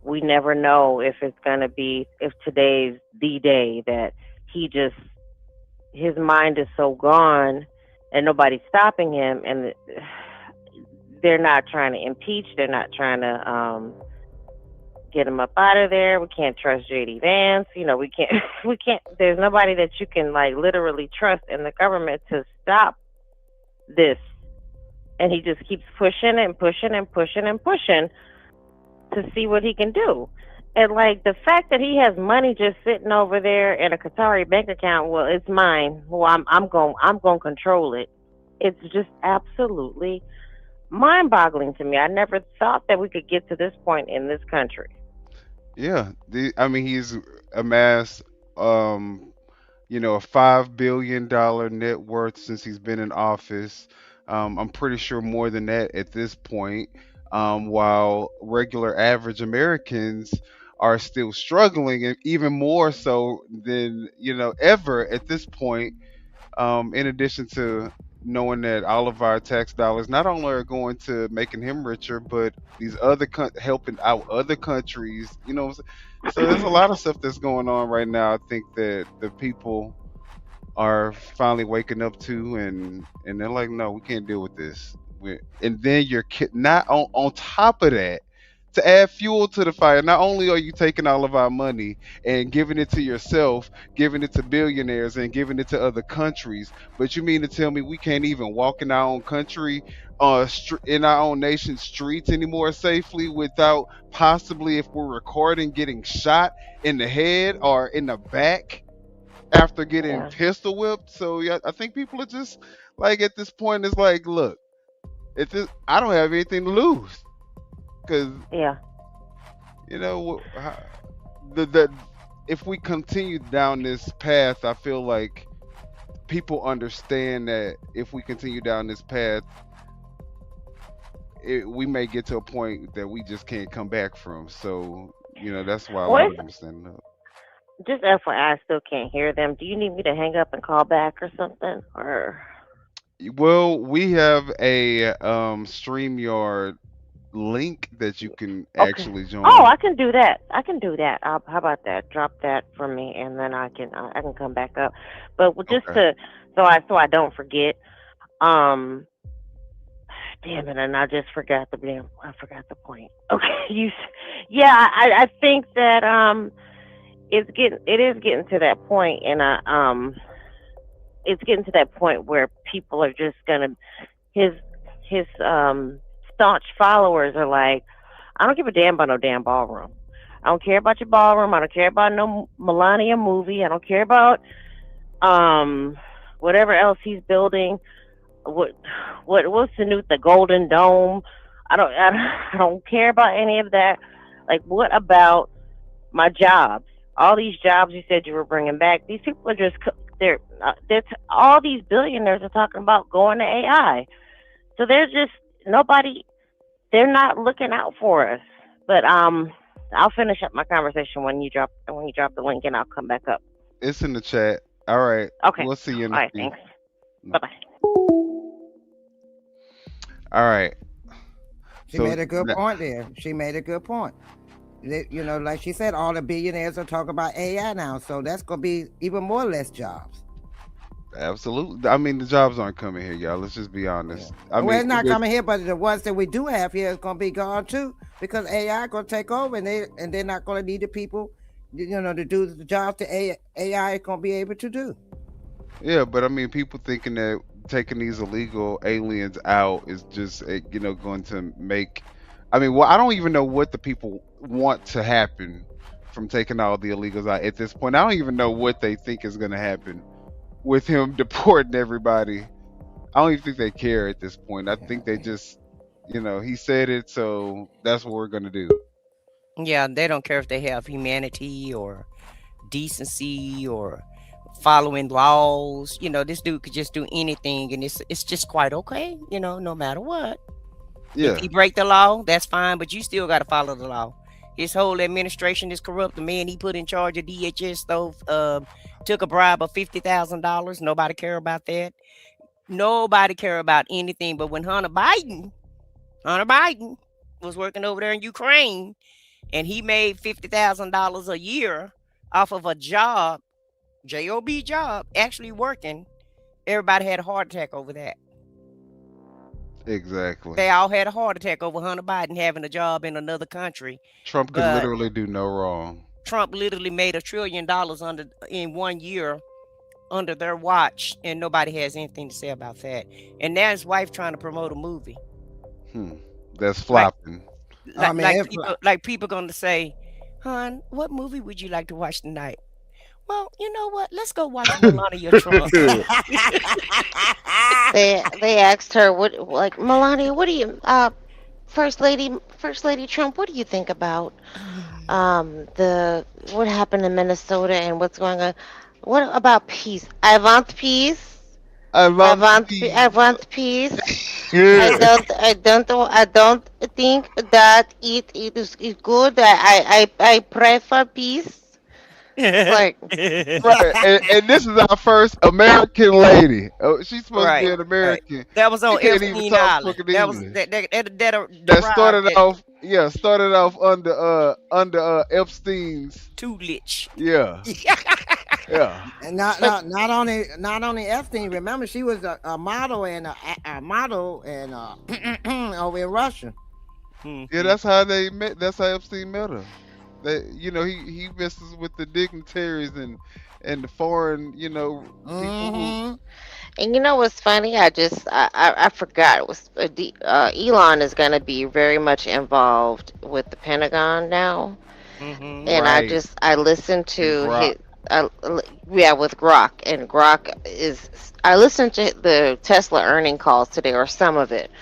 we never know if today's the day that his mind is so gone and nobody's stopping him, and they're not trying to impeach, they're not trying to get him up out of there. We can't trust JD Vance. You know, we can't, there's nobody that you can like literally trust in the government to stop this. And he just keeps pushing and pushing and pushing and pushing to see what he can do. And like the fact that he has money just sitting over there in a Qatari bank account, well, it's mine. Well, I'm going to control it. It's just absolutely mind-boggling to me. I never thought that we could get to this point in this country. Yeah, I mean, he's amassed, a $5 billion net worth since he's been in office. I'm pretty sure more than that at this point. While regular average Americans are still struggling, and even more so than ever at this point. In addition to knowing that all of our tax dollars not only are going to making him richer, but these other helping out other countries. So there's a lot of stuff that's going on right now. I think that the people are finally waking up to, and they're like, no, we can't deal with this. And then you're not on top of that, to add fuel to the fire. Not only are you taking all of our money and giving it to yourself, giving it to billionaires and giving it to other countries, but you mean to tell me we can't even walk in our own country, in our own nation's streets anymore safely without possibly, if we're recording, getting shot in the head or in the back after getting pistol whipped? So yeah, I think people are just like, at this point, it's like, look, I don't have anything to lose. Because if we continue down this path, I feel like people understand that if we continue down this path, we may get to a point that we just can't come back from. So that's why a lot of them are standing up. Just FYI, I still can't hear them. Do you need me to hang up and call back or something? Or well, we have a StreamYard link that you can actually join. Oh, I can do that. How about that? Drop that for me, and then I can come back up. But just so I don't forget. Damn it! And I just forgot the point. Okay, I think that it is getting to that point, and it's getting to that point where people are just gonna his staunch followers are like, I don't give a damn about no damn ballroom. I don't care about your ballroom. I don't care about no Melania movie. I don't care about whatever else he's building. What's the Golden Dome? I don't care about any of that. Like, what about my jobs? All these jobs you said you were bringing back. These people are just all these billionaires are talking about going to AI. So there's just nobody. They're not looking out for us. But I'll finish up my conversation when you drop the link, and I'll come back up. It's in the chat. All right. Okay. We'll see you in All the right. feed. Thanks. Bye-bye. All right. She made a good point there. She made a good point. Like she said, all the billionaires are talking about AI now, so that's going to be even more less jobs. Absolutely. I mean, the jobs aren't coming here, y'all. Let's just be honest. It's not coming here, but the ones that we do have here is going to be gone too, because AI is going to take over, and they're not going to need the people, to do the jobs that AI is going to be able to do. Yeah, but I mean, people thinking that taking these illegal aliens out is just, going to make. I mean, I don't even know what the people want to happen from taking all the illegals out at this point. I don't even know what they think is going to happen with him deporting everybody. I don't even think they care at this point. I think they just, he said it, so that's what we're going to do. Yeah, they don't care if they have humanity or decency or following laws. This dude could just do anything, and it's just quite okay, no matter what. Yeah. If he break the law, that's fine, but you still got to follow the law. His whole administration is corrupt. The man he put in charge of DHS took a bribe of $50,000. Nobody care about that. Nobody care about anything. But when Hunter Biden was working over there in Ukraine, and he made $50,000 a year off of a job, job, actually working, everybody had a heart attack over that. Exactly. They all had a heart attack over Hunter Biden having a job in another country. Trump could literally do no wrong. Trump literally made $1 trillion in 1 year under their watch, and nobody has anything to say about that. And now his wife trying to promote a movie. That's flopping. People going to say, Hon, what movie would you like to watch tonight? Well, you know what? Let's go watch Melania Trump. They asked her like Melania, what do you First Lady Trump, what do you think about the what happened in Minnesota and what's going on? What about peace? I want peace. I want peace. I don't think that it is good. I pray for peace. Like Right, and this is our first American lady. Oh, she's supposed to be an American. That was on She can't even Epstein talk Island. fucking That was English. that That started off under Epstein's tutelage. Yeah. Yeah. And not only Epstein. Remember, she was a model and over in Russia. Yeah, that's how they met. That's how Epstein met her. He messes with the dignitaries and the foreign, people who. And you know what's funny? I forgot. It was Elon is going to be very much involved with the Pentagon now, and Right. I listened to And Grok. with Grok, and Grok is. I listened to the Tesla earning calls today, or some of it.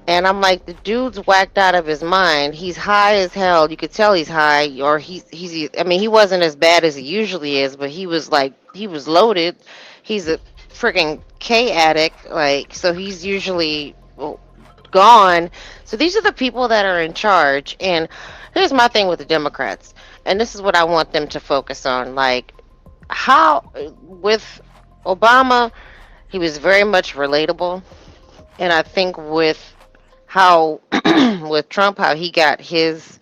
And I'm like, the dude's whacked out of his mind. He's high as hell. You could tell he's high, or I mean, he wasn't as bad as he usually is, but he was loaded. He's a freaking K addict, so he's usually gone. So these are the people that are in charge. And here's my thing with the Democrats, and this is what I want them to focus on. Like, how with Obama, he was very much relatable, and I think with Trump, how he got his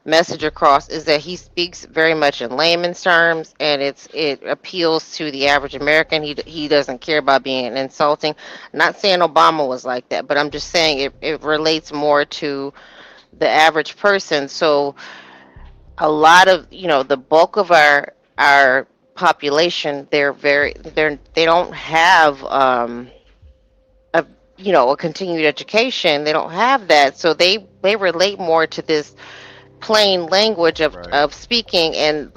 message across is that he speaks very much in layman's terms, and it appeals to the average American. He doesn't care about being insulting. Not saying Obama was like that, but I'm just saying it relates more to the average person. So a lot of the bulk of our population, they don't have a continued education. They don't have that, so they relate more to this plain language of speaking, and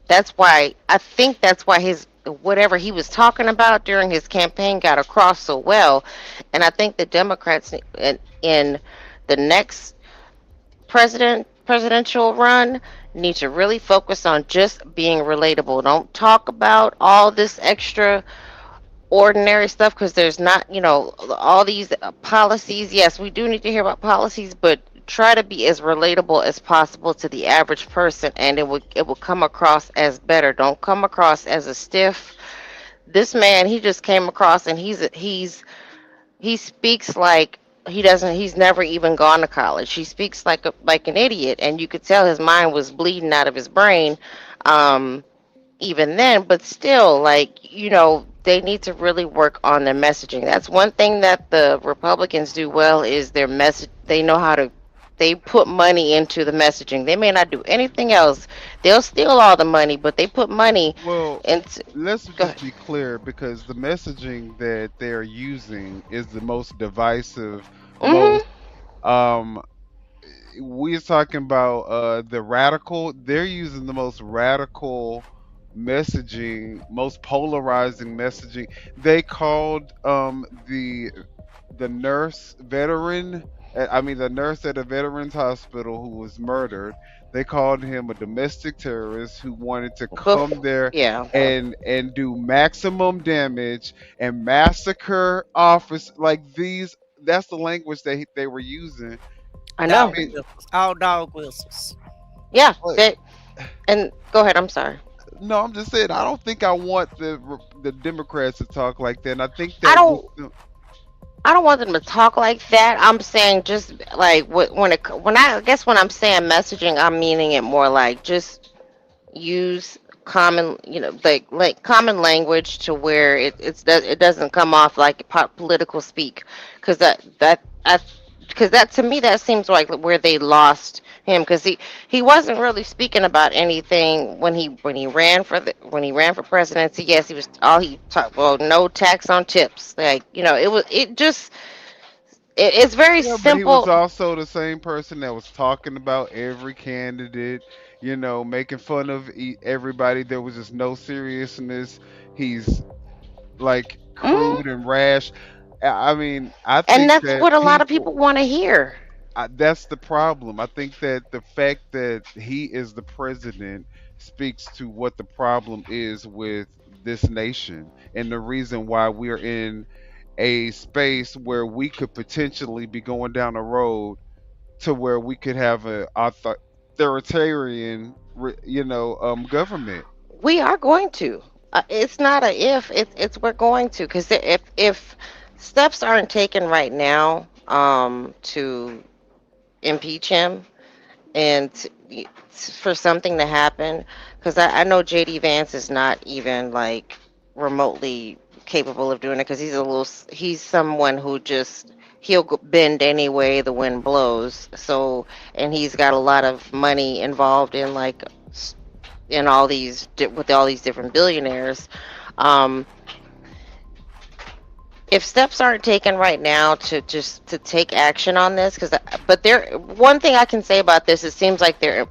that's why his whatever he was talking about during his campaign got across so well. And I think the Democrats in the next presidential run need to really focus on just being relatable. Don't talk about all this extra ordinary stuff, because there's not all these policies. Yes, we do need to hear about policies, but try to be as relatable as possible to the average person, and it will come across as better. Don't come across as a stiff. This man, he just came across, and he speaks like he's never even gone to college. He speaks like an idiot, and you could tell his mind was bleeding out of his brain even then. But still, they need to really work on their messaging. That's one thing that the Republicans do well, is their message. They put money into the messaging. They may not do anything else. They'll steal all the money, but they put money into. Let's just be clear, because the messaging that they're using is the most divisive. Most we're talking about the radical. They're using the most radical messaging, most polarizing messaging. They called the nurse veteran. The nurse at a veterans hospital who was murdered. They called him a domestic terrorist who wanted to come there and do maximum damage and massacre office like these. That's the language that they were using. I know. All dog whistles. Yeah. And go ahead. I'm sorry. No, I'm just saying. I don't think I want the Democrats to talk like that. And I think that I don't want them to talk like that. I'm saying just like when I'm saying messaging, I'm meaning it more like just use common, like common language, to where it doesn't come off like political speak, because that to me, that seems like where they lost him, because he wasn't really speaking about anything when he ran for presidency. Yes, he was he talked, well, no tax on tips, it It's very Yeah, but he was simple. also the same person that was talking about every candidate, making fun of everybody. There was just no seriousness. He's like Mhm. crude and rash. I mean, I And think that's that what a lot of people, people want to hear. that's the problem. I think that the fact that he is the president speaks to what the problem is with this nation and the reason why we're in a space where we could potentially be going down a road to where we could have a authoritarian, government. We are going to. It's not a if. It's we're going to, because if steps aren't taken right now to impeach him and for something to happen, because I know JD Vance is not even like remotely capable of doing it, because he's someone who just he'll bend any way the wind blows. So, and he's got a lot of money involved in like in all these with all these different billionaires. Um, if steps aren't taken right now to take action on this, but one thing I can say about this, it seems like they're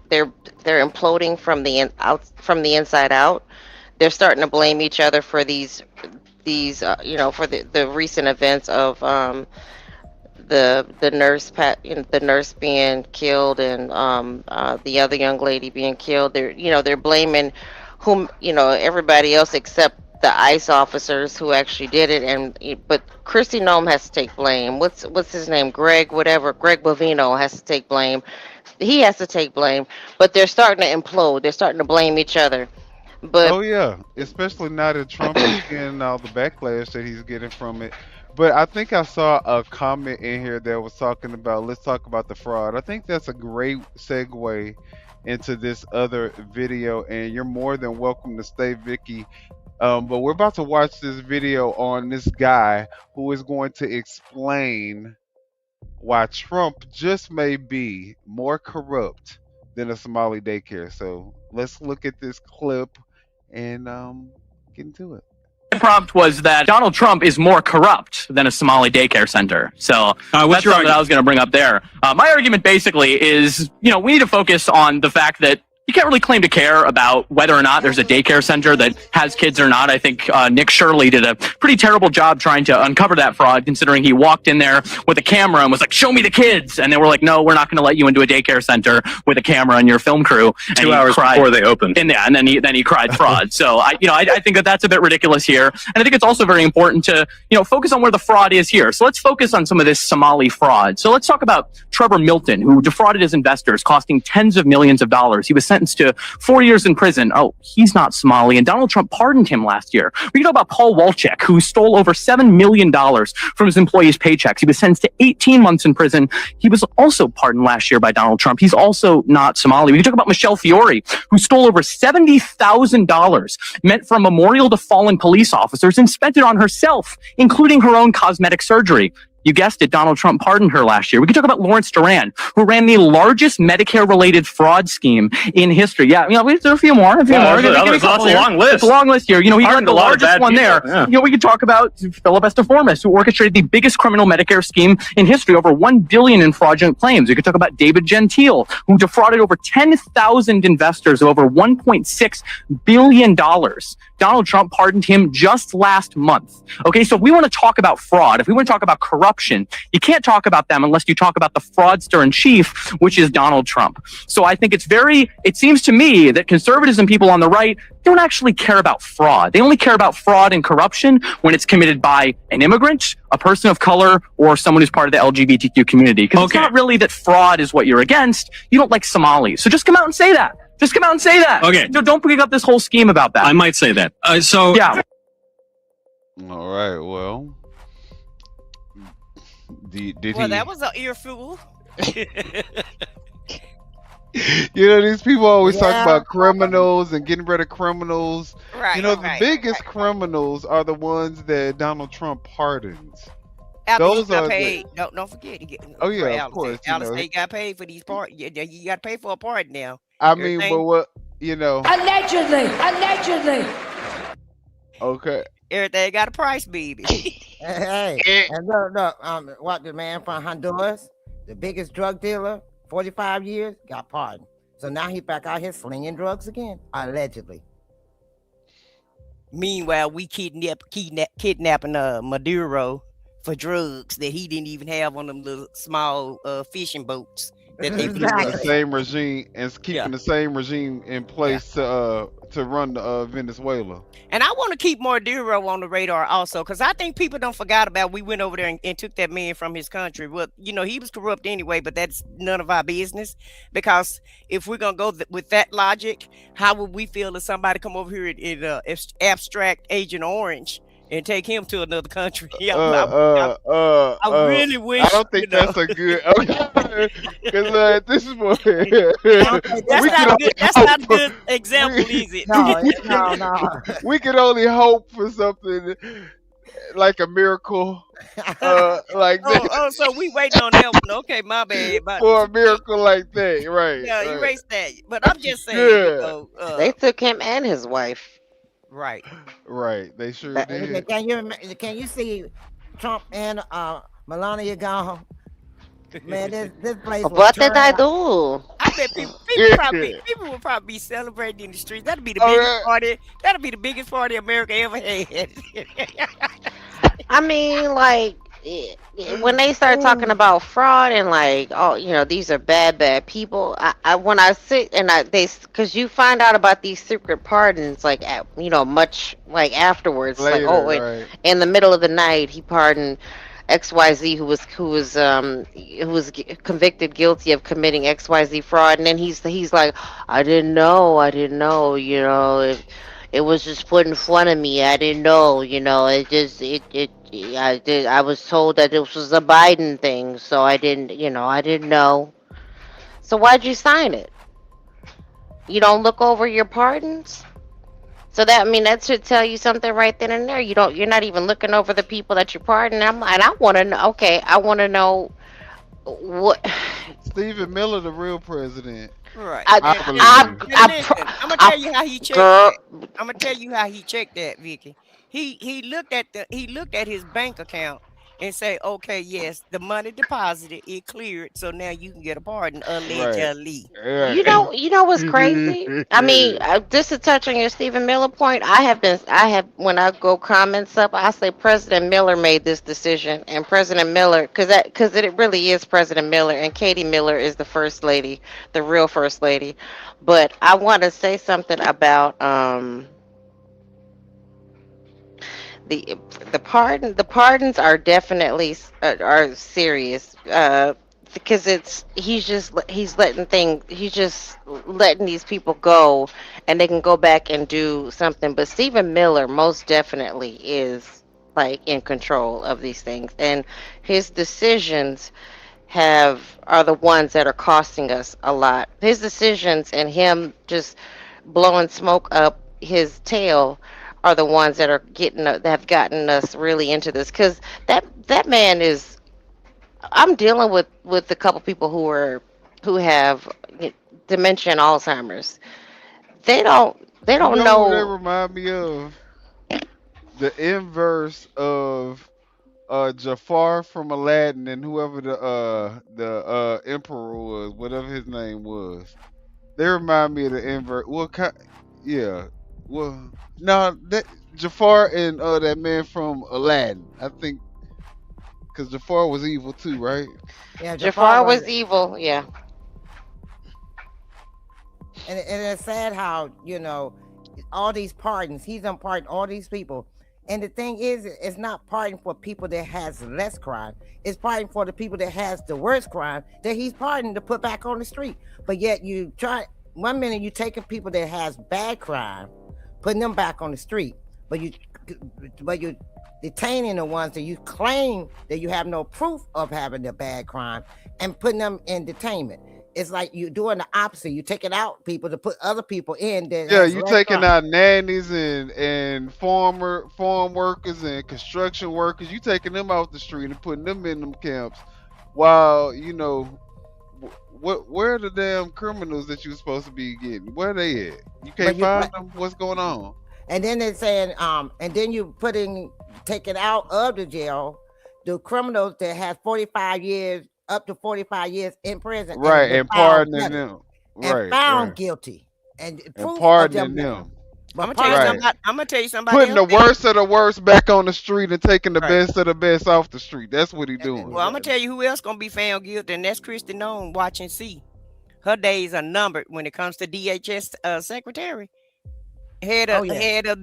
imploding from the inside out. They're starting to blame each other for these for the recent events of the nurse being killed, and the other young lady being killed. They're blaming everybody else except the ICE officers who actually did it. But Kristi Noem has to take blame. What's his name? Greg Bovino has to take blame. He has to take blame. But they're starting to implode. They're starting to blame each other. But Oh yeah, especially now that Trump is getting all the backlash that he's getting from it. But I think I saw a comment in here that was talking about, let's talk about the fraud. I think that's a great segue into this other video, and you're more than welcome to stay, Vicky. But we're about to watch this video on this guy who is going to explain why Trump just may be more corrupt than a Somali daycare. So let's look at this clip and get into it. The prompt was that Donald Trump is more corrupt than a Somali daycare center. So that's something that I was going to bring up there. My argument basically is, we need to focus on the fact that you can't really claim to care about whether or not there's a daycare center that has kids or not. I think Nick Shirley did a pretty terrible job trying to uncover that fraud, considering he walked in there with a camera and was like, show me the kids. And they were like, no, we're not going to let you into a daycare center with a camera and your film crew. And 2 hours before they opened. And then he cried fraud. So I think that that's a bit ridiculous here. And I think it's also very important to, focus on where the fraud is here. So let's focus on some of this Somali fraud. So let's talk about Trevor Milton, who defrauded his investors, costing tens of millions of dollars. He was sentenced to 4 years in prison. Oh, he's not Somali, and Donald Trump pardoned him last year. We know about Paul Walchek, who stole over $7 million from his employees' paychecks. He was sentenced to 18 months in prison. He was also pardoned last year by Donald Trump. He's also not Somali. We can talk about Michelle Fiore, who stole over $70,000 meant for a memorial to fallen police officers and spent it on herself, including her own cosmetic surgery. You guessed it, Donald Trump pardoned her last year. We can talk about Lawrence Duran, who ran the largest Medicare-related fraud scheme in history. Yeah, there's a few more. It's a long list. It's a long list here. He led the largest one there. Yeah. We could talk about Philip Esteformis, who orchestrated the biggest criminal Medicare scheme in history, over $1 billion in fraudulent claims. We could talk about David Gentile, who defrauded over 10,000 investors of over $1.6 billion. Donald Trump pardoned him just last month. Okay, so if we want to talk about fraud, if we want to talk about corruption, you can't talk about them unless you talk about the fraudster in chief, which is Donald Trump. So I think it seems to me that conservatives and people on the right don't actually care about fraud. They only care about fraud and corruption when it's committed by an immigrant, a person of color, or someone who's part of the LGBTQ community. Because it's not really that fraud is what you're against. You don't like Somalis. So just come out and say that. Just come out and say that. Okay. Don't pick up this whole scheme about that. I might say that. Yeah. All right. Well, that was an earful. These people always talk about criminals and getting rid of criminals. Right. The biggest criminals are the ones that Donald Trump pardons. Those are paid. Don't forget. Of course. Alice, they got paid for these parts. You got to pay for a pardon now. I mean, but what Allegedly. Okay. Everything got a price, baby. Hey, and look, what the man from Honduras, the biggest drug dealer, 45 years, got pardoned. So now he back out here slinging drugs again, allegedly. Meanwhile, we kidnapping Maduro for drugs that he didn't even have on them little small fishing boats. That they keeping the same regime and keeping the same regime in place to run Venezuela. And I want to keep Maduro on the radar also, because I think people don't forgot about we went over there and took that man from his country. Well, you know, he was corrupt anyway, but that's none of our business. Because if we're gonna go with that logic, how would we feel if somebody come over here and abstract Agent Orange and take him to another country? I really wish. I don't think that's a good. Because this is what. That's not a good example, is it? No. We can only hope for something like a miracle, like that. Oh, so we waiting on that one. Okay, my bad. For a miracle like that, right? Yeah, right. Erase that. But I'm just saying. They took him and his wife. Right. They sure did. Can you see Trump and Melania gone? Man, this place. What did I do? I bet people will probably be celebrating in the streets. That'll be the biggest party. That'll be the biggest party America ever had. I mean, like, when they start talking about fraud and like, oh, you know, these are bad people. When I sit and because you find out about these secret pardons, like, much like afterwards, later, like, in the middle of the night, he pardoned XYZ who was convicted guilty of committing XYZ fraud, and then he's like, I didn't know, you know, it was just put in front of me. I didn't know, you know, I was told that this was a Biden thing, so I didn't know. So why'd you sign it? You don't look over your pardons? So that should tell you something right then and there. You're not even looking over the people that you pardon. And I want to know. Okay, I want to know what. Stephen Miller, the real president. Right. I'm gonna tell you how he checked that. I'm gonna tell you how he checked that, Vicky. He looked at his bank account and say, okay, yes, the money deposited, it cleared, so now you can get a pardon, allegedly. Right. You know what's crazy? I mean, just to touch on your Stephen Miller point, I have when I go comments up, I say President Miller made this decision, and President Miller, because it really is President Miller, and Katie Miller is the first lady, the real first lady. But I want to say something about the pardons are definitely are serious, because he's just letting these people go, and they can go back and do something. But Stephen Miller most definitely is like in control of these things, and his decisions are the ones that are costing us a lot. His decisions and him just blowing smoke up his tail are the ones that have gotten us really into this, because that man is. I'm dealing with a couple people who have dementia and Alzheimer's. They don't know. They remind me of the inverse of Jafar from Aladdin and whoever the emperor was, whatever his name was. They remind me of the inverse. Well, no, that Jafar and that man from Aladdin, I think, because Jafar was evil too, right? Yeah, Jafar was evil, yeah. And it's sad how, all these pardons, he's unpardoned all these people. And the thing is, it's not pardon for people that has less crime. It's pardon for the people that has the worst crime that he's pardoned to put back on the street. But yet one minute you taking people that has bad crime, putting them back on the street, but you detaining the ones that you claim that you have no proof of having the bad crime and putting them in detainment. It's like you're doing the opposite. You're taking out people to put other people in there. Yeah, you're taking out nannies and farm workers and construction workers. You taking them off the street and putting them in them camps, while where are the damn criminals that you're supposed to be getting? Where are they at? You can't find them. What's going on? And then they're saying, and then you taking out of the jail the criminals that have 45 years, up to 45 years in prison, Right, and pardoning guilty, them. and Right, found right. guilty, and And proof of pardoning them. them. I'm Right. gonna tell you somebody Putting the else. worst of the worst back on the street and taking the Right. best of the best off the street. That's what he doing. Well, I'm gonna tell you who else gonna be found guilty, and that's Kristi Noem. Watch and see. Her days are numbered when it comes to DHS secretary, head of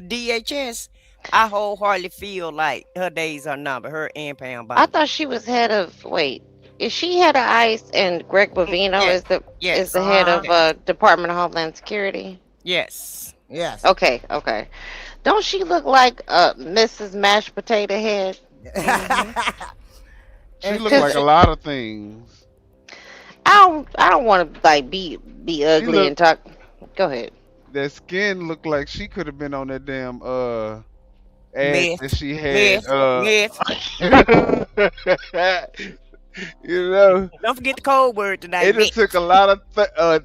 DHS. I wholeheartedly feel like her days are numbered. Her and Pam Bondi. I thought she was head of. Wait, is she head of ICE and Greg Bovino is the head of Department of Homeland Security? Yes. Yes. Okay. Don't she look like Mrs. Mashed Potato Head? She look like a lot of things. I don't want to like be ugly and talk. Go ahead. That skin looked like she could have been on that damn ad Meth. that she had. Meth. You know. Don't forget the code word tonight. It took a lot of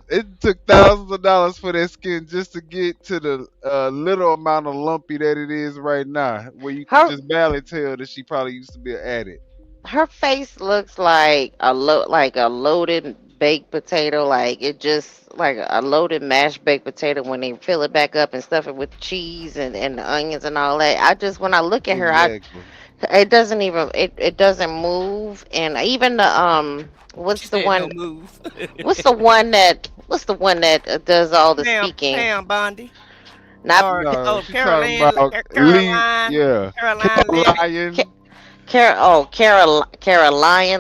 it took thousands of dollars for that skin just to get to the little amount of lumpy that it is right now, where you can just barely tell that she probably used to be an addict. Her face looks like a loaded baked potato, like it just like a loaded mashed baked potato when they fill it back up and stuff it with cheese and the onions and all that. When I look at her, it doesn't even it doesn't move, and even the what's the one that does all the speaking? Pam Bondi. Not Caroline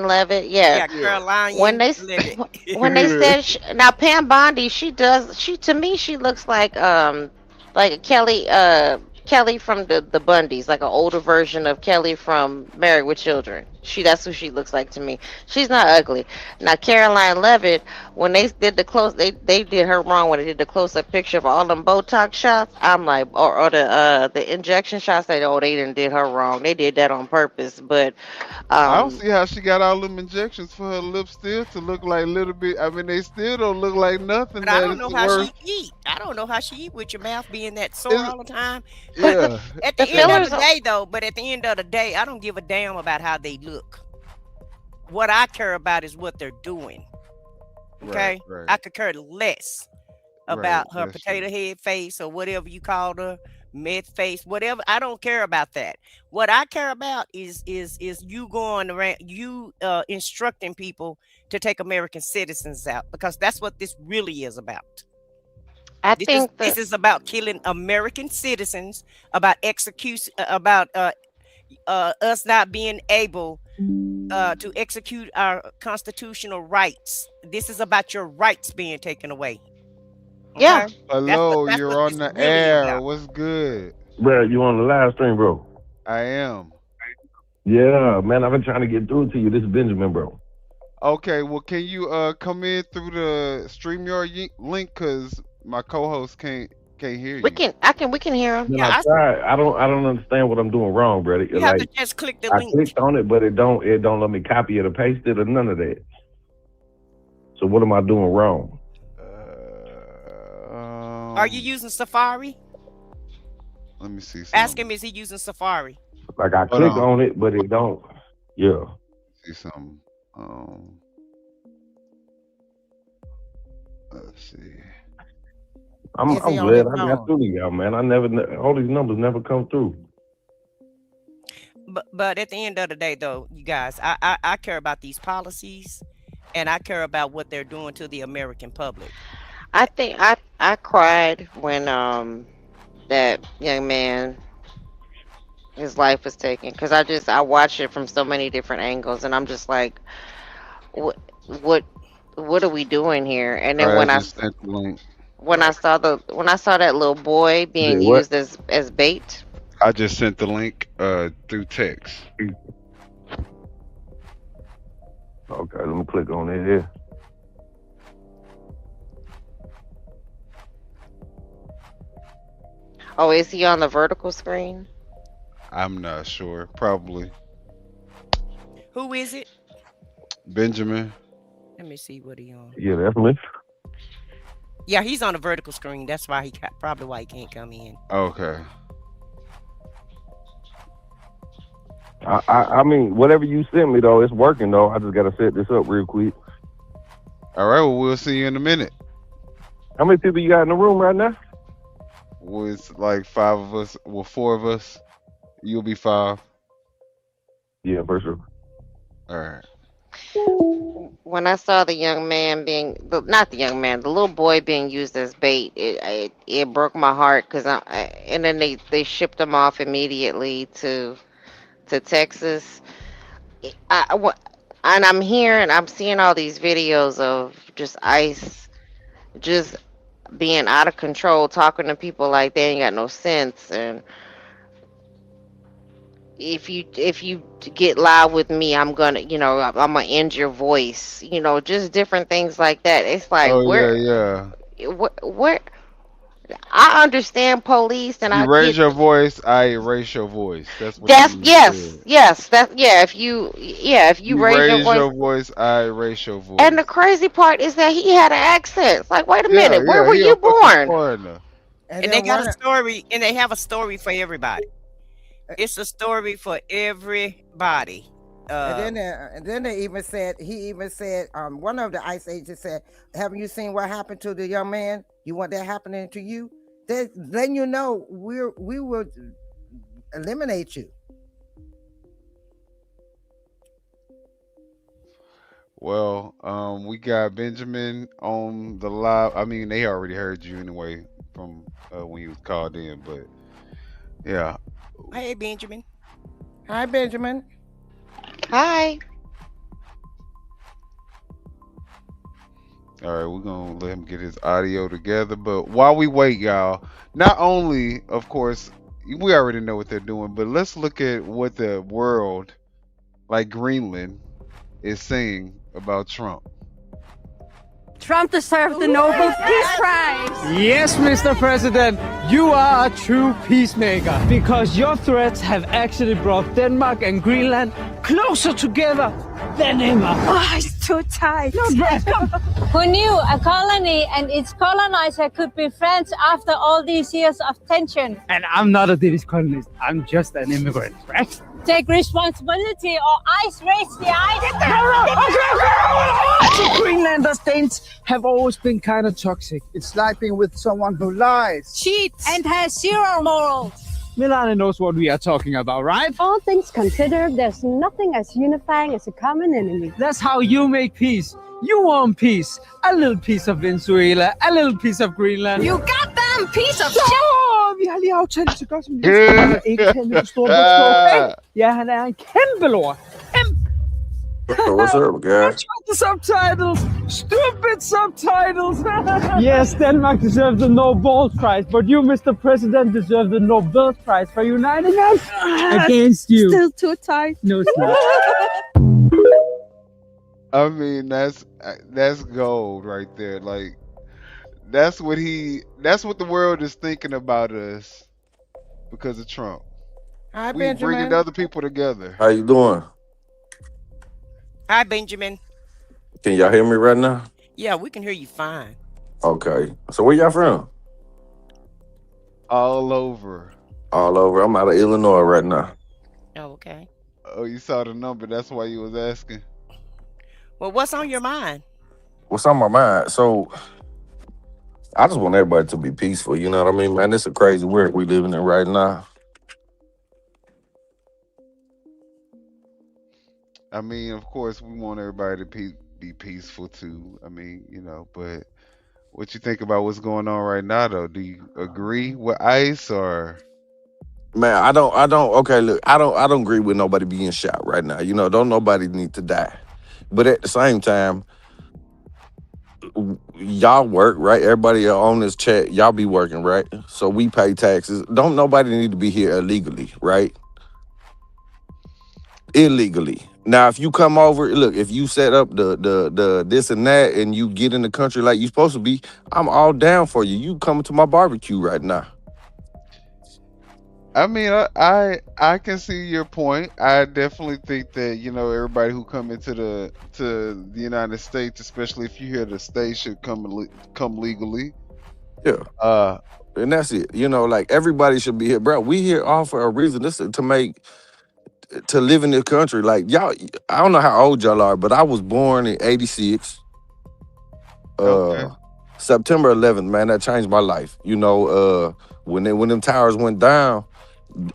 Levitt. Yeah. Caroline. When they said now Pam Bondi, to me she looks like a Kelly from the Bundys, like an older version of Kelly from Married with Children. That's who she looks like to me. She's not ugly. Now Caroline Levitt, when they did they did her wrong when they did the close up picture of all them Botox shots. I'm like, or the injection shots. They did her wrong. They did that on purpose. But I don't see how she got all them injections for her lips still to look like a little bit. I mean, they still don't look like nothing. But I don't know how she eat. I don't know how she eat with your mouth being that sore all the time. Yeah. At the end of the day, though, I don't give a damn about how they look. What I care about is what they're doing. Okay? Right. I could care less about her potato head face or whatever you called her, meth face, whatever. I don't care about that. What I care about is you going around, instructing people to take American citizens out, because that's what this really is about. This is about killing American citizens, about execution, about us not being able to execute our constitutional rights. This is about your rights being taken away. Okay? Yeah. Hello, you're on the air. What's good? Bro, you on the live stream, bro? I am. Yeah, man, I've been trying to get through to you. This is Benjamin, bro. Okay, well, can you come in through the StreamYard link, because my co-host can't hear you. We can hear him. I tried. I don't understand what I'm doing wrong, brother. You have to just click the link. I clicked on it, but it don't let me copy it or paste it or none of that. So what am I doing wrong? Are you using Safari? Let me see. Ask him, is he using Safari? Like I click on it, but it don't. Yeah. See something. Let's see. I'm glad I got through to y'all, man. All these numbers never come through. But at the end of the day, though, you guys, I care about these policies, and I care about what they're doing to the American public. I think I cried when that young man, his life was taken, because I watched it from so many different angles, and I'm just like, what are we doing here? And then when I saw that little boy being used as bait. I just sent the link through text. Okay, let me click on it here. Oh, is he on the vertical screen? I'm not sure. Probably. Who is it? Benjamin. Let me see what he on. Yeah, that's me. Yeah, he's on a vertical screen. That's why probably why he can't come in. Okay. I mean, whatever you sent me though, it's working though. I just gotta set this up real quick. All right. Well, we'll see you in a minute. How many people you got in the room right now? Well, it's like 5 of us. Well, 4 of us. You'll be 5. Yeah, for sure. All right. When I saw the young man not the young man, the little boy being used as bait, it broke my heart because and then they shipped him off immediately to Texas. And I'm seeing all these videos of just ICE just being out of control, talking to people like they ain't got no sense. And if you get loud with me, I'm gonna end your voice. Just different things like that. It's like yeah. where I understand police and You I raise get your voice, I erase your voice. That's what that's you yes if you raise your voice, I erase your voice. And the crazy part is that he had an accent. It's like, wait a minute, where were you born? And they got a story, and they have a story for everybody. It's a story for everybody. And then he even said, one of the ICE agents said, haven't you seen what happened to the young man? You want that happening to you? Then you know we will eliminate you. Well, we got Benjamin on the live. I mean, they already heard you anyway from when you was called in, but yeah. Hey, Benjamin. Hi, Benjamin. Hi. All right, we're gonna let him get his audio together. But while we wait, y'all, not only, of course, we already know what they're doing, but let's look at what the world, like Greenland, is saying about Trump. Trump deserves the Nobel Peace Prize. Yes, Mr. President, you are a true peacemaker because your threats have actually brought Denmark and Greenland closer together than ever. Oh, it's too tight. No, Brad, come. Who knew a colony and its colonizer could be friends after all these years of tension? And I'm not a Danish colonist. I'm just an immigrant, right? Take responsibility or ice raise the ice. Get the hell out! Okay. Greenlanders, Danes have always been kind of toxic. It's like being with someone who lies, cheats, and has zero morals. Milana knows what we are talking about, right? All things considered, there's nothing as unifying as a common enemy. That's how you make peace. You want peace. A little piece of Venezuela, a little piece of Greenland. You goddamn piece of shit! Vi har lige aftalt så godt som det. Ikke kan med stor bogstav. Ja, han er en kæmpe lort. What's up, guys? The subtitles! Stupid subtitles! Yes, Denmark deserves the Nobel Prize, but you, Mr. President, deserve the Nobel Prize for uniting us against you. Still too tight. No, it's not. I mean, that's gold right there. Like, that's what the world is thinking about us because of Trump. Hi, we Benjamin. bringing other people together. How you doing? Hi, Benjamin. Can y'all hear me right now? Yeah, we can hear you fine. Okay. So where y'all from? All over. All over. I'm out of Illinois right now. Oh, okay. Oh, you saw the number. That's why you was asking. Well, what's on your mind? What's on my mind? So I just want everybody to be peaceful. You know what I mean, man? It's a crazy world we living in right now. I mean, of course, we want everybody to be peaceful too. I mean, but what you think about what's going on right now, though? Do you agree with ICE or? Man, I don't. Okay, look, I don't agree with nobody being shot right now. Don't nobody need to die. But at the same time, y'all work, right? Everybody on this chat, y'all be working, right? So we pay taxes. Don't nobody need to be here illegally, right? Illegally. Now, if you come over, look, if you set up the this and that and you get in the country like you supposed to be, I'm all down for you. You coming to my barbecue right now. I mean, I can see your point. I definitely think that, everybody who come into the United States, especially if you're here to stay, should come legally. Yeah. And that's it. You know, like everybody should be here, bro. We here all for a reason. This is to live in this country. Like y'all, I don't know how old y'all are, but I was born in '86. Okay. September 11th, man, that changed my life. You know, when them towers went down,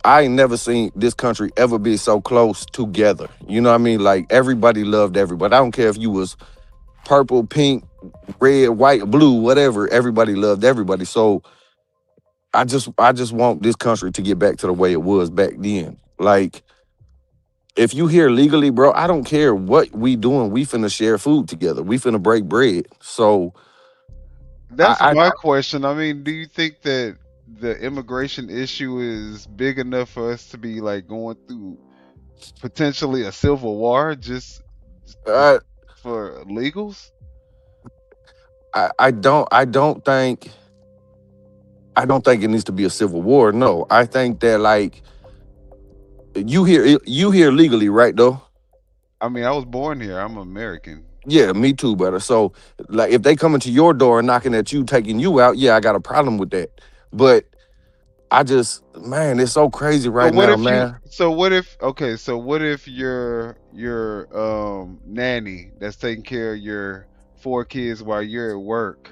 I ain't never seen this country ever be so close together. You know what I mean? Like everybody loved everybody. I don't care if you was purple, pink, red, white, blue, whatever. Everybody loved everybody. So I just want this country to get back to the way it was back then. Like, if you here legally, bro, I don't care what we doing. We finna share food together. We finna break bread. So That's I my question. I mean, do you think that the immigration issue is big enough for us to be like going through potentially a civil war just for legals? I don't think it needs to be a civil war. No, I think that like you here legally, right? Though. I mean, I was born here. I'm American. Yeah, me too, brother. So like, if they coming to your door and knocking at you, taking you out, yeah, I got a problem with that. But I just, man, it's so crazy right now, man. So what if your nanny that's taking care of your 4 kids while you're at work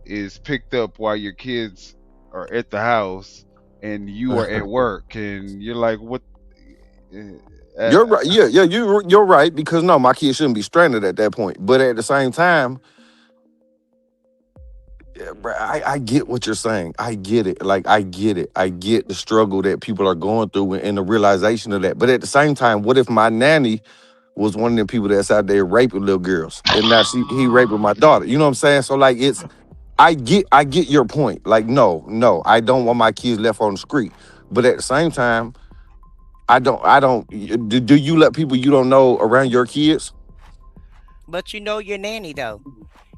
is picked up while your kids are at the house and you are at work and you're like, what? You're right. Yeah, you're right, because no, my kids shouldn't be stranded at that point. But at the same time, yeah, bro, I get what you're saying. I get it. Like, I get it. I get the struggle that people are going through and the realization of that. But at the same time, what if my nanny was one of them people that's out there raping little girls and now he raping my daughter? You know what I'm saying? So like, I get your point. Like, no, I don't want my kids left on the street. But at the same time, I don't. Do you let people you don't know around your kids? But you know your nanny though.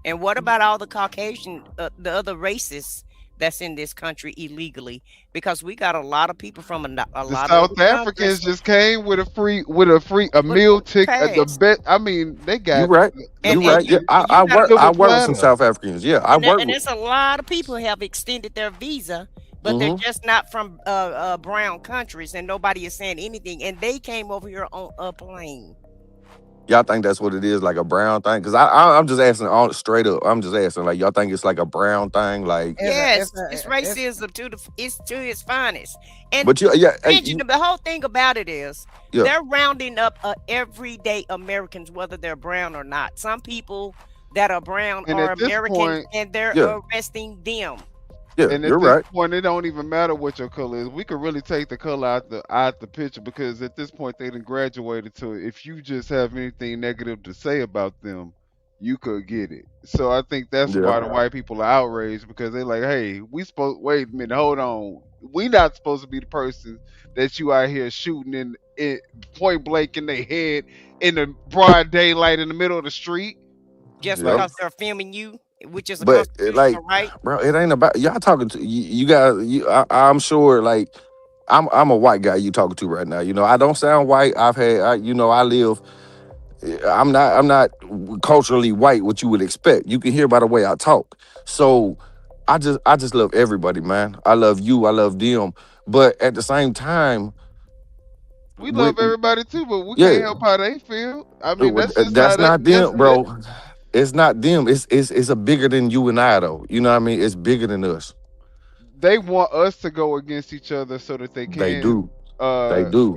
And what about all the Caucasian, the other races that's in this country illegally? Because we got a lot of people from a lot of South Africans just came with a meal ticket. I mean, they got. You right. You right. Yeah, I work with some South Africans. Yeah, I work. And there's a lot of people who have extended their visa, but they're just not from brown countries, and nobody is saying anything. And they came over here on a plane. Y'all think that's what it is, like a brown thing? Because I'm just asking all straight up. I'm just asking, like, y'all think it's like a brown thing, like? Yes, it's racism to its finest. And but the whole thing about it is they're rounding up everyday Americans, whether they're brown or not. Some people that are brown are Americans, and they're arresting them. Yeah, and at this point, it don't even matter what your color is. We could really take the color out the picture, because at this point they done graduated to it. If you just have anything negative to say about them, you could get it. So I think that's why the white people are outraged, because they're like, hey, wait a minute, hold on. We not supposed to be the person that you out here shooting in point blank in their head in the broad daylight in the middle of the street. Just because they're filming you. Which is right, bro. It ain't about y'all talking to you guys. I'm sure, like, I'm a white guy you talking to right now. You know, I don't sound white. I live. I'm not culturally white, what you would expect. You can hear by the way I talk. So I just love everybody, man. I love you. I love them. But at the same time, we love everybody too. But we can't help how they feel. I mean, that's not them, bro. It's not them. It's a bigger than you and I, though. You know what I mean? It's bigger than us. They want us to go against each other so that they can. They do.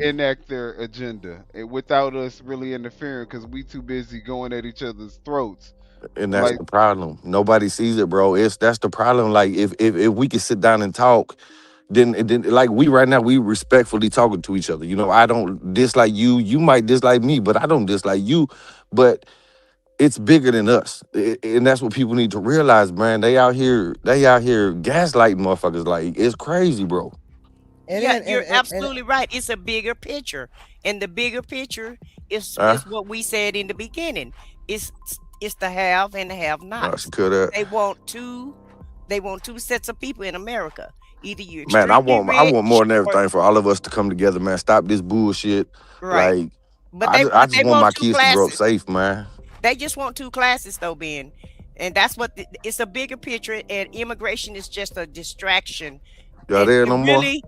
Enact their agenda without us really interfering, because we too busy going at each other's throats. And that's the problem. Nobody sees it, bro. That's the problem. Like, if we could sit down and talk, then like we right now, we respectfully talking to each other. You know, I don't dislike you. You might dislike me, but I don't dislike you. But it's bigger than us, and that's what people need to realize, man. They out here gaslighting motherfuckers. Like, it's crazy, bro. You're absolutely right. It's a bigger picture, and the bigger picture is what we said in the beginning. It's the have and the have-nots. They want two sets of people in America. Either you, man. I want more than everything for all of us to come together, man. Stop this bullshit. Right. Like, but I just want my kids to grow up safe, man. They just want 2 classes, though, Ben. And that's what it's a bigger picture, and immigration is just a distraction. Y'all And there no more? really,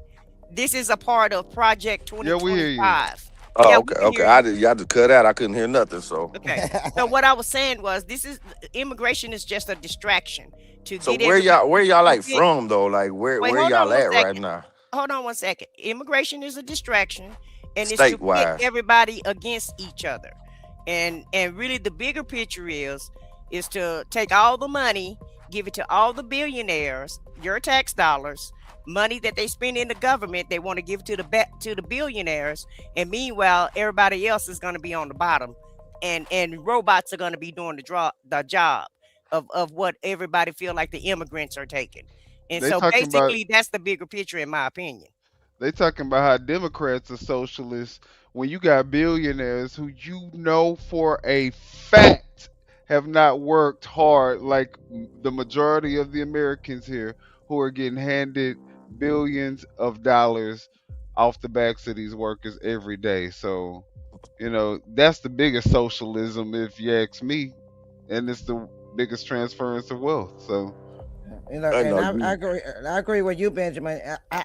this is a part of Project Yeah, we hear you. 2025. Oh, Yeah, okay, okay. Y'all just cut out. I couldn't hear nothing. So, Okay. So what I was saying was, immigration is just a distraction to so get where y'all like get- from though? Like where Wait, hold on y'all one at right second. now? Hold on one second. Immigration is a distraction, and it's to Statewide. pit everybody against each other. And really, the bigger picture is to take all the money, give it to all the billionaires, your tax dollars, money that they spend in the government. They want to give to the billionaires, and meanwhile, everybody else is going to be on the bottom, and robots are going to be doing the job of what everybody feel like the immigrants are taking. And They so talking about basically, that's the bigger picture, in my opinion. they talking about how Democrats are socialists when you got billionaires who you know for a fact have not worked hard like the majority of the Americans here who are getting handed billions of dollars off the backs of these workers every day. So, that's the biggest socialism if you ask me, and it's the biggest transference of wealth. So, and I agree with you, Benjamin.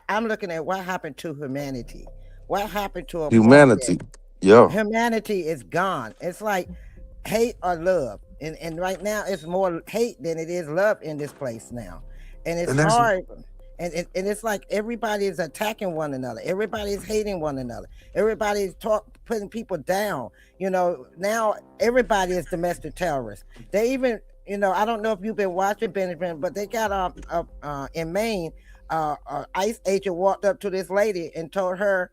I'm looking at what happened to humanity. What happened to a Humanity. Yeah. Humanity is gone. It's like hate or love. And right now it's more hate than it is love in this place now. And it's hard. And it's like everybody is attacking one another. Everybody is hating one another. Everybody is putting people down. Now everybody is domestic terrorists. They even, I don't know if you've been watching, Benjamin, but they got in Maine, ICE agent walked up to this lady and told her,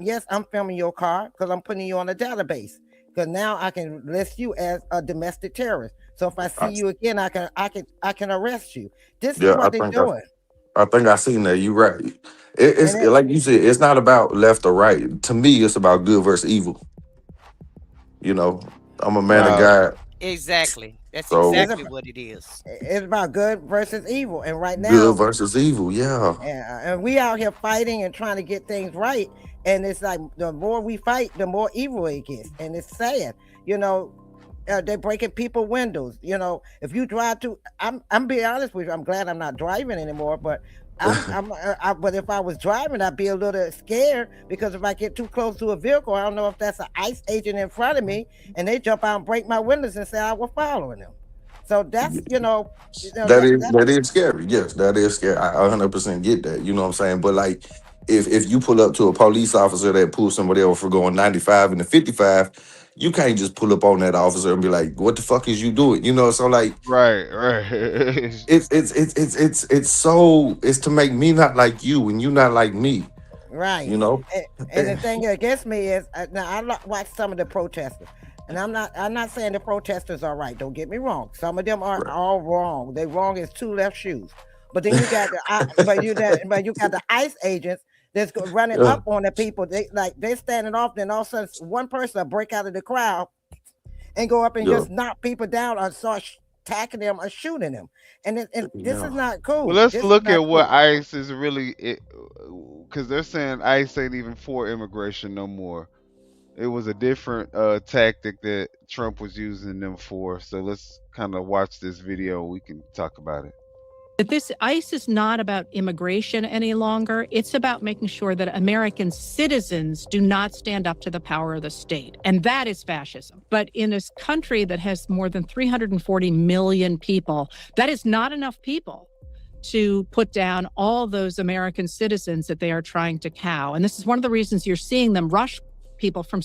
yes, I'm filming your car because I'm putting you on a database. Because now I can list you as a domestic terrorist. So if I see you again, I can arrest you. This is what they're doing. I think I seen that. You right. It's like you said. It's not about left or right. To me, it's about good versus evil. I'm a man of God. Exactly. That's exactly what it is. It's about good versus evil, and right now, good versus evil. Yeah. And we out here fighting and trying to get things right. And it's like the more we fight, the more evil it gets, and it's sad. They're breaking people windows. If you drive I'm being honest with you. I'm glad I'm not driving anymore, but but if I was driving, I'd be a little scared because if I get too close to a vehicle, I don't know if that's an ICE agent in front of me, and they jump out and break my windows and say I was following them. So that's that is scary. Yes, that is scary. I 100% get that. You know what I'm saying? But like, if you pull up to a police officer that pulls somebody over for going 95 and 55. You can't just pull up on that officer and be like, "What the fuck is you doing?" So like, right. It's to make me not like you and you not like me, right? And the thing against me is now I watch some of the protesters, and I'm not saying the protesters are right. Don't get me wrong. Some of them are all wrong. They wrong as two left shoes. But then you got the ICE agents that's running up on the people. They're standing off, then all of a sudden one person will break out of the crowd and go up and just knock people down or start attacking them or shooting them. And this is not cool. Well, let's look at what ICE is really, because they're saying ICE ain't even for immigration no more. It was a different tactic that Trump was using them for. So let's kind of watch this video. We can talk about it. That this ICE is not about immigration any longer. It's about making sure that American citizens do not stand up to the power of the state. And that is fascism. But in a country that has more than 340 million people, that is not enough people to put down all those American citizens that they are trying to cow. And this is one of the reasons you're seeing them rush people from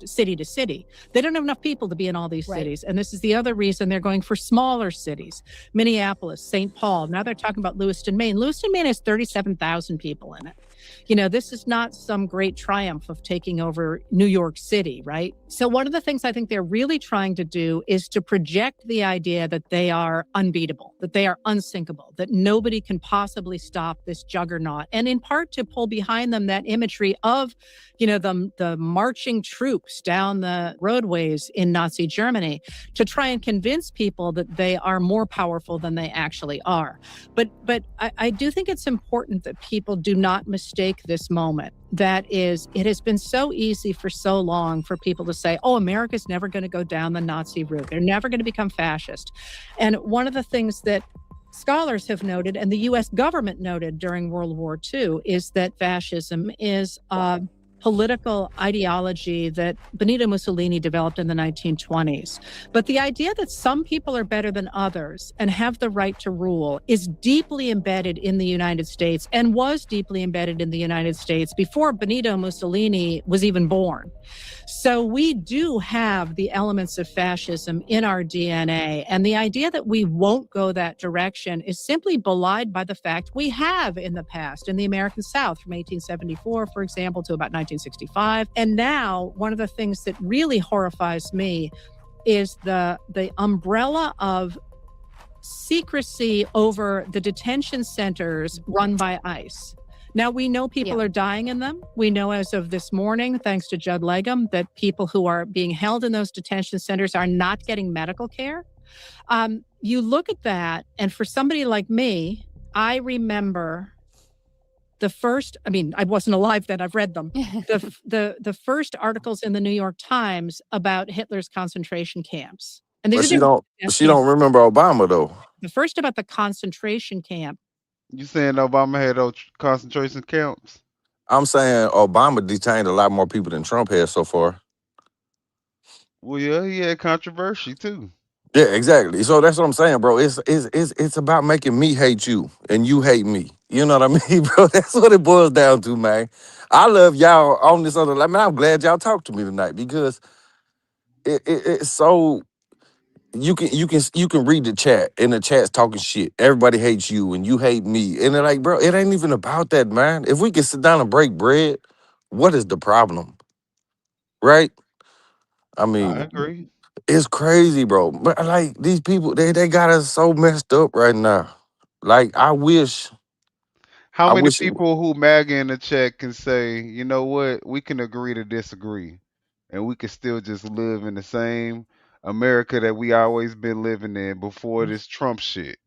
city to city. They don't have enough people to be in all these cities. And this is the other reason they're going for smaller cities. Minneapolis, St. Paul. Now they're talking about Lewiston, Maine. Lewiston, Maine has 37,000 people in it. This is not some great triumph of taking over New York City, right? So one of the things I think they're really trying to do is to project the idea that they are unbeatable, that they are unsinkable, that nobody can possibly stop this juggernaut. And in part to pull behind them that imagery of, the marching troops down the roadways in Nazi Germany to try and convince people that they are more powerful than they actually are. But I do think it's important that people do not mistake this moment. that is, it has been so easy for so long for people to say, oh, America's never going to go down the Nazi route. They're never going to become fascist. And one of the things that scholars have noted, and the US government noted during World War II, is that fascism is political ideology that Benito Mussolini developed in the 1920s. But the idea that some people are better than others and have the right to rule is deeply embedded in the United States, and was deeply embedded in the United States before Benito Mussolini was even born. So we do have the elements of fascism in our DNA. And the idea that we won't go that direction is simply belied by the fact we have in the past in the American South from 1874, for example, to about 1965. And now one of the things that really horrifies me is the umbrella of secrecy over the detention centers run by ICE. Now, we know people are dying in them. We know as of this morning, thanks to Judd Legum, that people who are being held in those detention centers are not getting medical care. You look at that, and for somebody like me, I remember the first, I mean, I wasn't alive then, I've read them, the first articles in the New York Times about Hitler's concentration camps. And But she don't remember Obama though. The first about the concentration camp. You saying Obama had those concentration camps? I'm saying Obama detained a lot more people than Trump has so far. Well, yeah, he had controversy too. Yeah, exactly. So that's what I'm saying, bro. It's about making me hate you and you hate me. You know what I mean, bro? That's what it boils down to, man. I love y'all on this other. I mean, I'm glad y'all talked to me tonight because it's so. You can read the chat, and the chat's talking shit. Everybody hates you, and you hate me, and they're like, bro, it ain't even about that, man. If we can sit down and break bread, what is the problem, right? I mean, I agree. it's crazy, bro. But like these people, they got us so messed up right now. Like I wish. How I many wish. people who MAGA in the chat can say, you know what, we can agree to disagree, and we can still just live in the same America that we always been living in before this Trump shit?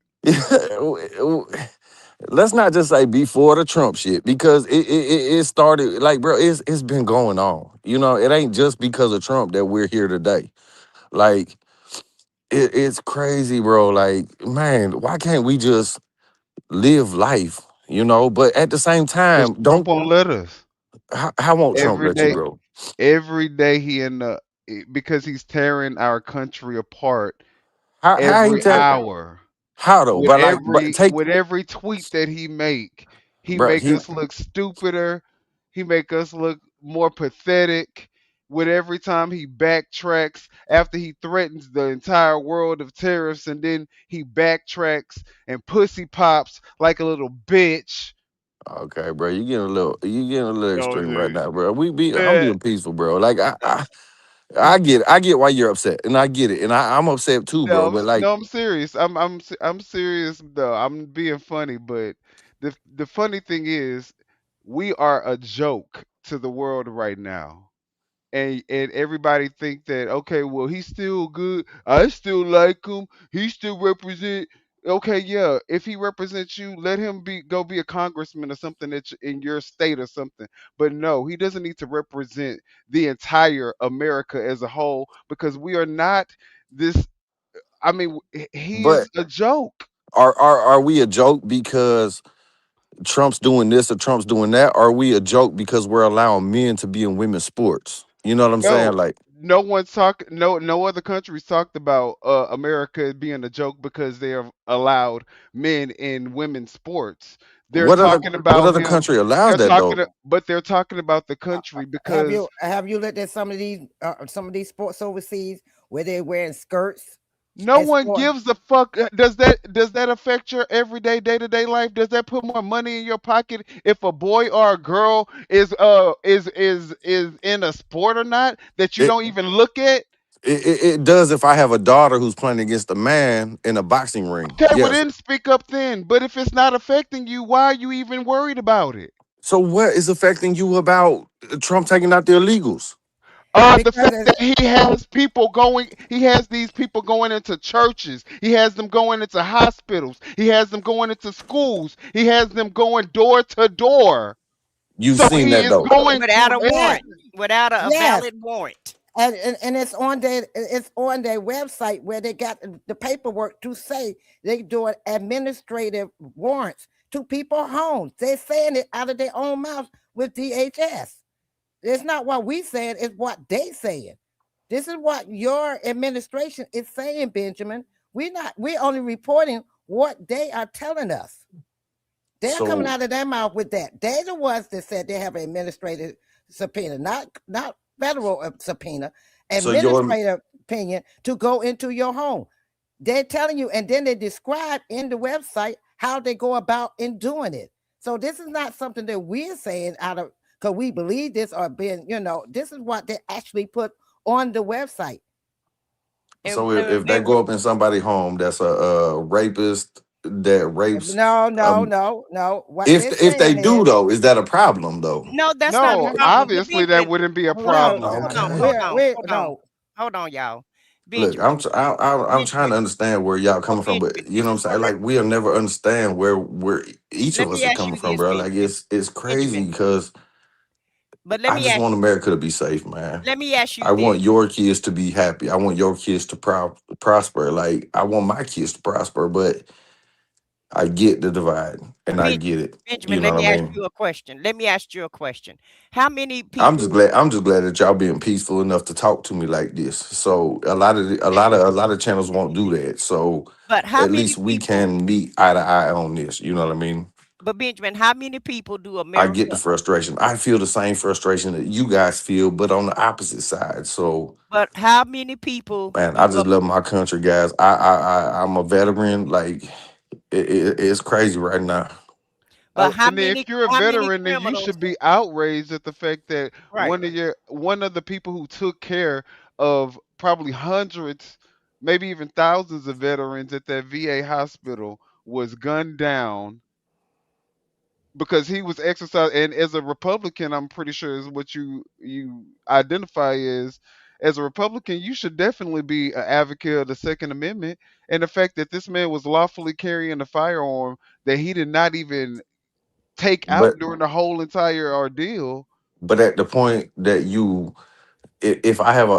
Let's not just say before the Trump shit because it started like, bro, it's been going on. You know, it ain't just because of Trump that we're here today. Like it's crazy, bro. Like, man, why can't we just live life? You know, but at the same Because time, Trump don't. won't let us. How won't Trump Every let you day, go? every day because he's tearing our country apart How he every tell? hour. How though? But take, With every tweet that he bro. make us look stupider. He make us look more pathetic. With every time he backtracks after he threatens the entire world of tariffs, and then he backtracks and pussy pops like a little bitch. Okay, bro, you getting a little No, extreme right dude. now, bro. I'm Yeah. being peaceful, bro. Like I get why you're upset, and I get it, and I'm upset too, bro. But like, No, I'm serious. I'm serious though. I'm being funny, but the funny thing is, we are a joke to the world right now, and everybody think that okay, well he's still good. I still like him. He still represent. Okay, yeah. If he represents you, let him go be a congressman or something in your state or something. But no, he doesn't need to represent the entire America as a whole because we are not this. I mean, he but is a joke. are we a joke because Trump's doing this or Trump's doing that? Or are we a joke because we're allowing men to be in women's sports? You know what I'm saying? No, Like, no one's talk. No other countries talked about America being a joke because they have allowed men in women's sports. They're talking what about other him. country allows that though? But they're talking about the country because Have you looked at some of these sports overseas where they're wearing skirts? no one gives a fuck. Does that affect your everyday day-to-day life? Does that put more money in your pocket if a boy or a girl is in a sport or not that you It, don't even look at? it does if I have a daughter who's playing against a man in a boxing ring. Okay, well Yes. then speak up then. But if it's not affecting you, why are you even worried about it? So what is affecting you about Trump taking out the illegals? The fact that he has these people going into churches, he has them going into hospitals, he has them going into schools, he has them going door to door. You've So seen he that is though. going Without a to Yes, warrant, without a yes. valid warrant. And it's on their website where they got the paperwork to say they doing administrative warrants to people homes. They're saying it out of their own mouth with DHS. It's not what we said, it's what they saying. This is what your administration is saying, Benjamin. We're only reporting what they are telling us. They're coming So out of their mouth with that. They're the ones that said they have an administrative subpoena, not federal subpoena, so your administrative opinion to go into your home. They're telling you, and then they describe in the website how they go about in doing it. So this is not something that we're saying out of because we believe this or being, this is what they actually put on the website. so if they go up in somebody's home that's a rapist that rapes No. What they're if they saying do is though, is that a problem though? No, that's not a No, problem. But obviously that wouldn't be a no, problem. Okay. Hold on, y'all. Look, Benjamin, I'm trying to understand where y'all coming from, but Benjamin, you know what I'm saying? Like we'll never understand where each let of me us are ask coming you from, this, bro. Like it's crazy Benjamin. because But let I me just ask want you. America to be safe, man. Let me ask you I this. want your kids to be happy. I want your kids to prosper. Like I want my kids to prosper, but I get the divide and I get it. You Benjamin, know let what me I ask mean? you a question. Let me ask you a question. How many I'm just people? glad. I'm just glad that y'all being peaceful enough to talk to me like this. So a lot of channels won't do that. So But how at many least we people? can meet eye to eye on this. You know what I mean? But Benjamin, how many people do I get America? the frustration. I feel the same frustration that you guys feel, but on the opposite side. So But how many people man, I do? just love my country, guys. I'm a veteran. Like it's crazy right now. But how And many? if you're a How many veteran, then you criminals? should be outraged at the fact that Right. one of the people who took care of probably hundreds, maybe even thousands of veterans at that VA hospital was gunned down because he was exercising. And as a Republican, I'm pretty sure is what you identify as a Republican. You should definitely be an advocate of the Second Amendment and the fact that this man was lawfully carrying a firearm that he did not even take out But during the whole entire ordeal. but at the point that if I have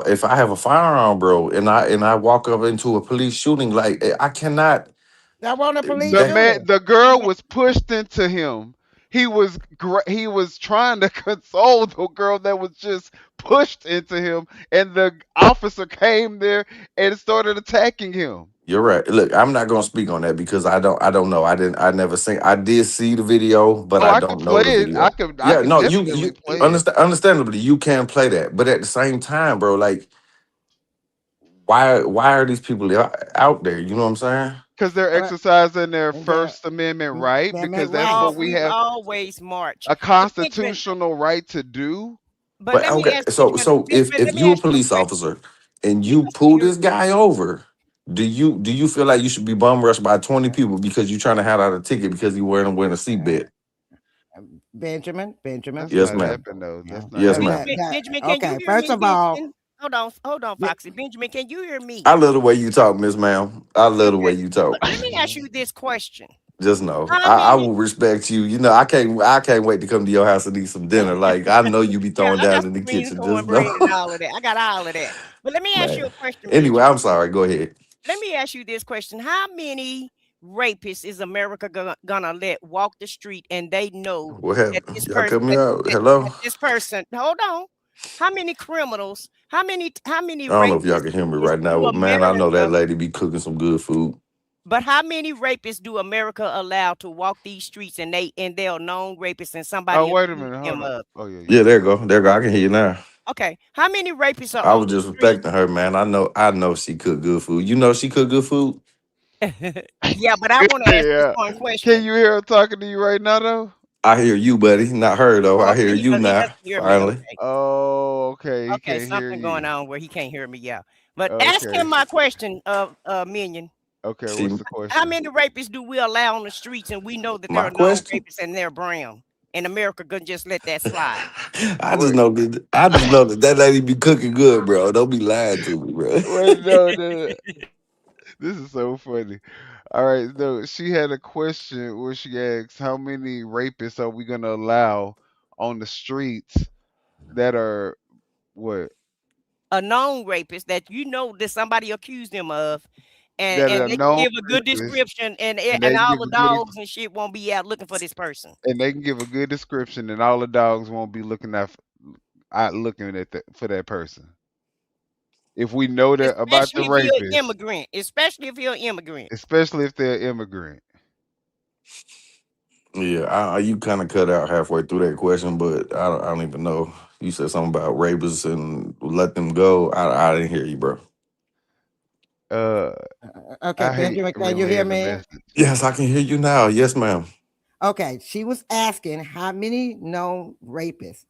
a firearm, bro, and I walk up into a police shooting, like I cannot. That wasn't a police That shooting. The girl was pushed into him. He was trying to console the girl that was just pushed into him, and the officer came there and started attacking him. You're right. Look, I'm not gonna speak on that because I don't know. I never seen. I did see the video, but Oh, I I could don't know play the it. I video. could I Yeah, could no, you definitely play it understandably you can play that, but at the same time, bro, like why are these people out there? You know what I'm saying? because they're Uh, exercising their and then First Amendment right they make because that's right. what we We have always march. a But Benjamin, constitutional right to do. but But let me okay, ask so Benjamin. so if Benjamin, let if me you a ask you a police question. officer and You you must pull hear this guy over, do you feel like you should be bum rushed by 20 people because you trying to hand out a ticket because he wearing a seatbelt? Benjamin. That's Yes, not ma'am. happened though. Yeah. That's not Yes, That, ma'am. happened. that, that, Benjamin, can you okay, hear first me, of all, Benjamin? Hold on, Foxy. Benjamin, can you hear me? I love the way you talk, Miss Ma'am. I love the way Okay. you talk. Let me ask you this question. Just know, How I many? will respect you. You know, I can't wait to come to your house and eat some dinner. Like I know you be Yeah, throwing I got down in some the green kitchen. Just know, cornbread and all of that. I got all of that. But let me ask you man. a question, Anyway, Benjamin. I'm sorry. Go ahead. Let me ask you this question. How many rapists is America gonna let walk the street and they know What happened? that this Y'all person cut me that, out. that, Hello. that this person, hold on. How many criminals, how many I don't know if y'all rapists can hear me is right now, do but man, I know that America, lady be cooking some good food. but how many rapists do America allow to walk these streets and they're known rapists and Oh, somebody wait a accused minute. Hold them on. of? Oh yeah, you Yeah, there you good. go. There you go. I can hear you now. Okay. How many rapists are I on was the just street? respecting her, man. I know she cook good food. You know she cook good food. Yeah, but I want to ask this Yeah. one Can question. you hear her talking to you right now though? I hear you, buddy. Not her though. Oh, I hear okay, you he now. doesn't hear me. Finally. Okay. Oh, okay. He Okay, can't hear something going you. on where he can't hear me. Yeah, but ask Okay. him my question, Minion. Okay. She What's the How question? many rapists do we allow on the streets, and we know that there my are known question. rapists and they're brown, and America couldn't just let that slide? Wait. I just know that lady be cooking good, bro. Don't be lying to me, bro. Wait. No. No. This is so funny. All right. No. She had a question where she asked, "How many rapists are we gonna allow on the streets that are what A known rapist that that somebody accused him of, that and are they can known give a good rapists, description, and and and they can all give the a good dogs and shit won't be out looking for this person. and they can give a good description, and all the dogs won't be looking at for that person. If we know that about the Especially if you're an rapist, immigrant. Especially if you're an immigrant. especially if they're immigrant. Yeah, you kind of cut out halfway through that question, but I don't even know. You said something about rapists and let them go. I didn't hear you, bro. Okay, I hate Benjamin, can you hear relaying the me? message. Yes, I can hear you now. Yes, ma'am. Okay, she was asking how many known rapists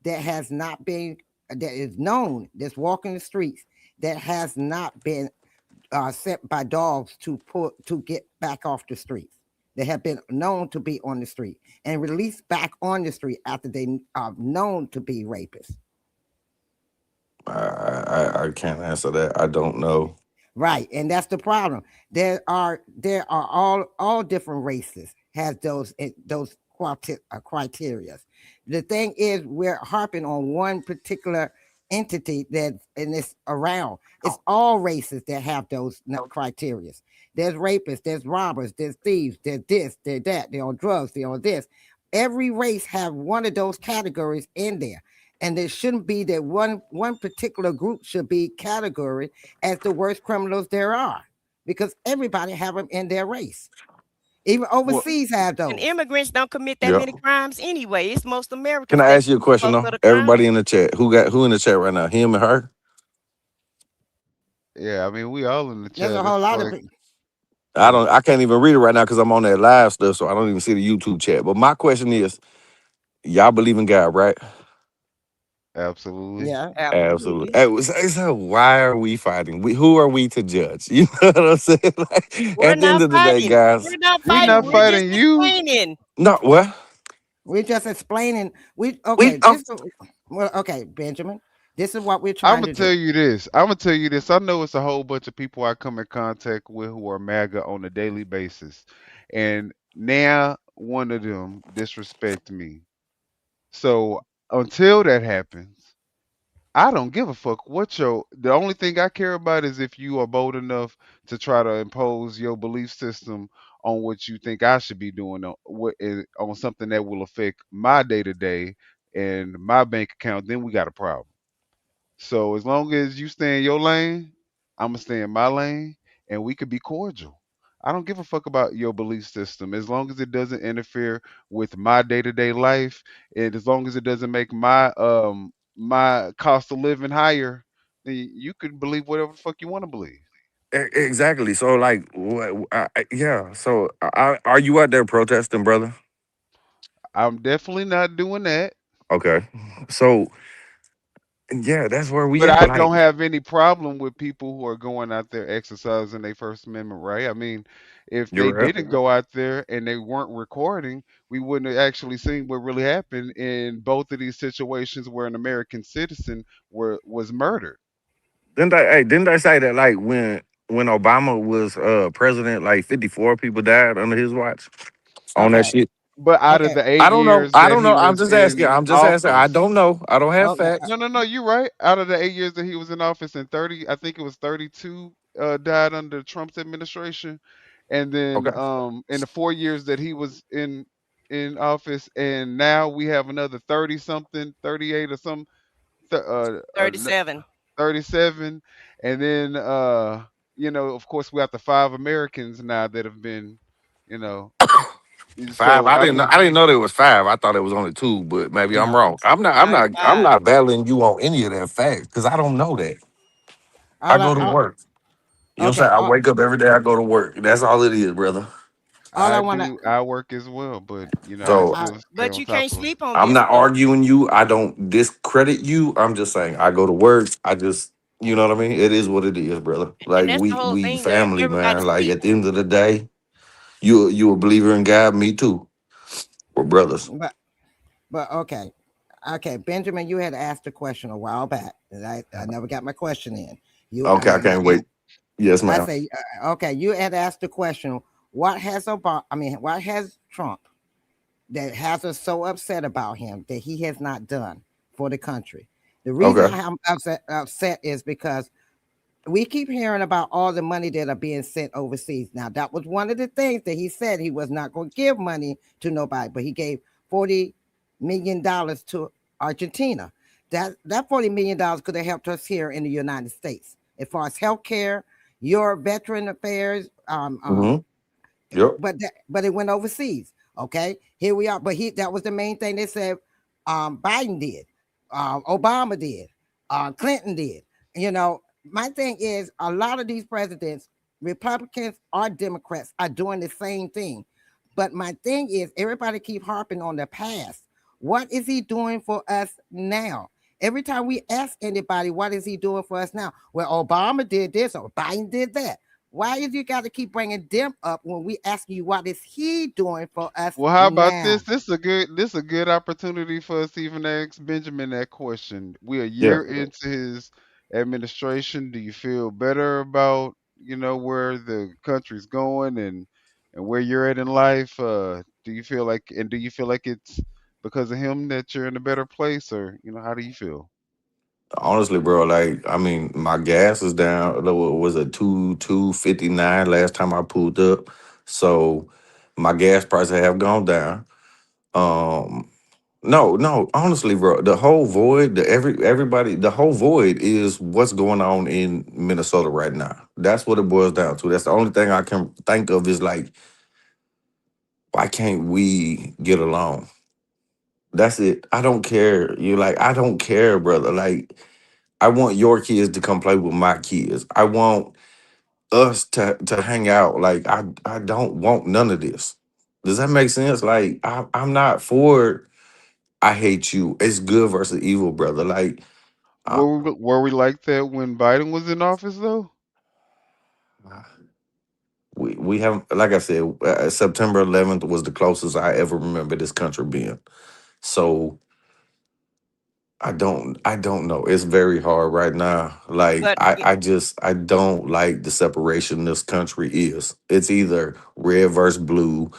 that has not been that is known that's walking the streets that has not been sent by dogs to get back off the streets. They have been known to be on the street and released back on the street after they are known to be rapists. I can't answer that. I don't know. Right, and that's the problem. There are all different races has those criteria. The thing is, we're harping on one particular entity that and it's around. It's all races that have those criteria. There's rapists, there's robbers, there's thieves, there's this, there's that, they're on drugs, they're on this. Every race have one of those categories in there. And there shouldn't be that one particular group should be categorized as the worst criminals there are, because everybody have them in their race. Even overseas have those. And immigrants don't commit that many crimes anyway. It's most Americans. Can I ask you a question though? Everybody in the chat, who in the chat right now? Him and her? Yeah, I mean we all in the chat. There's a whole lot of people. I can't even read it right now because I'm on that live stuff, so I don't even see the YouTube chat. But my question is, y'all believe in God, right? Absolutely. Yeah. Absolutely. So why are we fighting? Who are we to judge? You know what I'm saying? Like, We're at the end not of the day, fighting. guys. We're not We're fighting. not We're fighting just you. explaining. No, what? We're just explaining. Okay, Benjamin. This is what we're trying to do. I'm gonna tell you this. I know it's a whole bunch of people I come in contact with who are MAGA on a daily basis, and now one of them disrespect me. So until that happens, I don't give a fuck the only thing I care about is if you are bold enough to try to impose your belief system on what you think I should be doing on something that will affect my day to day and my bank account, then we got a problem. So as long as you stay in your lane, I'm gonna stay in my lane, and we could be cordial. I don't give a fuck about your belief system as long as it doesn't interfere with my day to day life, and as long as it doesn't make my cost of living higher. Then you can believe whatever the fuck you want to believe. Exactly. So, like, yeah. So, are you out there protesting, brother? I'm definitely not doing that. Okay. So, yeah, that's where we But at. I Like, don't have any problem with people who are going out there exercising their First Amendment right. I mean, if they you're right. didn't go out there and they weren't recording, we wouldn't have actually seen what really happened in both of these situations where an American citizen was murdered. Didn't they say that like when Obama was president, like 54 people died under his watch on that shit? But out of the 8 I don't know. years I that don't he know. I'm was just asking. in I'm just asking. I office, don't know. I don't have facts. no, you're right. Out of the 8 years that he was in office, and 30, I think it was 32 died under Trump's administration, and then Okay. in the 4 years that he was in office, and now we have another 30 something, 38 or some, 37. 37, and then of course we have the 5 Americans now that have been, you know, Five. so I I didn't know. mean, I didn't know there was five. I thought it was only two, but maybe I'm No. wrong. I'm not. I'm No, not. it's I'm 5. not battling you on any of that facts because I don't know that. I go to work. You know what I'm saying? I wake up every day. I go to work. That's all it is, brother. I work as well, but I So still stay But on you top can't of. sleep on I'm this not stuff. arguing you. I don't discredit you. I'm just saying I go to work. I just, you know what I mean? It is what it is, brother. And Like that's the whole we thing that family, everybody man. Like sleep. at the end of the day, you a believer in God, me too. We're brothers. But okay, Benjamin, you had asked a question a while back, and I never got my question in. Okay, I can't wait. Yes, I ma'am. say, okay, you had asked the question. What has Trump that has us so upset about him that he has not done for the country. The reason Okay. I'm upset is because we keep hearing about all the money that are being sent overseas. Now, that was one of the things that he said he was not going to give money to nobody, but he gave $40 million to Argentina. That $40 million could have helped us here in the United States as far as healthcare, your veteran affairs. Yep. But it went overseas. Okay, here we are. But that was the main thing they said. Biden did, Obama did, Clinton did. You know, my thing is a lot of these presidents, Republicans or Democrats, are doing the same thing. But my thing is, everybody keep harping on the past. What is he doing for us now? Every time we ask anybody, what is he doing for us now? Well, Obama did this or Biden did that. Why is you got to keep bringing them up when we ask you what is he doing for us Well, how about now? this? This is a good opportunity for us to even ask Benjamin that question. We're a Yeah. year into his administration. Do you feel better about, where the country's going and where you're at in life? Do you feel like it's because of him that you're in a better place, or how do you feel? Honestly, bro, like I mean, my gas is down. Was it 2.59 last time I pulled up? So my gas prices have gone down. No, honestly, bro, the whole void, everybody, the whole void is what's going on in Minnesota right now. That's what it boils down to. That's the only thing I can think of is like, why can't we get along? That's it. I don't care. I don't care, brother. Like, I want your kids to come play with my kids. I want us to hang out. Like, I don't want none of this. Does that make sense? Like, I'm not for I hate you. It's good versus evil, brother. Like, Were we like that when Biden was in office though? we have, like I said, September 11th was the closest I ever remember this country being. So I don't know. It's very hard right now. Like But I don't like the separation this country is. It's either red versus blue,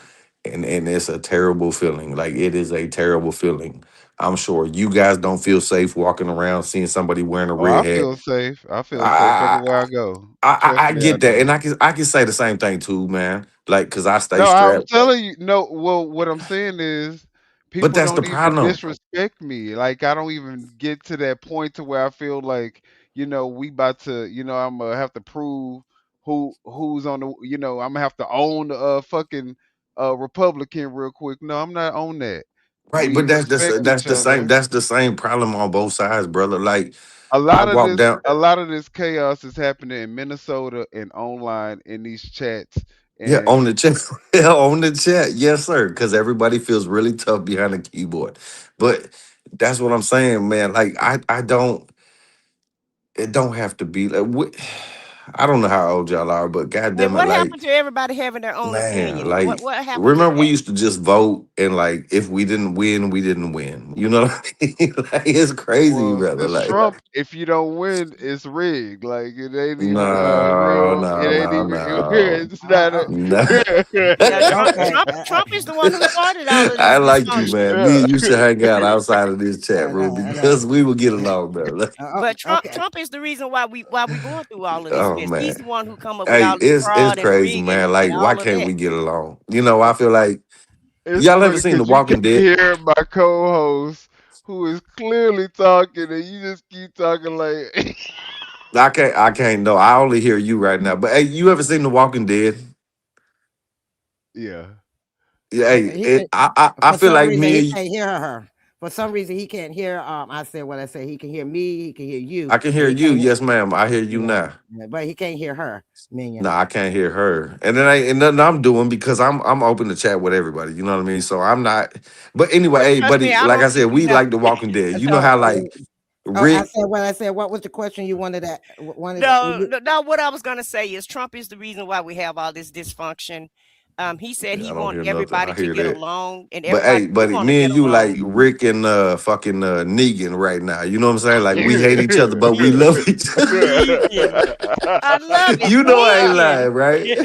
and it's a terrible feeling. Like it is a terrible feeling. I'm sure you guys don't feel safe walking around seeing somebody wearing a Oh, red I hat. feel safe. I feel safe I everywhere I go. I Trust me, I get that, do. and I can say the same thing too, man. Like, cause I stay No, I'm strapped. telling you. No, well, what I'm saying is, But people that's the don't even problem, disrespect me. Like, I don't even get to that point to where I feel like, we about to, I'm gonna have to prove who's on the, I'm gonna have to own the fucking Republican real quick. No, I'm not on that. right? We But respect that's each the same. other. That's the same problem on both sides, brother. Like, A I lot of walk this, down. a lot of this chaos is happening in Minnesota and online in these chats, Yeah, on and the chat. Yeah, on the chat. Yes, sir. Because everybody feels really tough behind the keyboard. But that's what I'm saying, man. Like, I don't. It don't have to be like. I don't know how old y'all are, but and goddamn it, what like. happened to everybody having their own Man, opinion? like, What happened to remember we that? used to just vote and like if we didn't win, we didn't win. You know what I mean? Like, it's crazy, well, brother. since Like, Trump, if you don't win, it's rigged. Like it ain't even no, real. It no, ain't no, even. no, It's not no. Yeah, Trump Okay. Trump Trump is the one who started all of I this like you, dysfunction. man. Me and you should hang out outside of this chat room No. because we will get along better. But Okay. Trump is the reason why we going through all of this Oh mess. He's man. the one who come up with Hey, all this it's fraud and crazy, rigging man. and Like, why all of can't that. we get along? I feel like It's y'all ever funny seen The because you can Walking Dead? hear my co-host who is clearly talking, and you just keep talking like. I can't know. I only hear you right now. But hey, you ever seen The Walking Dead? Yeah. Yeah, hey, He, I for feel some like reason, he me and can't hear her. For some reason, he can't hear. I said what I said. He can hear me. He can hear you, I can but hear he you. can't. Yes, ma'am. I hear you Yeah, now. but he can't hear her. No, Minion. I can't hear her. And it ain't nothing I'm doing because I'm open to chat with everybody. You know what I mean? So I'm not. But anyway, But hey, trust me, buddy, I like don't I think said, you we have. like The Walking Dead. You know So, how like I Rick. said what I said. What was the question you wanted? No. What I was gonna say is Trump is the reason why we have all this dysfunction. He said Yeah, he I don't want hear nothing. everybody I to hear get that. along, and But hey, everybody do buddy, want to me get and you like along. Rick and fucking Negan right now. You know what I'm saying? Like we hate each other, but we love each other. Negan. I love it, You know I ain't Negan. lying, right?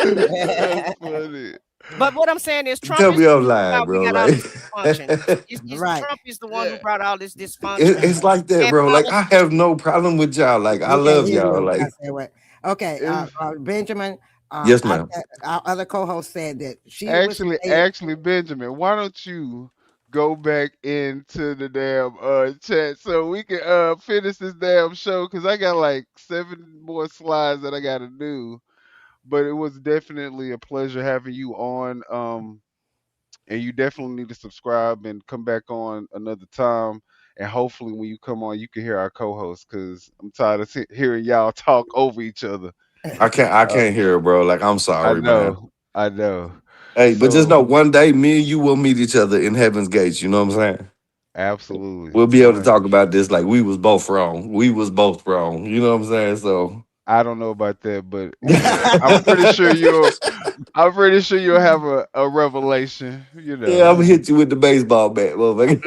That's funny. But what I'm saying is Trump Tell is me the I'm reason why lying, we bro. got all Like this dysfunction. Right. Trump is the one who brought all this dysfunction. it's like that, And bro. Like I have no problem with y'all. Like I We can't love hear y'all. you. I Like said what? Okay, Benjamin. yes, ma'am. Our other co-host said that she was saying, Actually, Benjamin, why don't you go back into the damn chat so we can finish this damn show? Cause I got like 7 more slides that I gotta do. But it was definitely a pleasure having you on. And you definitely need to subscribe and come back on another time. And hopefully, when you come on, you can hear our co-host because I'm tired of hearing y'all talk over each other. I can't hear it, bro. Like I'm I sorry, man. know. Hey, but just So know one day me and you will meet each other in heaven's gates. You know what I'm saying? absolutely, We'll be able to one. talk about this like we was both wrong. We was both wrong. You know what I'm saying? So I don't know about that, but I'm pretty sure you'll have a revelation. You yeah, I'm know. gonna hit you with the baseball bat, motherfucker.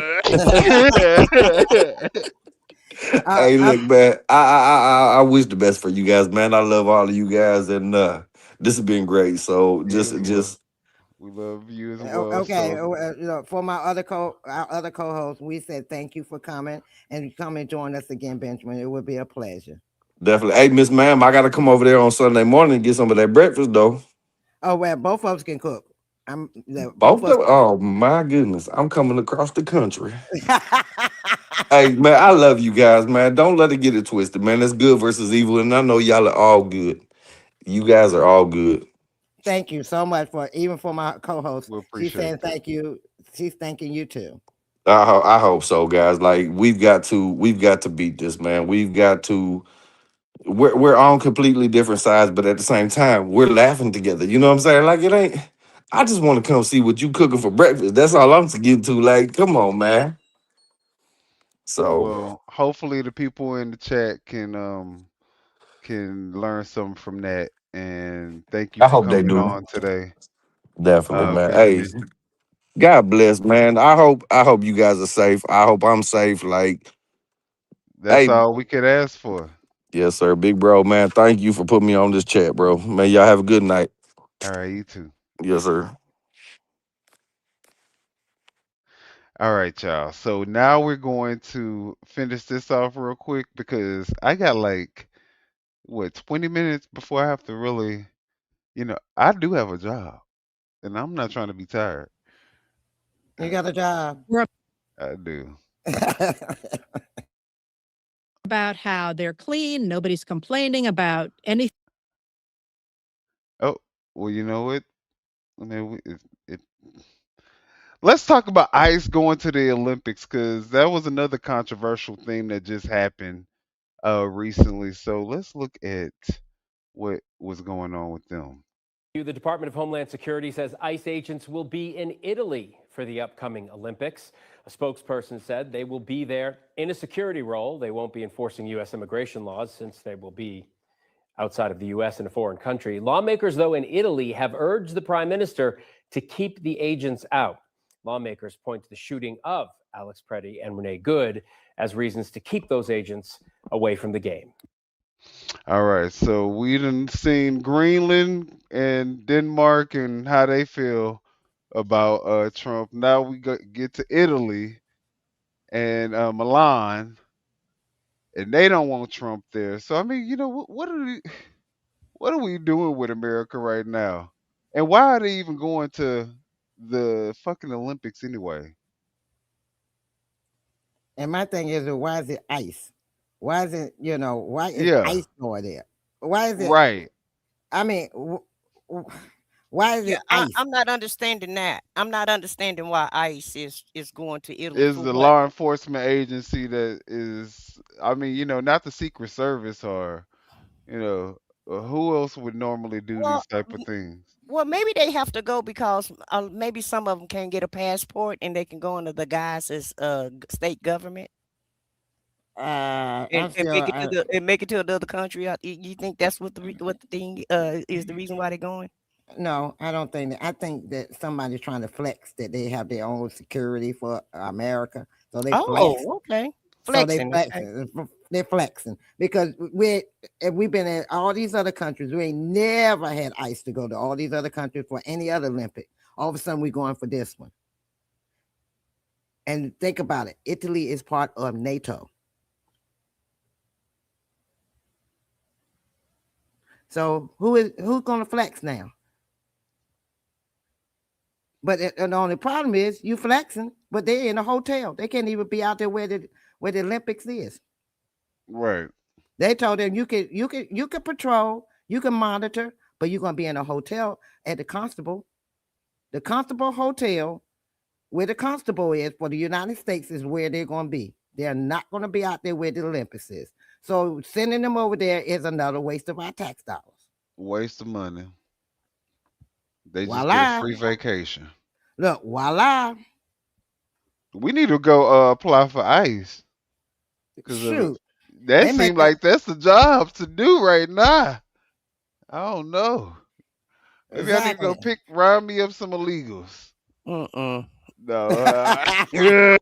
Hey, look, man. I wish the best for you guys, man. I love all of you guys, and this has been great. So You as well. just We love you as well. okay, So for our other co-host, we said thank you for coming and come and join us again, Benjamin. It would be a pleasure. definitely. Hey, Miss Ma'am, I gotta come over there on Sunday morning and get some of that breakfast, though. Oh well, both of us can cook. Both of oh my goodness, I'm coming across the country. Hey man, I love you guys, man. Don't let it get it twisted, man. That's good versus evil, and I know y'all are all good. You guys are all good. Thank you so much for my co-host. we She's appreciate saying that. thank you. She's thanking you too. I hope so, guys. Like we've got to beat this, man. We've got to. We're on completely different sides, but at the same time, we're laughing together. You know what I'm saying? Like it ain't. I just want to come see what you cooking for breakfast. That's all I'm getting to. Like, come on, man. So Well, hopefully the people in the chat can learn something from that. And thank you I for hope they coming do. on today, Definitely, man. Hey, Benjamin. God bless, man. I hope you guys are safe. I hope I'm safe. Like, That's hey, all we could ask for. yes, sir. Big bro, man. Thank you for putting me on this chat, bro. Man, y'all have a good night. All right, you too. Yes, sir. All right, y'all. So now we're going to finish this off real quick because I got like what 20 minutes before I have to really, I do have a job and I'm not trying to be tired. You got a job. I do. About how they're clean. Nobody's complaining about anything. Oh, well, you know what? I mean, let's talk about ice going to the Olympics because that was another controversial thing that just happened recently. So let's look at what was going on with them. The Department of Homeland Security says ICE agents will be in Italy for the upcoming Olympics. A spokesperson said they will be there in a security role. They won't be enforcing U.S. immigration laws since they will be outside of the U.S. in a foreign country. Lawmakers, though, in Italy have urged the prime minister to keep the agents out. Lawmakers point to the shooting of Alex Pretti and Renee Good as reasons to keep those agents away from the game. All right, so we done seen Greenland and Denmark and how they feel about Trump. Now we get to Italy and Milan, and they don't want Trump there. So I mean, what are we doing with America right now? And why are they even going to the fucking Olympics anyway? And my thing is, why is it ice? Why is it, why is Yeah, ice going there? Why is it, right. I mean, why is Yeah, it ice? I'm not understanding that. I'm not understanding why ICE is going to Italy Is for the what? law enforcement agency that is, I mean, not the Secret Service or, who else would normally do Well, these type of things? well, maybe they have to go because maybe some of them can't get a passport and they can go under the guise as state government I'm and still, make it to another country. You think that's what the thing is the reason why they're going? no, I don't think that. I think that somebody's trying to flex that they have their own security for America. So they flex. Oh, okay, So they flexing. Okay. flexing. They're flexing because we've been in all these other countries. We ain't never had ICE to go to all these other countries for any other Olympic. all of a sudden we're going for this one. And think about it. Italy is part of NATO. So who's going to flex now? But the only problem is you flexing, but they're in a hotel. They can't even be out there where the Olympics is. Right. They told them you could patrol, you can monitor, but you're gonna be in a hotel at the Constable Hotel, where the Constable is for the United States is where they're gonna be. They're not gonna be out there where the Olympics is. So sending them over there is another waste of our tax dollars. Waste of money. They just Voila. get a free vacation. Look, voila. We need to go apply for ICE. Shoot. That seems like that's the job to do right now. I don't know. Maybe I need to go round me up some illegals. Mm-mm. No. It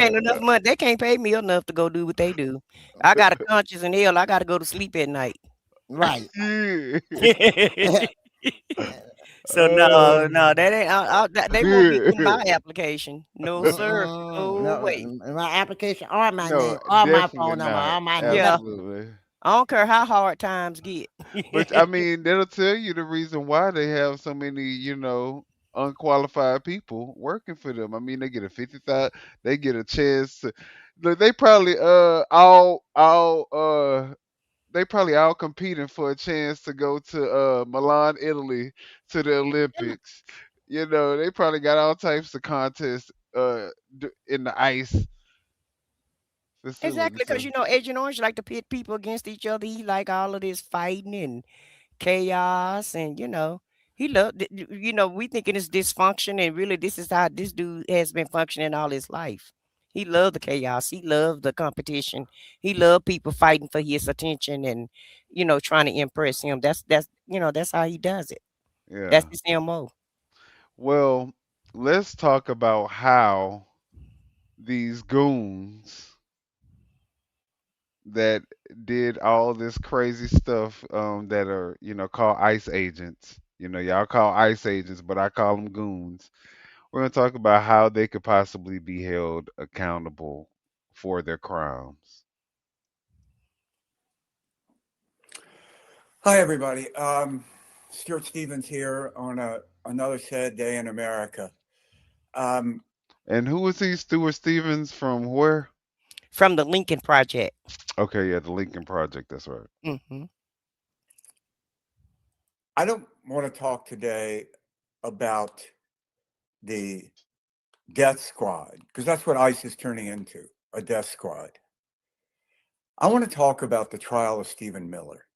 ain't enough money. They can't pay me enough to go do what they do. I got a conscience in hell. I got to go to sleep at night. Right. So no, that ain't. They won't be in my application. No, sir. No way. My application or my name or my phone number or my name. Absolutely. I don't care how hard times get. But I mean, that'll tell you the reason why they have so many, unqualified people working for them. I mean, they get a 50,000. They get a chance to. Look, they probably they probably all competing for a chance to go to Milan, Italy, to the Olympics. They probably got all types of contests in the ICE facility. Exactly, because Agent Orange like to pit people against each other. He like all of this fighting and chaos, and he loved. We thinking it's dysfunction, and really this is how this dude has been functioning all his life. He loved the chaos. He loved the competition. He loved people fighting for his attention and, trying to impress him. That's how he does it. Yeah. That's his MO. Well, let's talk about how these goons that did all this crazy stuff that are, called ICE agents. Y'all call ICE agents, but I call them goons. We're going to talk about how they could possibly be held accountable for their crimes. Hi, everybody. Stuart Stevens here on another sad day in America. And who is he, Stuart Stevens, from where? From the Lincoln Project. Okay, yeah, the Lincoln Project, that's right. Mm-hmm. I don't want to talk today about the death squad, because that's what ICE is turning into, a death squad. I want to talk about the trial of Stephen Miller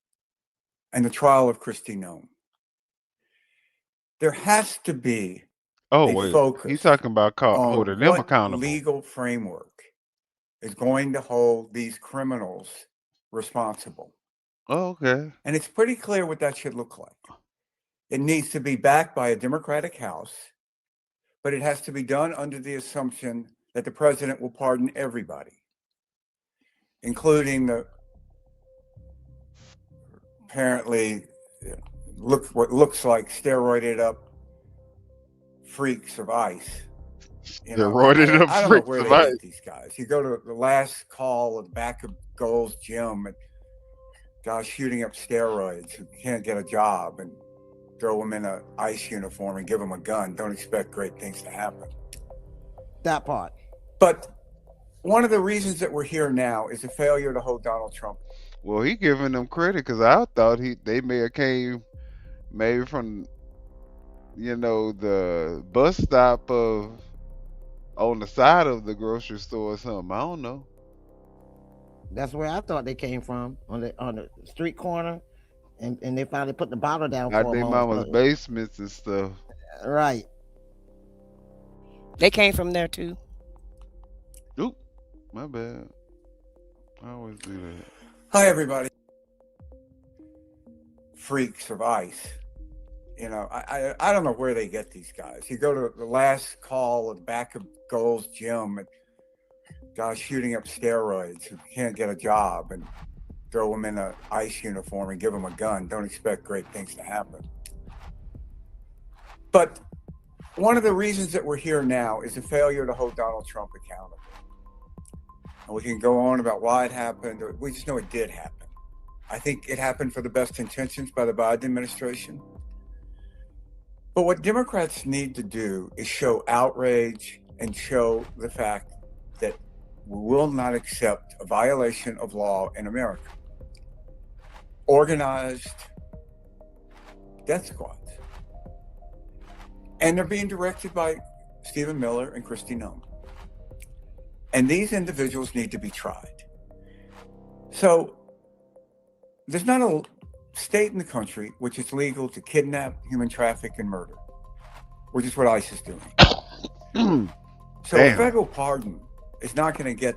and the trial of Kristi Noem. There has to be focus. He's talking about holding them accountable. Legal framework is going to hold these criminals responsible. Oh, okay. And it's pretty clear what that should look like. It needs to be backed by a Democratic House, but it has to be done under the assumption that the president will pardon everybody, including the apparently what looks like steroided up freaks of ICE. I don't know where they get these guys. You go to the last call at the back of Gold's Gym, and guys shooting up steroids who can't get a job, and throw them in an ICE uniform and give them a gun. Don't expect great things to happen. That part. But one of the reasons that we're here now is a failure to hold Donald Trump. Well, he giving them credit because I thought they may have came maybe from, the bus stop on the side of the grocery store or something. I don't know. That's where I thought they came from, on the street corner. And they finally put the bottle down I for think mama's basements and stuff. Right. They came from there too. Oop, my bad. I always do that. Hi, everybody. Freaks of ICE. I don't know where they get these guys. You go to the last call at the back of Gold's Gym, and guys shooting up steroids who can't get a job, and throw them in an ICE uniform and give them a gun. Don't expect great things to happen. But one of the reasons that we're here now is the failure to hold Donald Trump accountable. And we can go on about why it happened, or we just know it did happen. I think it happened for the best intentions by the Biden administration. But what Democrats need to do is show outrage and show the fact that we will not accept a violation of law in America. Organized death squads. And they're being directed by Stephen Miller and Kristi Noem. And these individuals need to be tried. So there's not a state in the country which is legal to kidnap, human traffic, and murder, which is what ICE is doing. So a federal pardon is not going to get.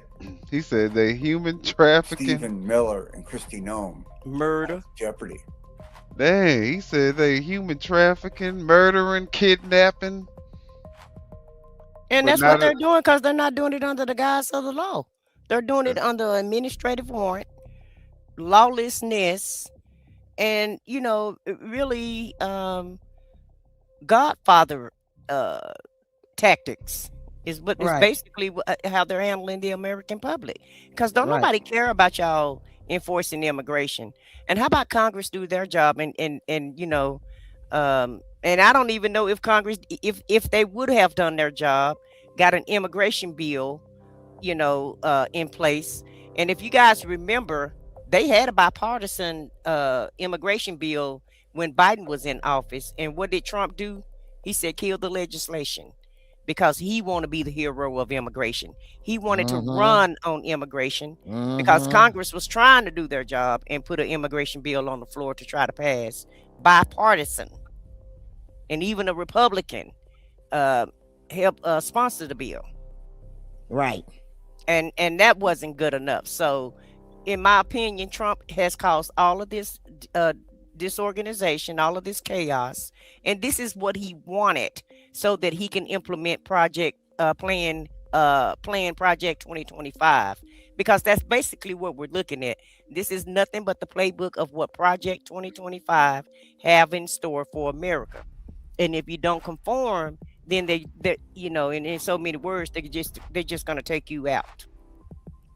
He said they human trafficking. Stephen Miller and Kristi Noem. Murder. Jeopardy. Dang, he said they human trafficking, murdering, kidnapping. And that's what they're doing because they're not doing it under the guise of the law. They're doing it under administrative warrant, lawlessness, and, you know, really Godfather tactics is what is basically how they're handling the American public. Because don't nobody care about y'all enforcing immigration. And how about Congress do their job and you know, and I don't even know if Congress, if they would have done their job, got an immigration bill, you know, in place. And if you guys remember, they had a bipartisan immigration bill when Biden was in office. And what did Trump do? He said, kill the legislation, because he wanted to be the hero of immigration. He wanted to run on immigration because Congress was trying to do their job and put an immigration bill on the floor to try to pass, bipartisan. And even a Republican helped sponsor the bill. Right. And that wasn't good enough. So in my opinion, Trump has caused all of this disorganization, all of this chaos. And this is what he wanted so that he can implement plan Project 2025, because that's basically what we're looking at. This is nothing but the playbook of what Project 2025 have in store for America. And if you don't conform, then they you know, in so many words, they're just going to take you out.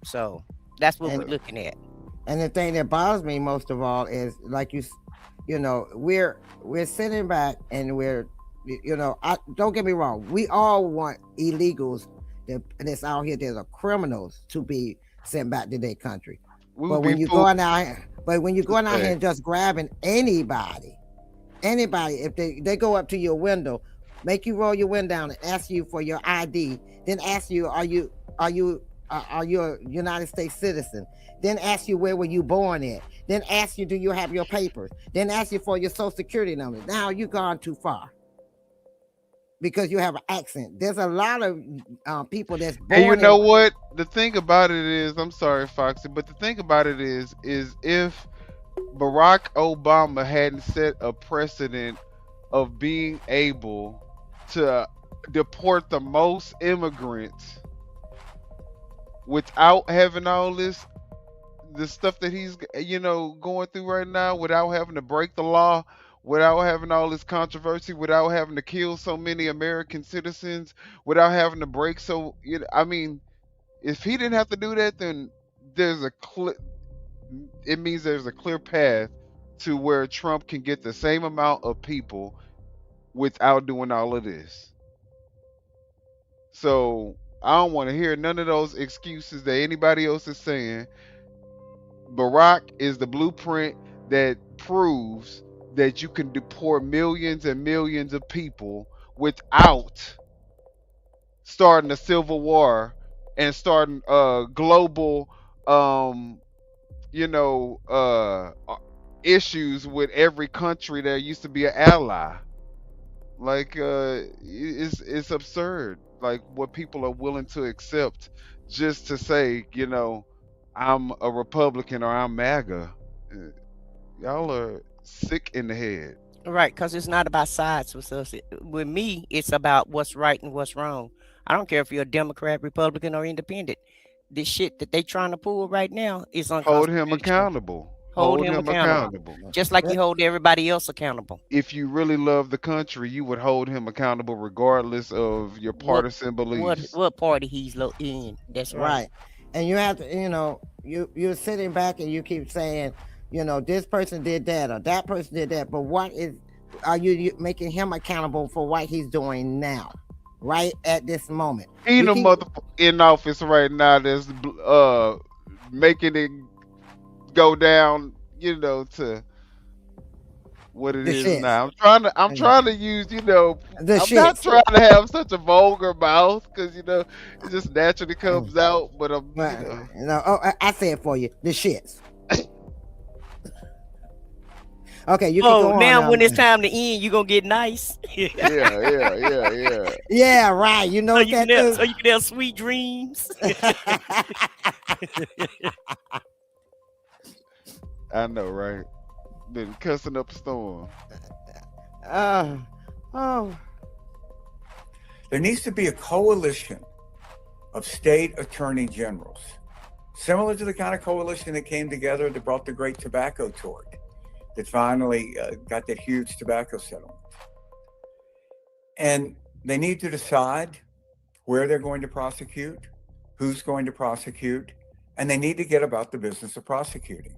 So that's what we're looking at. And the thing that bothers me most of all is, like you know, we're sitting back and we're, you know, don't get me wrong, we all want illegals that's out here, there's criminals, to be sent back to their country. But when you're going out here and just grabbing anybody, if they go up to your window, make you roll your window down and ask you for your ID, then ask you, are you a United States citizen? Then ask you, where were you born at? Then ask you, do you have your papers? Then ask you for your social security number. Now you've gone too far because you have an accent. There's a lot of people that's born. And you know what? The thing about it is, I'm sorry, Foxy, but the thing about it is if Barack Obama hadn't set a precedent of being able to deport the most immigrants without having all the stuff that he's, you know, going through right now, without having to break the law, without having all this controversy, without having to kill so many American citizens, without having to break so, you know, I mean, if he didn't have to do that, then it means there's a clear path to where Trump can get the same amount of people without doing all of this. So I don't want to hear none of those excuses that anybody else is saying. Barack is the blueprint that proves that you can deport millions and millions of people without starting a civil war and starting global issues with every country that used to be an ally. Like it's absurd, like what people are willing to accept just to say, you know, I'm a Republican or I'm MAGA. Y'all are sick in the head. Right, because it's not about sides with us. With me, it's about what's right and what's wrong. I don't care if you're a Democrat, Republican, or Independent. This shit that they trying to pull right now is unconstitutional. Hold him accountable. Hold him accountable. Just like you hold everybody else accountable. If you really love the country, you would hold him accountable regardless of your partisan beliefs. What party he's in. That's right. And you have to, you're sitting back and you keep saying, this person did that or that person did that. But are you making him accountable for what he's doing now, right at this moment? Ain't a motherfucker in office right now that's making it go down, to what it is now. I'm trying to use, I'm not trying to have such a vulgar mouth because it just naturally comes out. But I say it for you, the shits. Okay, you can go on now when it's time to end, you're gonna get nice. Yeah. Yeah, right. You know so you can have sweet dreams. I know, right? Been cussing up a storm. There needs to be a coalition of state attorney generals, similar to the kind of coalition that came together that brought the great tobacco tort, that finally got that huge tobacco settlement. And they need to decide where they're going to prosecute, who's going to prosecute, and they need to get about the business of prosecuting.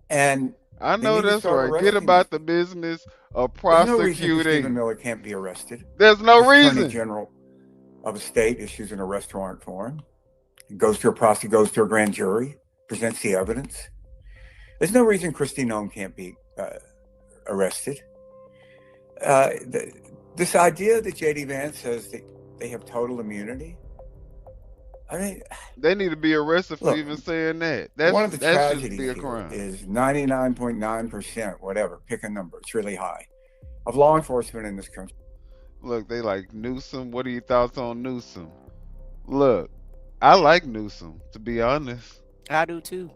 And I know that's right. Get about the business of prosecuting. There's no reason Stephen Miller can't be arrested. There's no reason. The Attorney General of a state issues an arrest warrant for him. It goes to a grand jury, presents the evidence. There's no reason Kristi Noem can't be arrested. This idea that J.D. Vance says that they have total immunity. I mean, they need to be arrested for even saying that. That's one of the tragedies be a crime. Is 99.9%, whatever, pick a number, it's really high, of law enforcement in this country. Look, they like Newsom. What are your thoughts on Newsom? Look, I like Newsom, to be honest. I do too.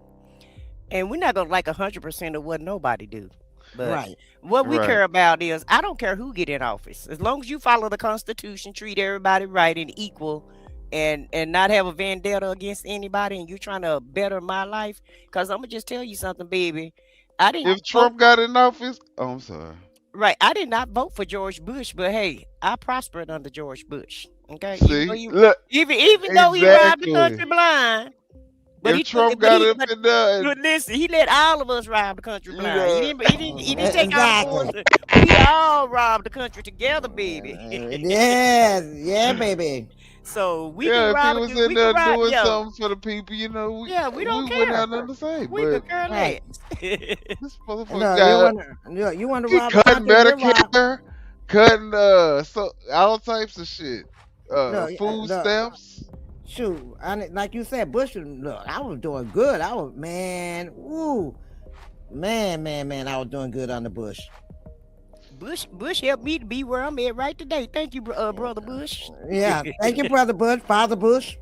And we're not gonna like 100% of what nobody do. But what we care about is, I don't care who get in office, as long as you follow the Constitution, treat everybody right and equal. And not have a vendetta against anybody, and you're trying to better my life. Because I'm gonna just tell you something, baby. If Trump got in office, I'm sorry. Right, I did not vote for George Bush, but hey, I prospered under George Bush. Okay, see, even though he robbed the country blind. But Trump got up in there. But listen, he let all of us rob the country blind. He didn't take our forces. We all robbed the country together, baby. Yeah, baby. So we if can he was in there doing something for the people, we don't care. We wouldn't have nothing to say. We could care less. This motherfucker you want to rob cutting Medicare, cutting all types of shit. Food stamps. Shoot, like you said, Bush. Look, I was doing good. I was man, I was doing good on the Bush. Bush helped me to be where I'm at right today. Thank you, brother Bush. Yeah, thank you, brother Bush, Father Bush.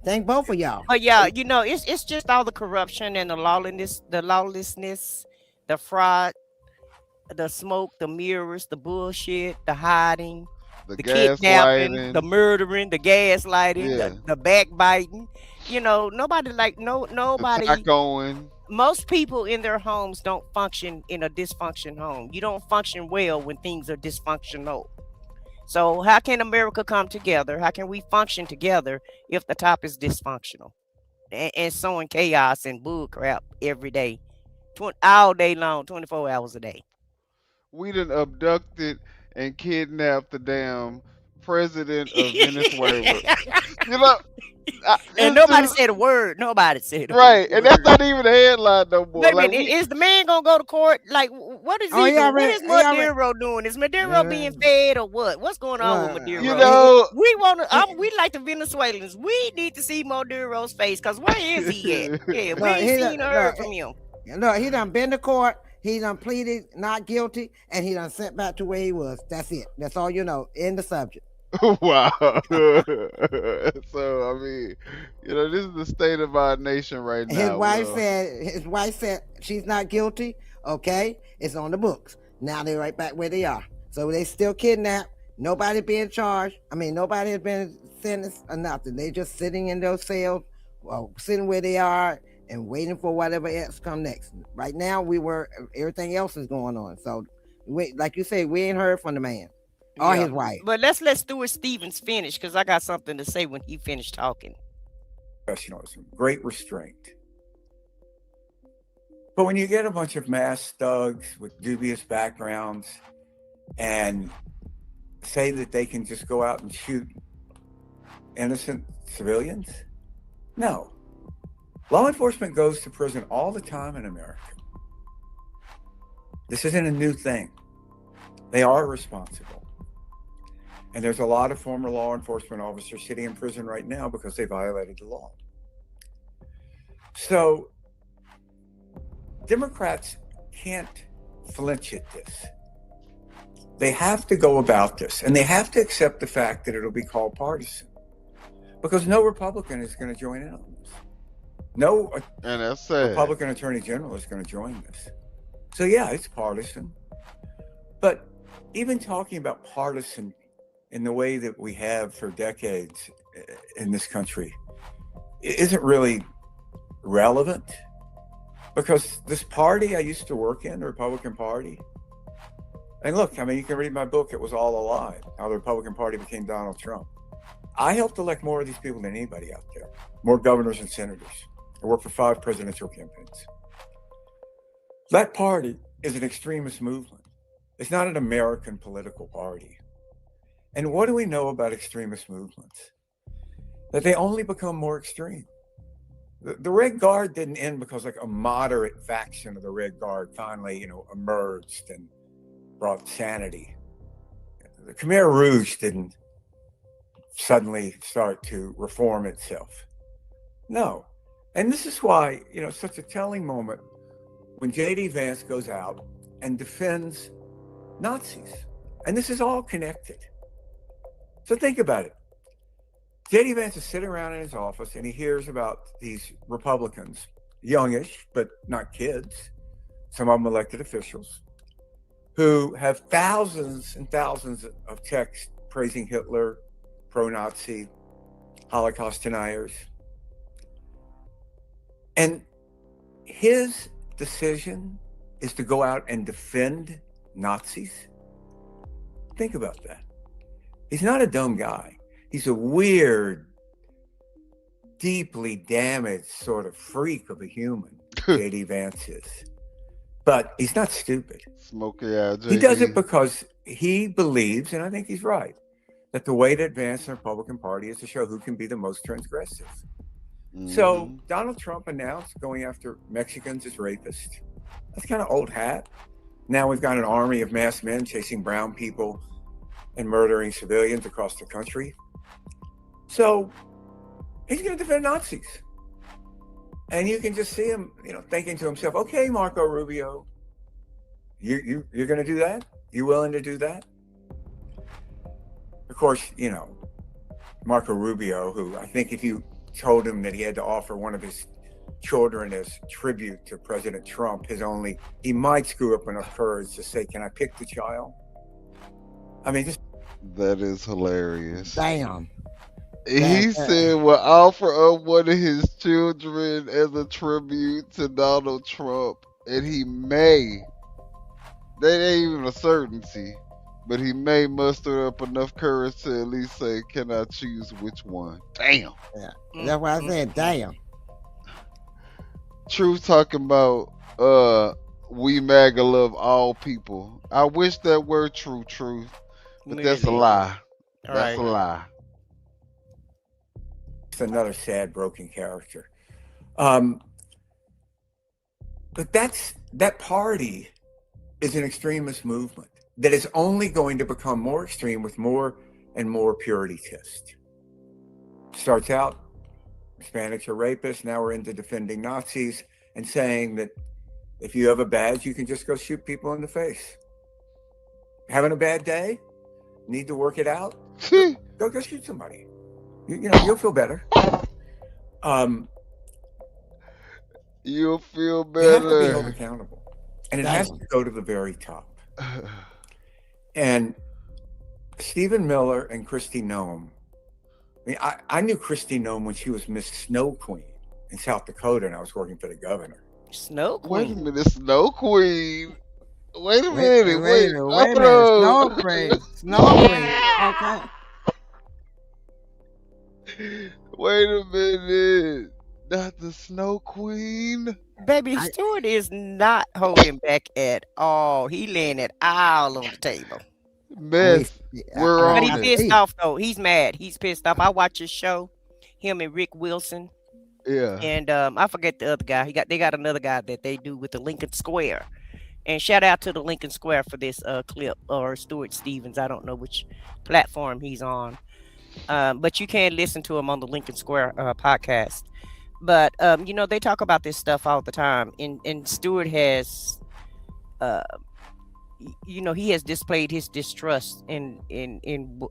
Thank both of y'all. But yeah, it's just all the corruption and the lawlessness, the fraud, the smoke, the mirrors, the bullshit, the hiding, the kidnapping, the murdering, the gaslighting, the backbiting. Nobody. The going. Most people in their homes don't function in a dysfunction home. You don't function well when things are dysfunctional. So how can America come together? How can we function together if the top is dysfunctional and sowing chaos and bull crap every day, all day long, 24 hours a day? We done abducted and kidnapped the damn president of Venezuela. And nobody said a word. Nobody said a word. And that's not even a headline no more. Is the man gonna go to court? Like, what is he doing? What is Maduro doing? Is Maduro being fed or what? What's going on with Maduro? We like the Venezuelans. We need to see Maduro's face, because where is he at? Yeah, we ain't seen or heard from him. No, he done been to court. He done pleaded not guilty, and he done sent back to where he was. That's it. That's all you know. End the subject. Wow. So I mean, this is the state of our nation right now. His wife said she's not guilty. Okay, it's on the books. Now they're right back where they are. So they still kidnapped. Nobody being charged. I mean, nobody has been sentenced or nothing. They just sitting in those cells, sitting where they are, and waiting for whatever else come next. Right now, everything else is going on. So, like you said, we ain't heard from the man or his wife. But let's let Stuart Stevens finish, because I got something to say when he finished talking. Professionalism, great restraint. But when you get a bunch of mass thugs with dubious backgrounds and say that they can just go out and shoot innocent civilians, no. Law enforcement goes to prison all the time in America. This isn't a new thing. They are responsible. And there's a lot of former law enforcement officers sitting in prison right now because they violated the law. So Democrats can't flinch at this. They have to go about this, and they have to accept the fact that it'll be called partisan, because no Republican is going to join in on this. No Republican Attorney General is going to join this. So yeah, it's partisan. But even talking about partisan in the way that we have for decades in this country isn't really relevant, because this party I used to work in, the Republican Party, and look, I mean, you can read my book, It Was All a Lie, How the Republican Party Became Donald Trump. I helped elect more of these people than anybody out there, more governors and senators. I worked for 5 presidential campaigns. That party is an extremist movement. It's not an American political party. And what do we know about extremist movements? That they only become more extreme. The Red Guard didn't end because like a moderate faction of the Red Guard finally, emerged and brought sanity. The Khmer Rouge didn't suddenly start to reform itself. No. And this is why, such a telling moment when J.D. Vance goes out and defends Nazis. And this is all connected. So think about it. J.D. Vance is sitting around in his office and he hears about these Republicans, youngish, but not kids, some of them elected officials, who have thousands and thousands of texts praising Hitler, pro-Nazi, Holocaust deniers. And his decision is to go out and defend Nazis. Think about that. He's not a dumb guy. He's a weird, deeply damaged sort of freak of a human, J.D. Vance is. But he's not stupid. Smoky eye, He does it because he believes, and I think he's right, that the way to advance the Republican Party is to show who can be the most transgressive. So Donald Trump announced going after Mexicans as rapists. That's kind of old hat. Now we've got an army of masked men chasing brown people and murdering civilians across the country. So he's going to defend Nazis. And you can just see him, thinking to himself, okay, Marco Rubio, you're going to do that? You willing to do that? Of course, Marco Rubio, who I think if you told him that he had to offer one of his children as tribute to President Trump, he might screw up enough courage to say, can I pick the child? I mean, that is hilarious. Damn. He said, "Will offer up one of his children as a tribute to Donald Trump, and he may." That ain't even a certainty, but he may muster up enough courage to at least say, "Can I choose which one?" Damn. Yeah, that's why I said, "Damn." Truth talking about, we MAGA love all people. I wish that were true, Truth, but that's a lie. That's a lie. Another sad, broken character. But that party is an extremist movement that is only going to become more extreme with more and more purity tests. Starts out, Hispanics are rapists. Now we're into defending Nazis and saying that if you have a badge, you can just go shoot people in the face. Having a bad day? Need to work it out? Go shoot somebody. You'll feel better. You'll feel better. You have to be held accountable. And it has to go to the very top. And Stephen Miller and Kristi Noem. I mean, I knew Kristi Noem when she was Miss Snow Queen in South Dakota, and I was working for the governor. Snow Wait a Queen. minute, Snow Queen. Wait a Wait minute. a minute. Snow Queen. Snow Queen. Okay. Wait a minute. Not the Snow Queen. Baby, Stewart is not holding back at all. He laying it all on the table. Meth. We're But on he's it. pissed off though. He's mad. He's pissed off. I watch his show, him and Rick Wilson. Yeah. And I forget the other guy. They got another guy that they do with the Lincoln Square. And shout out to the Lincoln Square for this clip, or Stuart Stevens. I don't know which platform he's on. But you can listen to him on the Lincoln Square podcast. But you know, they talk about this stuff all the time. And Stuart has you know, he has displayed his distrust in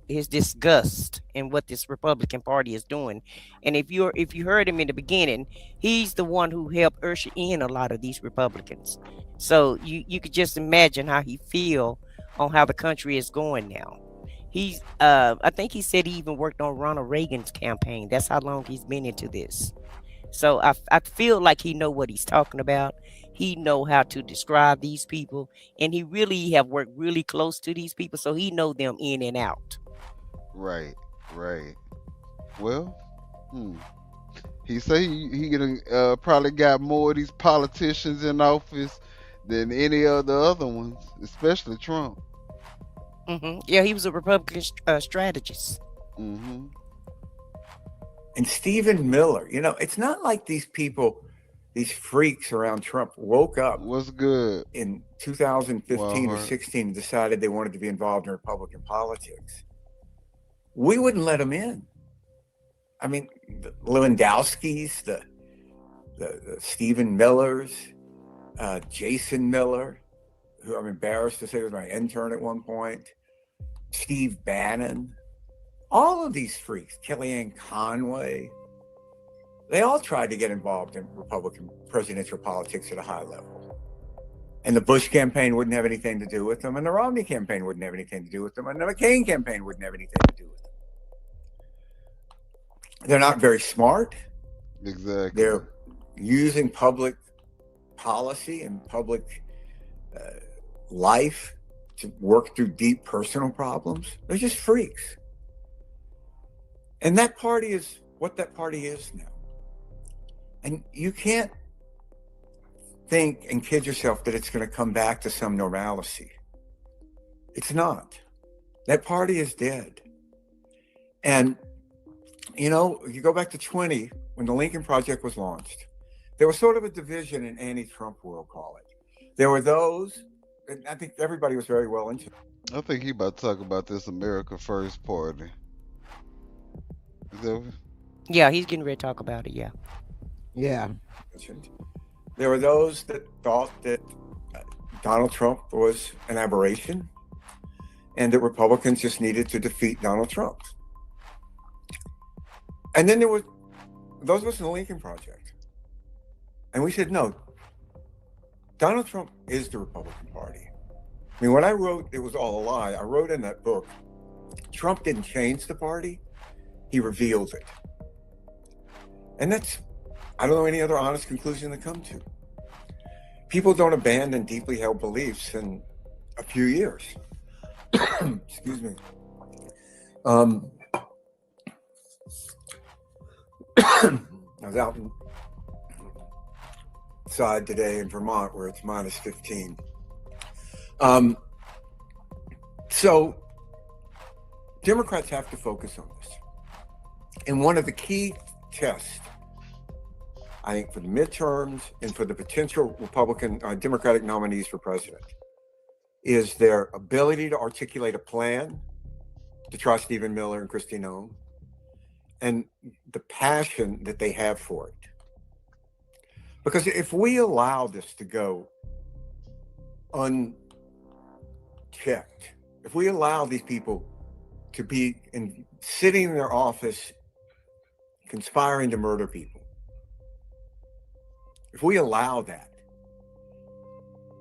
his disgust in what this Republican Party is doing. And if you heard him in the beginning, he's the one who helped usher in a lot of these Republicans. So you could just imagine how he feel on how the country is going now. He's I think he said he even worked on Ronald Reagan's campaign. That's how long he's been into this. So I feel like he know what he's talking about. He know how to describe these people, and he really have worked really close to these people, so he know them in and out. Right. Well, he say he gonna probably got more of these politicians in office than any of the other ones, especially Trump. Yeah, he was a Republican strategist. And Stephen Miller, you know, it's not like these people, these freaks around Trump woke up. What's good? In 2015 or Walmart. 16 and decided they wanted to be involved in Republican politics. We wouldn't let them in. I mean, the Lewandowski's, the Stephen Millers, Jason Miller, who I'm embarrassed to say was my intern at one point, Steve Bannon, all of these freaks, Kellyanne Conway, they all tried to get involved in Republican presidential politics at a high level. And the Bush campaign wouldn't have anything to do with them, and the Romney campaign wouldn't have anything to do with them, and the McCain campaign wouldn't have anything to do with them. They're not very smart. Exactly. They're using public policy and public life to work through deep personal problems. They're just freaks. And that party is what that party is now. And you can't think and kid yourself that it's going to come back to some normalcy. It's not. That party is dead. And, you know, you go back to 20, when the Lincoln Project was launched, there was sort of a division in anti-Trump, we'll call it. There were those, and I think everybody was very well into it. I think he about to talk about this America First party. Is that what? Yeah, he's getting ready to talk about it. Yeah. There were those that thought that Donald Trump was an aberration and that Republicans just needed to defeat Donald Trump. And then there were those of us in the Lincoln Project. And we said, no, Donald Trump is the Republican Party. I mean, when I wrote It Was All a Lie, I wrote in that book, Trump didn't change the party, he revealed it. And that's, I don't know any other honest conclusion to come to. People don't abandon deeply held beliefs in a few years. Excuse me. I was out outside today in Vermont where it's minus 15. So Democrats have to focus on this. And one of the key tests, I think, for the midterms and for the potential Republican Democratic nominees for president is their ability to articulate a plan to try Stephen Miller and Kristi Noem, and the passion that they have for it. Because if we allow this to go unchecked, if we allow these people to be sitting in their office conspiring to murder people, if we allow that,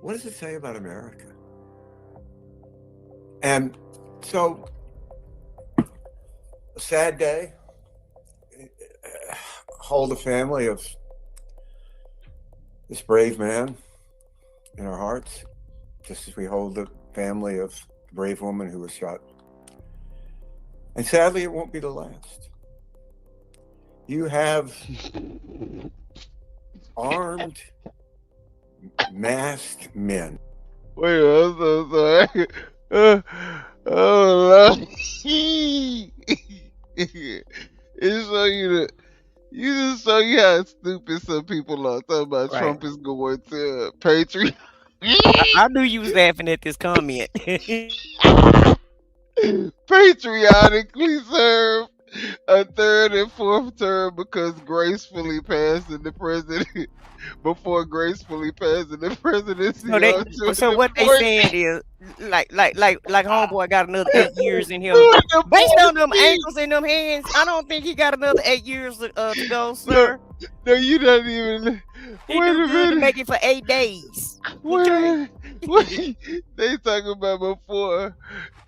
what does it say about America? And so, a sad day. Hold a family of this brave man in our hearts, just as we hold the family of the brave woman who was shot. And sadly, it won't be the last. You have armed, masked men. Wait, I'm so sorry. Oh, Lord. It's so you just show you how stupid some people are. Talking about Right. Trump is going to Patriot. I knew you was laughing at this comment. Patriotically serve a third and fourth term because gracefully passing the president before gracefully passing the presidency. So what they saying is like homeboy got another 8 years in him. Based on them ankles and them hands, I don't think he got another 8 years to go, sir. No, you don't even. He do good to make it for 8 days. Wait. They talking about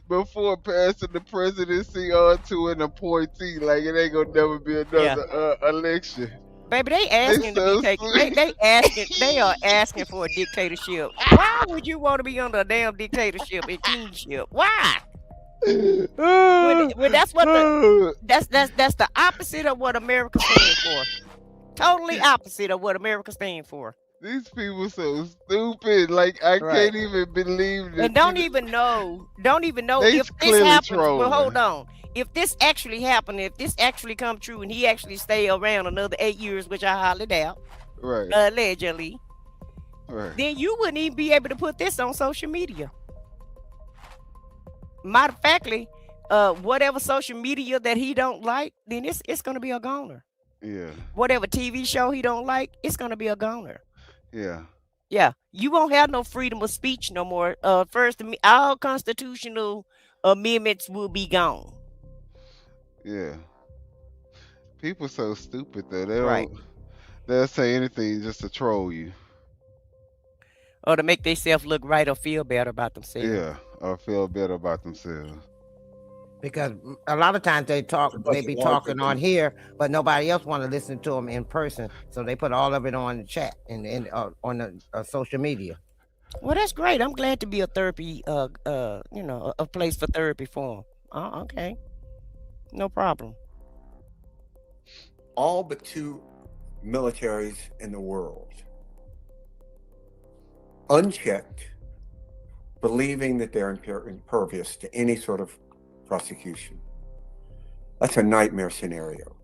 before passing the presidency on to an appointee, like it ain't gonna never be another election. Baby, they asking to be taken. They are asking for a dictatorship. Why would you want to be under a damn dictatorship and kingship? Why? Well, that's what that's the opposite of what America stands for. Totally opposite of what America stands for. These people so stupid. Like I can't even believe this. And don't even know They if this clearly happens. trolling. Well, hold on. If this actually happened, if this actually come true, and he actually stay around another 8 years, which I highly doubt, right? Allegedly, right? Then you wouldn't even be able to put this on social media. Matter of factly, whatever social media that he don't like, then it's gonna be a goner. Yeah. Whatever TV show he don't like, it's gonna be a goner. Yeah. Yeah, you won't have no freedom of speech no more. First, all constitutional amendments will be gone. Yeah. People so stupid though. They'll say anything just to troll you. Or to make themselves look right or feel better about themselves. Yeah, or feel better about themselves. Because a lot of times they be talking on here, but nobody else want to listen to them in person. So they put all of it on the chat and on the social media. Well, that's great. I'm glad to be a therapy, a place for therapy for them. Okay, no problem. All but 2 militaries in the world, unchecked, believing that they're impervious to any sort of prosecution. That's a nightmare scenario.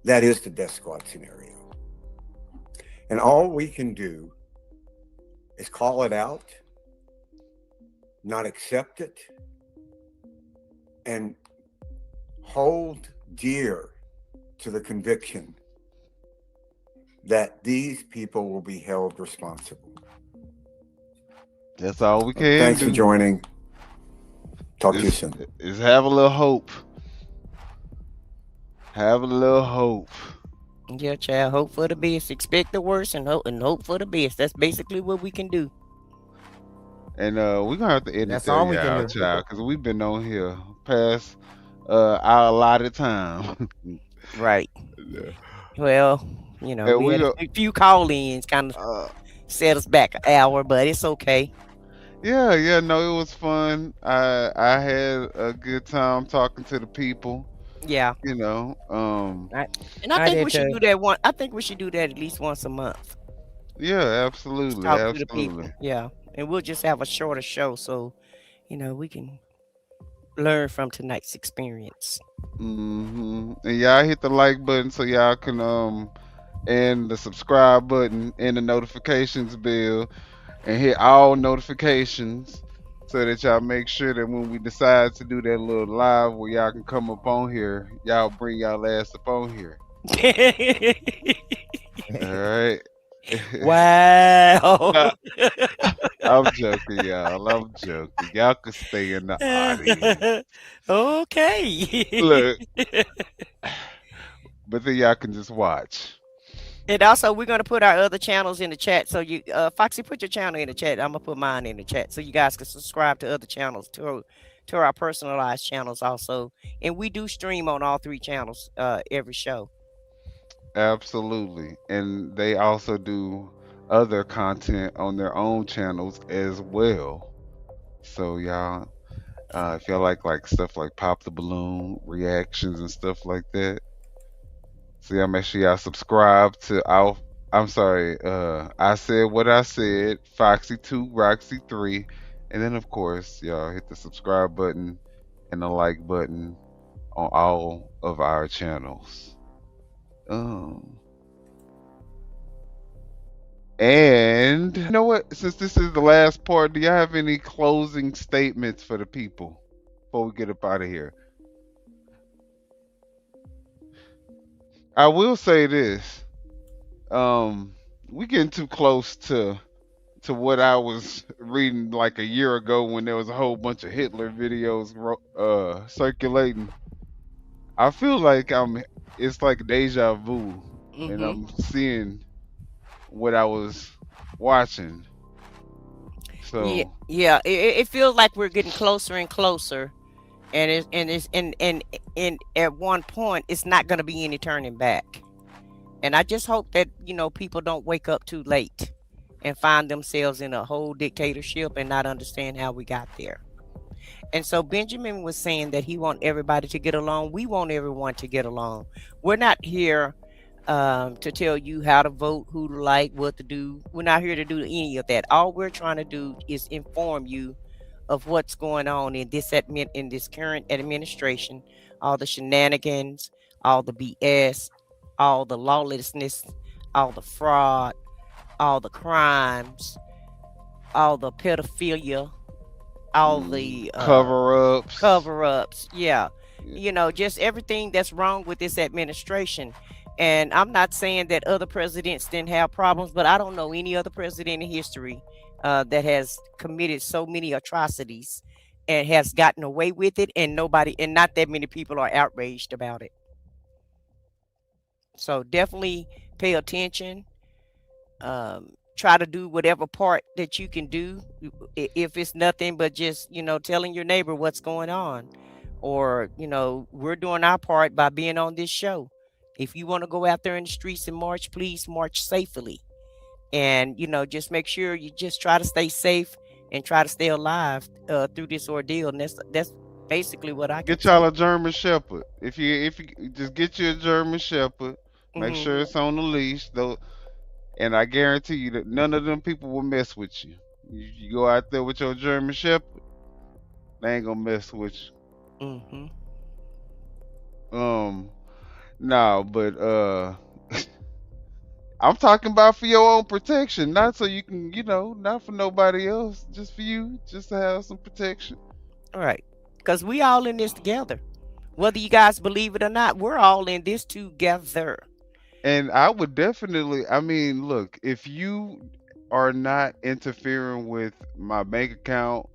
That is the death squad scenario. And all we can do is call it out, not accept it, and hold dear to the conviction that these people will be held responsible. That's all we can Thanks do. for joining. Talk to you soon. Is have a little hope. Have a little hope. Yeah, child. Hope for the best. Expect the worst and hope for the best. That's basically what we can do. And we're gonna have to end That's it all we there, can y'all, do. child, because we've been on here past our allotted time. Right. Well, we had a few call-ins kind of set us back an hour, but it's okay. Yeah, no, it was fun. I had a good time talking to the people. Yeah. And I think we should do that I think we should do that at least once a month. Yeah, absolutely. Talk to the people. Yeah. And we'll just have a shorter show so, we can learn from tonight's experience. And y'all hit the like button so y'all can and the subscribe button and the notifications bell and hit all notifications so that y'all make sure that when we decide to do that little live where y'all can come up on here, y'all bring y'all ass up on here. All right. Wow. I'm joking, y'all. I'm joking. Y'all can stay in the audience. Okay. Look. But then y'all can just watch. And also, we're going to put our other channels in the chat. So you, Foxy, put your channel in the chat. I'm going to put mine in the chat so you guys can subscribe to other channels, to our personalized channels also. And we do stream on all 3 channels every show. Absolutely. And they also do other content on their own channels as well. So y'all, if y'all like stuff like Pop the Balloon reactions and stuff like that, so y'all make sure y'all subscribe to our. I'm sorry. I said what I said. Foxy 2, Roxy 3, and then of course y'all hit the subscribe button and the like button on all of our channels. And you know what? Since this is the last part, do y'all have any closing statements for the people before we get up out of here? I will say this. We getting too close to what I was reading like a year ago when there was a whole bunch of Hitler videos circulating. I feel like it's like deja vu, and I'm seeing what I was watching. So it feels like we're getting closer and closer, and at one point it's not going to be any turning back. And I just hope that people don't wake up too late and find themselves in a whole dictatorship and not understand how we got there. And so Benjamin was saying that he wants everybody to get along. We want everyone to get along. We're not here to tell you how to vote, who to like, what to do. We're not here to do any of that. All we're trying to do is inform you of what's going on in this current administration, all the shenanigans, all the BS, all the lawlessness, all the fraud, all the crimes, all the pedophilia, all the cover-ups. Yeah. Just everything that's wrong with this administration. And I'm not saying that other presidents didn't have problems, but I don't know any other president in history that has committed so many atrocities and has gotten away with it, and not that many people are outraged about it. So definitely pay attention. Try to do whatever part that you can do. If it's nothing but just, telling your neighbor what's going on, or, we're doing our part by being on this show. If you want to go out there in the streets and march, please march safely. And, just make sure you just try to stay safe and try to stay alive through this ordeal. And that's basically what I get y'all a German Shepherd. If you just get you a German Shepherd, make sure it's on the leash though, and I guarantee you that none of them people will mess with you. You go out there with your German Shepherd, they ain't gonna mess with you. No, but I'm talking about for your own protection, not so you can, not for nobody else, just for you, just to have some protection. All right, because we all in this together. Whether you guys believe it or not, we're all in this together. And I would definitely, look, if you are not interfering with my bank account,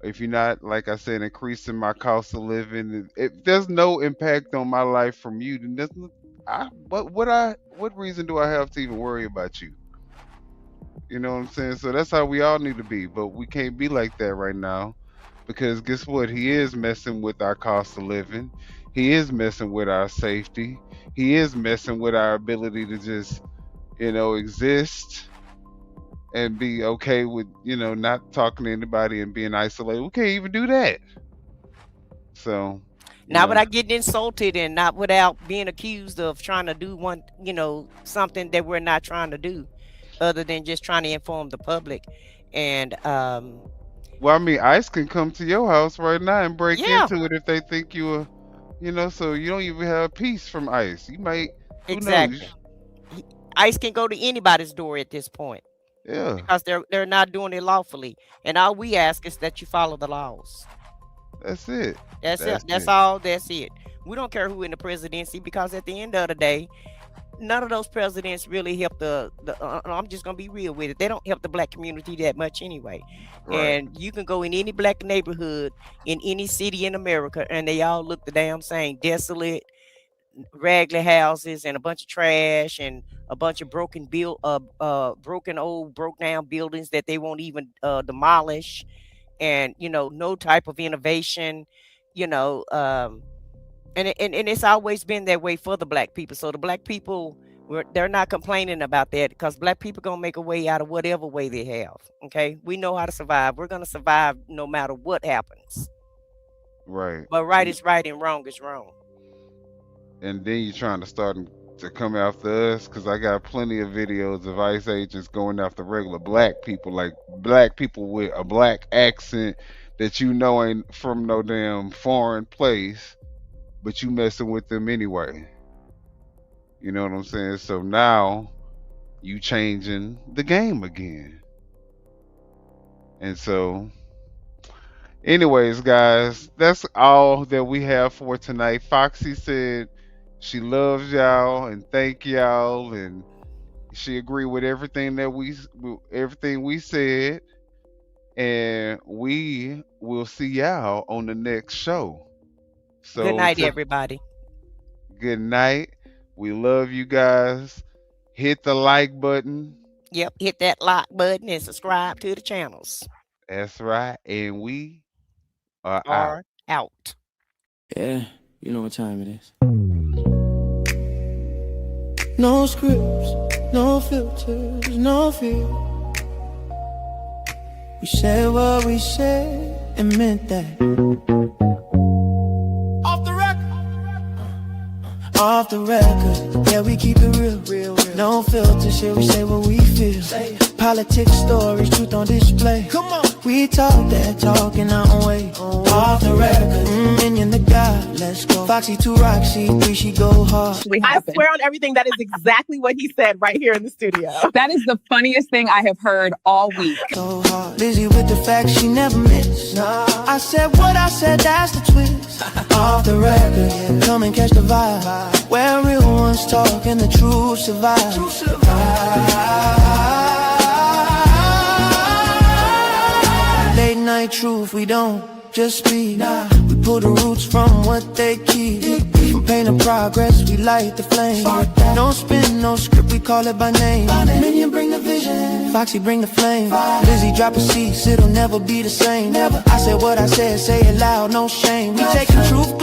if you're not, like I said, increasing my cost of living, if there's no impact on my life from you, then there's what reason do I have to even worry about you? You know what I'm saying? So that's how we all need to be, but we can't be like that right now, because guess what? He is messing with our cost of living. He is messing with our safety. He is messing with our ability to just, exist and be okay with, not talking to anybody and being isolated. We can't even do that. So not without getting insulted, and not without being accused of trying to do something that we're not trying to do, other than just trying to inform the public. And ICE can come to your house right now and break into it if they think you are, so you don't even have peace from ICE. You might, exactly. ICE can go to anybody's door at this point. Yeah. Because they're not doing it lawfully. And all we ask is that you follow the laws. That's it. That's it. That's all. That's it. We don't care who in the presidency, because at the end of the day, none of those presidents really help I'm just gonna be real with it. They don't help the black community that much anyway. Right. And you can go in any black neighborhood in any city in America, and they all look the damn same: desolate, raggedy houses, and a bunch of trash, and a bunch of broken down buildings that they won't even demolish, and no type of innovation, and it's always been that way for the black people. So the black people They're not complaining about that because Black people gonna make a way out of whatever way they have. Okay, we know how to survive. We're gonna survive no matter what happens. Right. But right is right and wrong is wrong. And then you're trying to start to come after us, because I got plenty of videos of ICE agents going after regular Black people, like Black people with a Black accent that you know ain't from no damn foreign place, but you messing with them anyway. You know what I'm saying? So now you changing the game again. And so, anyways, guys, that's all that we have for tonight. Foxy said she loves y'all and thank y'all, and she agreed with everything that we said. And we will see y'all on the next show. So good night, everybody. Good night. We love you guys. Hit the like button. Yep, hit that like button and subscribe to the channels. That's right. And we are out. Yeah, you know what time it is. No scripts, no filters, no fear. We said what we said and meant that. Off the record, yeah, we keep it real. No filter, shit, we say what we feel. Politics, stories, truth on display. Come on, we talk that talk in our own way. Off the record, minion the God, let's go. Foxy 2 Roxy 3, she go hard. I swear on everything, that is exactly what he said right here in the studio. That is the funniest thing I have heard all week. So hard, busy with the facts, she never miss. Nah. I said what I said, that's the twist. Off the record, yeah, come and catch the vibe. Where real ones talk and the truth survive. Late night truth, we don't just speak. We pull the roots from what they keep. From pain to progress, we light the flame. No spin, no script, we call it by name. Minion bring the vision, Foxy bring the flame. Lizzie drop a cease, it'll never be the same. I said what I said, say it loud, no shame. We taking truth